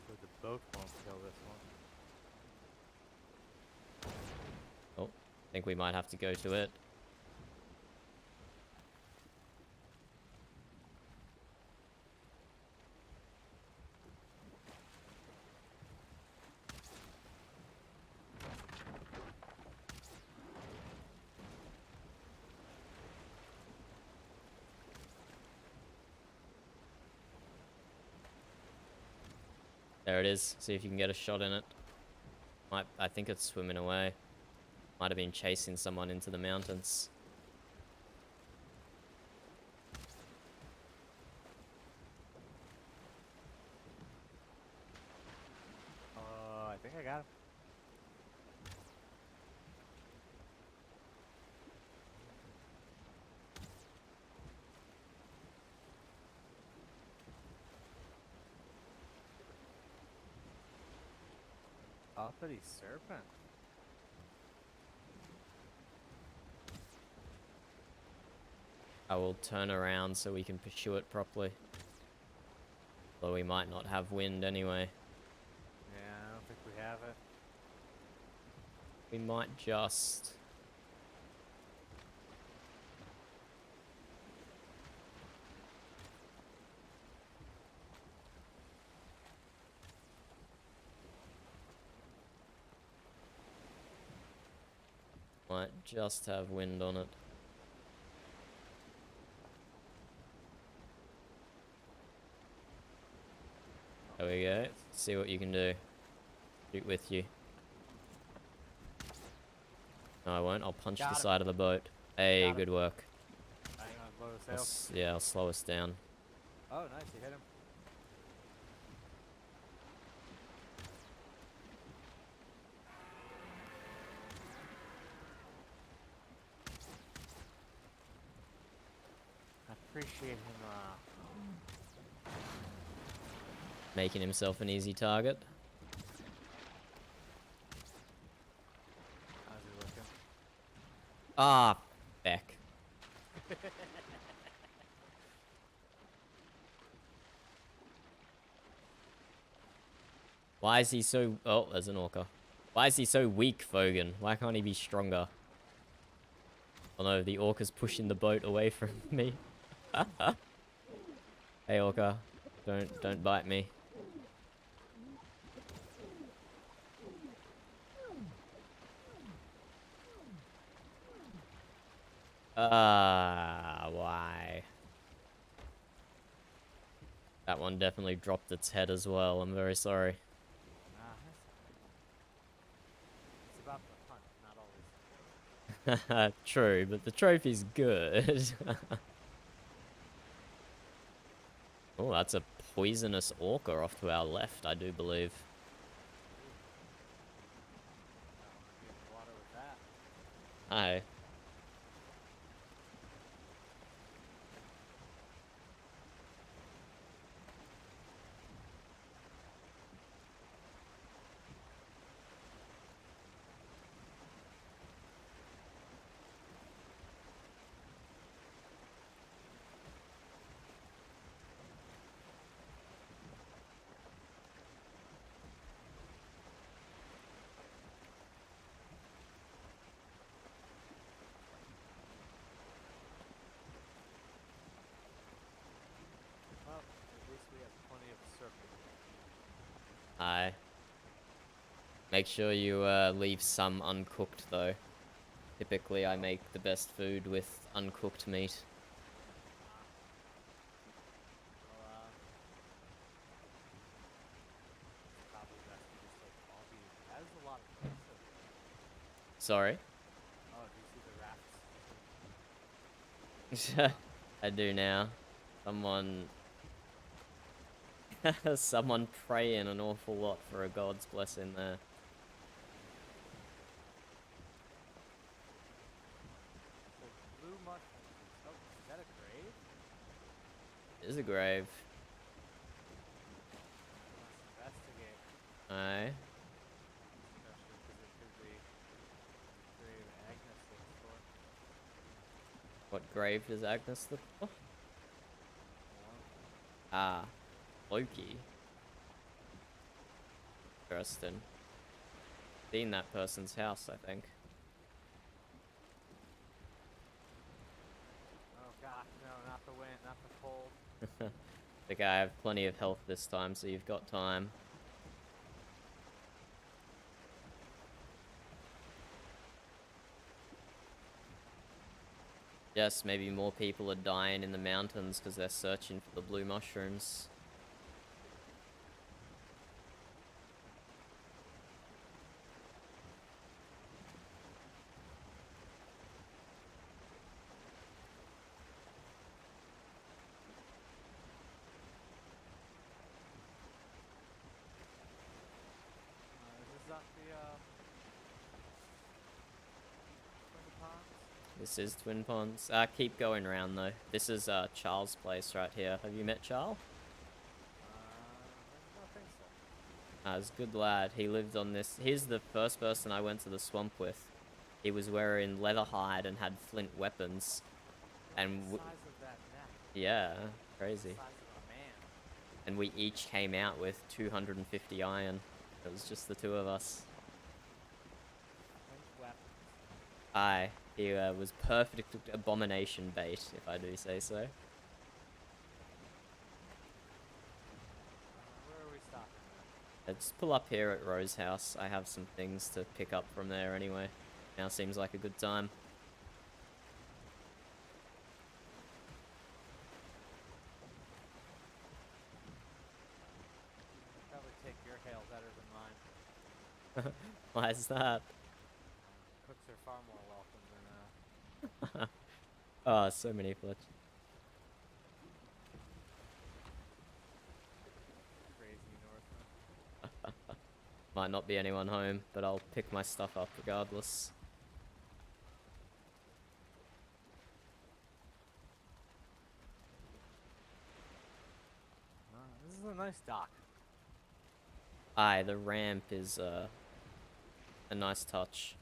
So the boat won't kill this one. Oh, I think we might have to go to it. There it is. See if you can get a shot in it. I think it's swimming away. Might have been chasing someone into the mountains. I think I got him. Uppity serpent. I will turn around so we can pursue it properly. Though we might not have wind anyway. Yeah, I don't think we have it. We might just... Might just have wind on it. There we go. See what you can do. Shoot with you. No, I won't. I'll punch the side of the boat. Hey, good work. Hang on, lower sail. Yeah, I'll slow us down. Oh, nice, you hit him. I appreciate him, Making himself an easy target. how's he looking? Ah, feck. Why is he so... Oh, there's an orca. Why is he so weak, Fogan? Why can't he be stronger? Oh no, the orca's pushing the boat away from me. Hey, orca. Don't bite me. Why? That one definitely dropped its head as well. I'm very sorry. Nah, it's about the hunt, not always. True, but the trophy's good. Oh, that's a poisonous orca off to our left, I do believe. Hi. Aye. Make sure you leave some uncooked though. Typically I make the best food with uncooked meat. Probably best to just take all these. That is a lot of pizza. Sorry? Oh, do you see the rafts? I do now. Someone praying an awful lot for a God's blessing there. The blue mushrooms. Oh, is that a grave? It is a grave. Let's investigate. Aye. Especially because it could be the grave Agnes looks for. What grave does Agnes look for? Ah, Loki. Interesting. Seen that person's house, I think. Oh god, no, not the wind, not the cold. Think I have plenty of health this time, so you've got time. Yes, maybe more people are dying in the mountains because they're searching for the blue mushrooms. Is this not the, Twin Ponds? This is Twin Ponds. Keep going around though. This is Charles' place right here. Have you met Charles? I don't think so. He's a good lad. He lived on this. He's the first person I went to the swamp with. He was wearing leather hide and had flint weapons. And The size of that neck. yeah, The crazy. size of a man. And we each came out with 250 iron. It was just the two of us. Flint weapons. Aye, he was perfect abomination bait, if I do say so. Where are we stopping now? Let's pull up here at Rose's house. I have some things to pick up from there anyway. Now seems like a good time. Probably take your hail better than mine. Why is that? Cooks are far more welcome than, Oh, so many Fletch. crazy Northmen. Might not be anyone home, but I'll pick my stuff up regardless. This is a nice dock. Aye, the ramp is a nice touch.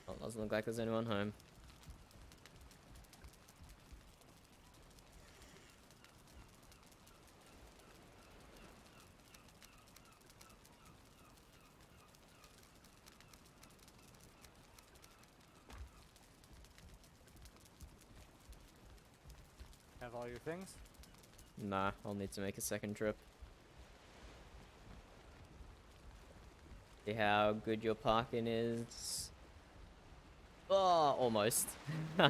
Well, doesn't look like there's anyone home. Have all your things? Nah, I'll need to make a second trip. See how good your parking is. Oh, almost. This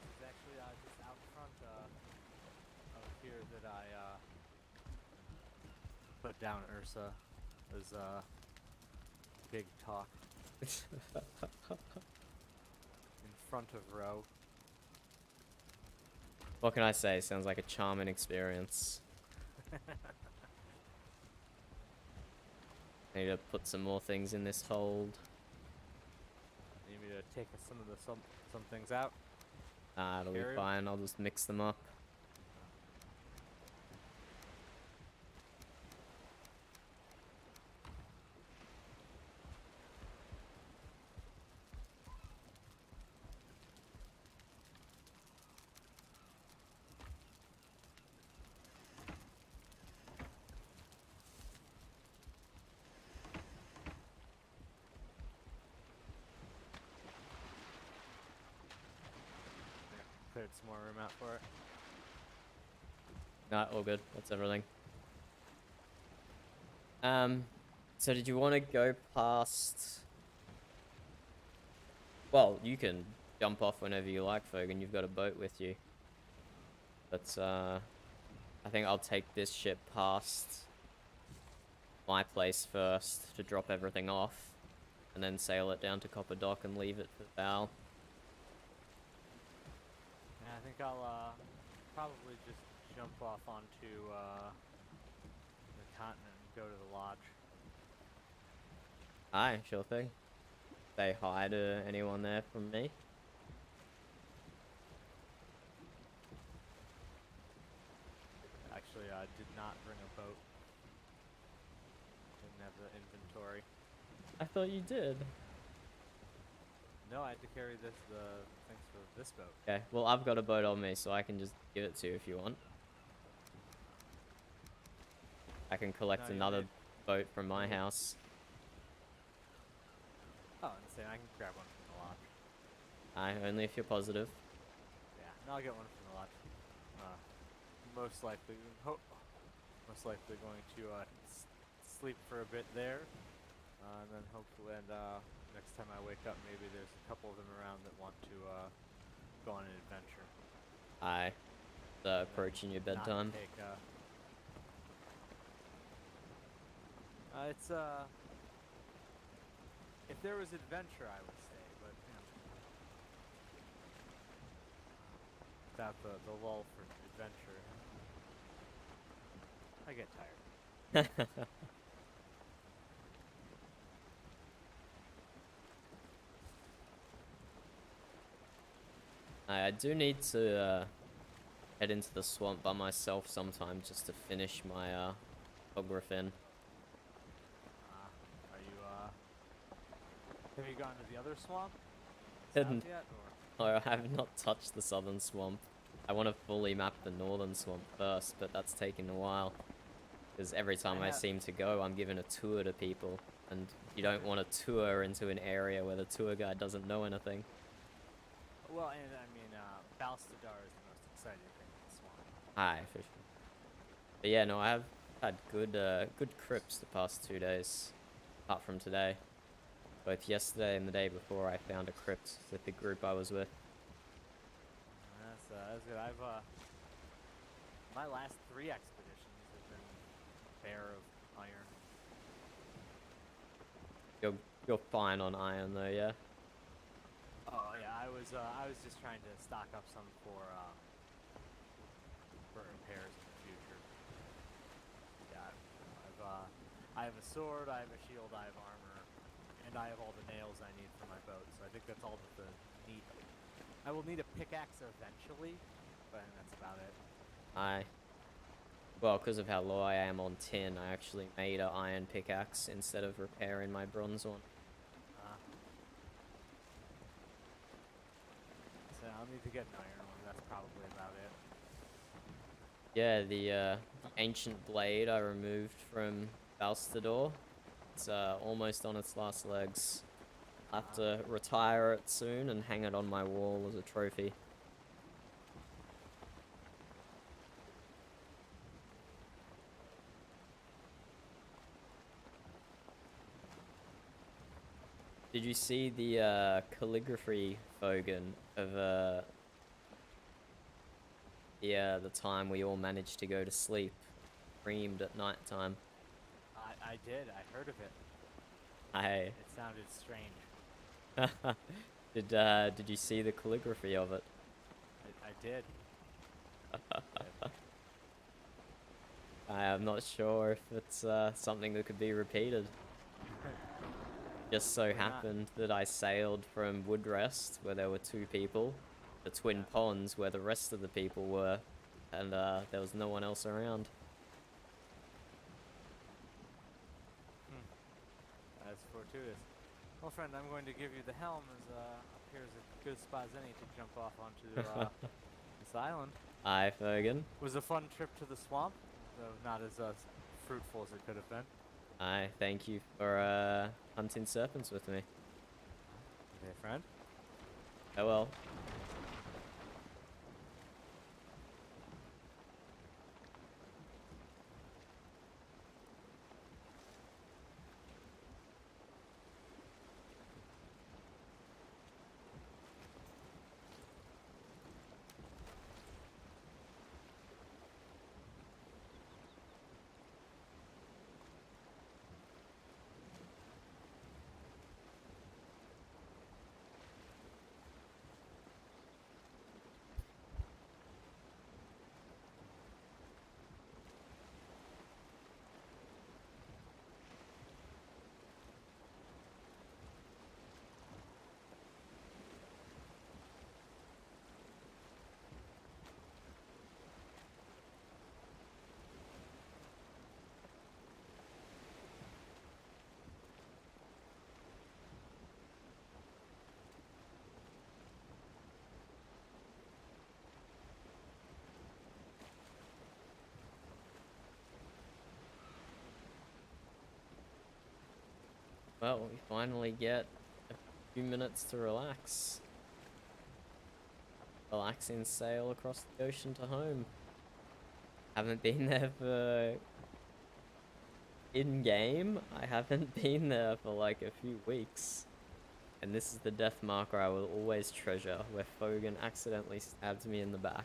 is actually just out front of here that I put down Ursa as big talk in front of Row. What can I say? Sounds like a charming experience. Need to put some more things in this hold. Need me to take some of the some things out? It'll be Carry 'em? fine. I'll just mix them up. cleared some more room out for it. Nah, all good. That's everything. So did you want to go past... Well, you can jump off whenever you like, Fogan. You've got a boat with you. But, I think I'll take this ship past my place first to drop everything off, and then sail it down to Copper Dock and leave it for Val. Yeah, I think I'll probably just jump off onto the continent and go to the lodge. Aye, sure thing. Say hi to anyone there from me. Actually, I did not bring a boat. Didn't have the inventory. I thought you did. No, I had to carry the things for this boat. Okay, well I've got a boat on me, so I can just give it to you if you want. I can collect No, another boat from my house. Oh, and say I can grab one from the lodge. Aye, only if you're positive. Yeah, no, I'll get one from the lodge. Most likely going to sleep for a bit there, and then hopefully, next time I wake up, maybe there's a couple of them around that want to go on an adventure. Aye, approaching your bedtime. It's if there was adventure, I would say, but you know, without the lull for adventure, I get tired. I do need to head into the swamp by myself sometime just to finish my Ografin. Have you gone to the other swamp? Hidden. South yet, No, I have not touched the southern swamp. I want to fully map the northern swamp first, but that's taking a while. Because every time I seem to go, I'm giving a tour to people. And you don't want to tour into an area where the tour guide doesn't know anything. Well, and I mean, Balstadar is the most exciting thing in the swamp. Aye, for sure. But yeah, no, I have had good crypts the past 2 days, apart from today. Both yesterday and the day before, I found a crypt with the group I was with. That's good. My last 3 expeditions have been bare of iron. You're fine on iron though, yeah. Oh yeah, I was just trying to stock up some for repairs in the future. Yeah, I have a sword, I have a shield, I have armor, and I have all the nails I need for my boat. So I think that's all that the need. I will need a pickaxe eventually, but that's about it. Aye. Well, because of how low I am on tin, I actually made an iron pickaxe instead of repairing my bronze one. So I'll need to get an iron one. That's probably about it. Yeah, the ancient blade I removed from Balstador. It's almost on its last legs. I'll have to retire it soon and hang it on my wall as a trophy. Did you see the calligraphy, Fogan, of the time we all managed to go to sleep, dreamed at night time? I did. I heard of it. It sounded strange. Did you see the calligraphy of it? I did. I am not sure if it's something that could be repeated. Just so happened that I sailed from Woodrest, where there were 2 people, to Twin Ponds, where the rest of the people were, and there was no one else around. That's fortuitous. Well, friend, I'm going to give you the helm, as appears a good spot as any to jump off onto this island. Aye, Fergan. It was a fun trip to the swamp, though not as fruitful as it could have been. Aye, thank you for hunting serpents with me. Okay, friend. Oh well. Well, we finally get a few minutes to relax. Relaxing sail across the ocean to home. Haven't been there for... In-game, I haven't been there for like a few weeks. And this is the death marker I will always treasure, where Fogan accidentally stabbed me in the back.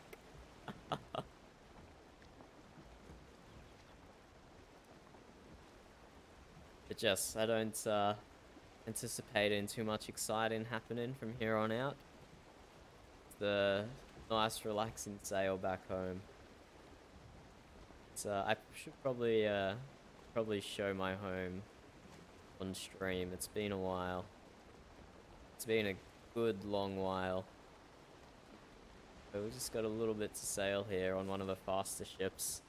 But yes, I don't anticipate too much exciting happening from here on out. The nice relaxing sail back home. So I should probably show my home on stream. It's been a while. It's been a good long while. So we just got a little bit to sail here on one of the faster ships.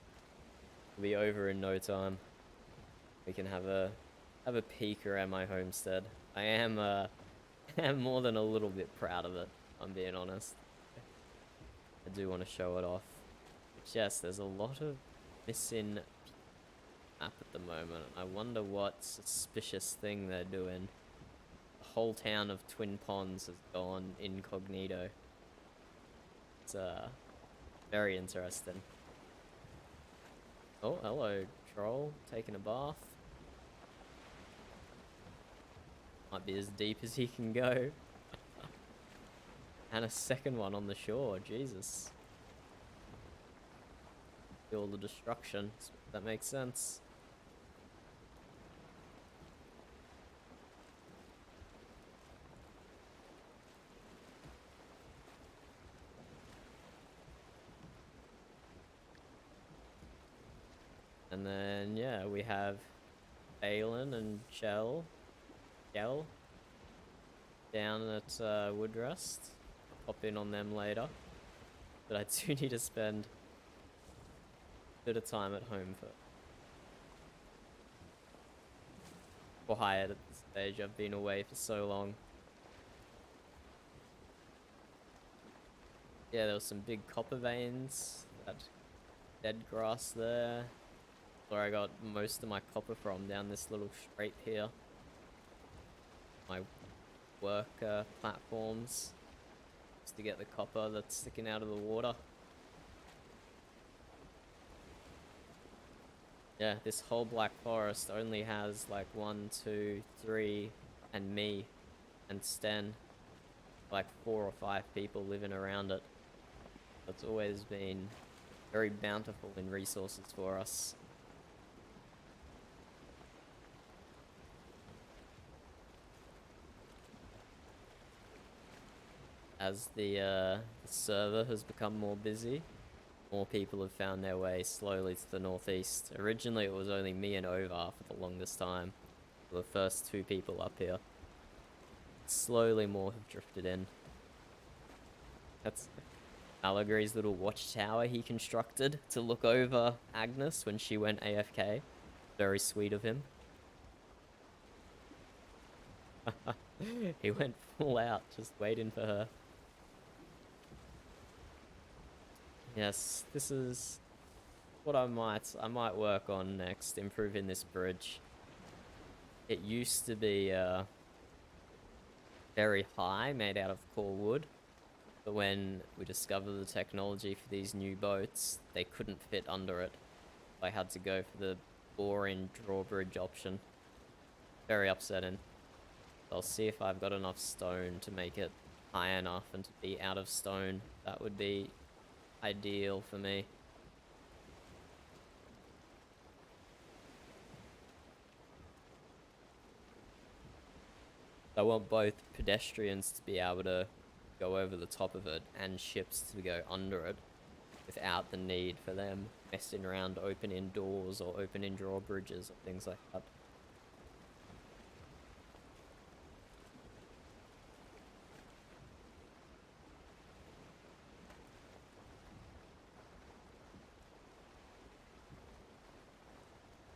We'll be over in no time. We can have a peek around my homestead. I am am more than a little bit proud of it, I'm being honest. I do want to show it off. But yes, there's a lot of missing map at the moment. I wonder what suspicious thing they're doing. The whole town of Twin Ponds has gone incognito. It's very interesting. Oh, hello, troll. Taking a bath. Might be as deep as he can go. And a second one on the shore, Jesus. All the destruction, that makes sense. And then, yeah, we have Balin and Shell down at Woodrest. I'll pop in on them later. But I do need to spend a bit of time at home for quiet at this stage. I've been away for so long. Yeah, there was some big copper veins. That dead grass there. Where I got most of my copper from, down this little strait here. My work platforms. Just to get the copper that's sticking out of the water. Yeah, this whole Black Forest only has like 1, 2, 3, and me, and Sten. Like 4 or 5 people living around it. It's always been very bountiful in resources for us. As the server has become more busy, more people have found their way slowly to the northeast. Originally it was only me and Ovar for the longest time. The first 2 people up here. Slowly more have drifted in. That's Allegri's little watchtower he constructed to look over Agnes when she went AFK. Very sweet of him. He went full out, just waiting for her. Yes, this is what I might work on next, improving this bridge. It used to be very high, made out of core wood, but when we discovered the technology for these new boats, they couldn't fit under it. I had to go for the boring drawbridge option. Very upsetting. I'll see if I've got enough stone to make it high enough and to be out of stone. That would be ideal for me. I want both pedestrians to be able to go over the top of it and ships to go under it without the need for them messing around opening doors or opening drawbridges or things like that.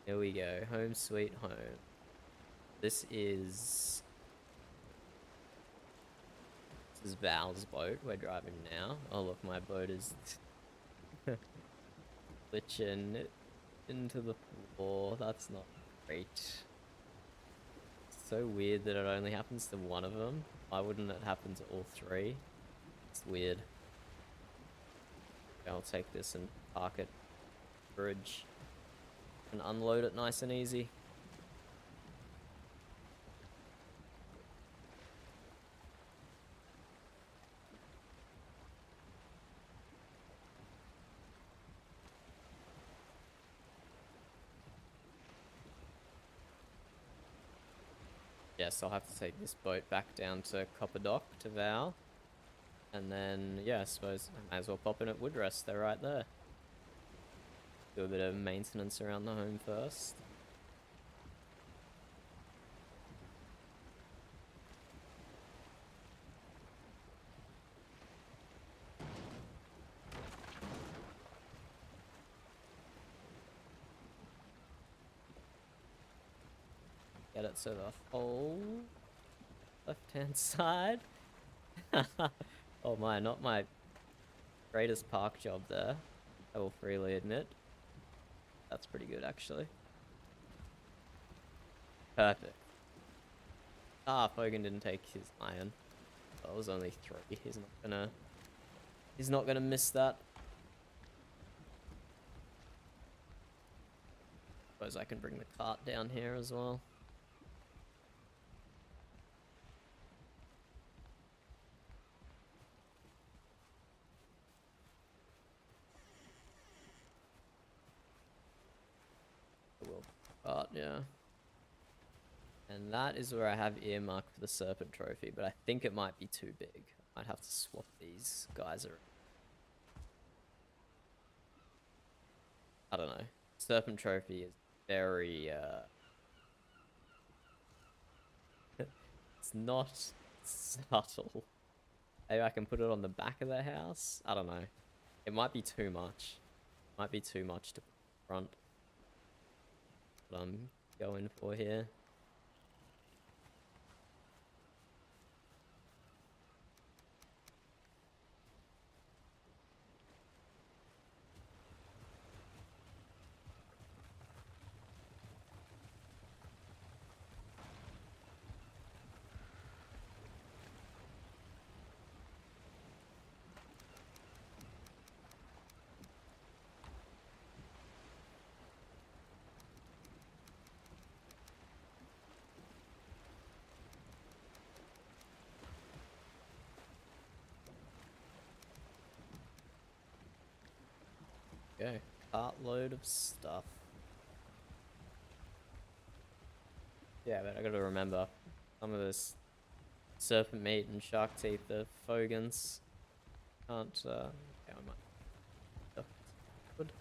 Here we go, home sweet home. This is Val's boat we're driving now. Oh look, my boat is glitching into the floor. That's not great. so weird that it only happens to one of them. Why wouldn't it happen to all three? It's weird. Okay, I'll take this and park it bridge and unload it nice and easy. Yes, I'll have to take this boat back down to Copper Dock to Val. And then, yeah, I suppose I might as well pop in at Woodrest. They're right there. Do a bit of maintenance around the home first. Get it to the whole left-hand side. Oh my, not my greatest park job there. I will freely admit. That's pretty good, actually. Perfect. Ah, Fogan didn't take his iron. That was only 3. He's not gonna miss that. Suppose I can bring the cart down here as well. Yeah. And that is where I have earmarked for the serpent trophy, but I think it might be too big. I might have to swap these guys around. I don't know. Serpent trophy is very, it's not subtle. Maybe I can put it on the back of the house? I don't know. It might be too much. Might be too much to put in front. What I'm going for here. Okay, cartload of stuff. Yeah, but I gotta remember, some of this serpent meat and shark teeth are Fogans. Can't, yeah, I might. Oh, good.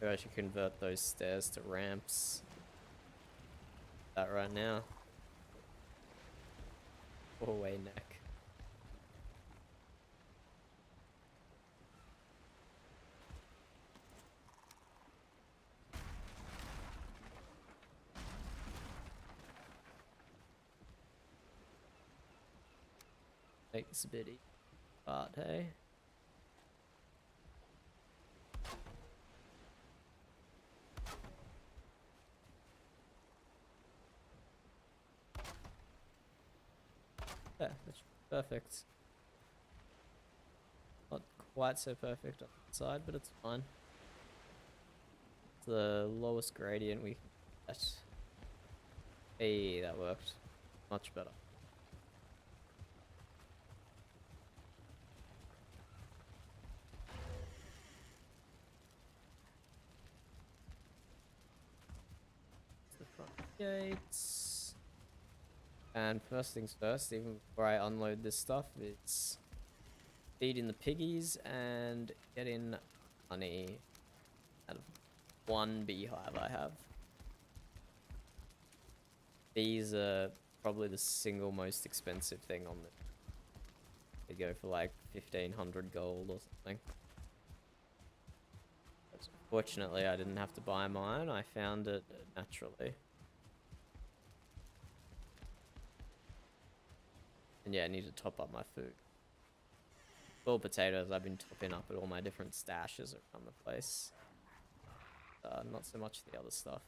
Maybe I should convert those stairs to ramps. That right now. Four-way neck. Make this a bit easy, but hey. Yeah, that's perfect. Not quite so perfect on the side, but it's fine. It's the lowest gradient we can get. Hey, that worked. Much better. The front gates. And first things first, even before I unload this stuff, it's feeding the piggies and getting honey out of one beehive I have. Bees are probably the single most expensive thing on the. They go for like 1,500 gold or something. But fortunately, I didn't have to buy mine. I found it naturally. And yeah, I need to top up my food. All potatoes, I've been topping up at all my different stashes around the place. Not so much the other stuff.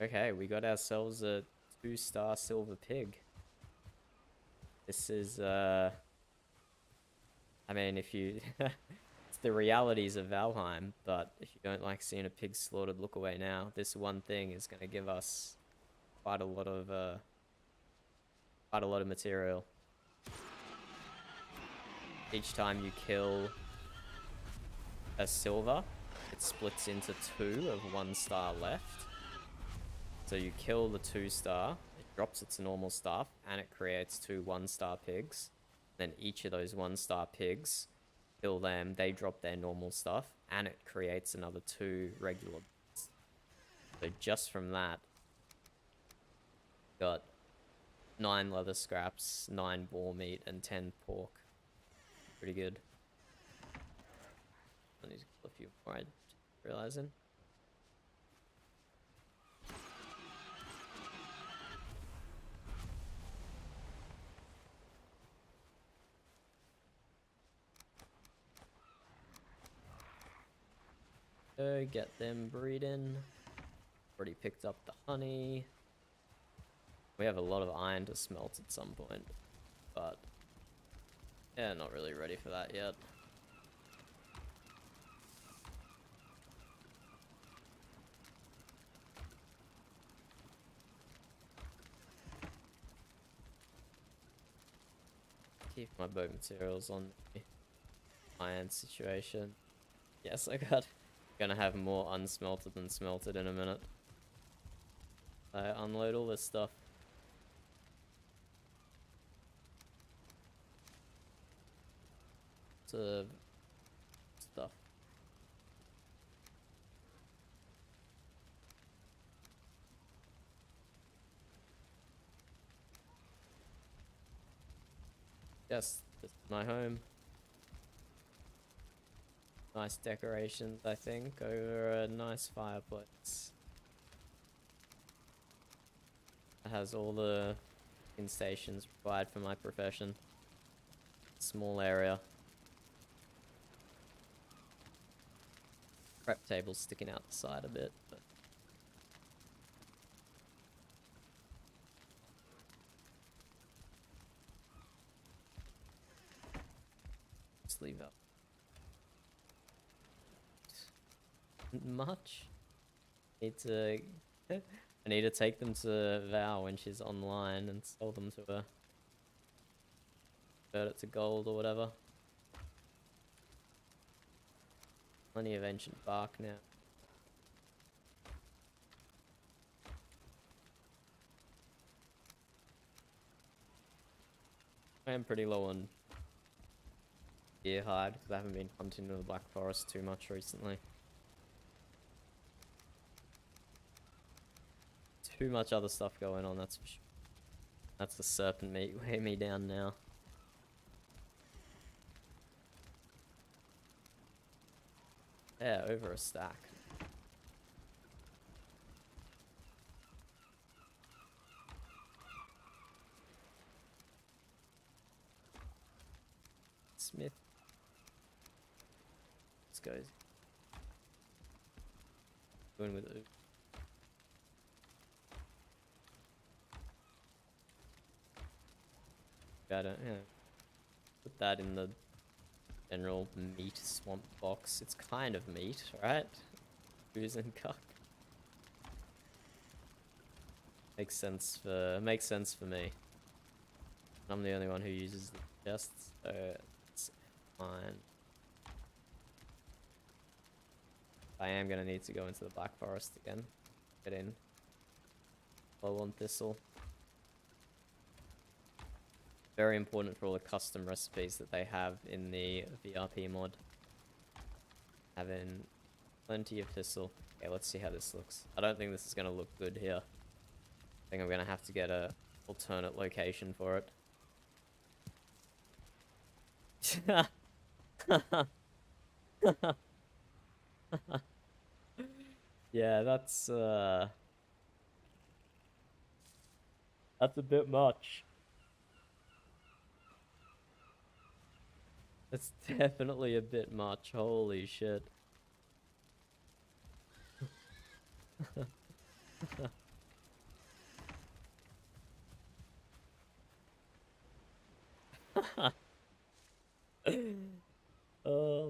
Okay, we got ourselves a 2-star silver pig. This is, I mean, if you... it's the realities of Valheim, but if you don't like seeing a pig slaughtered, look away now. This one thing is going to give us quite a lot of material. Each time you kill a silver, it splits into 2 of 1 star left. So you kill the 2-star, it drops its normal stuff, and it creates 2 1-star pigs. Then each of those 1-star pigs, kill them, they drop their normal stuff, and it creates another 2 regular ones. So just from that, got 9 leather scraps, 9 boar meat, and 10 pork. Pretty good. I need to kill a few more, I'm realizing. Go get them breeding. Already picked up the honey. We have a lot of iron to smelt at some point, but yeah, not really ready for that yet. Keep my boat materials on the iron situation. Yes, I got. Gonna have more unsmelted than smelted in a minute. I unload all this stuff. Stuff. Yes, this is my home. Nice decorations, I think, over a nice fireplace. It has all the stations required for my profession. Small area. Prep table sticking out the side a bit, but just leave up. Much. I need to take them to Val when she's online and sell them to her. Convert it to gold or whatever. Plenty of ancient bark now. I am pretty low on deer hide because I haven't been hunting in the Black Forest too much recently. Too much other stuff going on, that's for sure. That's the serpent meat weighing me down now. Yeah, over a stack. Smith. Let's go. Going with it. I don't, yeah. Put that in the general meat swamp box. It's kind of meat, right? Booze and cuck. Makes sense for me. I'm the only one who uses the chests, so it's fine. I am gonna need to go into the Black Forest again. Get in. Low on thistle. Very important for all the custom recipes that they have in the VRP mod. Having plenty of thistle. Okay, let's see how this looks. I don't think this is going to look good here. I think I'm going to have to get a alternate location for it. Yeah, that's a bit much. It's definitely a bit much. Holy shit.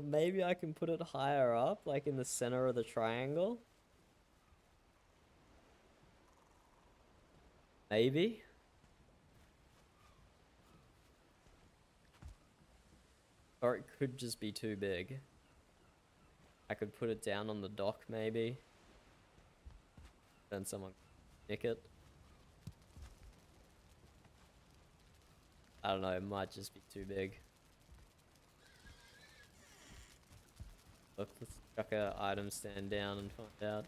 Maybe I can put it higher up, like in the center of the triangle. Maybe. Or it could just be too big. I could put it down on the dock, maybe. Then someone nick it. I don't know, it might just be too big. Look, let's chuck our item stand down and find out.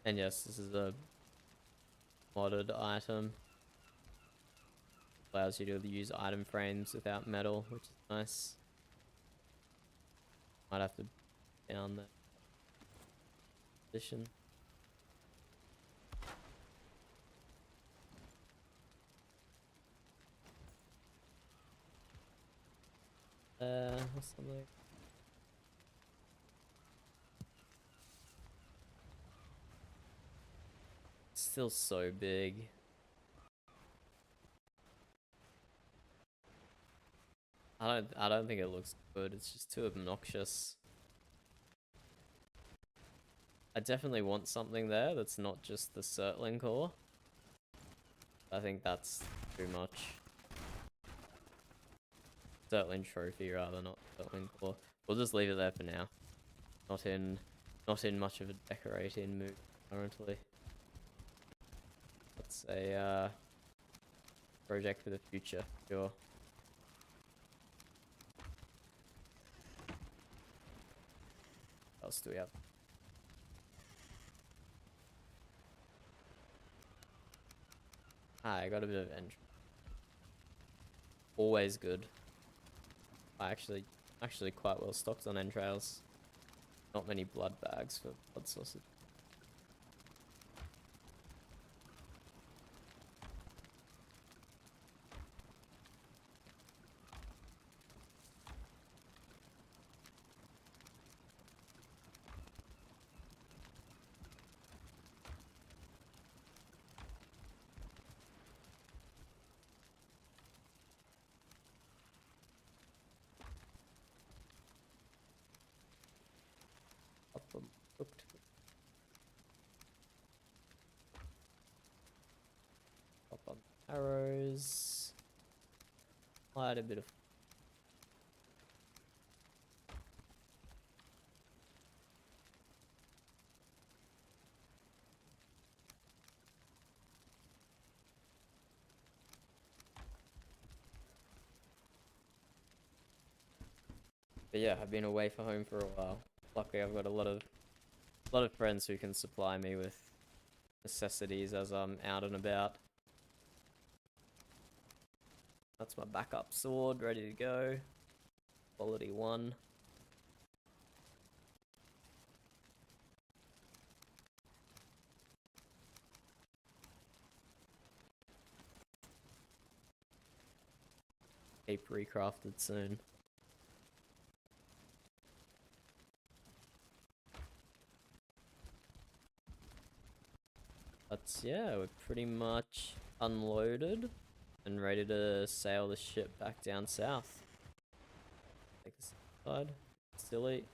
And yes, this is a modded item. Allows you to use item frames without metal, which is nice. Might have to down that position. Or something. Still so big. I don't think it looks good. It's just too obnoxious. I definitely want something there that's not just the Surtling core. I think that's too much. Surtling trophy rather, not Surtling core. We'll just leave it there for now. Not in much of a decorating mood currently. That's a project for the future, sure. What else do we have? Ah, I got a bit of entry. Always good. I actually quite well stocked on entrails. Not many blood bags for blood sausage. Up on arrows. Quite a bit of. But yeah, I've been away from home for a while. Luckily, I've got a lot of friends who can supply me with necessities as I'm out and about. That's my backup sword, ready to go. Quality 1. Keep recrafted soon. But yeah, we're pretty much unloaded and ready to sail the ship back down south. Take this side. Silly.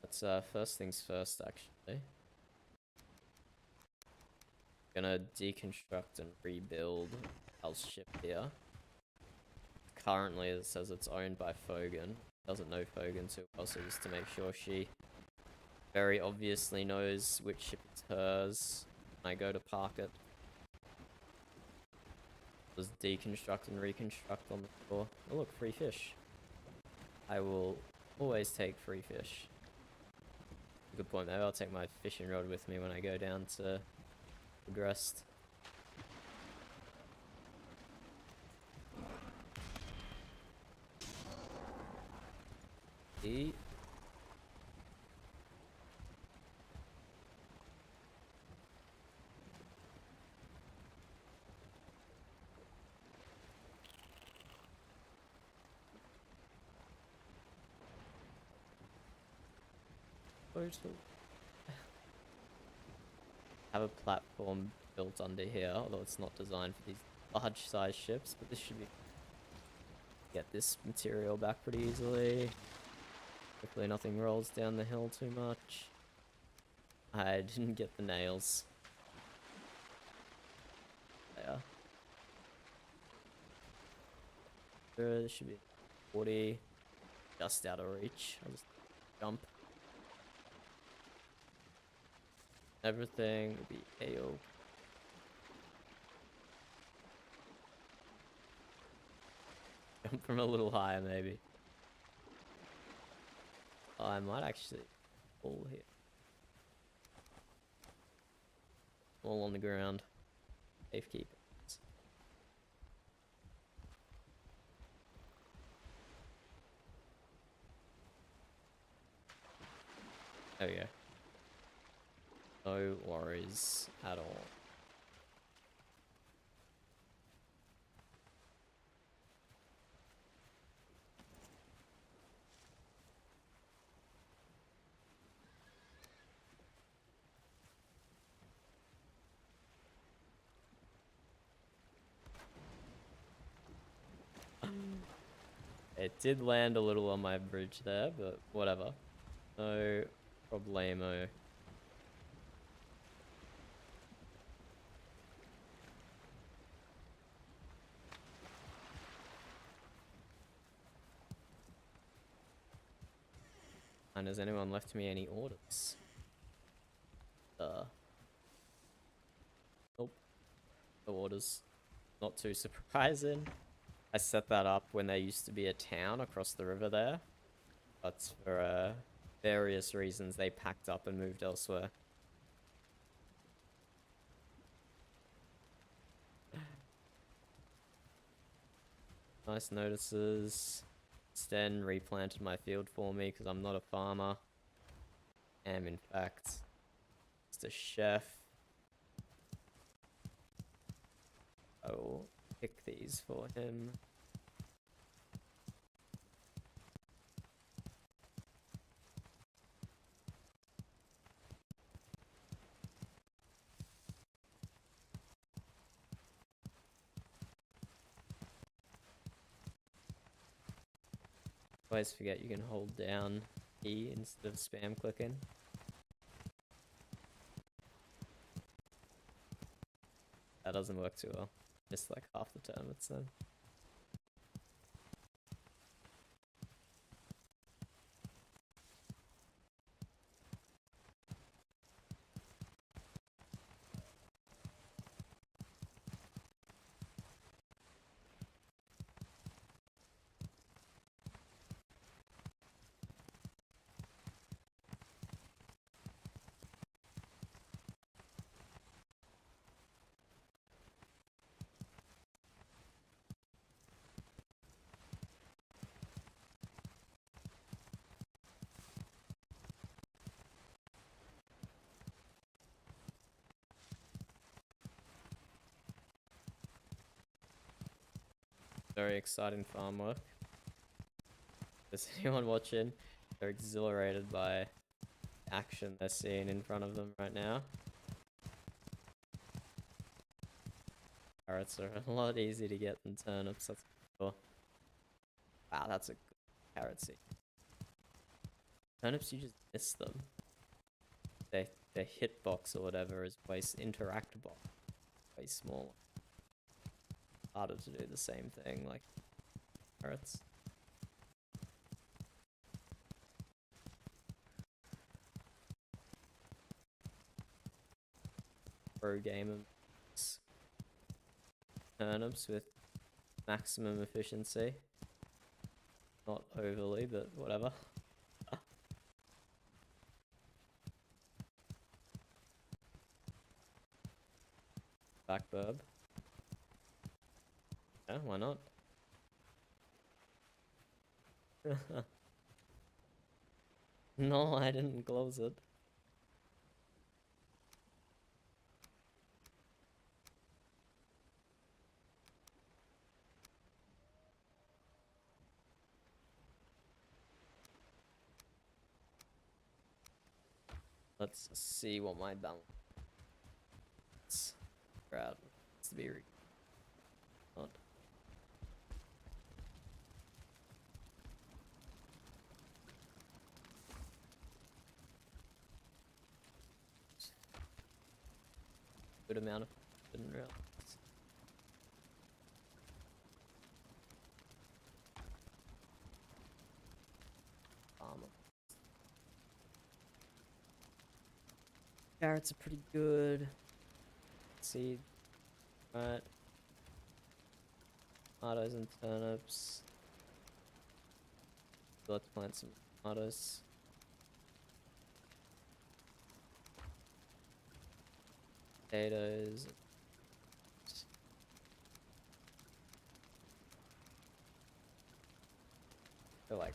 That's first things first, actually. Gonna deconstruct and rebuild our ship here. Currently, it says it's owned by Fogan. Doesn't know Fogan too well, so just to make sure she very obviously knows which ship is hers when I go to park it. Just deconstruct and reconstruct on the floor. Oh look, free fish. I will always take free fish. Good point. Maybe I'll take my fishing rod with me when I go down to Woodrest. total. Have a platform built under here, although it's not designed for these large size ships, but this should be... Get this material back pretty easily. Hopefully nothing rolls down the hill too much. I didn't get the nails. There. This should be 40. Just out of reach. I'll just jump. Everything will be AO. Jump from a little higher, maybe. Oh, I might actually fall here. All on the ground. Safekeeping. There we go. No worries at all. It did land a little on my bridge there, but whatever. No problemo. And has anyone left me any orders? Nope. No orders. Not too surprising. I set that up when there used to be a town across the river there. But for various reasons they packed up and moved elsewhere. Nice notices. Sten replanted my field for me because I'm not a farmer. I am in fact just a chef. I will pick these for him. Always forget you can hold down E instead of spam clicking. That doesn't work too well. Missed like half the tournaments then. Very exciting farm work. Is anyone watching? They're exhilarated by action they're seeing in front of them right now. Carrots are a lot easier to get than turnips, that's for sure. Wow, that's a good carrot seed. Turnips, you just miss them. Their hitbox or whatever is interact box way smaller. Harder to do the same thing like carrots. Pro gamer turnips with maximum efficiency. Not overly, but whatever. Back burb. Yeah, why not? No, I didn't close it. Let's see what my balance route needs to be not. Good amount of didn't realize. Carrots are pretty good. Seed, right? Tomatoes and turnips. Let's plant some tomatoes. Potatoes. I like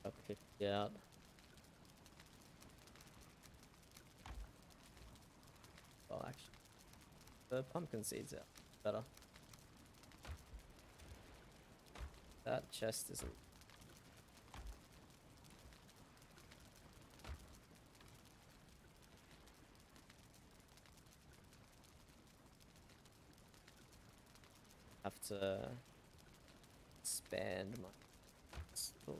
up 50 out. Well, actually, the pumpkin seeds out better. That chest isn't. Have to expand my store.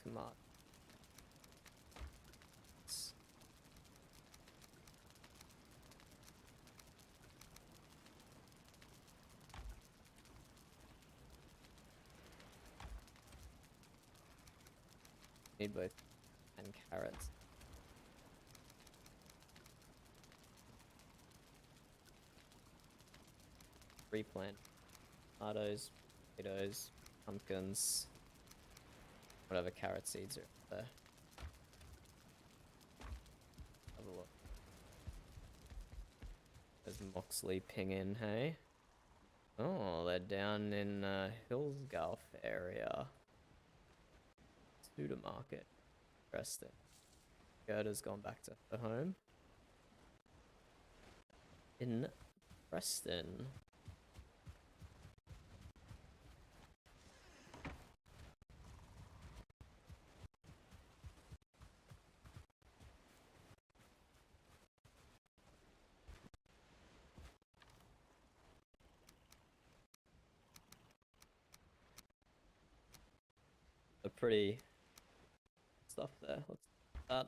Tomato. Need both and carrots. Replant tomatoes, potatoes, pumpkins, whatever carrot seeds are there. Have a look. There's Moxley pinging, hey? Oh, they're down in Hillsgulf area. Tudor Market. Interesting. Gerda's gone back to her home. In Preston. A pretty stuff there. Let's start.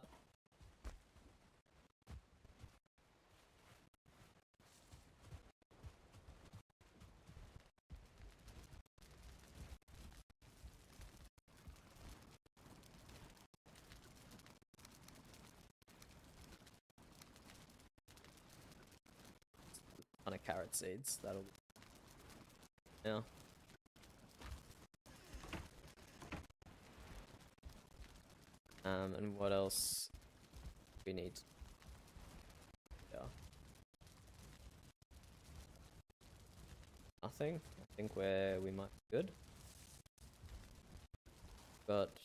Ton of carrot seeds. That'll. Yeah. And what else we need? Yeah. Nothing. I think we might be good. But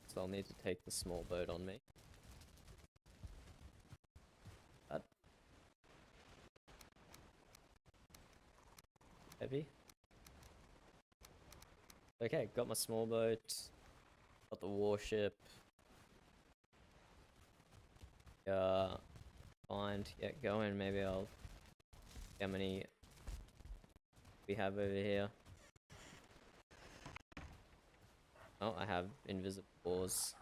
so I'll need to take the small boat on me. That heavy. Okay, got my small boat. Got the warship. Find, get going. Maybe I'll see how many we have over here. Oh, I have invisible oars.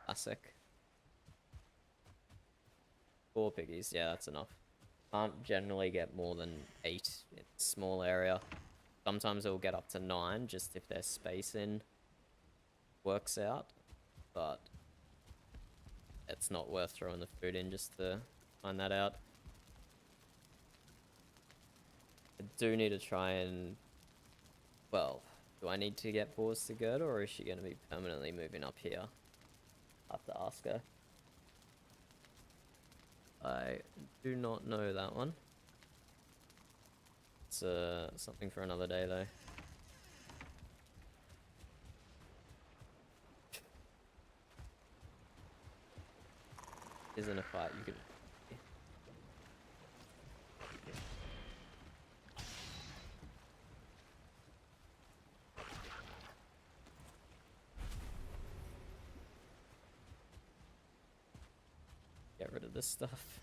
Classic. 4 piggies, yeah, that's enough. Can't generally get more than 8 in a small area. Sometimes it'll get up to 9, just if there's space in. Works out, but it's not worth throwing the food in just to find that out. I do need to try and... Well, do I need to get boars to Gerda, or is she going to be permanently moving up here? I'll have to ask her. I do not know that one. It's something for another day, though. Isn't a fight you can... rid of this stuff.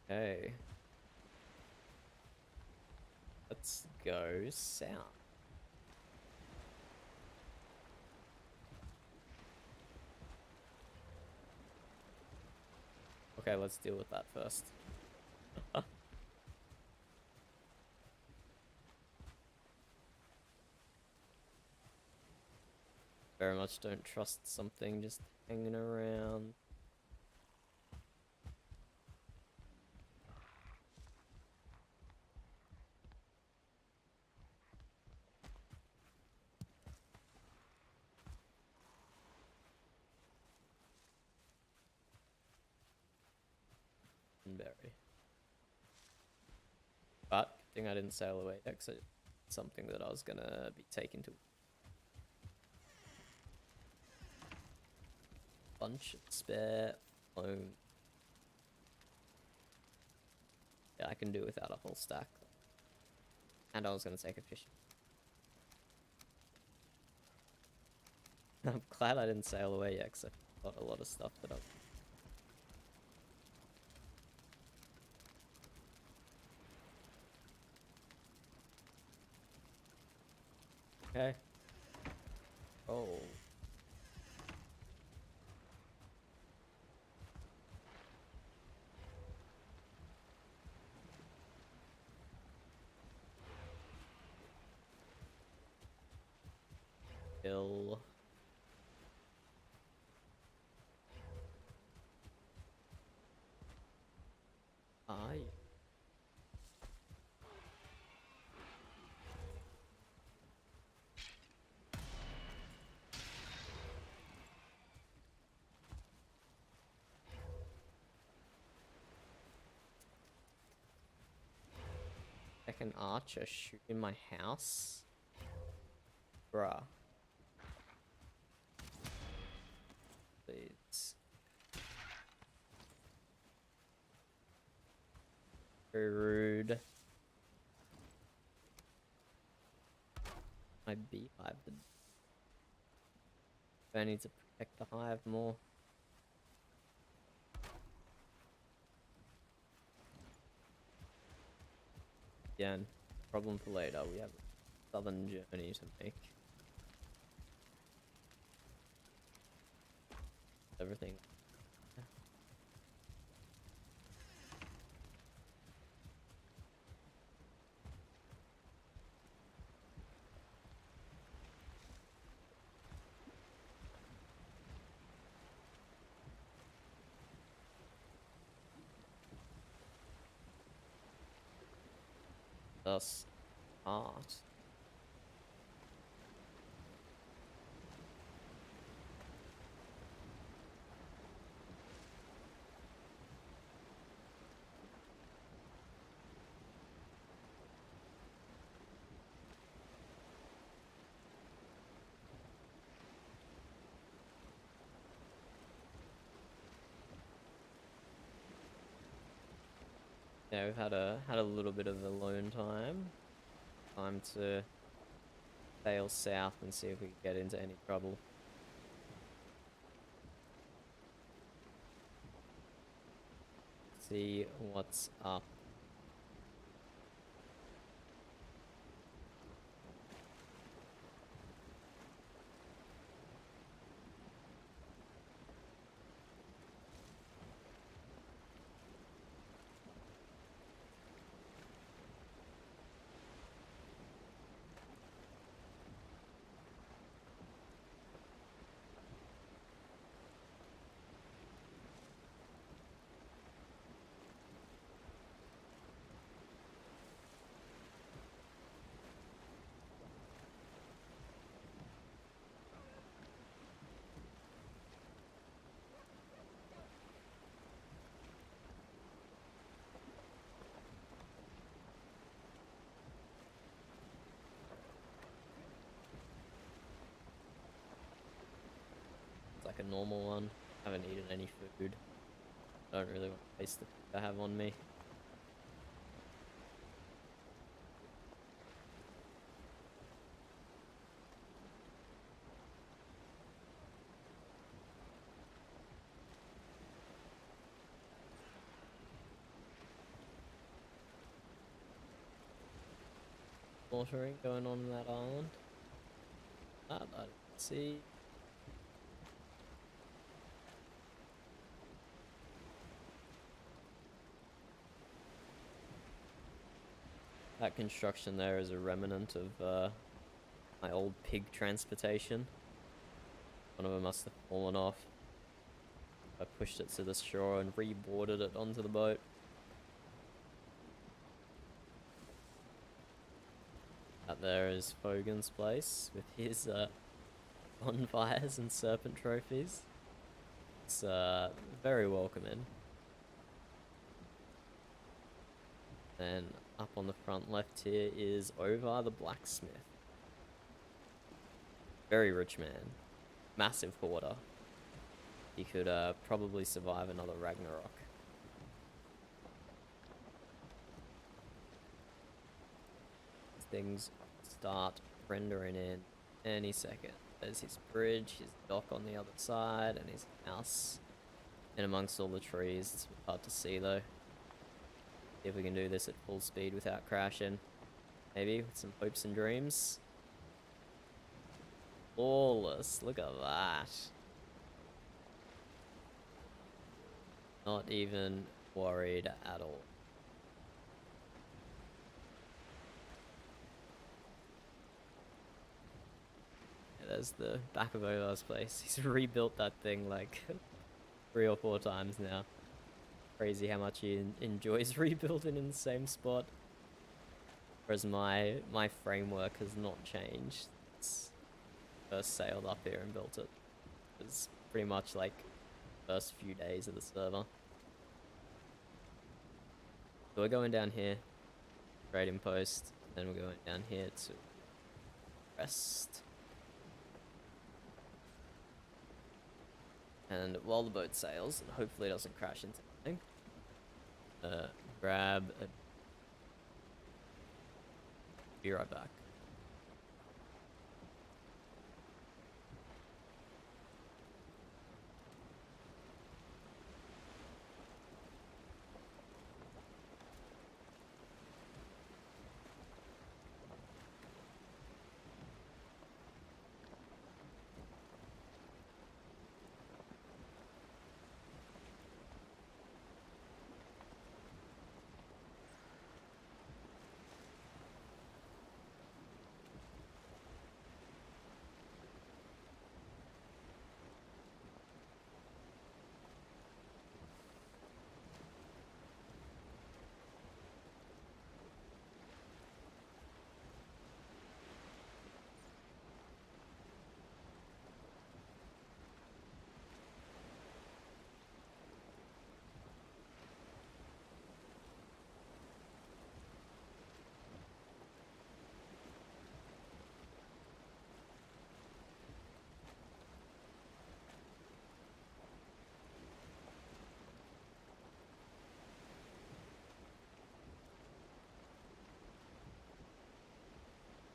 Okay. Let's go south. Okay, let's deal with that first. Very much don't trust something just hanging around. Berry. But good thing I didn't sail away because it's something that I was gonna be taking to bunch of spare foam. Yeah, I can do without a whole stack. And I was gonna take a fishing. I'm glad I didn't sail away yet because I've got a lot of stuff that I've... Okay. Oh. Kill. Aye. Second archer shoot in my house? Bruh. Please. Very rude. My beehive. I need to protect the hive more. Again, problem for later. We have a southern journey to make. Everything. Thus, art. Yeah, we've had a little bit of alone time. Time to sail south and see if we can get into any trouble. See what's up. Like a normal one. Haven't eaten any food. don't really want to waste the pick I have on me. Slaughtering going on that island. That I don't see. That construction there is a remnant of my old pig transportation. One of them must have fallen off. I pushed it to the shore and reboarded it onto the boat. Out there is Fogan's place with his bonfires and serpent trophies. It's very welcoming. Then up on the front left here is Ovar the blacksmith. Very rich man. Massive hoarder. He could probably survive another Ragnarok. Things start rendering in any second. There's his bridge, his dock on the other side, and his house in amongst all the trees. It's hard to see though. See if we can do this at full speed without crashing. Maybe with some hopes and dreams. Flawless, look at that. Not even worried at all. There's the back of Ovar's place. He's rebuilt that thing like 3 or 4 times now. Crazy how much he enjoys rebuilding in the same spot. Whereas my framework has not changed. It's first sailed up here and built it. It's pretty much like first few days of the server. So we're going down here, trading post, then we're going down here to rest. And while the boat sails, and hopefully it doesn't crash into anything, grab a... Be right back.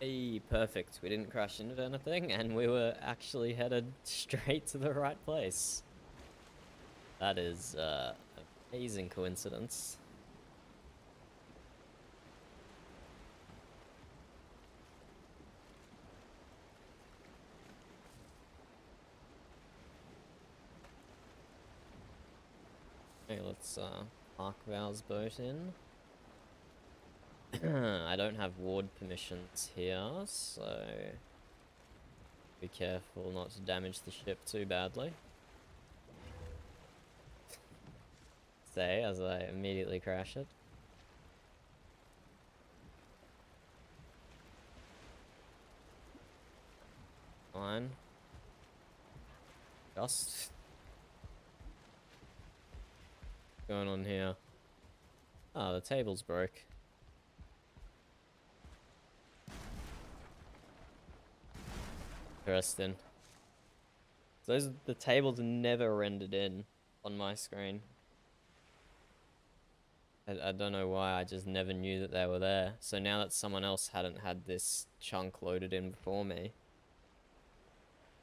Hey, perfect. We didn't crash into anything, and we were actually headed straight to the right place. That is an amazing coincidence. Okay, let's park Val's boat in. I don't have ward permissions here, so be careful not to damage the ship too badly. Say as I immediately crash it. Fine. Just what's going on here? Ah, the table's broke. Interesting. The tables are never rendered in on my screen. I don't know why, I just never knew that they were there. So now that someone else hadn't had this chunk loaded in before me,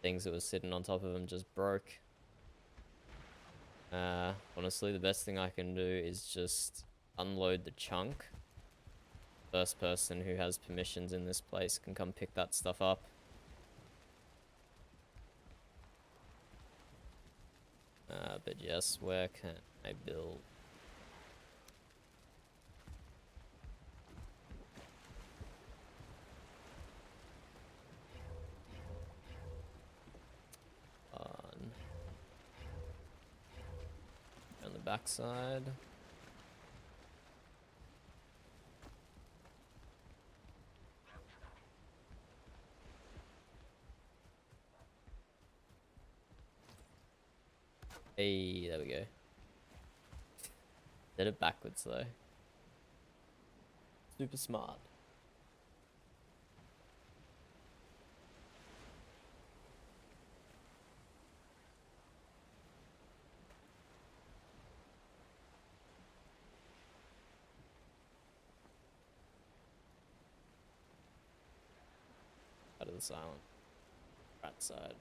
things that were sitting on top of them just broke. Honestly, the best thing I can do is just unload the chunk. First person who has permissions in this place can come pick that stuff up. But yes, where can I build? On the backside. Hey, there we go. Did it backwards though. Super smart. Out of the silent. Right side.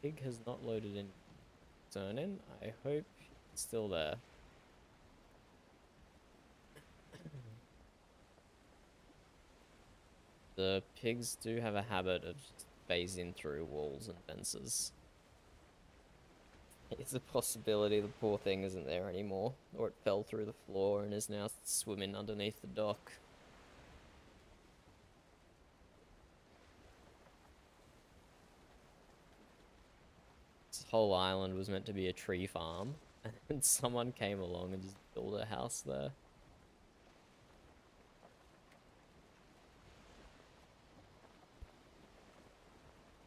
Pig has not loaded in. Turn in. I hope it's still there. The pigs do have a habit of just phasing through walls and fences. It's a possibility the poor thing isn't there anymore, or it fell through the floor and is now swimming underneath the dock. This whole island was meant to be a tree farm, and then someone came along and just built a house there.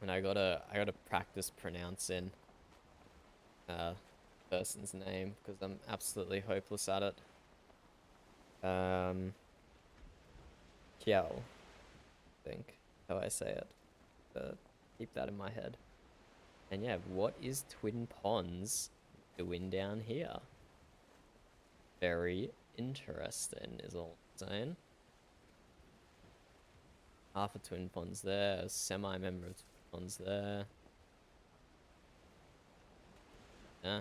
And I gotta practice pronouncing person's name because I'm absolutely hopeless at it. Kiao, I think how I say it. Keep that in my head. And yeah, what is Twin Ponds doing down here? Very interesting, is all I'm saying. Half a Twin Ponds there, a semi-member of Twin Ponds there. Yeah.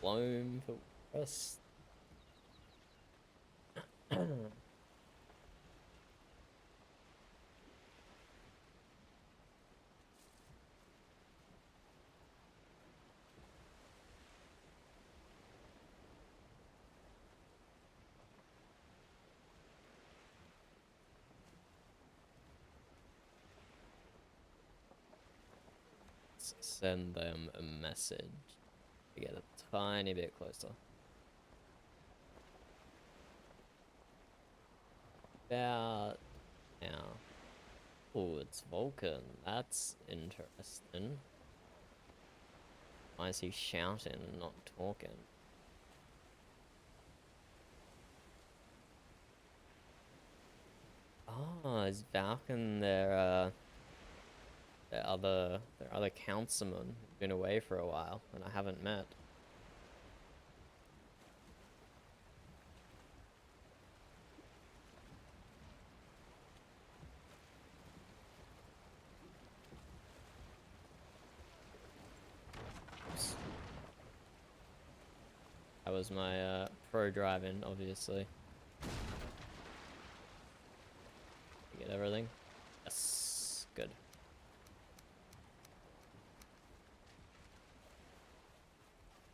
Loam for rest. Let's send them a message to get a tiny bit closer. About now. Oh, it's Vulcan. That's interesting. Why is he shouting and not talking? Oh, is Vulcan their other councilman who's been away for a while and I haven't met? That was my pro driving, obviously. Get everything? Yes, good.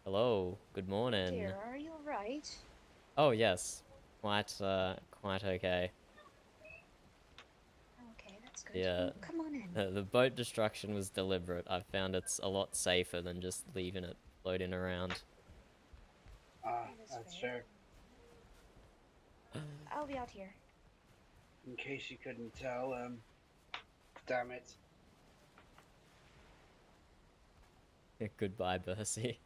Hello, good morning. Dear, are you alright? Oh yes, quite okay. Okay, that's good. Yeah, Well, come on in. the boat destruction was deliberate. I've found it's a lot safer than just leaving it floating around. That's fair. I'll be out here. In case you couldn't tell, damn it. Goodbye, Bercy.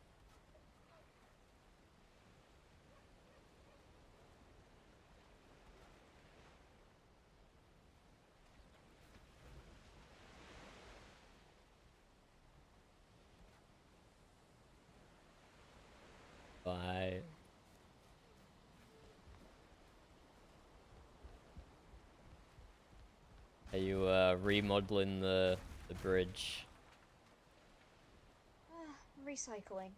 Are you remodeling the bridge? Recycling.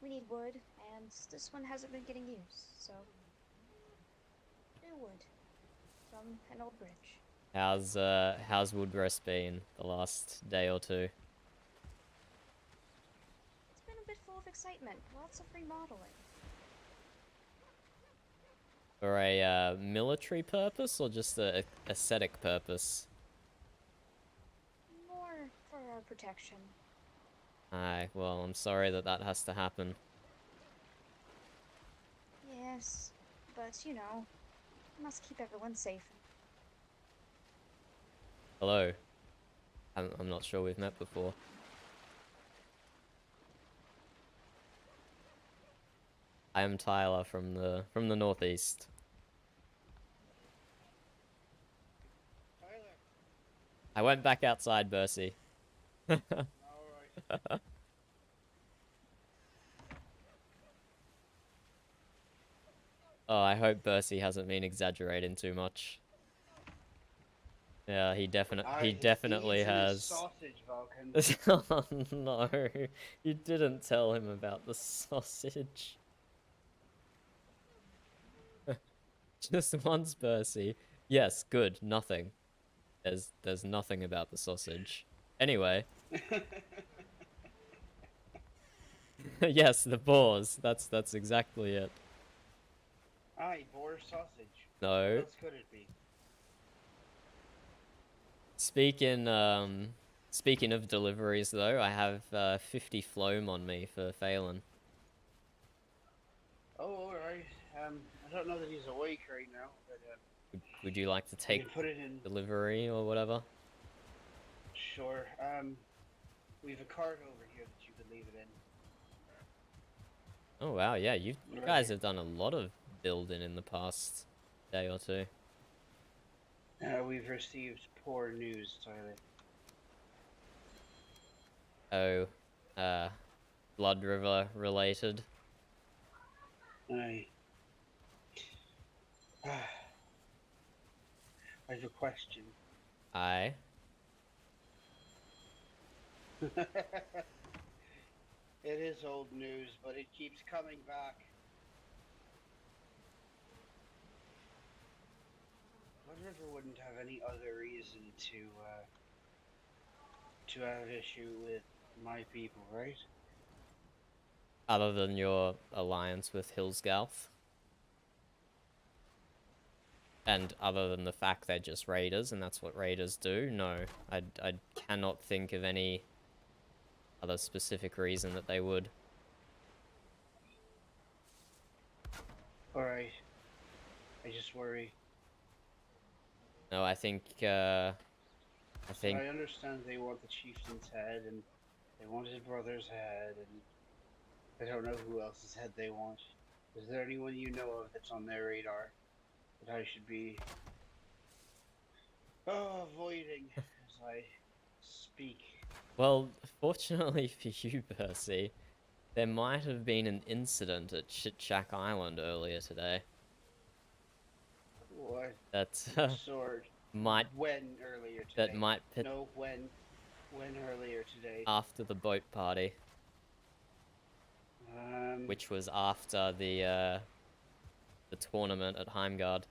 We need wood, and this one hasn't been getting used, so new wood from an old bridge. How's Woodrest been the last day or two? It's been a bit full of excitement, lots of remodeling. For a military purpose or just a aesthetic purpose? More for our protection. Aye, well, I'm sorry that has to happen. Yes, but you know, must keep everyone safe. Hello. I'm not sure we've met before. I am Tyler from the northeast. Tyler. I went back outside, Bercy. Alright. Oh, I hope Bercy hasn't been exaggerating too much. Yeah, he definitely He's has. sausage, Vulcan. Oh no, you didn't tell him about the sausage. Just once, Bercy. Yes, good, nothing. There's nothing about the sausage. Anyway. Yes, the boars. That's exactly it. Aye, boar sausage. No. What else could it be? Speaking of deliveries though, I have 50 floam on me for Phelan. Oh, alright. I don't know that he's awake right now, but Would you like to take put it in. delivery or whatever? Sure. We've a cart over here that you could leave it in. Oh wow, yeah, you Right. guys have done a lot of building in the past day or two. We've received poor news, Tyler. Oh, Blood River related. Aye. I have a question. Aye. It is old news, but it keeps coming back. Blood River wouldn't have any other reason to have issue with my people, right? Other than your alliance with Hillsgalth. And other than the fact they're just raiders, and that's what raiders do, no. I cannot think of any other specific reason that they would. Alright. I just worry. No, I think, I understand they want the chieftain's head, and they want his brother's head, and I don't know who else's head they want. Is there anyone you know of that's on their radar that I should be avoiding as I speak? Well, fortunately for you, Percy, there might have been an incident at Shitshack Island earlier today. What? That Sword. might. When earlier today? That might. No, when earlier today? After the boat party. Which was after the tournament at Heimgard.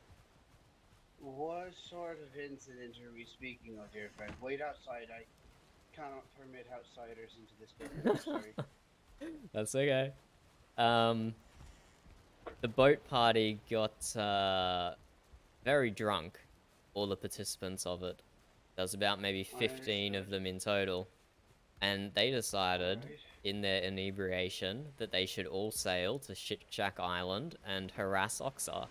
What sort of incident are we speaking of here, friend? Wait outside. I cannot permit outsiders into this building. Sorry. That's okay. The boat party got very drunk. All the participants of it. There was about maybe 15 of them in total. And they decided, in their inebriation, that they should all sail to Shitshack Island and harass Oxar.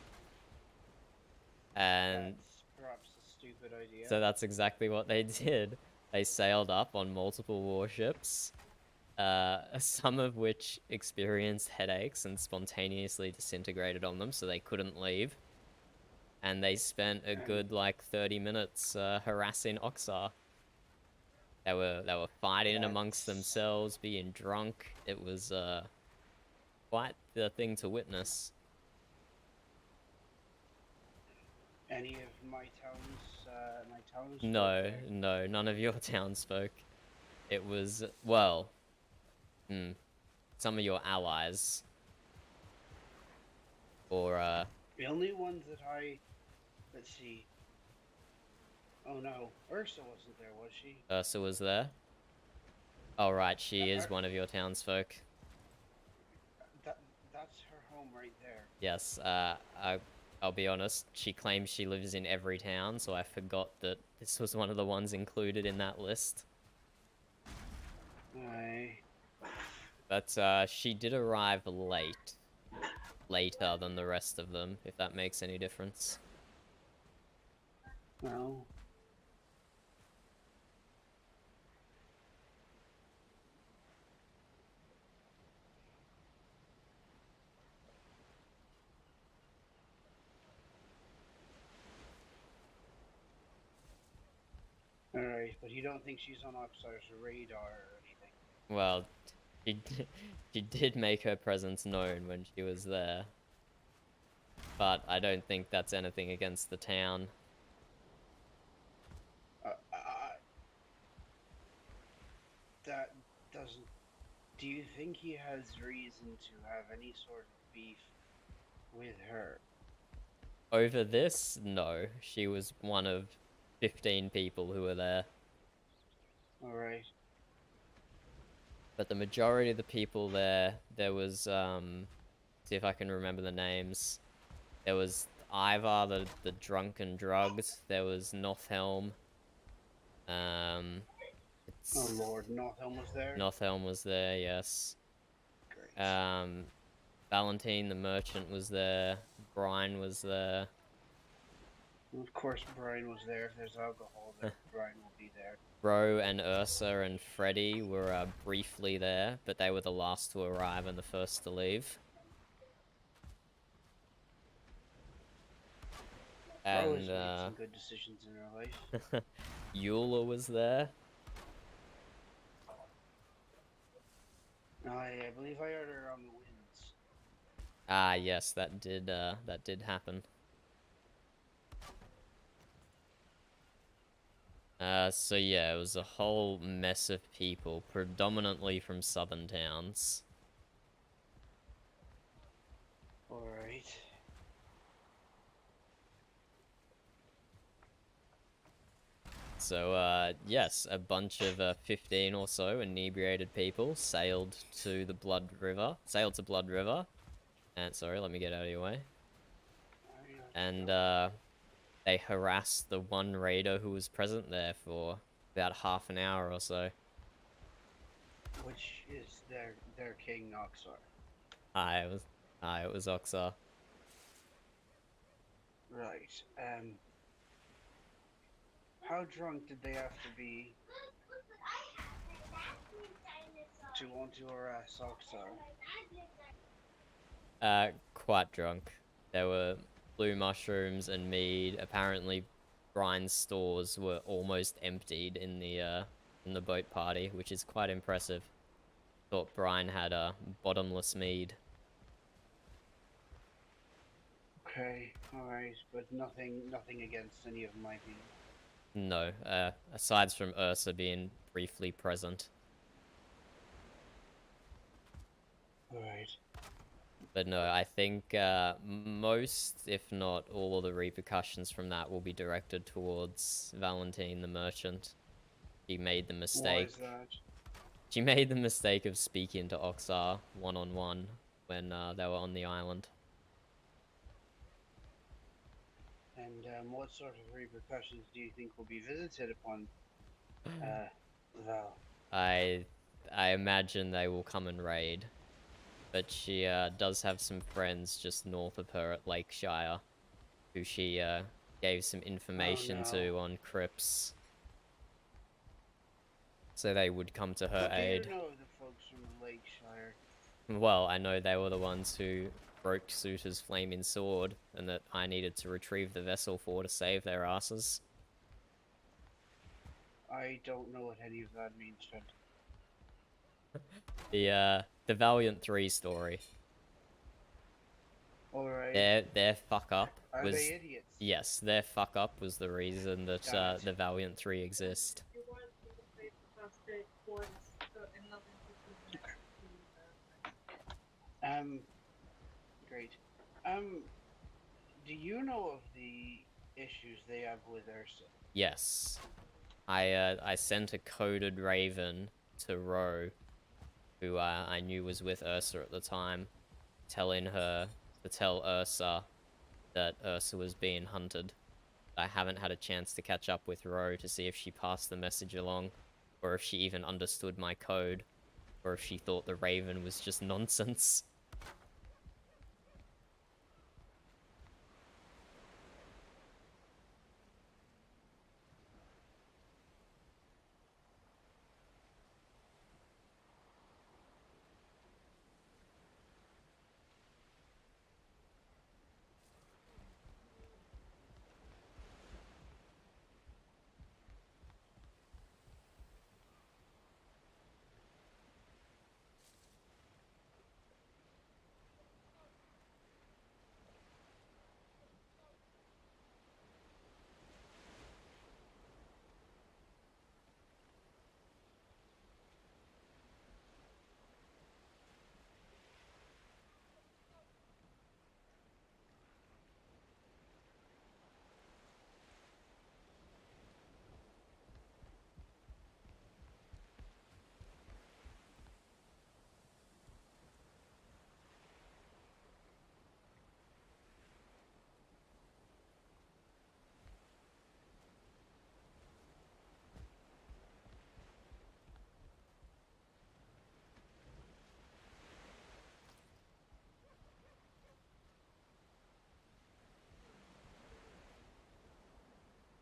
And That's perhaps a stupid idea. so that's exactly what they did. They sailed up on multiple warships, some of which experienced headaches and spontaneously disintegrated on them, so they couldn't leave. And they spent a good, like, 30 minutes harassing Oxar. They were fighting amongst themselves, being drunk. It was quite the thing to witness. Any of my townsfolk No, there? no, none of your townsfolk. It was, well, some of your allies. Or, The only ones that let's see. Oh no, Ursa wasn't there, was she? Ursa was there. Oh, right, she is one of your townsfolk. That's her home right there. Yes, I'll be honest, she claims she lives in every town, so I forgot that this was one of the ones included in that list. Aye. But, she did arrive late. Later than the rest of them, if that makes any difference. No. Alright, but you don't think she's on Oxar's radar or anything? Well, she did make her presence known when she was there. But I don't think that's anything against the town. That doesn't... Do you think he has reason to have any sort of beef with her? Over this? No. She was one of 15 people who were there. Alright. But the majority of the people there was, see if I can remember the names. There was Ivar, the drunk and drugged. There was Northelm. Oh lord, Northelm was there? Northelm was there, yes. Great. Valentine the merchant was there. Brian was there. Of course Brian was there. If there's alcohol, then Brian will be there. Bro and Ursa and Freddy were briefly there, but they were the last to arrive and the first to leave. And Always made some good decisions in her life. Eula was there. I believe I heard her on the winds. Ah, yes, that did happen. So yeah, it was a whole mess of people, predominantly from southern towns. Alright. So, yes, a bunch of 15 or so inebriated people sailed to Blood River. And, sorry, let me get out of your way. And, they harassed the one raider who was present there for about half an hour or so. Which is their king, Oxar. It was Oxar. Right. How drunk did they have to be to want to harass Oxar? Quite drunk. There were blue mushrooms and mead. Apparently, Brian's stores were almost emptied in the boat party, which is quite impressive. Thought Brian had a bottomless mead. Okay, alright, but nothing against any of my people. No, aside from Ursa being briefly present. Alright. But no, I think most, if not all of the repercussions from that will be directed towards Valentine the merchant. She made the mistake. Why is that? She made the mistake of speaking to Oxar one-on-one when they were on the island. And what sort of repercussions do you think will be visited upon Val? I imagine they will come and raid. But she does have some friends just north of her at Lakeshire, who she gave some information to on Crips. So they would come to her aid. Do you know the folks from Lakeshire? Well, I know they were the ones who broke Suitor's flaming sword, and that I needed to retrieve the vessel for to save their asses. I don't know what any of that means, Trent. The Valiant 3 story. Alright. Their fuck up Are was they idiots? yes, their fuck up was the reason that Damn it. the Valiant 3 exist. Great. Do you know of the issues they have with Ursa? Yes. I sent a coded raven to Ro, who I knew was with Ursa at the time, telling her to tell Ursa that Ursa was being hunted. I haven't had a chance to catch up with Ro to see if she passed the message along, or if she even understood my code, or if she thought the raven was just nonsense.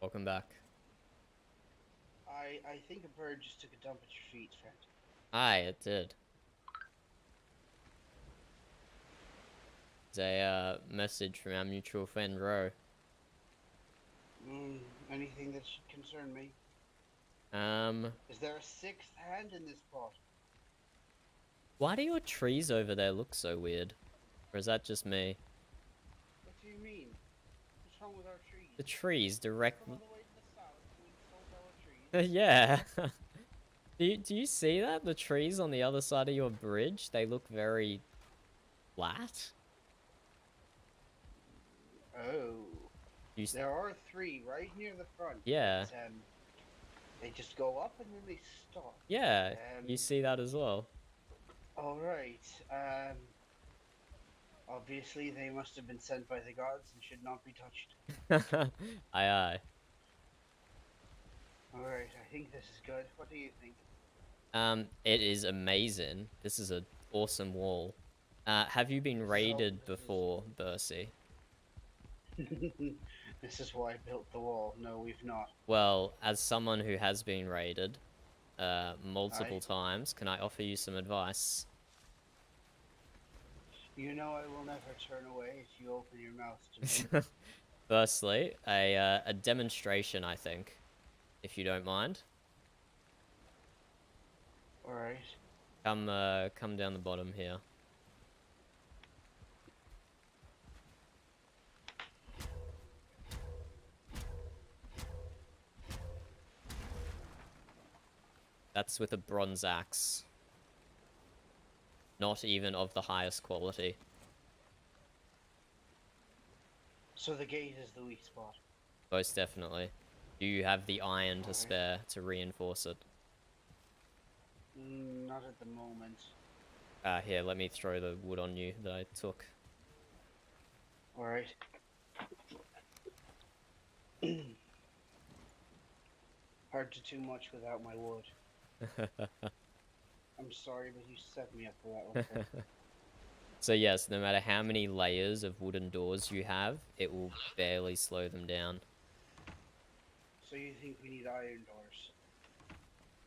Welcome back. I think a bird just took a dump at your feet, friend. Aye, it did. It's a message from our mutual friend Ro. Anything that should concern me? Is there a sixth hand in this pot? Why do your trees over there look so weird? Or is that just me? What do you mean? What's wrong with our trees? The trees direct. Come all the way to the south to insult our trees? Yeah. Do you see that? The trees on the other side of your bridge, they look very flat. Oh. There are three right near the front. Yeah. But, they just go up and then they stop. Yeah, you see that as well. Alright. Obviously they must have been sent by the gods and should not be touched. Aye aye. Alright, I think this is good. What do you think? It is amazing. This is an awesome wall. Have you been raided before, Bercy? This is why I built the wall. No, we've not. Well, as someone who has been raided multiple Aye. times, can I offer you some advice? You know I will never turn away if you open your mouth to me. Firstly, a demonstration, I think, if you don't mind. Alright. Come down the bottom here. That's with a bronze axe. Not even of the highest quality. So the gate is the weak spot. Most definitely. Do you have the iron to spare to reinforce it? Not at the moment. Here, let me throw the wood on you that I took. Alright. Hard to do much without my wood. I'm sorry, but you set me up for that one. Fred. So yes, no matter how many layers of wooden doors you have, it will barely slow them down. So you think we need iron doors?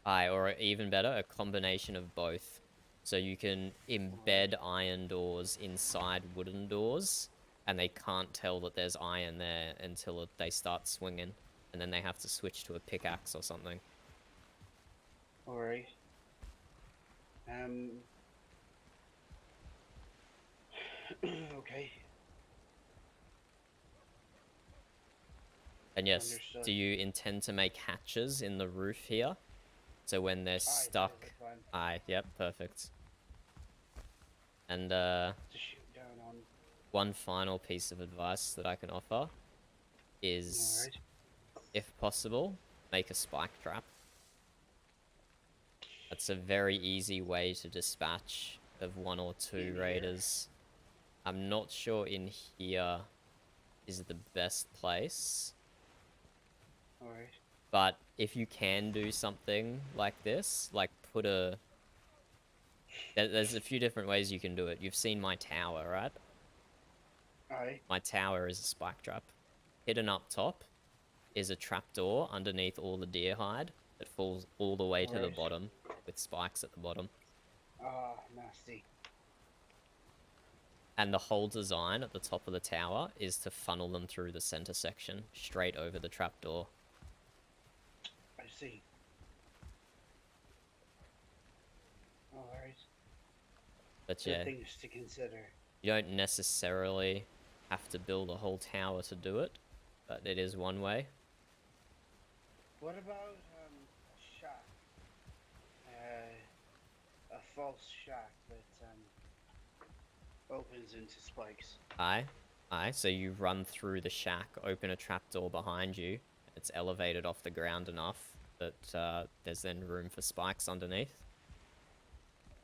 Aye, or even better, a combination of both. So you can embed iron doors inside wooden doors, and they can't tell that there's iron there until they start swinging, and then they have to switch to a pickaxe or something. Alright. Okay. And yes, Understood. do you intend to make hatches in the roof here? So when they're stuck... fine. Aye, yep, perfect. And To shoot down on. one final piece of advice that I can offer is, Alright. if possible, make a spike trap. That's a very easy way to dispatch of 1 or 2 raiders. I'm not sure in here is the best place. Alright. But if you can do something like this, like put a... There's a few different ways you can do it. You've seen my tower, right? Aye. My tower is a spike trap. Hidden up top is a trapdoor underneath all the deer hide that falls all the way to the Alright. bottom with spikes at the bottom. Ah, nasty. And the whole design at the top of the tower is to funnel them through the center section, straight over the trapdoor. I see. Alright. But Good yeah, things to consider. you don't necessarily have to build a whole tower to do it, but it is one way. What about a shack? A false shack that opens into spikes. Aye. So you run through the shack, open a trapdoor behind you. It's elevated off the ground enough that there's then room for spikes underneath.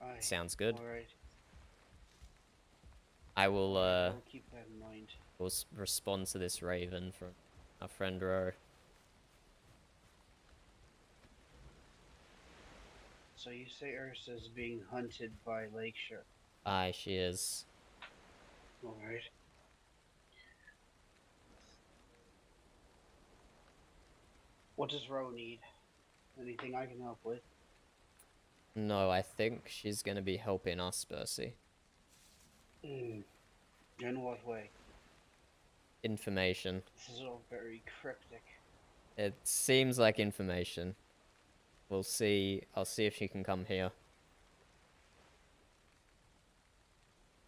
Aye. Sounds good. Alright. I will I'll keep that in mind. will respond to this raven from our friend Ro. So you say Ursa's being hunted by Lakeshire. Aye, she is. Alright. What does Ro need? Anything I can help with? No, I think she's gonna be helping us, Bercy. In what way? Information. This is all very cryptic. It seems like information. We'll see. I'll see if she can come here.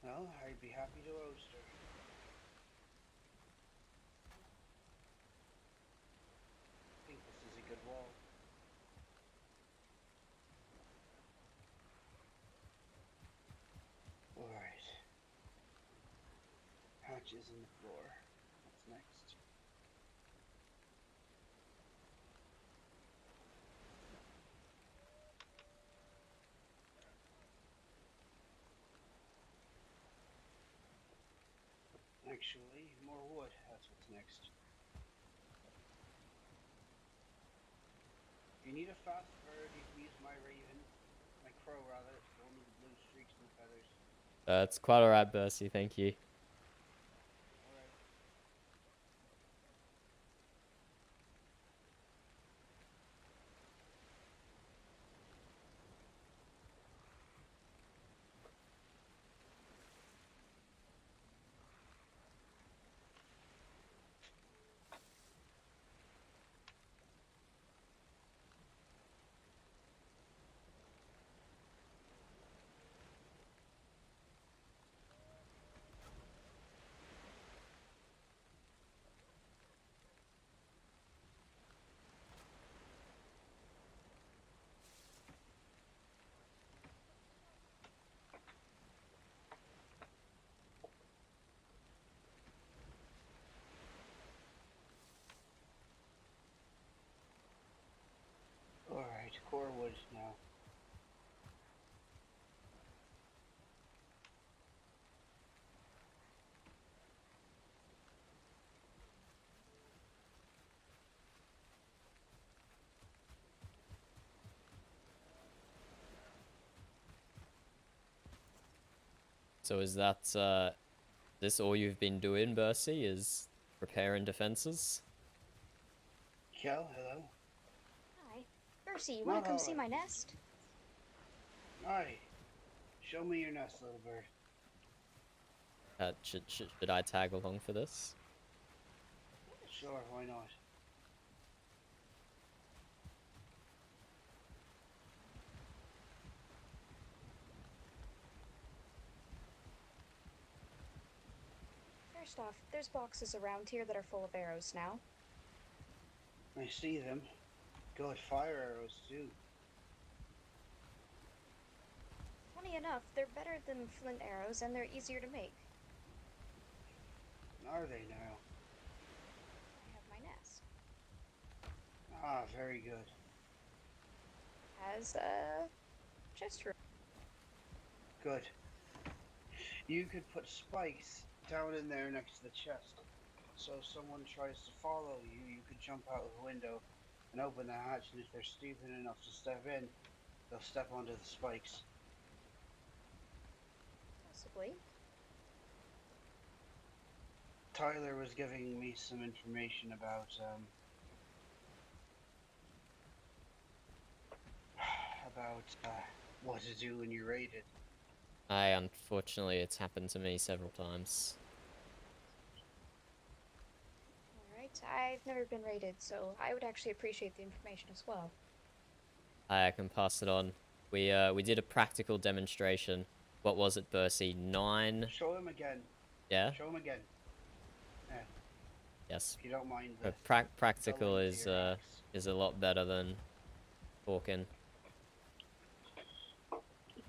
Well, I'd be happy to host her. I think this is a good wall. Alright. Hatches in the floor. What's next? Actually, more wood. That's what's next. If you need a fast bird, you can use my raven. My crow, rather. It's the one with the blue streaks and feathers. It's quite alright, Bercy. Thank you. Alright. Alright, core wood now. So is that this all you've been doing, Bercy? Is preparing defenses? Kel, hello? Hi. Percy, you wanna Not come all see right. my nest? Aye. Show me your nest, little bird. Should I tag along for this? Sure, why not? First off, there's boxes around here that are full of arrows now. I see them. Good fire arrows, too. Funny enough, they're better than flint arrows and they're easier to make. Are they now? I have my nest. Ah, very good. Has a chest room. Good. You could put spikes down in there next to the chest. So if someone tries to follow you, you could jump out of the window and open the hatch, and if they're stupid enough to step in, they'll step onto the spikes. Possibly. Tyler was giving me some information about what to do when you're raided. Unfortunately, it's happened to me several times. Alright, I've never been raided, so I would actually appreciate the information as well. I can pass it on. We did a practical demonstration. What was it, Bercy? 9? Show him again. Yeah? Show him again. Yeah. Yes. If you don't mind. But practical is a lot better than talking.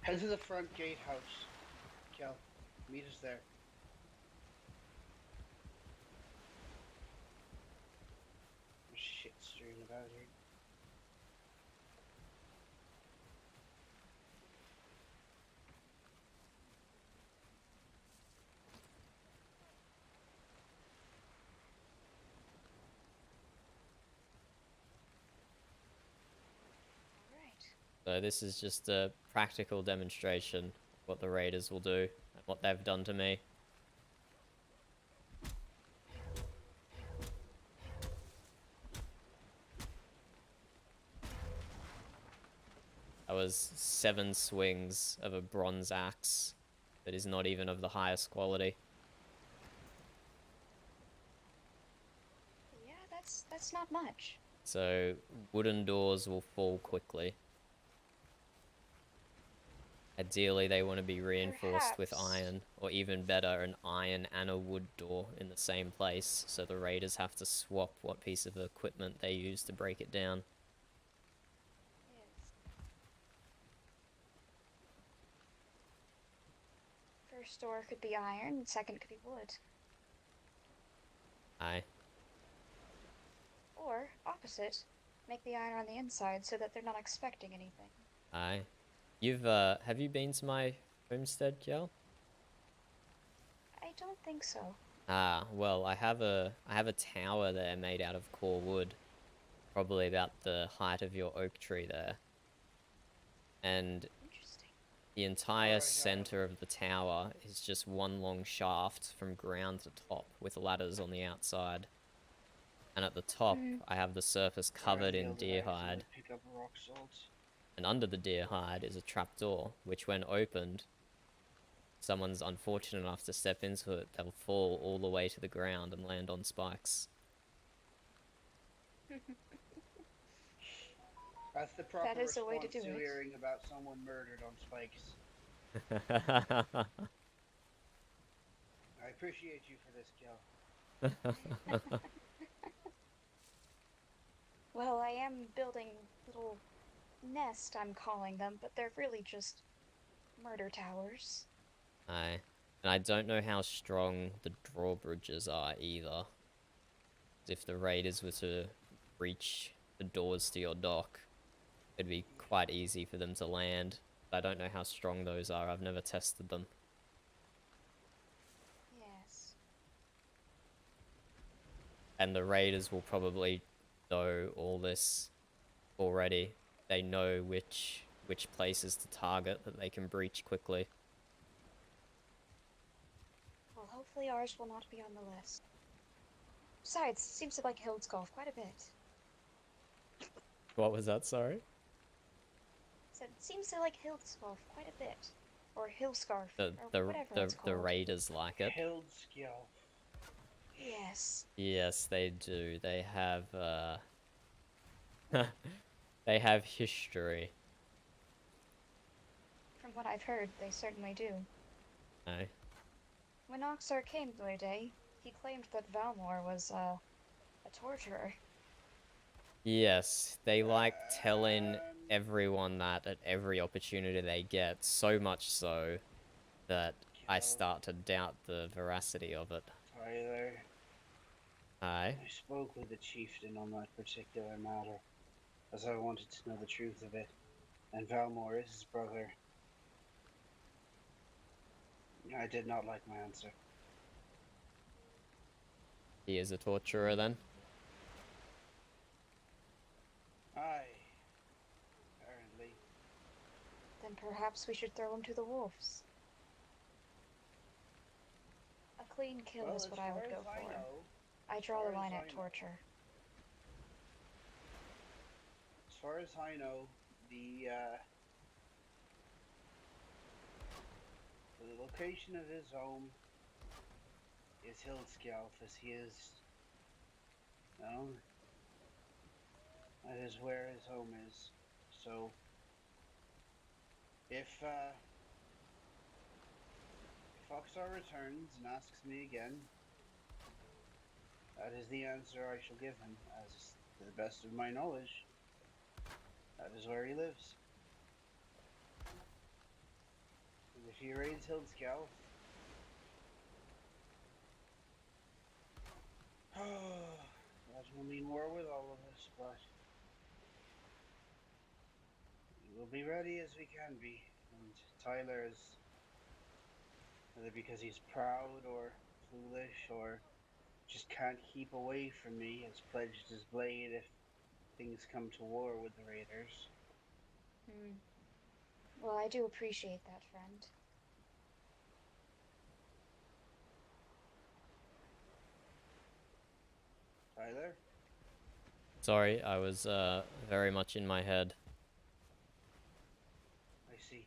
Head to the front gatehouse. Kel, meet us there. There's shit strewn about here. So this is just a practical demonstration of what the raiders will do and what they've done to me. That was 7 swings of a bronze axe that is not even of the highest quality. Yeah, that's not much. So wooden doors will fall quickly. Ideally, they want to be reinforced with iron, or even better, an iron and a wood door in the same place, so the raiders have to swap what piece of equipment they use to break it down. Yes. First door could be iron, second could be wood. Aye. Or, opposite, make the iron on the inside so that they're not expecting anything. Aye. Have you been to my homestead, Kel? I don't think so. Ah, well, I have a tower there made out of core wood, probably about the height of your oak tree there. And the entire center of the tower is just one long shaft from ground to top with ladders on the outside. And at the top, I have the surface covered in deer hide. Pick up rock salt. And under the deer hide is a trapdoor, which when opened, someone's unfortunate enough to step into it, they'll fall all the way to the ground and land on spikes. That's the proper That is the way to response do it. hearing about someone murdered on spikes. I appreciate you for this, Kel. Well, I am building little nest, I'm calling them, but they're really just murder towers. Aye. And I don't know how strong the drawbridges are either. If the raiders were to breach the doors to your dock, it'd be quite easy for them to land. I don't know how strong those are, I've never tested them. Yes. And the raiders will probably know all this already. They know which places to target that they can breach quickly. Well, hopefully ours will not be on the list. Besides, it seems to like Hildsgolf quite a bit. What was that, sorry? Said it seems to like Hildsgolf quite a bit. Or Hillscarf, or whatever it's called. The raiders like it. Hildskjolf. Yes. Yes, they do. They have, they have history. From what I've heard, they certainly do. Aye. When Oxar came the other day, he claimed that Valmor was, a torturer. Yes, they like telling everyone that at every opportunity they get, so much so that I start to doubt the veracity of it. Tyler, Aye. I spoke with the chieftain on that particular matter, as I wanted to know the truth of it, and Valmore is his brother. I did not like my answer. He is a torturer then? Aye, apparently. Then perhaps we should throw him to the wolves. A clean kill Well, is as what I would far go as I for. know- I draw as the far line as at I know- torture. As far as I know, the location of his home is Hildskjalf, as he is. No, that is where his home is. So, if Foxar returns and asks me again, that is the answer I shall give him, as to the best of my knowledge. That is where he lives. And if he raids Hildskjalf, that will mean war with all of us, but we will be ready as we can be. And Tyler is, whether because he's proud or foolish or just can't keep away from me, has pledged his blade if things come to war with the raiders. Well, I do appreciate that, friend. Tyler? Sorry, I was very much in my head. I see.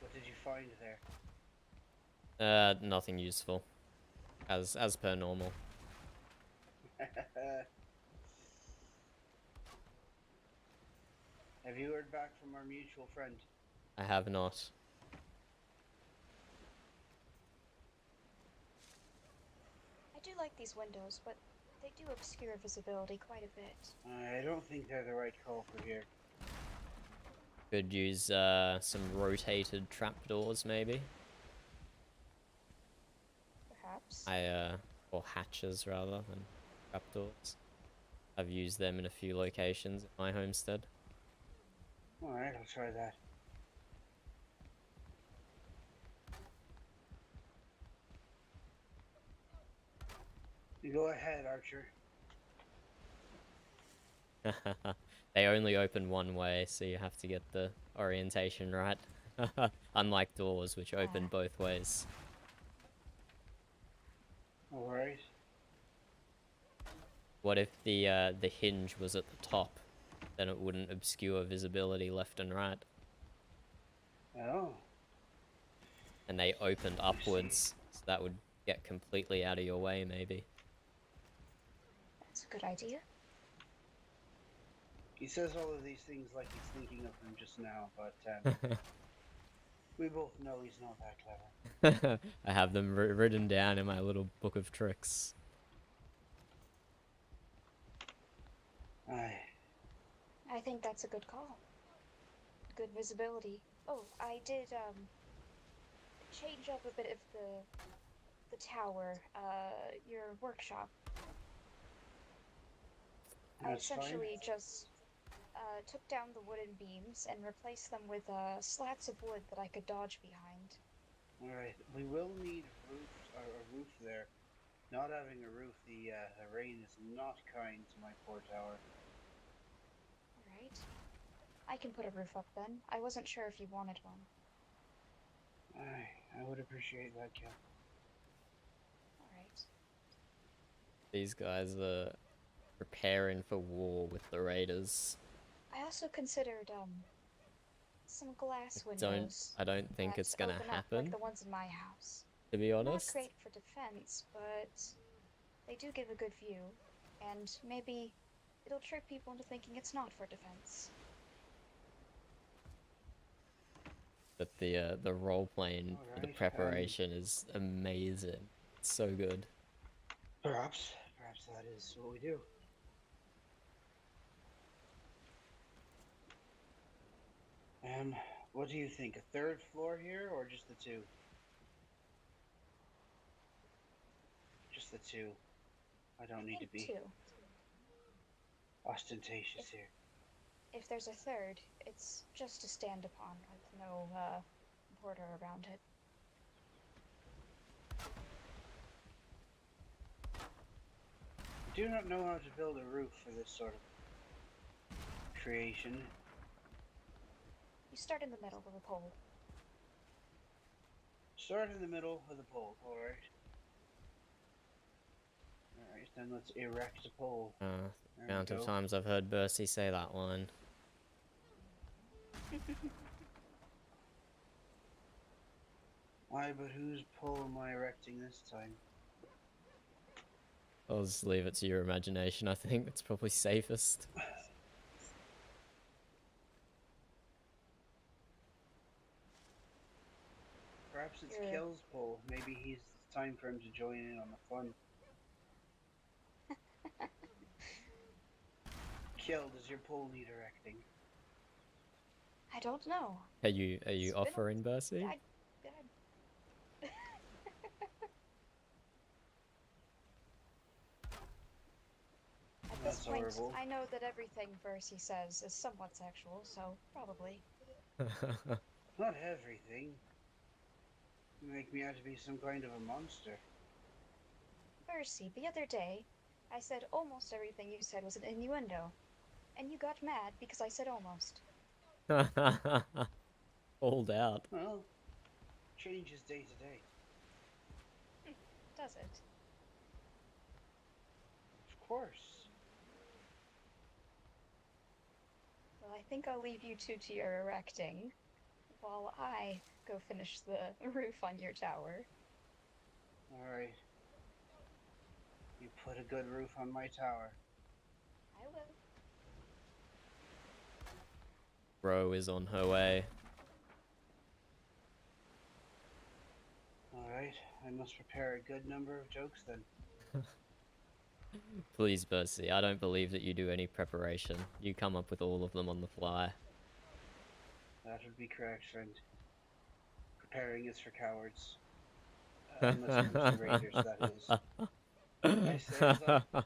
What did you find there? Nothing useful. As per normal. Have you heard back from our mutual friend? I have not. I do like these windows, but they do obscure visibility quite a bit. I don't think they're the right call for here. Could use some rotated trapdoors, maybe. Perhaps. Or hatches rather than trapdoors. I've used them in a few locations at my homestead. Alright, I'll try that. You go ahead, Archer. They only open one way, so you have to get the orientation right. Unlike doors, which open both ways. Alright. What if the hinge was at the top? Then it wouldn't obscure visibility left and right. Oh. And they opened upwards, so that would get completely out of your way, maybe. That's a good idea. He says all of these things like he's thinking of them just now, but we both know he's not that clever. I have them written down in my little book of tricks. Aye. I think that's a good call. Good visibility. Oh, I did change up a bit of the tower, your workshop. I That's fine. essentially just took down the wooden beams and replaced them with slats of wood that I could dodge behind. Alright, we will need a roof there. Not having a roof, the rain is not kind to my poor tower. Alright. I can put a roof up then. I wasn't sure if you wanted one. Aye, I would appreciate that, Kel. Alright. These guys are preparing for war with the raiders. I also considered some glass windows. I don't think it's gonna open up happen. like the ones in my house. To be honest. Not great for defense, but they do give a good view, and maybe it'll trick people into thinking it's not for defense. But the role playing for the preparation is amazing. It's so good. Perhaps that is what we do. What do you think? A third floor here, or just the two? Just the two. I don't need to be Two. ostentatious here. If there's a third, it's just to stand upon with no border around it. I do not know how to build a roof for this sort of creation. You start in the middle with a pole. Start in the middle with a pole, alright. Alright, then let's erect a pole. The There we amount of go. times I've heard Bercy say that line. Aye, but whose pole am I erecting this time? I'll just leave it to your imagination. I think that's probably safest. Perhaps it's Yeah. Kill's pole. Maybe it's time for him to join in on the fun. Kill, does your pole need erecting? I don't know. Are you It's been a- offering Bercy? At That's this point, horrible. I know that everything Versi says is somewhat sexual, so probably. Not everything. You make me out to be some kind of a monster. Versi, the other day, I said almost everything you said was an innuendo. And you got mad because I said almost. Hold out. Well, changes day to day. Does it? Of course. Well, I think I'll leave you two to your erecting, while I go finish the roof on your tower. Alright. You put a good roof on my tower. I will. Bro is on her way. Alright, I must prepare a good number of jokes then. Please, Bercy, I don't believe that you do any preparation. You come up with all of them on the fly. That would be correct, friend. Preparing is for cowards. Unless it comes to raiders, that is. I say as I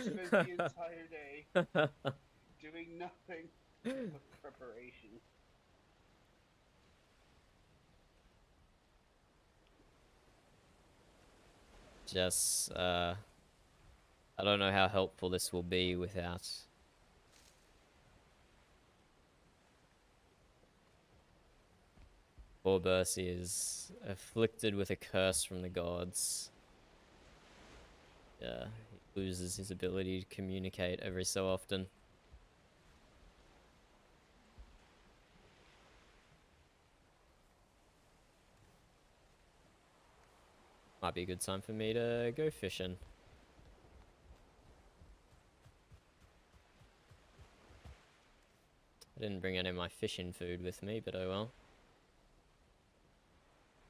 spent the entire day doing nothing but preparation. Just, I don't know how helpful this will be without... Poor Bercy is afflicted with a curse from the gods. Yeah, he loses his ability to communicate every so often. Might be a good time for me to go fishing. I didn't bring any of my fishing food with me, but oh well.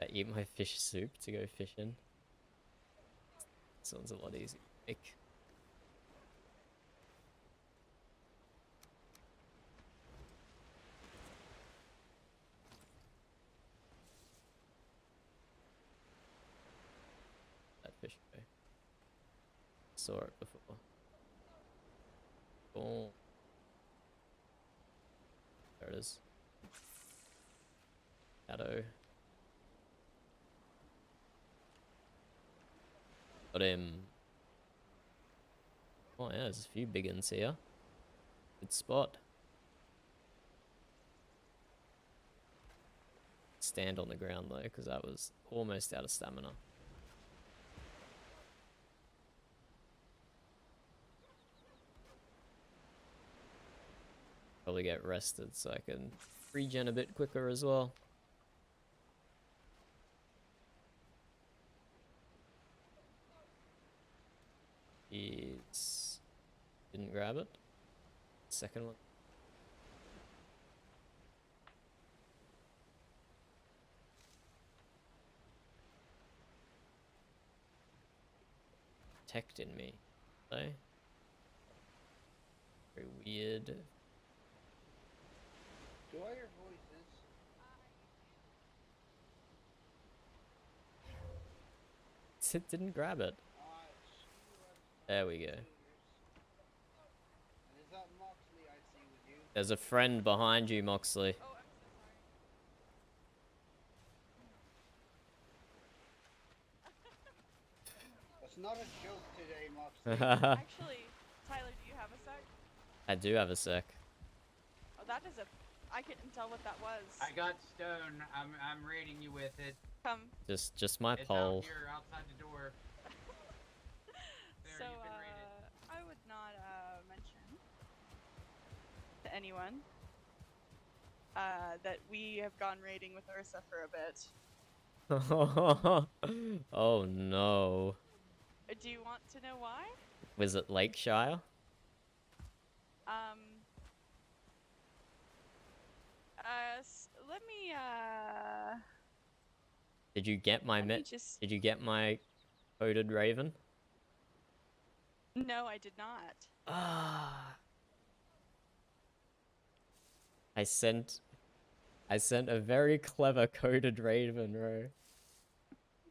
I eat my fish soup to go fishing. Sounds a lot easier. That fish go. Saw it before. Oh. There it is. Shadow. Got him. Oh yeah, there's a few big ones here. Good spot. Stand on the ground though, because that was almost out of stamina. Probably get rested so I can regen a bit quicker as well. It's... Didn't grab it. Second one. Protecting me. Okay. Very weird. Do I hear voices? It didn't grab it. There we go. And is that Moxley I see with you? There's a friend behind you, Moxley. Oh, I'm so sorry. That's not a joke today, Moxley. Actually, Tyler, do you have a sec? I do have a sec. Oh, that is a... I couldn't tell what that was. I got stone. I'm raiding you with it. Come. Just my It's pole. out here outside the door. There, So, you've been raided. I would not mention to anyone that we have gone raiding with Ursa for a bit. Oh no. Do you want to know why? Was it Lakeshire? Let me, Did you get my Did you get my coded raven? No, I did not. Ah. I sent a very clever coded raven, bro.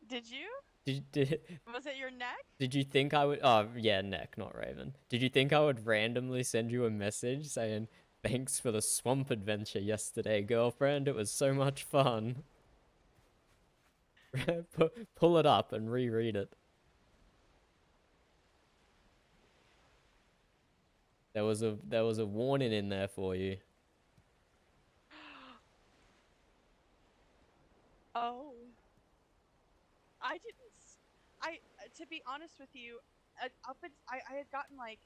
Did you? Did Was it your neck? Did you think I would? Oh, yeah, neck, not raven. Did you think I would randomly send you a message saying, "Thanks for the swamp adventure yesterday, girlfriend. It was so much fun." Pull it up and reread it. There was a warning in there for you. Oh. To be honest with you, I had gotten like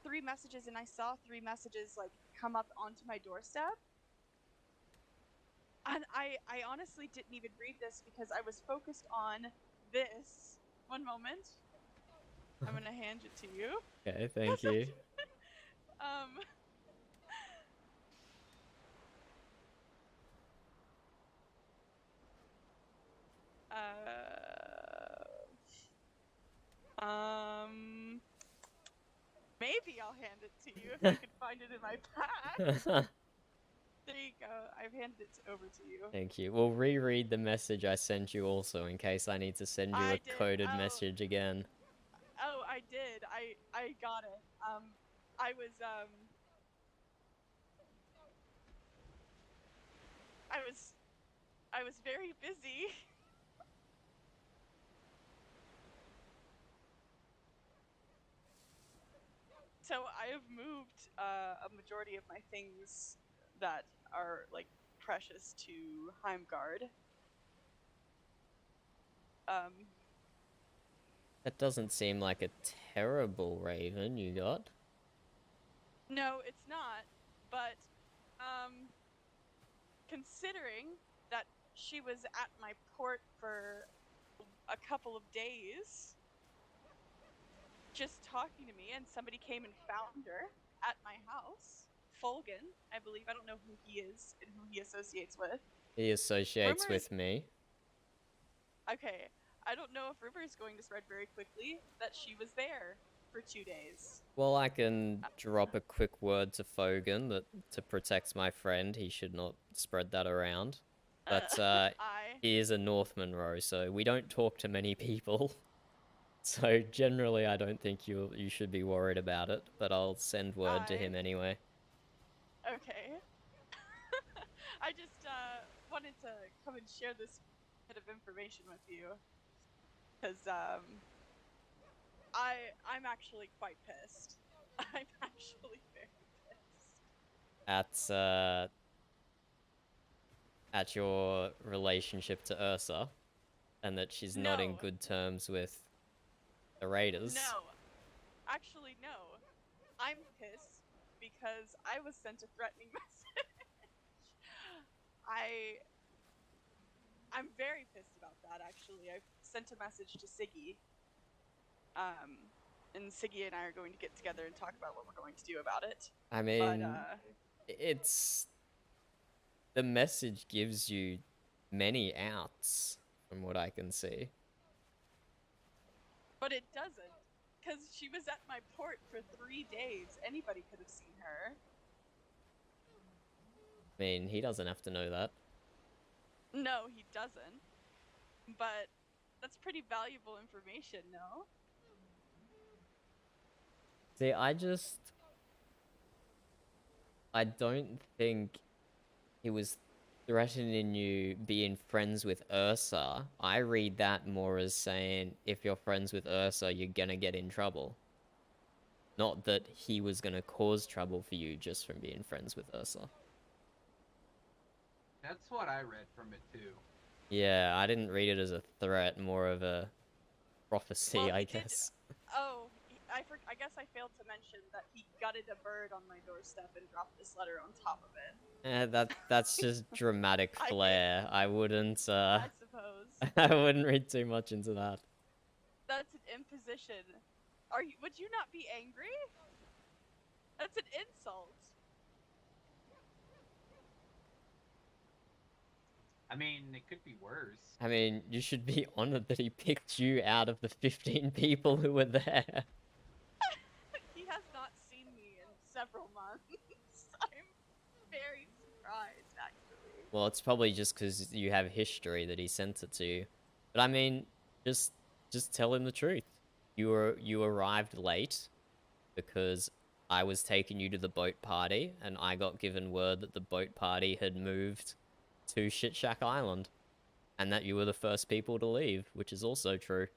3 messages, and I saw 3 messages like come up onto my doorstep. And I honestly didn't even read this because I was focused on this. One moment. I'm gonna hand it to you. Okay, thank you. Maybe I'll hand it to you if I can find it in my pack. There you go. I've handed it over to you. Thank you. We'll reread the message I sent you also in case I need to send you a coded message again. Oh, I did. I got it. I was very busy. So I have moved a majority of my things that are like precious to Heimgard. That doesn't seem like a terrible raven you got. No, it's not. But considering that she was at my port for a couple of days, just talking to me, and somebody came and found her at my house. Fulgen, I believe. I don't know who he is and who he associates with. He associates with me. Okay, I don't know if rumor is going to spread very quickly that she was there for 2 days. Well, I can drop a quick word to Fogan that to protect my friend, he should not spread that around. But he is a Northman, Ro, so we don't talk to many people. So generally, I don't think you should be worried about it. But I'll send word to him anyway. Okay. I just wanted to come and share this bit of information with you, because I'm actually quite pissed. I'm actually very pissed. At your relationship to Ursa, and that she's not in good terms with the Raiders. No, actually no. I'm pissed because I was sent a threatening message. I'm very pissed about that, actually. I sent a message to Siggy. And Siggy and I are going to get together and talk about what we're going to do about it. I mean, it's... The message gives you many outs, from what I can see. But it doesn't, because she was at my port for 3 days. Anybody could have seen her. I mean, he doesn't have to know that. No, he doesn't. But that's pretty valuable information, no? See, I don't think he was threatening you being friends with Ursa. I read that more as saying, if you're friends with Ursa, you're gonna get in trouble. Not that he was gonna cause trouble for you just from being friends with Ursa. That's what I read from it too. Yeah, I didn't read it as a threat, more of a prophecy, Well, I he did- guess. Oh, I guess I failed to mention that he gutted a bird on my doorstep and dropped this letter on top of it. That's just dramatic I did. flair. I wouldn't, I suppose. I wouldn't read too much into that. That's an imposition. Would you not be angry? That's an insult. I mean, it could be worse. I mean, you should be honored that he picked you out of the 15 people who were there. He has not seen me in several months. I'm very surprised, actually. Well, it's probably just because you have history that he sent it to you. But I mean, just tell him the truth. You arrived late because I was taking you to the boat party, and I got given word that the boat party had moved to Shit Shack Island, and that you were the first people to leave, which is also true.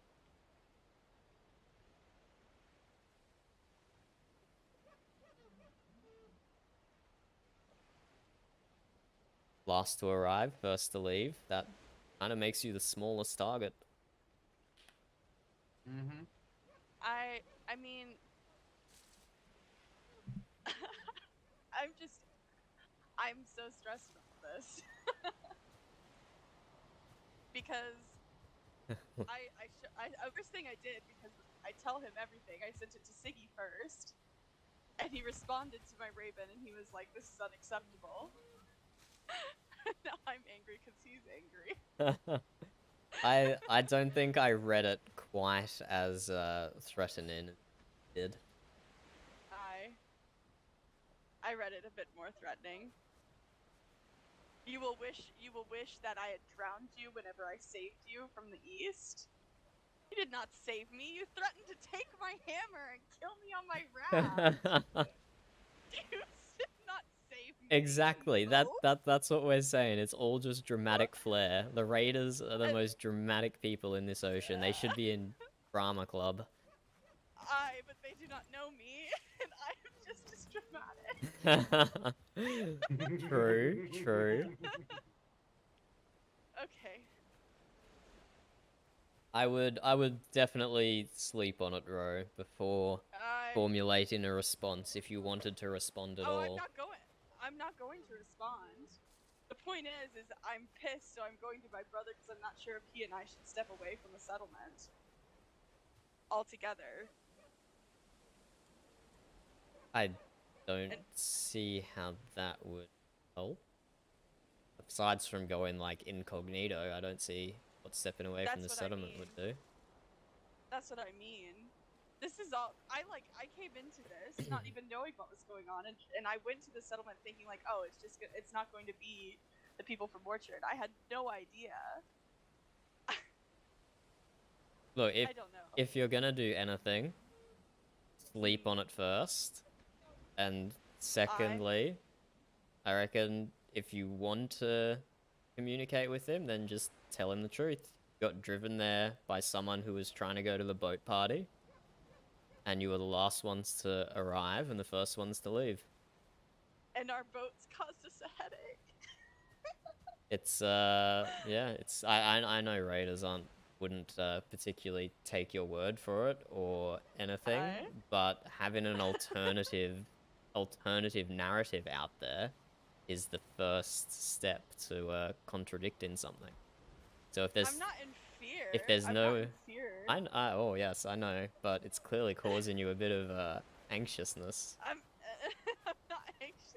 Last to arrive, first to leave. That kind of makes you the smallest target. Mm-hmm. I mean, I'm so stressed about this. Because first thing I did, because I tell him everything, I sent it to Siggy first, and he responded to my Raven, and he was like, "This is unacceptable." Now I'm angry because he's angry. I don't think I read it quite as threatening as it did. I read it a bit more threatening. You will wish that I had drowned you whenever I saved you from the east. You did not save me. You threatened to take my hammer and kill me on my raft. You did not save me. Exactly. That's what we're saying. It's all just dramatic flair. The Raiders are the most dramatic people in this ocean. They should be in drama club. But they do not know me, and I am just as dramatic. True. Okay. I would definitely sleep on it, Ro, before formulating a response if you wanted to respond at all. I'm not going to respond. The point is I'm pissed, so I'm going to my brother because I'm not sure if he and I should step away from the settlement altogether. I don't see how that would help. Besides from going like incognito, I don't see what stepping away from the settlement would do. That's what I mean. This is all I came into this not even knowing what was going on, and I went to the settlement thinking like, oh, it's not going to be the people from Orchard. I had no idea. Look, I don't know. if you're gonna do anything, sleep on it first, and secondly, I reckon if you want to communicate with him, then just tell him the truth. You got driven there by someone who was trying to go to the boat party, and you were the last ones to arrive and the first ones to leave. And our boats caused us a headache. It's yeah, I know Raiders wouldn't particularly take your word for it or anything, but having an alternative narrative out there is the first step to contradicting something. So if there's I'm not in fear. If there's I'm no not in fear. oh yes, I know, but it's clearly causing you a bit of anxiousness. I'm not anxious.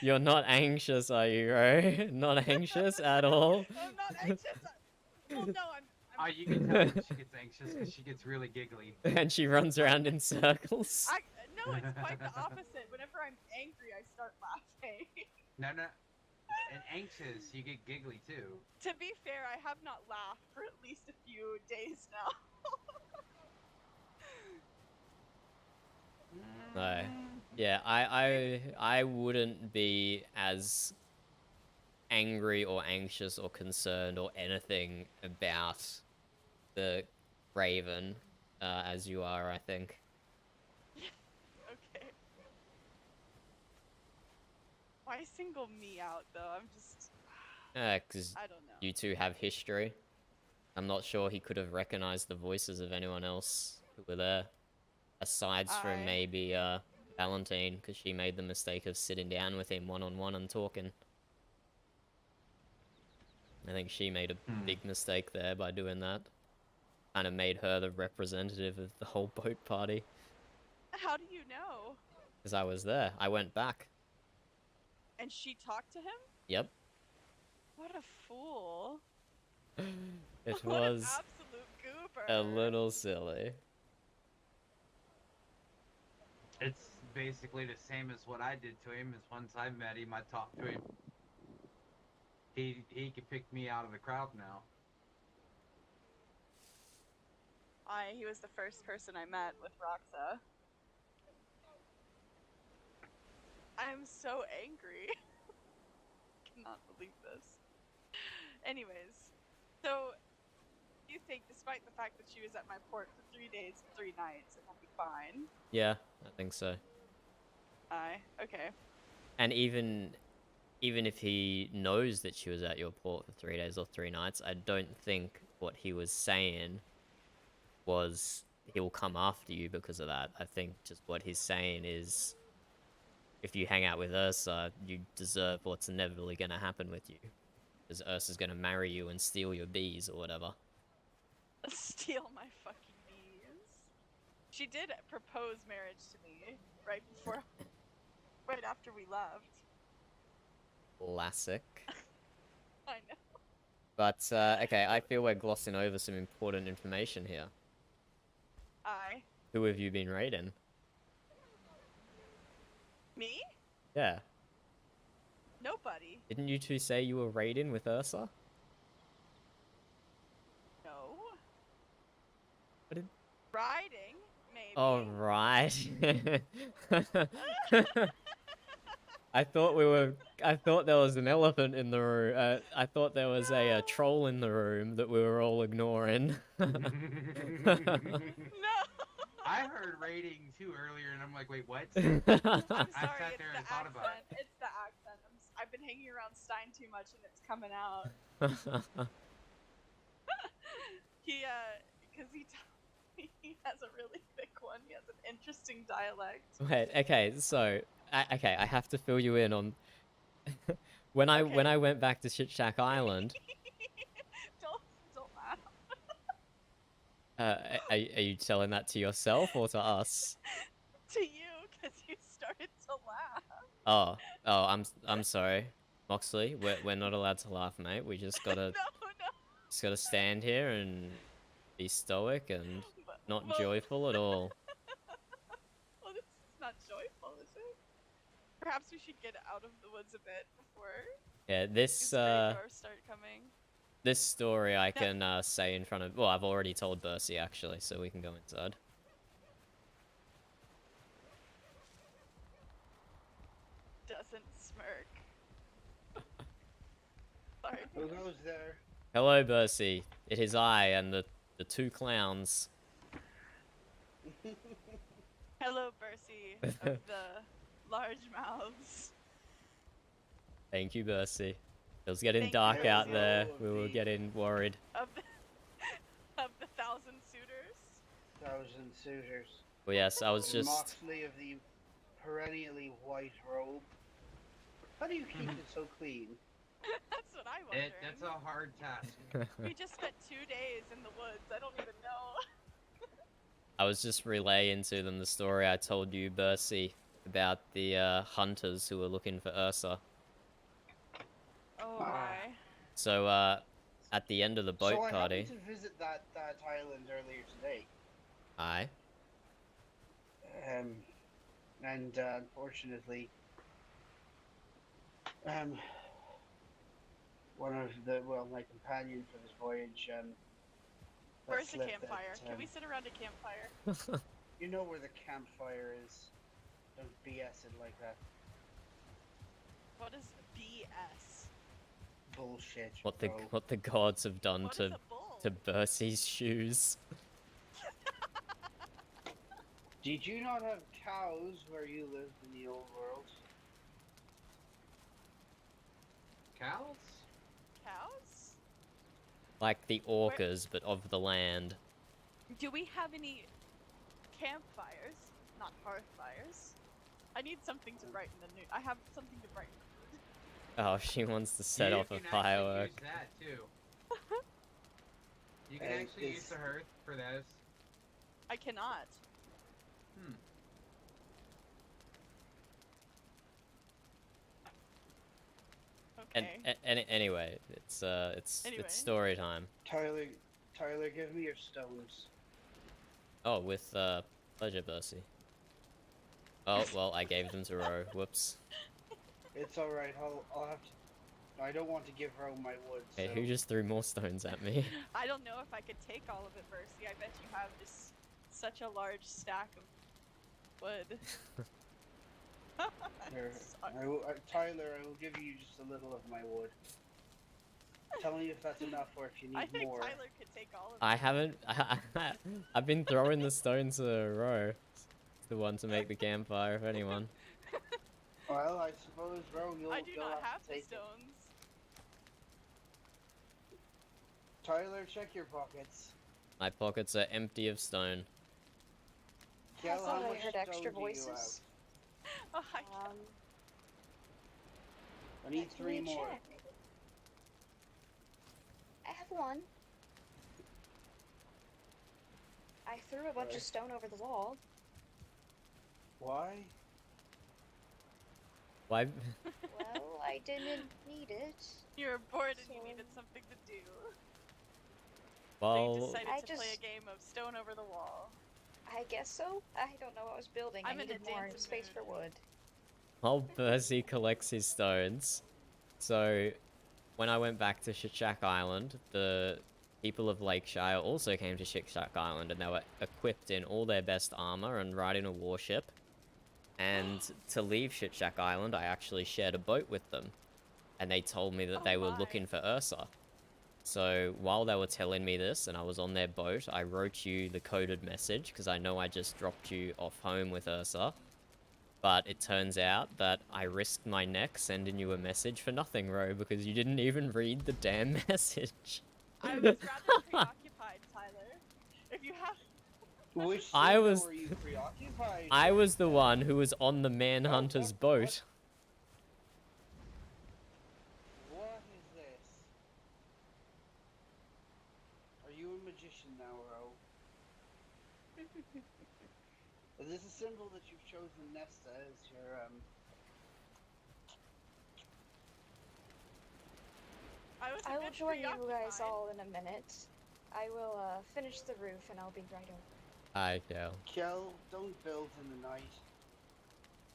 You're not anxious, are you, right? Not anxious at all? I'm not anxious. Well, no, I'm You can tell when she gets anxious because she gets really giggly. And she runs around in circles. No, it's quite the opposite. Whenever I'm angry, I start laughing. No. And anxious, you get giggly too. To be fair, I have not laughed for at least a few days now. No. Yeah, I wouldn't be as angry or anxious or concerned or anything about the Raven as you are, I think. Okay. Why single me out though? I'm just. Because I don't know. you two have history. I'm not sure he could have recognized the voices of anyone else who were there. Aside from maybe Valentine, because she made the mistake of sitting down with him one-on-one and talking. I think she made a big mistake there by doing that. Kind of made her the representative of the whole boat party. How do you know? Because I was there. I went back. And she talked to him? Yep. What a fool. It What an was absolute goober. a little silly. It's basically the same as what I did to him. Is once I met him, I talked to him. He could pick me out of the crowd now. He was the first person I met with Roxa. I'm so angry. Cannot believe this. Anyways, so you think despite the fact that she was at my port for 3 days and 3 nights, it will be fine? Yeah, I think so. Okay. And even if he knows that she was at your port for 3 days or 3 nights, I don't think what he was saying was he'll come after you because of that. I think just what he's saying is if you hang out with Ursa, you deserve what's inevitably going to happen with you. Because Ursa's going to marry you and steal your bees or whatever. Steal my fucking bees. She did propose marriage to me right after we left. Classic. I know. But, okay, I feel we're glossing over some important information here. Who have you been raiding? Me? Yeah. Nobody. Didn't you two say you were raiding with Ursa? No. What did... Riding, maybe. Oh, right. I thought there was an elephant in the room. I thought there was a troll in the room that we were all ignoring. No. I heard raiding too earlier, and I'm like, wait, what? I'm I sorry, sat there and thought about it. It's the accent. I've been hanging around Stein too much, and it's coming out. Because he has a really thick one. He has an interesting dialect. Wait, okay, so okay, I have to fill you in on when I went back to Shit Shack Island. Don't laugh. Are you telling that to yourself or to us? To you, because you started to laugh. Oh, I'm sorry, Moxley. We're not allowed to laugh, mate. We just gotta just gotta stand here and be stoic and not joyful at all. Well, this is not joyful, is it? Perhaps we should get out of the woods a bit before. Yeah, these raiders start coming. This story I can say in front of... Well, I've already told Bercy, actually, so we can go inside. Doesn't smirk. Sorry. Who goes there? Hello, Bercy. It is I and the 2 clowns. Hello, Bercy of the large mouths. Thank you, Bercy. It was getting dark out there. We were getting worried. Of the 1,000 suitors. 1,000 suitors. Well, yes, I was just... Moxley of the perennially white robe. How do you keep it so clean? That's what I'm wondering. That's a hard task. We just spent 2 days in the woods. I don't even know. I was just relaying to them the story I told you, Bercy, about the hunters who were looking for Ursa. Oh my. So, at the end of the boat so I party... happened to visit that island earlier today. Aye. And unfortunately, one of my companion for this voyage, Where's the campfire? Can we sit around a campfire? You know where the campfire is. Don't BS it like that. What is BS? Bullshit. What the gods have done to Bercy's shoes. Did you not have cows where you lived in the old world? Cows? Cows? Like the orcas, but of the land. Do we have any campfires? Not hearth fires. I need something to brighten the mood. I have something to brighten the mood. Oh, she wants to set off a You can firework. actually use that too. You can actually use the hearth for those. I cannot. Hmm. Okay. And anyway, it's story time. Tyler, give me your stones. Oh, with pleasure, Bercy. Oh well, I gave them to Ro. Whoops. It's all right. I'll have to. I don't want to give Ro my wood. Hey, so. who just threw more stones at me? I don't know if I could take all of it, Bercy. I bet you have just such a large stack of wood. Here, Tyler, I will give you just a little of my wood. Tell me if that's enough or if you need more. I think Tyler could take all of it. I haven't. I've been throwing the stones to Ro. It's the one to make the campfire, if anyone. Well, I suppose, Ro, you'll I do not have to the take stones. it. Tyler, check your pockets. My pockets are empty of stone. Kel, I thought how I much heard extra stone do you voices. Oh, I need let 3 me more. check. I have 1. I threw a bunch of stone over the wall. Why? Why? Well, I didn't need it. You were bored and you needed something to do. Well, So you decided to play a game of stone over the wall. I guess so. I don't know what I was building. I'm I in needed a more dancing space for wood. while Bercy collects his stones, so when I went back to Shishak Island, the people of Lakeshire also came to Shishak Island, and they were equipped in all their best armor and riding a warship. And to leave Shishak Island, I actually shared a boat with them, and they told me that they were looking for Ursa. So while they were telling me this, and I was on their boat, I wrote you the coded message, because I know I just dropped you off home with Ursa. But it turns out that I risked my neck sending you a message for nothing, Ro, because you didn't even read the damn message. I was rather preoccupied, Tyler. If you have... Which I sailor was... were you preoccupied I with? was the one who was on the manhunter's boat. What is this? Are you a magician now, Ro? Is this a symbol that you've chosen Nesta as your, I will join you guys all in a minute. I will finish the roof and I'll be right over. Hi, Kel. Kel, don't build in the night.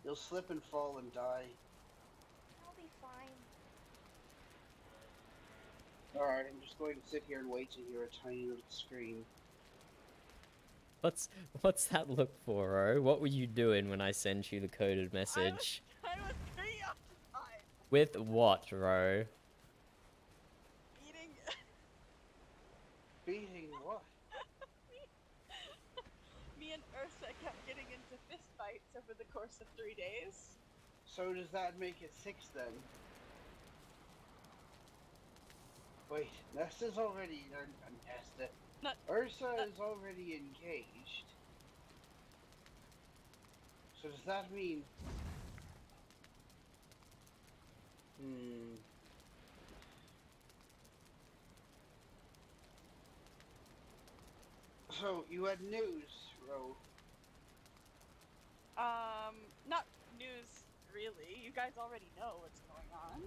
You'll slip and fall and die. I'll be fine. Alright, I'm just going to sit here and wait to hear a tiny little scream. What's that look for, Ro? What were you doing when I sent you the coded message? I was preoccupied. With what, Ro? Eating... Beating what? Me and Ursa kept getting into fist fights over the course of 3 days. So does that make it 6 then? Wait, Nesta's already... Nesta... Ursa is already engaged. So does that mean... So, you had news, Ro. Not news, really. You guys already know what's going on.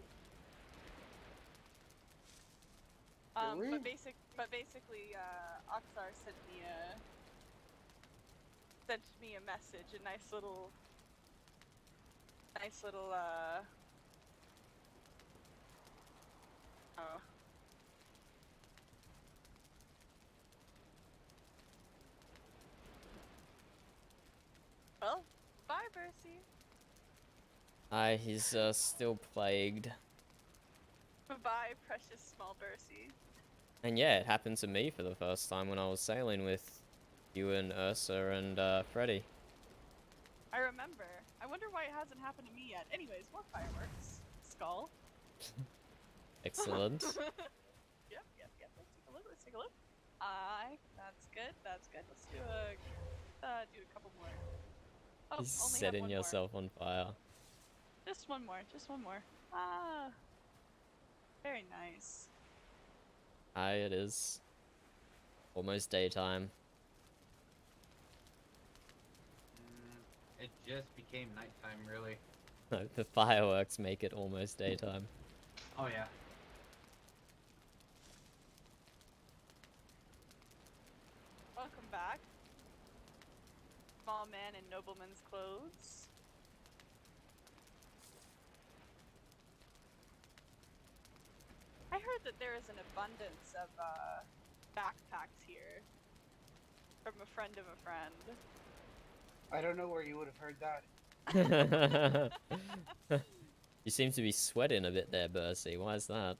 But basically, Oxar sent me a message, a nice little nice little oh. Well, bye, Bercy. He's still plagued. Bye, precious small Bercy. And yeah, it happened to me for the first time when I was sailing with you and Ursa and Freddy. I remember. I wonder why it hasn't happened to me yet. Anyways, more fireworks. Skull. Excellent. Yep. Let's take a look. That's good. Let's do a couple more. Oh, He's only have setting one yourself on fire. more. Just one more. Ah. Very nice. Aye, it is. Almost daytime. It just became nighttime, really. No, the fireworks make it almost daytime. Oh yeah. Welcome back. Small man in nobleman's clothes. I heard that there is an abundance of backpacks here. From a friend of a friend. I don't know where you would have heard that. You seem to be sweating a bit there, Bercy. Why is that?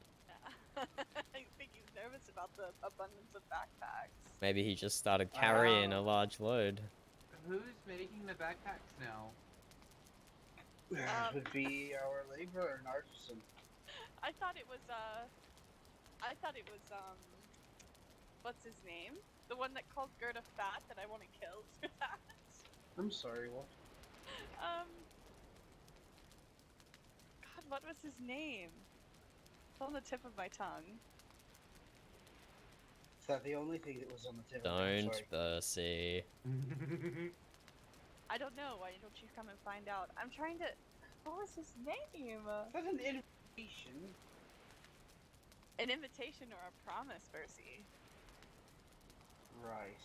I think he's nervous about the abundance of backpacks. Maybe he just started carrying a large load. Who's making the backpacks now? It would be our laborer, an artisan. I thought it was what's his name? The one that called Gerda fat that I want to kill for that. I'm sorry, what? God, what was his name? It's on the tip of my tongue. Is that the only thing that was on the tip of my tongue? Don't, Bercy. I don't know. Why don't you come and find out? I'm trying to. What was his name? Is that an invitation? An invitation or a promise, Bercy? Right.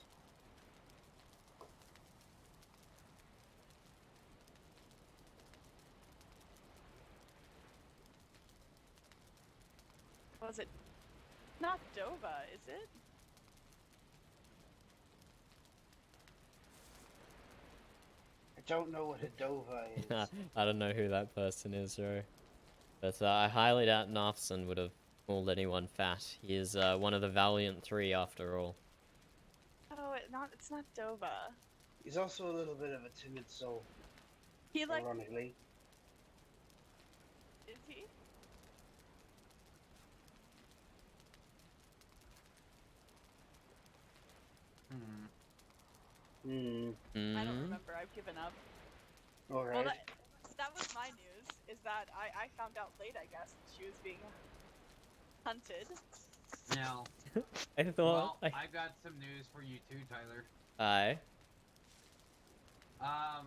Was it not Dova, is it? I don't know what a Dova is. I don't know who that person is, bro. But I highly doubt Nafson would have called anyone fat. He is one of the Valiant Three, after all. Oh, it's not Dova. He's also a little bit of a timid soul. He like. Ironically. Is he? I don't remember. I've given up. All right. Well, that was my news. Is that I found out late, I guess, that she was being hunted. Now, I thought. well, I got some news for you too, Tyler. Aye. I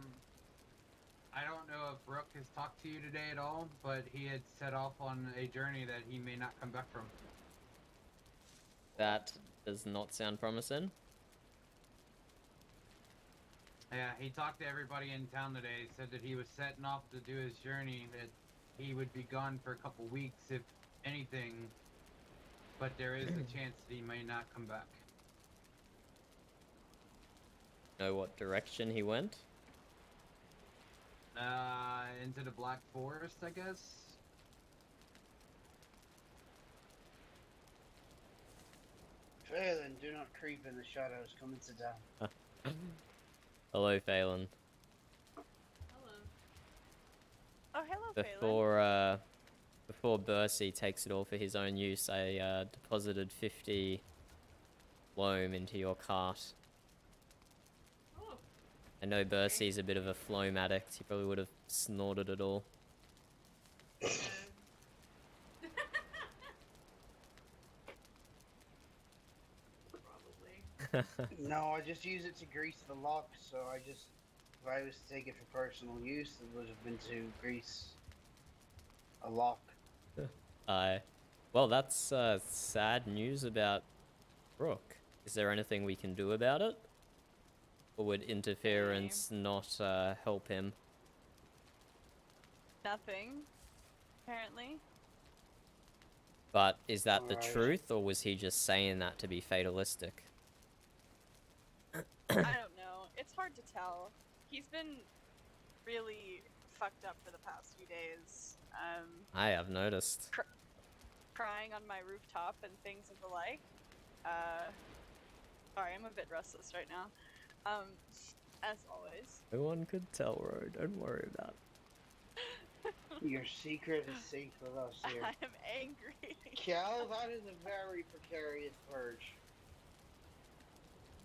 don't know if Brooke has talked to you today at all, but he had set off on a journey that he may not come back from. That does not sound promising. Yeah, he talked to everybody in town today. He said that he was setting off to do his journey, that he would be gone for a couple weeks, if anything, but there is a chance that he may not come back. Know what direction he went? Into the Black Forest, I guess? Phelan, do not creep in the shadows. Come and sit down. Hello, Phelan. Oh, hello, Before Bercy takes it all for his own use, I deposited 50 loam into your cart. I know Bercy's a bit of a phloem addict. He probably would have snorted it all. No, I just use it to grease the lock, so if I was to take it for personal use, it would have been to grease a lock. Aye. Well, that's sad news about Brooke. Is there anything we can do about it? Or would interference not help him? Nothing, apparently. But is that the Alright. truth, or was he just saying that to be fatalistic? I don't know. It's hard to tell. He's been really fucked up for the past few days. I have noticed. Crying on my rooftop and things of the like. Sorry, I'm a bit restless right now. As always. No one could tell, Ro. Don't worry about it. Your secret is safe with us here. I am angry. Cal, that is a very precarious purge.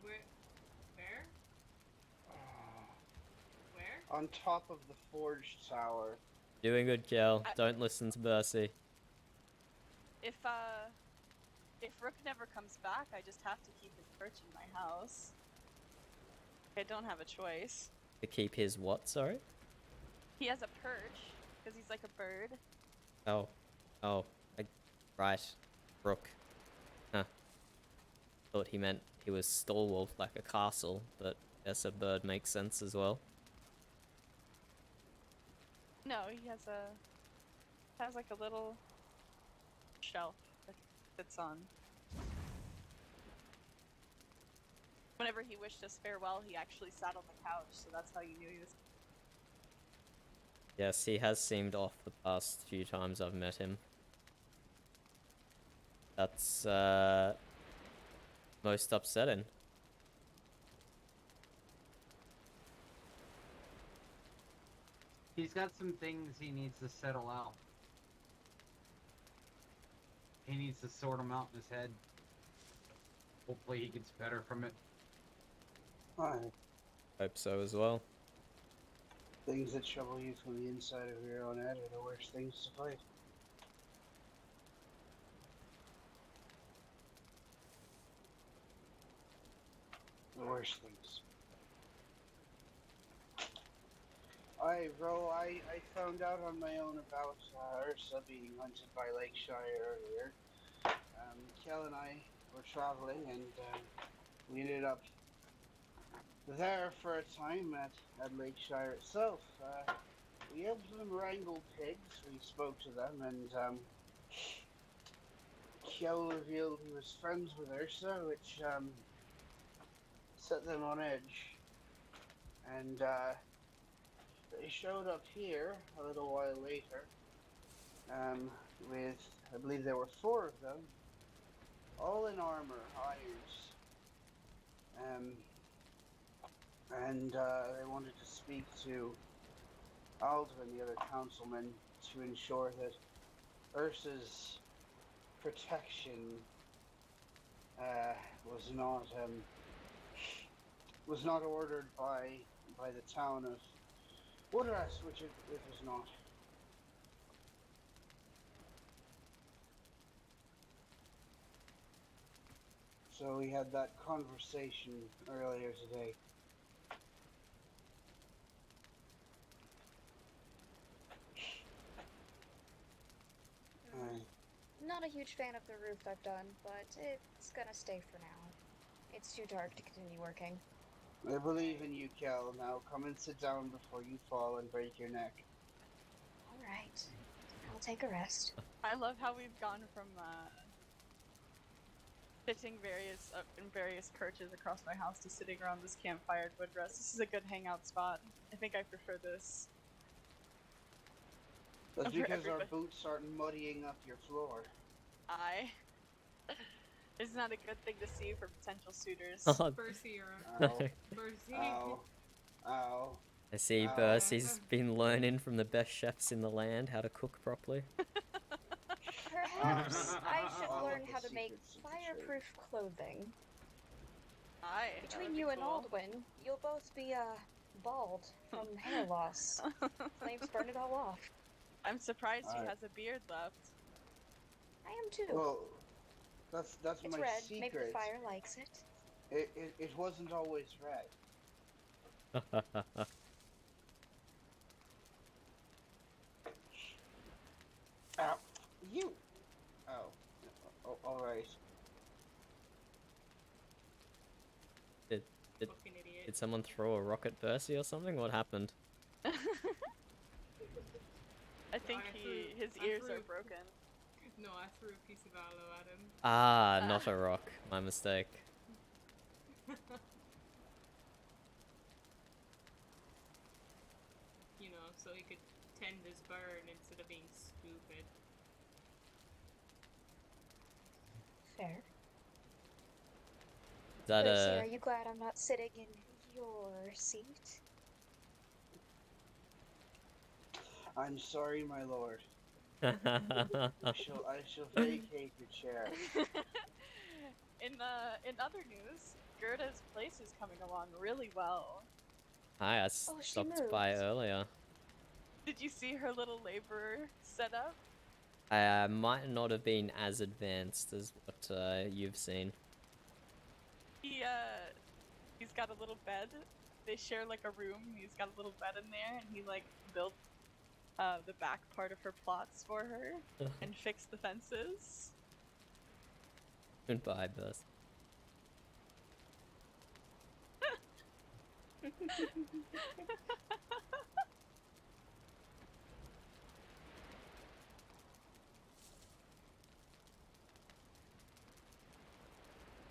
Where? Where? On top of the forged tower. Doing good, Kel. Don't listen to Bercy. If Rook never comes back, I just have to keep his perch in my house. I don't have a choice. To keep his what, sorry? He has a perch, because he's like a bird. Oh. Oh. Right. Rook. Huh. Thought he meant he was stalwart like a castle, but guess a bird makes sense as well. No, he has like a little shelf that he sits on. Whenever he wished us farewell, he actually sat on the couch, so that's how you knew he was. Yes, he has seemed off the past few times I've met him. That's, most upsetting. He's got some things he needs to settle out. He needs to sort them out in his head. Hopefully he gets better from it. Alright. Hope so as well. Things that trouble you from the inside of your own head are the worst things to fight. The worst things. I found out on my own about Ursa being hunted by Lakeshire earlier. Kel and I were traveling and we ended up there for a time at Lakeshire itself. We helped them wrangle pigs, we spoke to them, and Kel revealed he was friends with Ursa, which set them on edge. And they showed up here a little while later with, I believe there were 4 of them, all in armor, irons. And they wanted to speak to Aldo and the other councilmen to ensure that Ursa's protection was not ordered by the town of Woodrest, which it was not. So we had that conversation earlier today. Not a huge fan of the roof I've done, but it's gonna stay for now. It's too dark to continue working. I believe in you, Kel. Now come and sit down before you fall and break your neck. Alright. I'll take a rest. I love how we've gone from sitting in various perches across my house to sitting around this campfire at Woodrest. This is a good hangout spot. I think I prefer this. That's For because everybody. our boots aren't muddying up your floor. It's not a good thing to see for potential suitors. Bercy, Ow. Ow. I see Bercy's been learning from the best chefs in the land how to cook properly. Perhaps I should learn how to make fireproof clothing. Between you and Aldwin, you'll both be bald from hair loss. Flames burn it all off. I'm surprised he has a beard left. I am too. Well, that's It's my red. secret. Maybe the fire likes it. It wasn't always red. Ow. You. Oh, all right. Did someone throw a rock at Bercy or something? What happened? I think his ears are broken. No, I threw a piece of aloe at him. Ah, not a rock. My mistake. You know, so he could tend his burn instead of being stupid. Fair. Is that Percy, are you glad I'm not sitting in your seat? I'm sorry, my lord. I shall vacate your chair. In other news, Gerda's place is coming along really well. Hi, I Oh, she stopped by moved. earlier. Did you see her little labor setup? I might not have been as advanced as what you've seen. He's got a little bed. They share like a room. He's got a little bed in there, and he like built the back part of her plots for her and fixed the fences. Goodbye, Bess.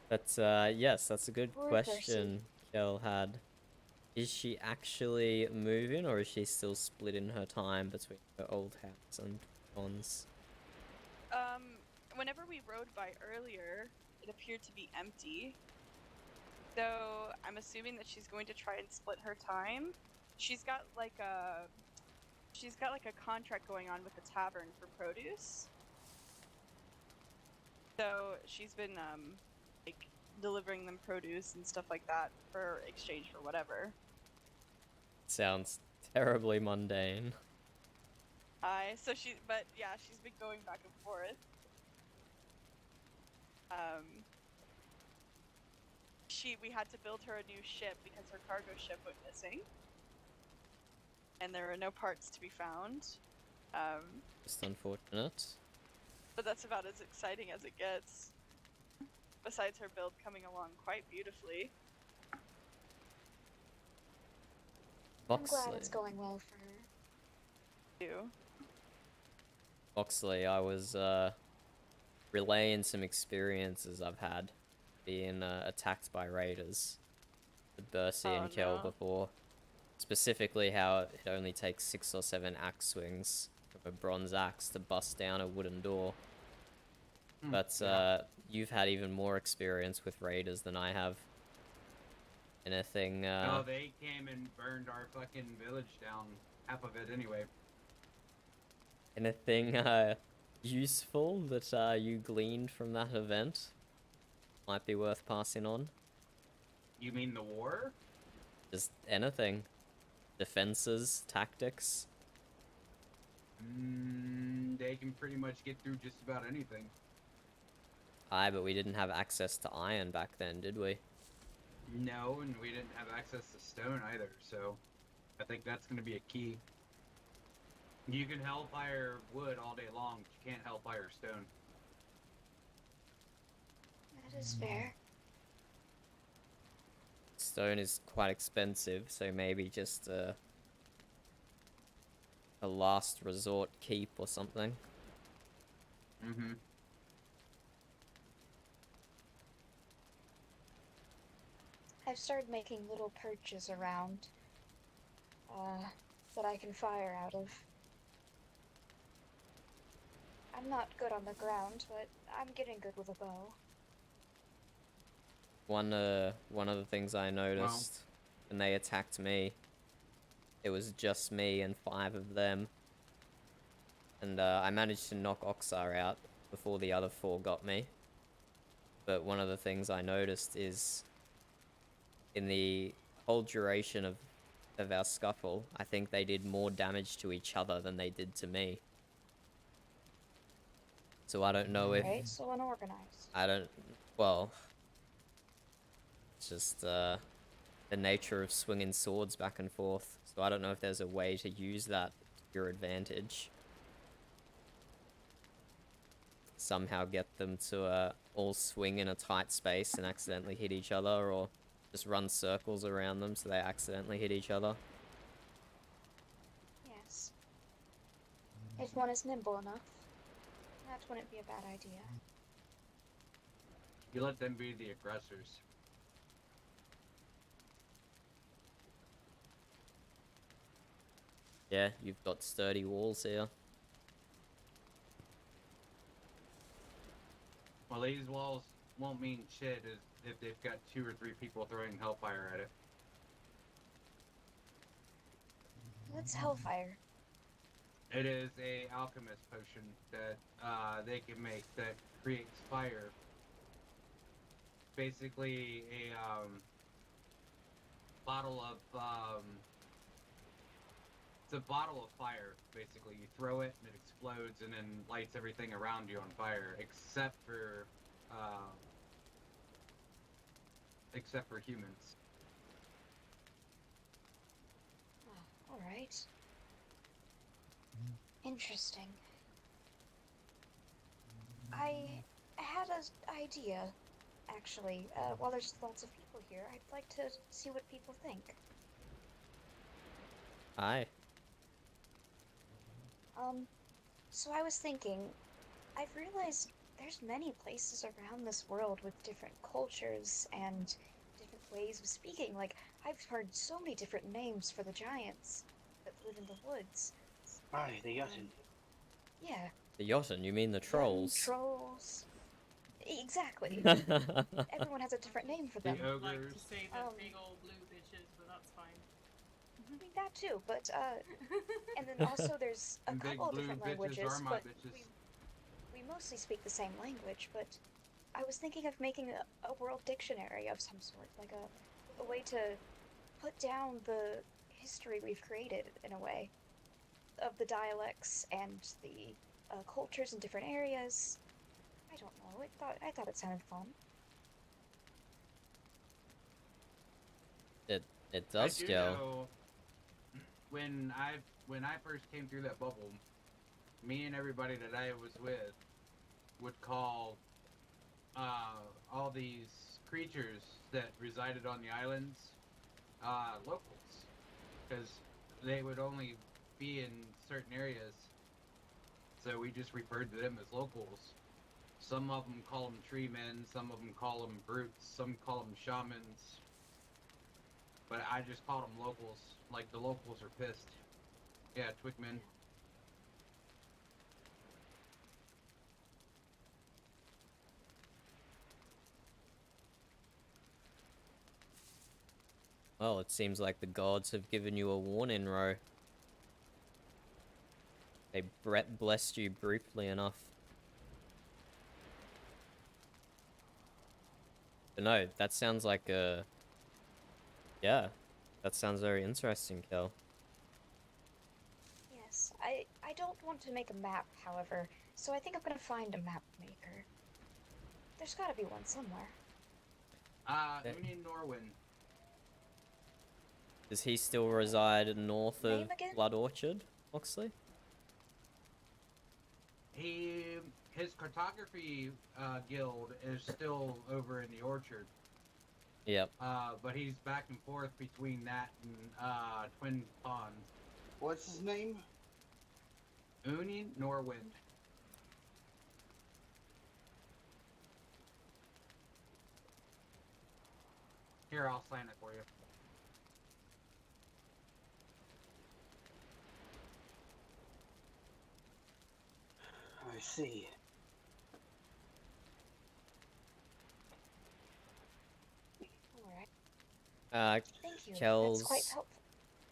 That's yes, that's a good Poor question Kel had. Is she actually moving, or is she still splitting her time between her old house and Don's? Whenever we rode by earlier, it appeared to be empty. So I'm assuming that she's going to try and split her time. She's got like a contract going on with the tavern for produce. So she's been like delivering them produce and stuff like that for exchange for whatever. Sounds terribly mundane. But yeah, she's been going back and forth. We had to build her a new ship because her cargo ship went missing. And there were no parts to be found. Just unfortunate. But that's about as exciting as it gets. Besides her build coming along quite beautifully. I'm glad it's going well for her. You. Oxley, I was relaying some experiences I've had being attacked by raiders with Bercy and Kel before. Specifically how it only takes 6 or 7 axe swings of a bronze axe to bust down a wooden door. But you've had even more experience with raiders than I have. Anything No, they came and burned our fucking village down, half of it anyway. Anything useful that you gleaned from that event might be worth passing on? You mean the war? Just anything. Defenses, tactics. They can pretty much get through just about anything. Aye, but we didn't have access to iron back then, did we? No, and we didn't have access to stone either, so I think that's going to be a key. You can hellfire wood all day long, but you can't hellfire stone. That is fair. Stone is quite expensive, so maybe just a last resort keep or something. Mm-hmm. I've started making little perches around that I can fire out of. I'm not good on the ground, but I'm getting good with a bow. One of the things I noticed when they attacked me, it was just me and 5 of them. And I managed to knock Oxar out before the other 4 got me. But one of the things I noticed is in the whole duration of our scuffle, I think they did more damage to each other than they did to me. So I don't know if... Right, so unorganized. I don't... Well... It's just the nature of swinging swords back and forth. So I don't know if there's a way to use that to your advantage. Somehow get them to all swing in a tight space and accidentally hit each other, or just run circles around them so they accidentally hit each other. Yes. If one is nimble enough, that wouldn't be a bad idea. You let them be the aggressors. Yeah, you've got sturdy walls here. Well, these walls won't mean shit if they've got 2 or 3 people throwing hellfire at it. What's hellfire? It is a alchemist potion that they can make that creates fire. Basically, a bottle of it's a bottle of fire. Basically, you throw it and it explodes and then lights everything around you on fire, except for humans. Oh, all right. Interesting. I had an idea, actually. While there's lots of people here, I'd like to see what people think. Aye. So I was thinking, I've realized there's many places around this world with different cultures and different ways of speaking. Like, I've heard so many different names for the giants that live in the woods. Aye, the Jotun. Yeah. The Jotun, you mean the trolls? Trolls. Exactly. Everyone has a different name for them. The I'd like ogres. to say the big old blue bitches, but that's fine. I think that too, but and then also there's a And big couple of blue different bitches languages, are my but bitches. we mostly speak the same language. But I was thinking of making a world dictionary of some sort, like a way to put down the history we've created in a way of the dialects and the cultures in different areas. I don't know. I thought it sounded fun. It does, I do Joe. know when I first came through that bubble, me and everybody that I was with would call all these creatures that resided on the islands locals, because they would only be in certain areas. So we just referred to them as locals. Some of them call them tree men, some of them call them brutes, some call them shamans. But I just called them locals, like the locals are pissed. Yeah, Twigmen. Well, it seems like the gods have given you a warning, Ro. They blessed you briefly enough. But no, that sounds like a... Yeah, that sounds very interesting, Kel. Yes, I don't want to make a map, however, so I think I'm gonna find a map maker. There's gotta be one somewhere. Union Norwin. Does he still reside north of Name again? Blood Orchard, Oxley? His cartography guild is still over in the orchard. Yep. But he's back and forth between that and Twin Ponds. What's his name? Union Norwind. Here, I'll sign it for you. I see. Alright. Thank you. That's quite helpful.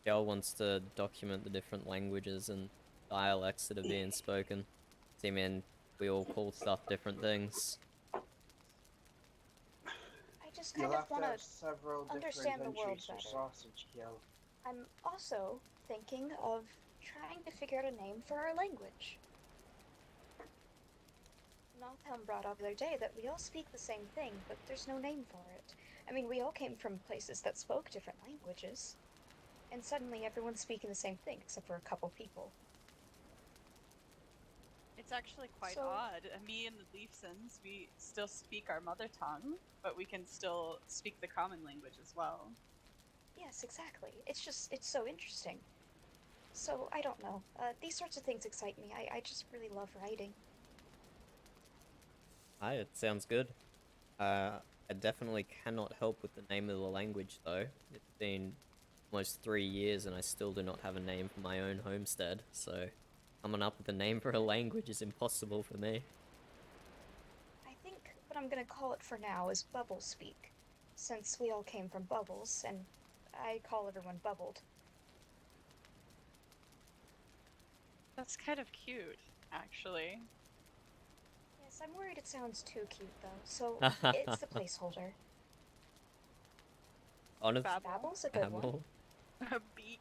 Kel wants to document the different languages and dialects that are being spoken. See, man, we all call stuff different things. I just kind of want to understand the world better. Sausage, Gil. I'm also thinking of trying to figure out a name for our language. Nothelm brought up the other day that we all speak the same thing, but there's no name for it. I mean, we all came from places that spoke different languages, and suddenly everyone's speaking the same thing, except for a couple people. It's actually quite odd. Me and the Leafsons, we still speak our mother tongue, but we can still speak the common language as well. Yes, exactly. It's so interesting. So I don't know. These sorts of things excite me. I just really love writing. Hi, it sounds good. I definitely cannot help with the name of the language, though. It's been almost 3 years and I still do not have a name for my own homestead, so coming up with a name for a language is impossible for me. I think what I'm gonna call it for now is Bubble Speak, since we all came from bubbles, and I call everyone Bubbled. That's kind of cute, actually. Yes, I'm worried it sounds too cute, though, so it's the placeholder. Honest Babble's a good one. Babble. A beak.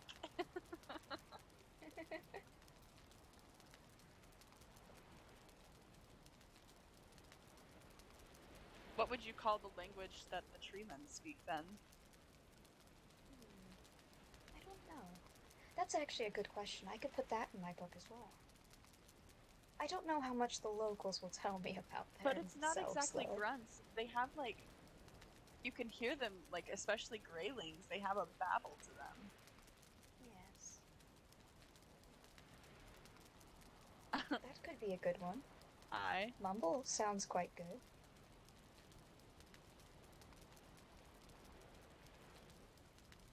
What would you call the language that the tree men speak then? I don't know. That's actually a good question. I could put that in my book as well. I don't know how much the locals will tell me about that. But it's not exactly grunts. They have like, you can hear them, like especially greylings. They have a babble to them. Yes. That could be a good one. Aye. Mumble sounds quite good.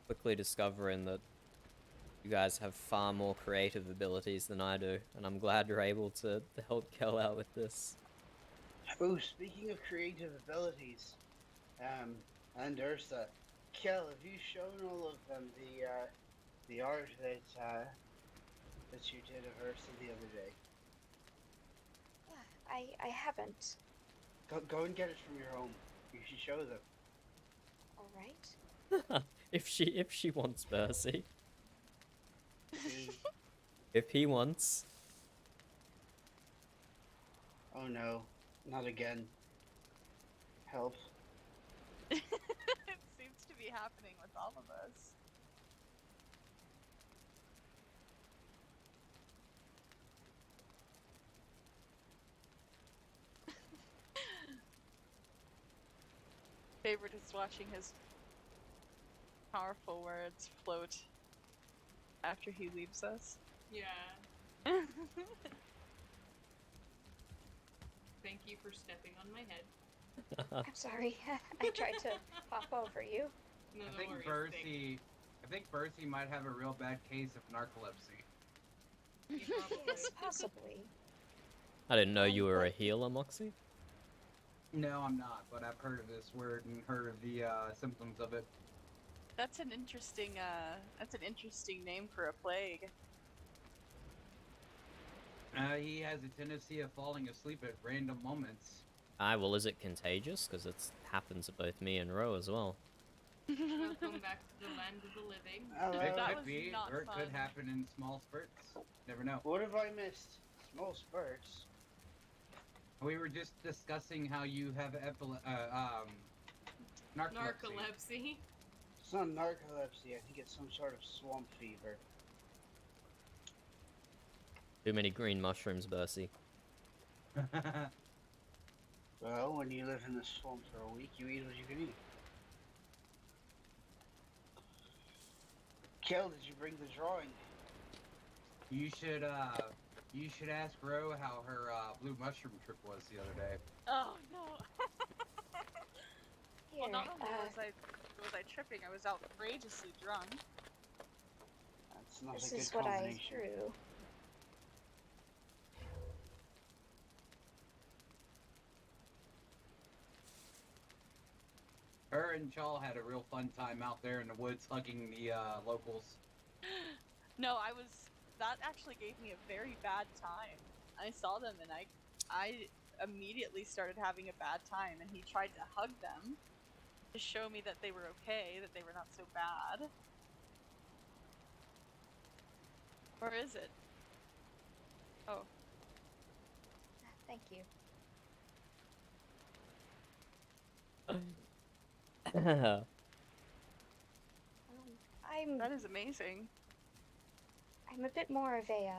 Quickly discovering that you guys have far more creative abilities than I do, and I'm glad you're able to help Kel out with this. Oh, speaking of creative abilities, and Ursa, Kel, have you shown all of them the art that you did of Ursa the other day? I haven't. Go and get it from your home. You should show them. All right. if she wants Percy. If he wants. Oh no, not again. Help. It seems to be happening with all of us. Favorite is watching his powerful words float after he leaves us. Yeah. Thank you for stepping on my head. I'm sorry. I tried to pop over you. No, I think Bercy might have a real bad case of narcolepsy. Yes, possibly. I didn't know you were a healer, Moxie. No, I'm not, but I've heard of this word and heard of the symptoms of it. That's an interesting name for a plague. He has a tendency of falling asleep at random moments. Aye, well, is it contagious? Because it happens to both me and Ro as well. Welcome back to the land of the living. It That could was be, not or it could fun. happen in small spurts. Never know. What have I missed? Small spurts. We were just discussing how you have narcolepsy. Narcolepsy. It's not narcolepsy. I think it's some sort of swamp fever. Too many green mushrooms, Bercy. Well, when you live in the swamp for a week, you eat what you can eat. Kel, did you bring the drawing? You should ask Ro how her blue mushroom trip was the other day. Oh no. Well, Here, not only was I tripping, I was outrageously drunk. That's not This a good is what I combination. drew. Her and Chal had a real fun time out there in the woods hugging the locals. No, that actually gave me a very bad time. I saw them and I immediately started having a bad time, and he tried to hug them to show me that they were okay, that they were not so bad. Or is it? Oh. Thank you. That is amazing. I'm a bit more of a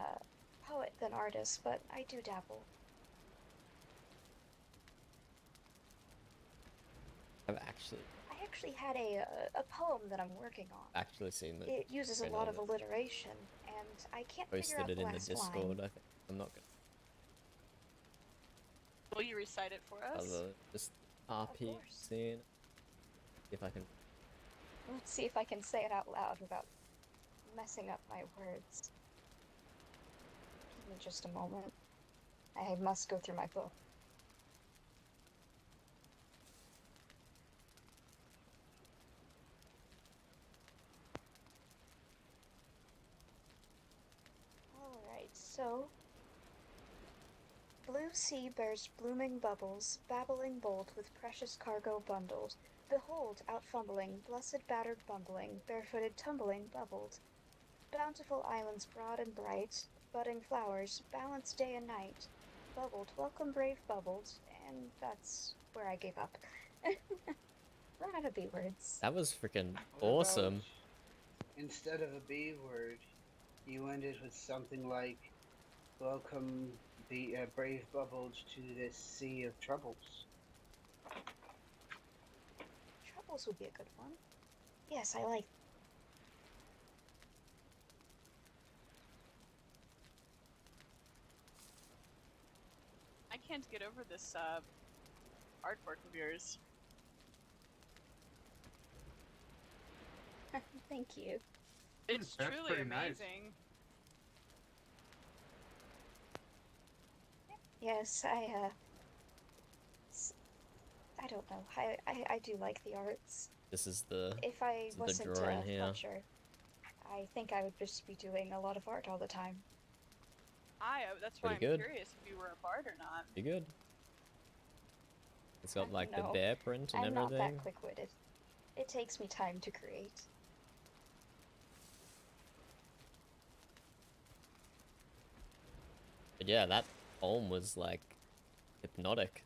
poet than artist, but I do dabble. I've actually... I I actually had a poem that I'm working on. Actually seen the It uses a screen lot on of it. alliteration, and I can't figure Posted out it the in the last Discord. line. I think I'm not gonna. Will you recite it for us? Just RP scene. If I can. Let's see if I can say it out loud without messing up my words. Give me just a moment. I must go through my book. Alright, so... Blue sea bears blooming bubbles, babbling bold with precious cargo bundled. Behold, out fumbling, blessed battered bumbling, barefooted tumbling bubbled. Bountiful islands broad and bright, budding flowers, balanced day and night. Bubbled, welcome brave bubbled, and that's where I gave up. Run out of B words. That was freaking What awesome. about, instead of a B word, you ended with something like, welcome the brave bubbled to this sea of troubles. Troubles would be a good one. Yes, I like. I can't get over this artwork of yours. Thank you. It's That's truly pretty nice. amazing. Yes, I don't know. I do like the arts. This is the. If I this is wasn't the drawing a here. Fletcher, I think I would just be doing a lot of art all the time. That's why I'm Pretty good. curious if you were a bard or not. You good? It's got like No, the bear print and I'm everything. not that quick-witted. It takes me time to create. But yeah, that poem was like hypnotic.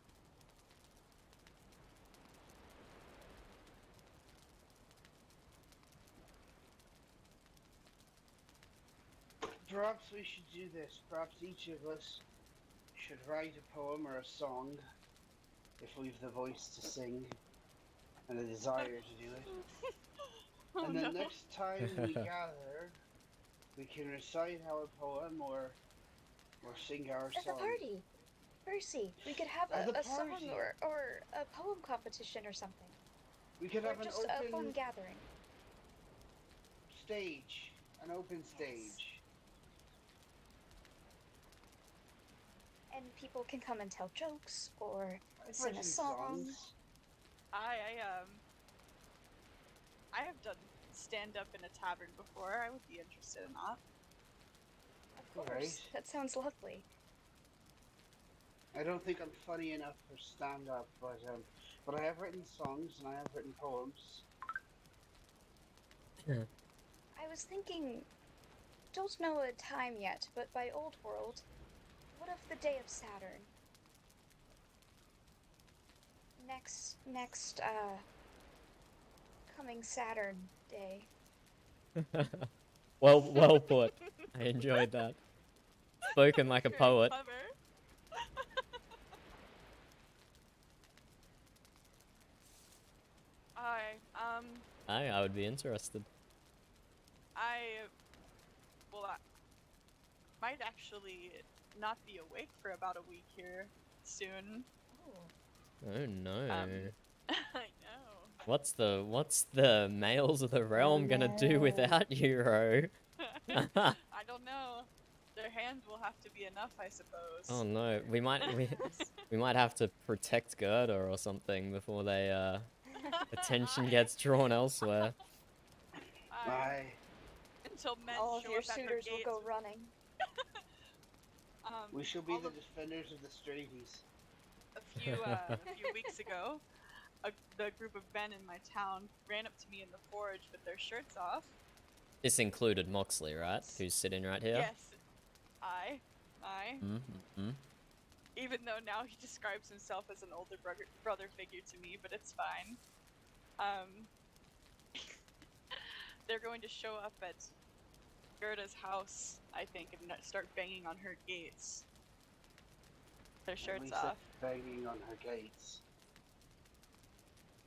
Perhaps we should do this. Perhaps each of us should write a poem or a song, if we've the voice to sing and the desire to do it. Oh, And then no. next time we gather, we can recite our poem or sing our At the song. party! Percy, we could have At the a song party. or a poem competition or something. We could Or have an just a fun open gathering. stage, an open stage. And people can come and tell jokes or I've sing a written song. songs. I have done stand up in a tavern before. I would be interested in that. Of course. Right. That sounds lovely. I don't think I'm funny enough for stand-up, but I have written songs and I have written poems. I was thinking, don't know a time yet, but by Old World, what of the day of Saturn? Next, coming Saturn day. Well put. I enjoyed that. Spoken like a poet. Clever. I would be interested. I might actually not be awake for about a week here soon. Oh no. I know. What's the males of the realm gonna do without you, Ro? I don't know. Their hand will have to be enough, I suppose. Oh no, we might have to protect Gerda or something before they attention gets drawn elsewhere. Bye. Until men All of show your up at her suitors will gates. go running. We shall be the defenders of the straighties. A few weeks ago, the group of men in my town ran up to me in the forge with their shirts off. This included Moxley, right? Who's sitting right here? Yes, I. Mm-hmm. Even though now he describes himself as an older brother figure to me, but it's fine. They're going to show up at Gerda's house, I think, and start banging on her gates. Their At shirts least off. banging on her gates.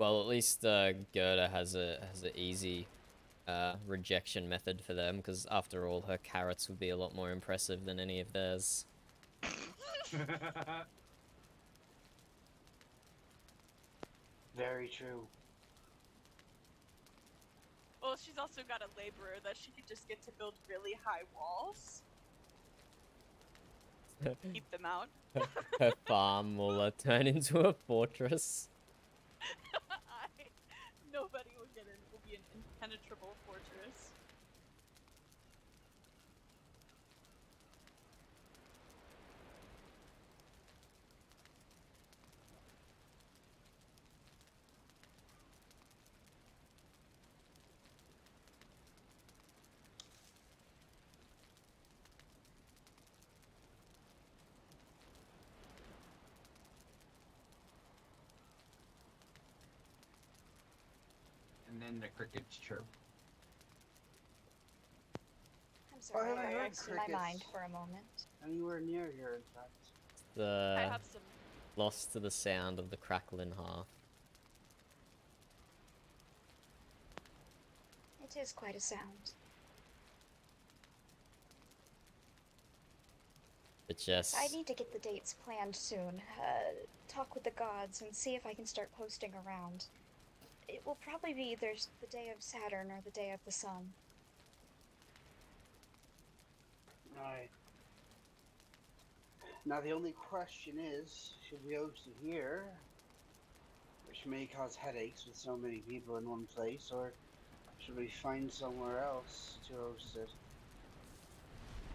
Well, at least Gerda has a easy rejection method for them, because after all, her carrots would be a lot more impressive than any of theirs. Very true. Well, she's also got a laborer that she could just get to build really high walls. Keep them out. Her farm will turn into a fortress. Nobody will get in. It will be an impenetrable fortress. And then the crickets chirp. I'm sorry, I I heard lost my crickets. mind for a moment. Anywhere near here, in fact. The I have some. lost to the sound of the crackling hearth. It is quite a sound. But just I need to get the dates planned soon. Talk with the gods and see if I can start posting around. It will probably be either the day of Saturn or the day of the sun. Aye. Now the only question is, should we host it here, which may cause headaches with so many people in one place, or should we find somewhere else to host it?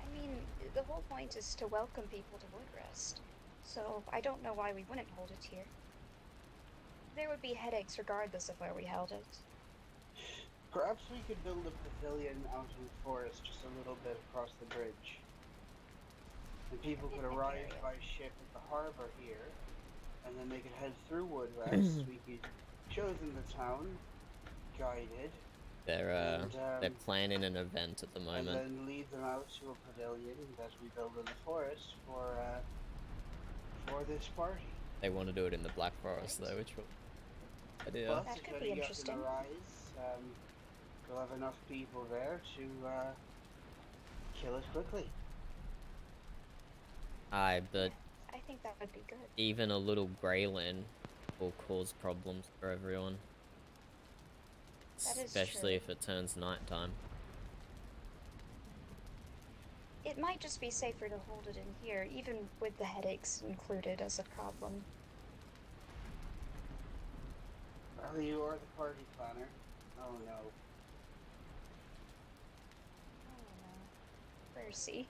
I mean, the whole point is to welcome people to Woodrest, so I don't know why we wouldn't hold it here. There would be headaches regardless of where we held it. Perhaps we could build a pavilion out in the forest just a little bit across the bridge. And people could arrive by ship at the harbor here, and then they could head through Woodrest. We could show them the town, guided. they're planning an event at the And moment. then lead them out to a pavilion that we build in the forest for this party. They want to do it in the Black Forest though, which will idea. Plus, That if could be any interesting. can arise, we'll have enough people there to kill it quickly. Aye, but I think that would be good. even a little Greylin will cause problems for everyone. That is Especially true. if it turns nighttime. It might just be safer to hold it in here, even with the headaches included as a problem. Well, you are the party planner. Oh no. Mercy.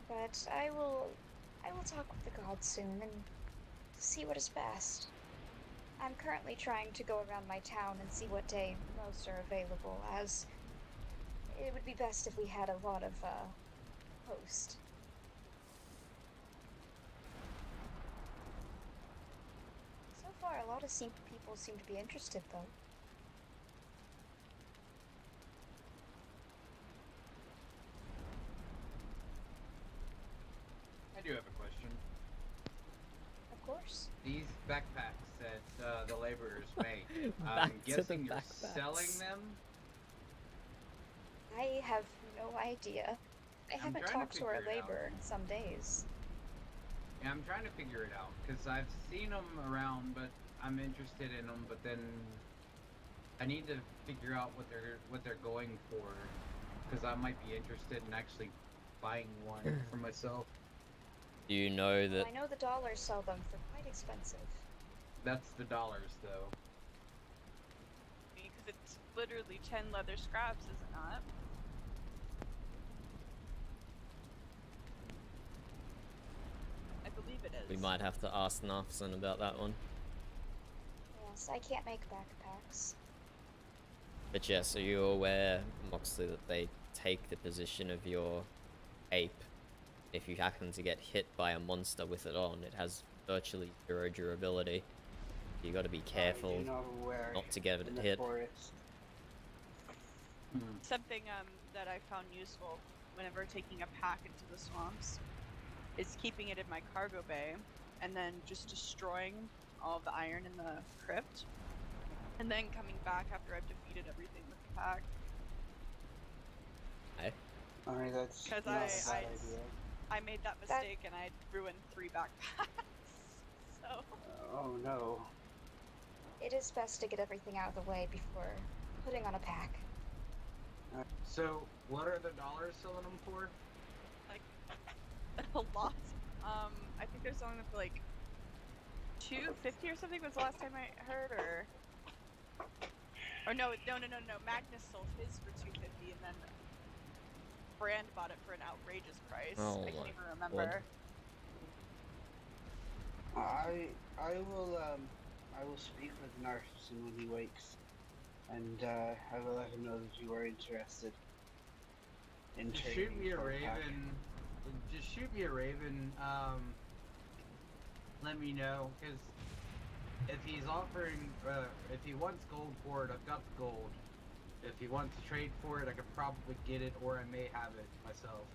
But I will talk with the gods soon and see what is best. I'm currently trying to go around my town and see what day most are available, as it would be best if we had a lot of hosts. So far, a lot of people seem to be interested, though. I do have a question. Of course. These backpacks that the laborers make, Back I'm to the guessing you're backpacks. selling them? I have no idea. I I'm haven't trying to talked to our figure it out. laborer in some days. Yeah, I'm trying to figure it out because I've seen them around, but I'm interested in them. But then I need to figure out what they're going for because I might be interested in actually buying one for myself. Do you know that I know the dollars sell them for quite expensive. That's the dollars, though. Because it's literally 10 leather scraps, is it not? I believe it is. we might have to ask Nafson about that one? Yes, I can't make backpacks. But yes, are you aware, Moxley, that they take the position of your ape? If you happen to get hit by a monster with it on, it has virtually zero durability. You got to be careful not to get it hit. Something that I found useful whenever taking a pack into the swamps is keeping it in my cargo bay and then just destroying all of the iron in the crypt and then coming back after I've defeated everything with the pack. I mean, that's Because not a bad idea. I made that mistake and I ruined 3 backpacks. So. Oh no. It is best to get everything out of the way before putting on a pack. So, what are the dollars selling them for? Like, a lot. I think they're selling them for like $250 or something was the last time I heard, or no. Magnus sold his for $250 and then Brand bought it for an outrageous price. Oh I can't my even remember. I will speak with Narcisson when he wakes, and I will let him know that you are interested in Just trading shoot me a for a pack. raven. Just shoot me a raven. Let me know, because if he's offering, if he wants gold for it, I've got the gold. If he wants to trade for it, I could probably get it, or I may have it myself.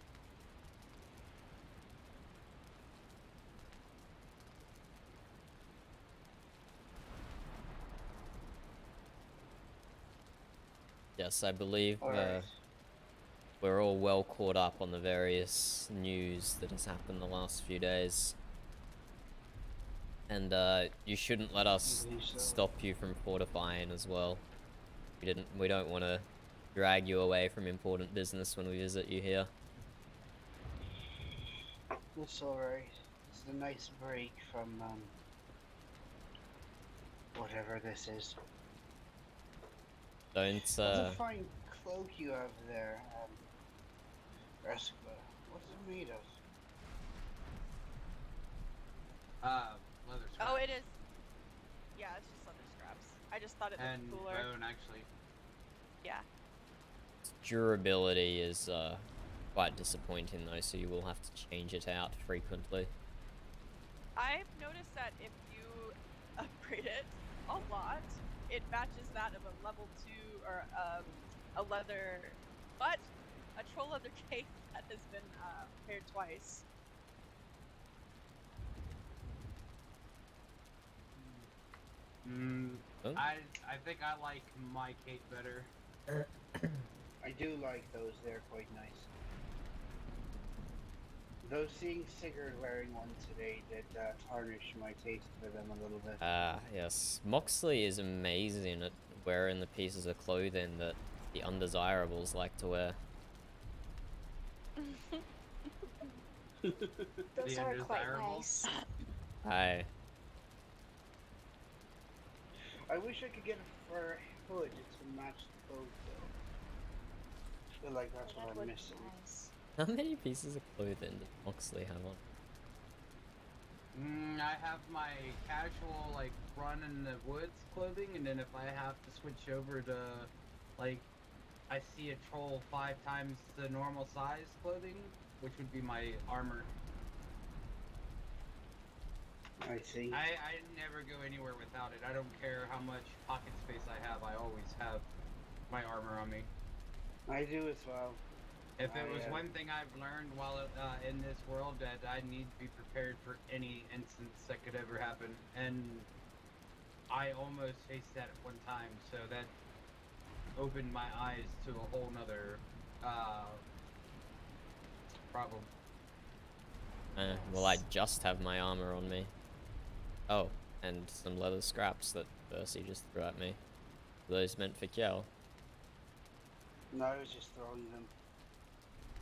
Yes, I believe Alright. we're all well caught up on the various news that has happened the last few days. And you shouldn't let us stop you from fortifying as well. We don't want to drag you away from important business when we visit you here. It's alright. It's a nice break from whatever this is. Don't That's a fine cloak you have there, Reska. What's it made of? Leather scraps. Oh, it is. Yeah, it's just leather scraps. I just thought it looked And cooler. bone, actually. Yeah. durability is quite disappointing though, so you will have to change it out frequently. I've noticed that if you upgrade it a lot, it matches that of a level 2 or a leather, but a troll leather cake that has been paired twice. I think I like my cape better. I do like those, they're quite nice. Though seeing Sigurd wearing one today did tarnish my taste for them a little bit. Yes. Moxley is amazing at wearing the pieces of clothing that the undesirables like to wear. Those are quite nice. Aye. I wish I could get a fur hood to match the clothes though. I feel like that's what I'm missing. How many pieces of clothing does Moxley have on? I have my casual, like, run in the woods clothing, and then if I have to switch over to, like, I see a troll 5 times the normal size clothing, which would be my armor. I see. I never go anywhere without it. I don't care how much pocket space I have, I always have my armor on me. I do as well. If it was one thing I've learned while in this world, that I need to be prepared for any instance that could ever happen, and I almost faced that at one time, so that opened my eyes to a whole nother problem. Well, I just have my armor on me. Oh, and some leather scraps that Percy just threw at me. Are those meant for Kjell? No, I was just throwing them.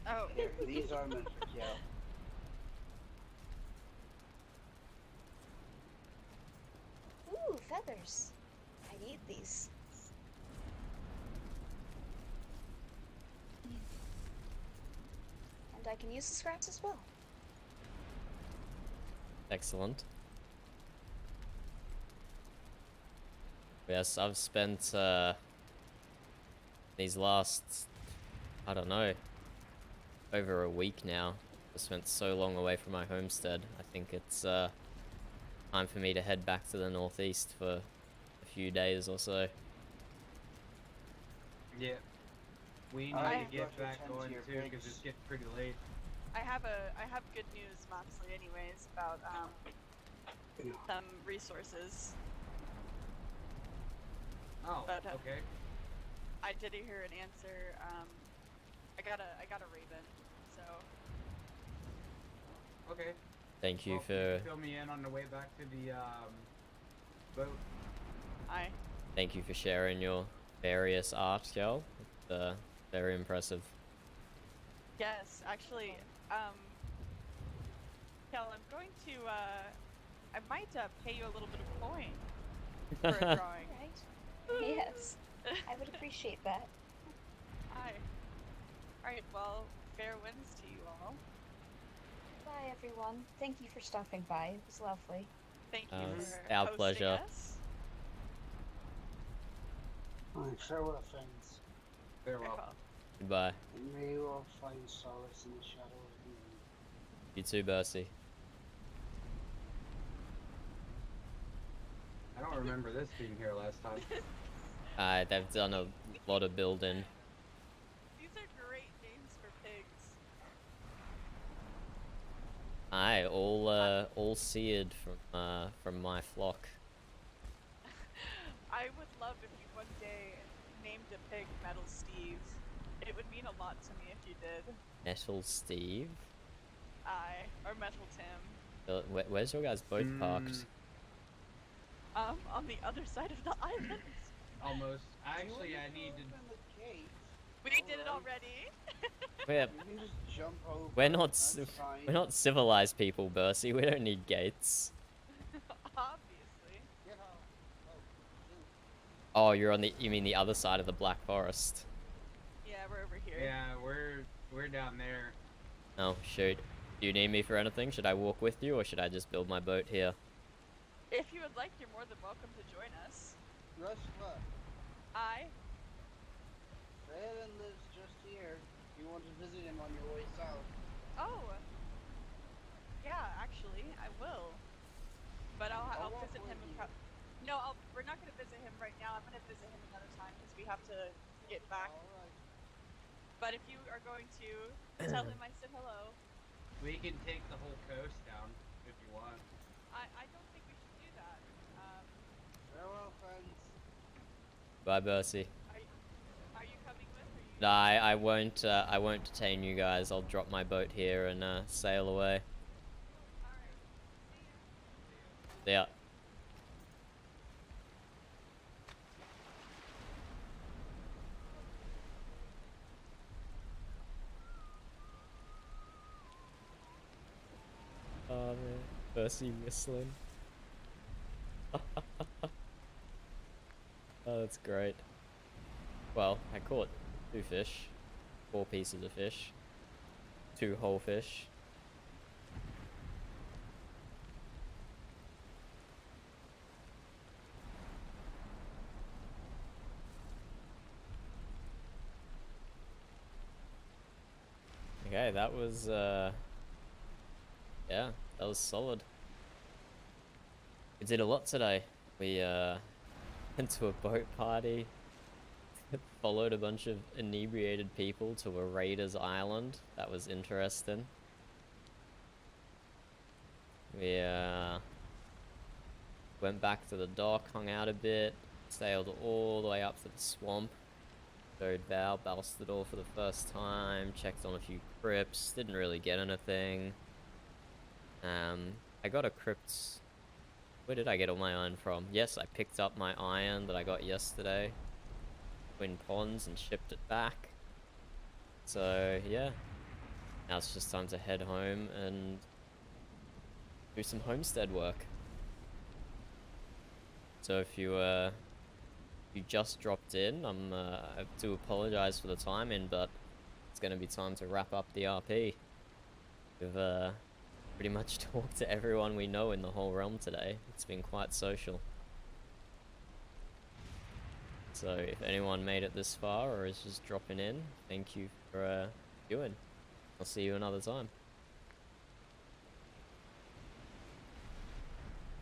Oh. Here, these are meant for Kjell. Ooh, feathers. I need these. And I can use the scraps as well. Excellent. Yes, I've spent these last, I don't know, over a week now. I spent so long away from my homestead. I think it's time for me to head back to the northeast for a few days or so. Yeah. We need I to get got to back attend to going your too, because pigs. it's getting pretty late. I have good news, Moxley. Anyways, about some resources. Oh, But, okay. I did hear an answer. I got a raven, so. Okay. Thank you Well, for fill me in on the way back to the boat. Aye. thank you for sharing your various art, Kel. It's very impressive. Yes, actually, Kel, I'm going to I might pay you a little bit of coin for a drawing. Right? Yes. I would appreciate that. Aye. Alright, well, fair winds to you all. Bye, everyone. Thank you for stopping by. It was lovely. Thank you It's for our hosting pleasure. us. Alright, farewell, friends. Farewell. Goodbye. And may you all find solace in the shadow of the moon. You too, Bercy. I don't remember this being here last time. They've done a lot of building. These are great names for pigs. Aye, all seared from my flock. I would love if you one day named a pig Metal Steve. It would mean a lot to me if you did. Metal Steve? Aye, or Metal Tim. Where's your guys' boat parked? On the other side of the island. Almost. Actually, I need to. We did it already. We're, You can just jump over. we're not that's fine. we're not civilized people, Bercy. We don't need gates. Obviously. Get off. Oh, you mean the other side of the Black Forest? Yeah, we're over here. Yeah, we're down there. Oh, shoot. Do you need me for anything? Should I walk with you, or should I just build my boat here? If you would like, you're more than welcome to join us. Rushla, Aye. Raylan lives just here. You want to visit him on your way south. Oh. Yeah, actually, I will. But I'll walk visit him. with you. No, we're not gonna visit him right now. I'm gonna visit him another time because we have to get back. Alright. But if you are going to tell him I said hello. We can take the whole coast down if you want. I don't think we should do that. Farewell, friends. Bye, Bercy. Are you coming with? Or you... Nah, I won't detain you guys. I'll drop my boat here and sail away. See ya. Oh man, Bercy whistling. Oh, that's great. Well, I caught 2 fish, 4 pieces of fish, 2 whole fish. Okay, that was yeah, that was solid. We did a lot today. We went to a boat party, followed a bunch of inebriated people to a raiders island. That was interesting. We went back to the dock, hung out a bit, sailed all the way up to the swamp. Showed Val Balstador for the first time, checked on a few crypts, didn't really get anything. I got a crypt. Where did I get all my iron from? Yes, I picked up my iron that I got yesterday. Twin Ponds and shipped it back. So, yeah. Now it's just time to head home and do some homestead work. So if you just dropped in, I do apologize for the timing, but it's going to be time to wrap up the RP. We've pretty much talked to everyone we know in the whole realm today. It's been quite social. So if anyone made it this far or is just dropping in, thank you for viewing. I'll see you another time.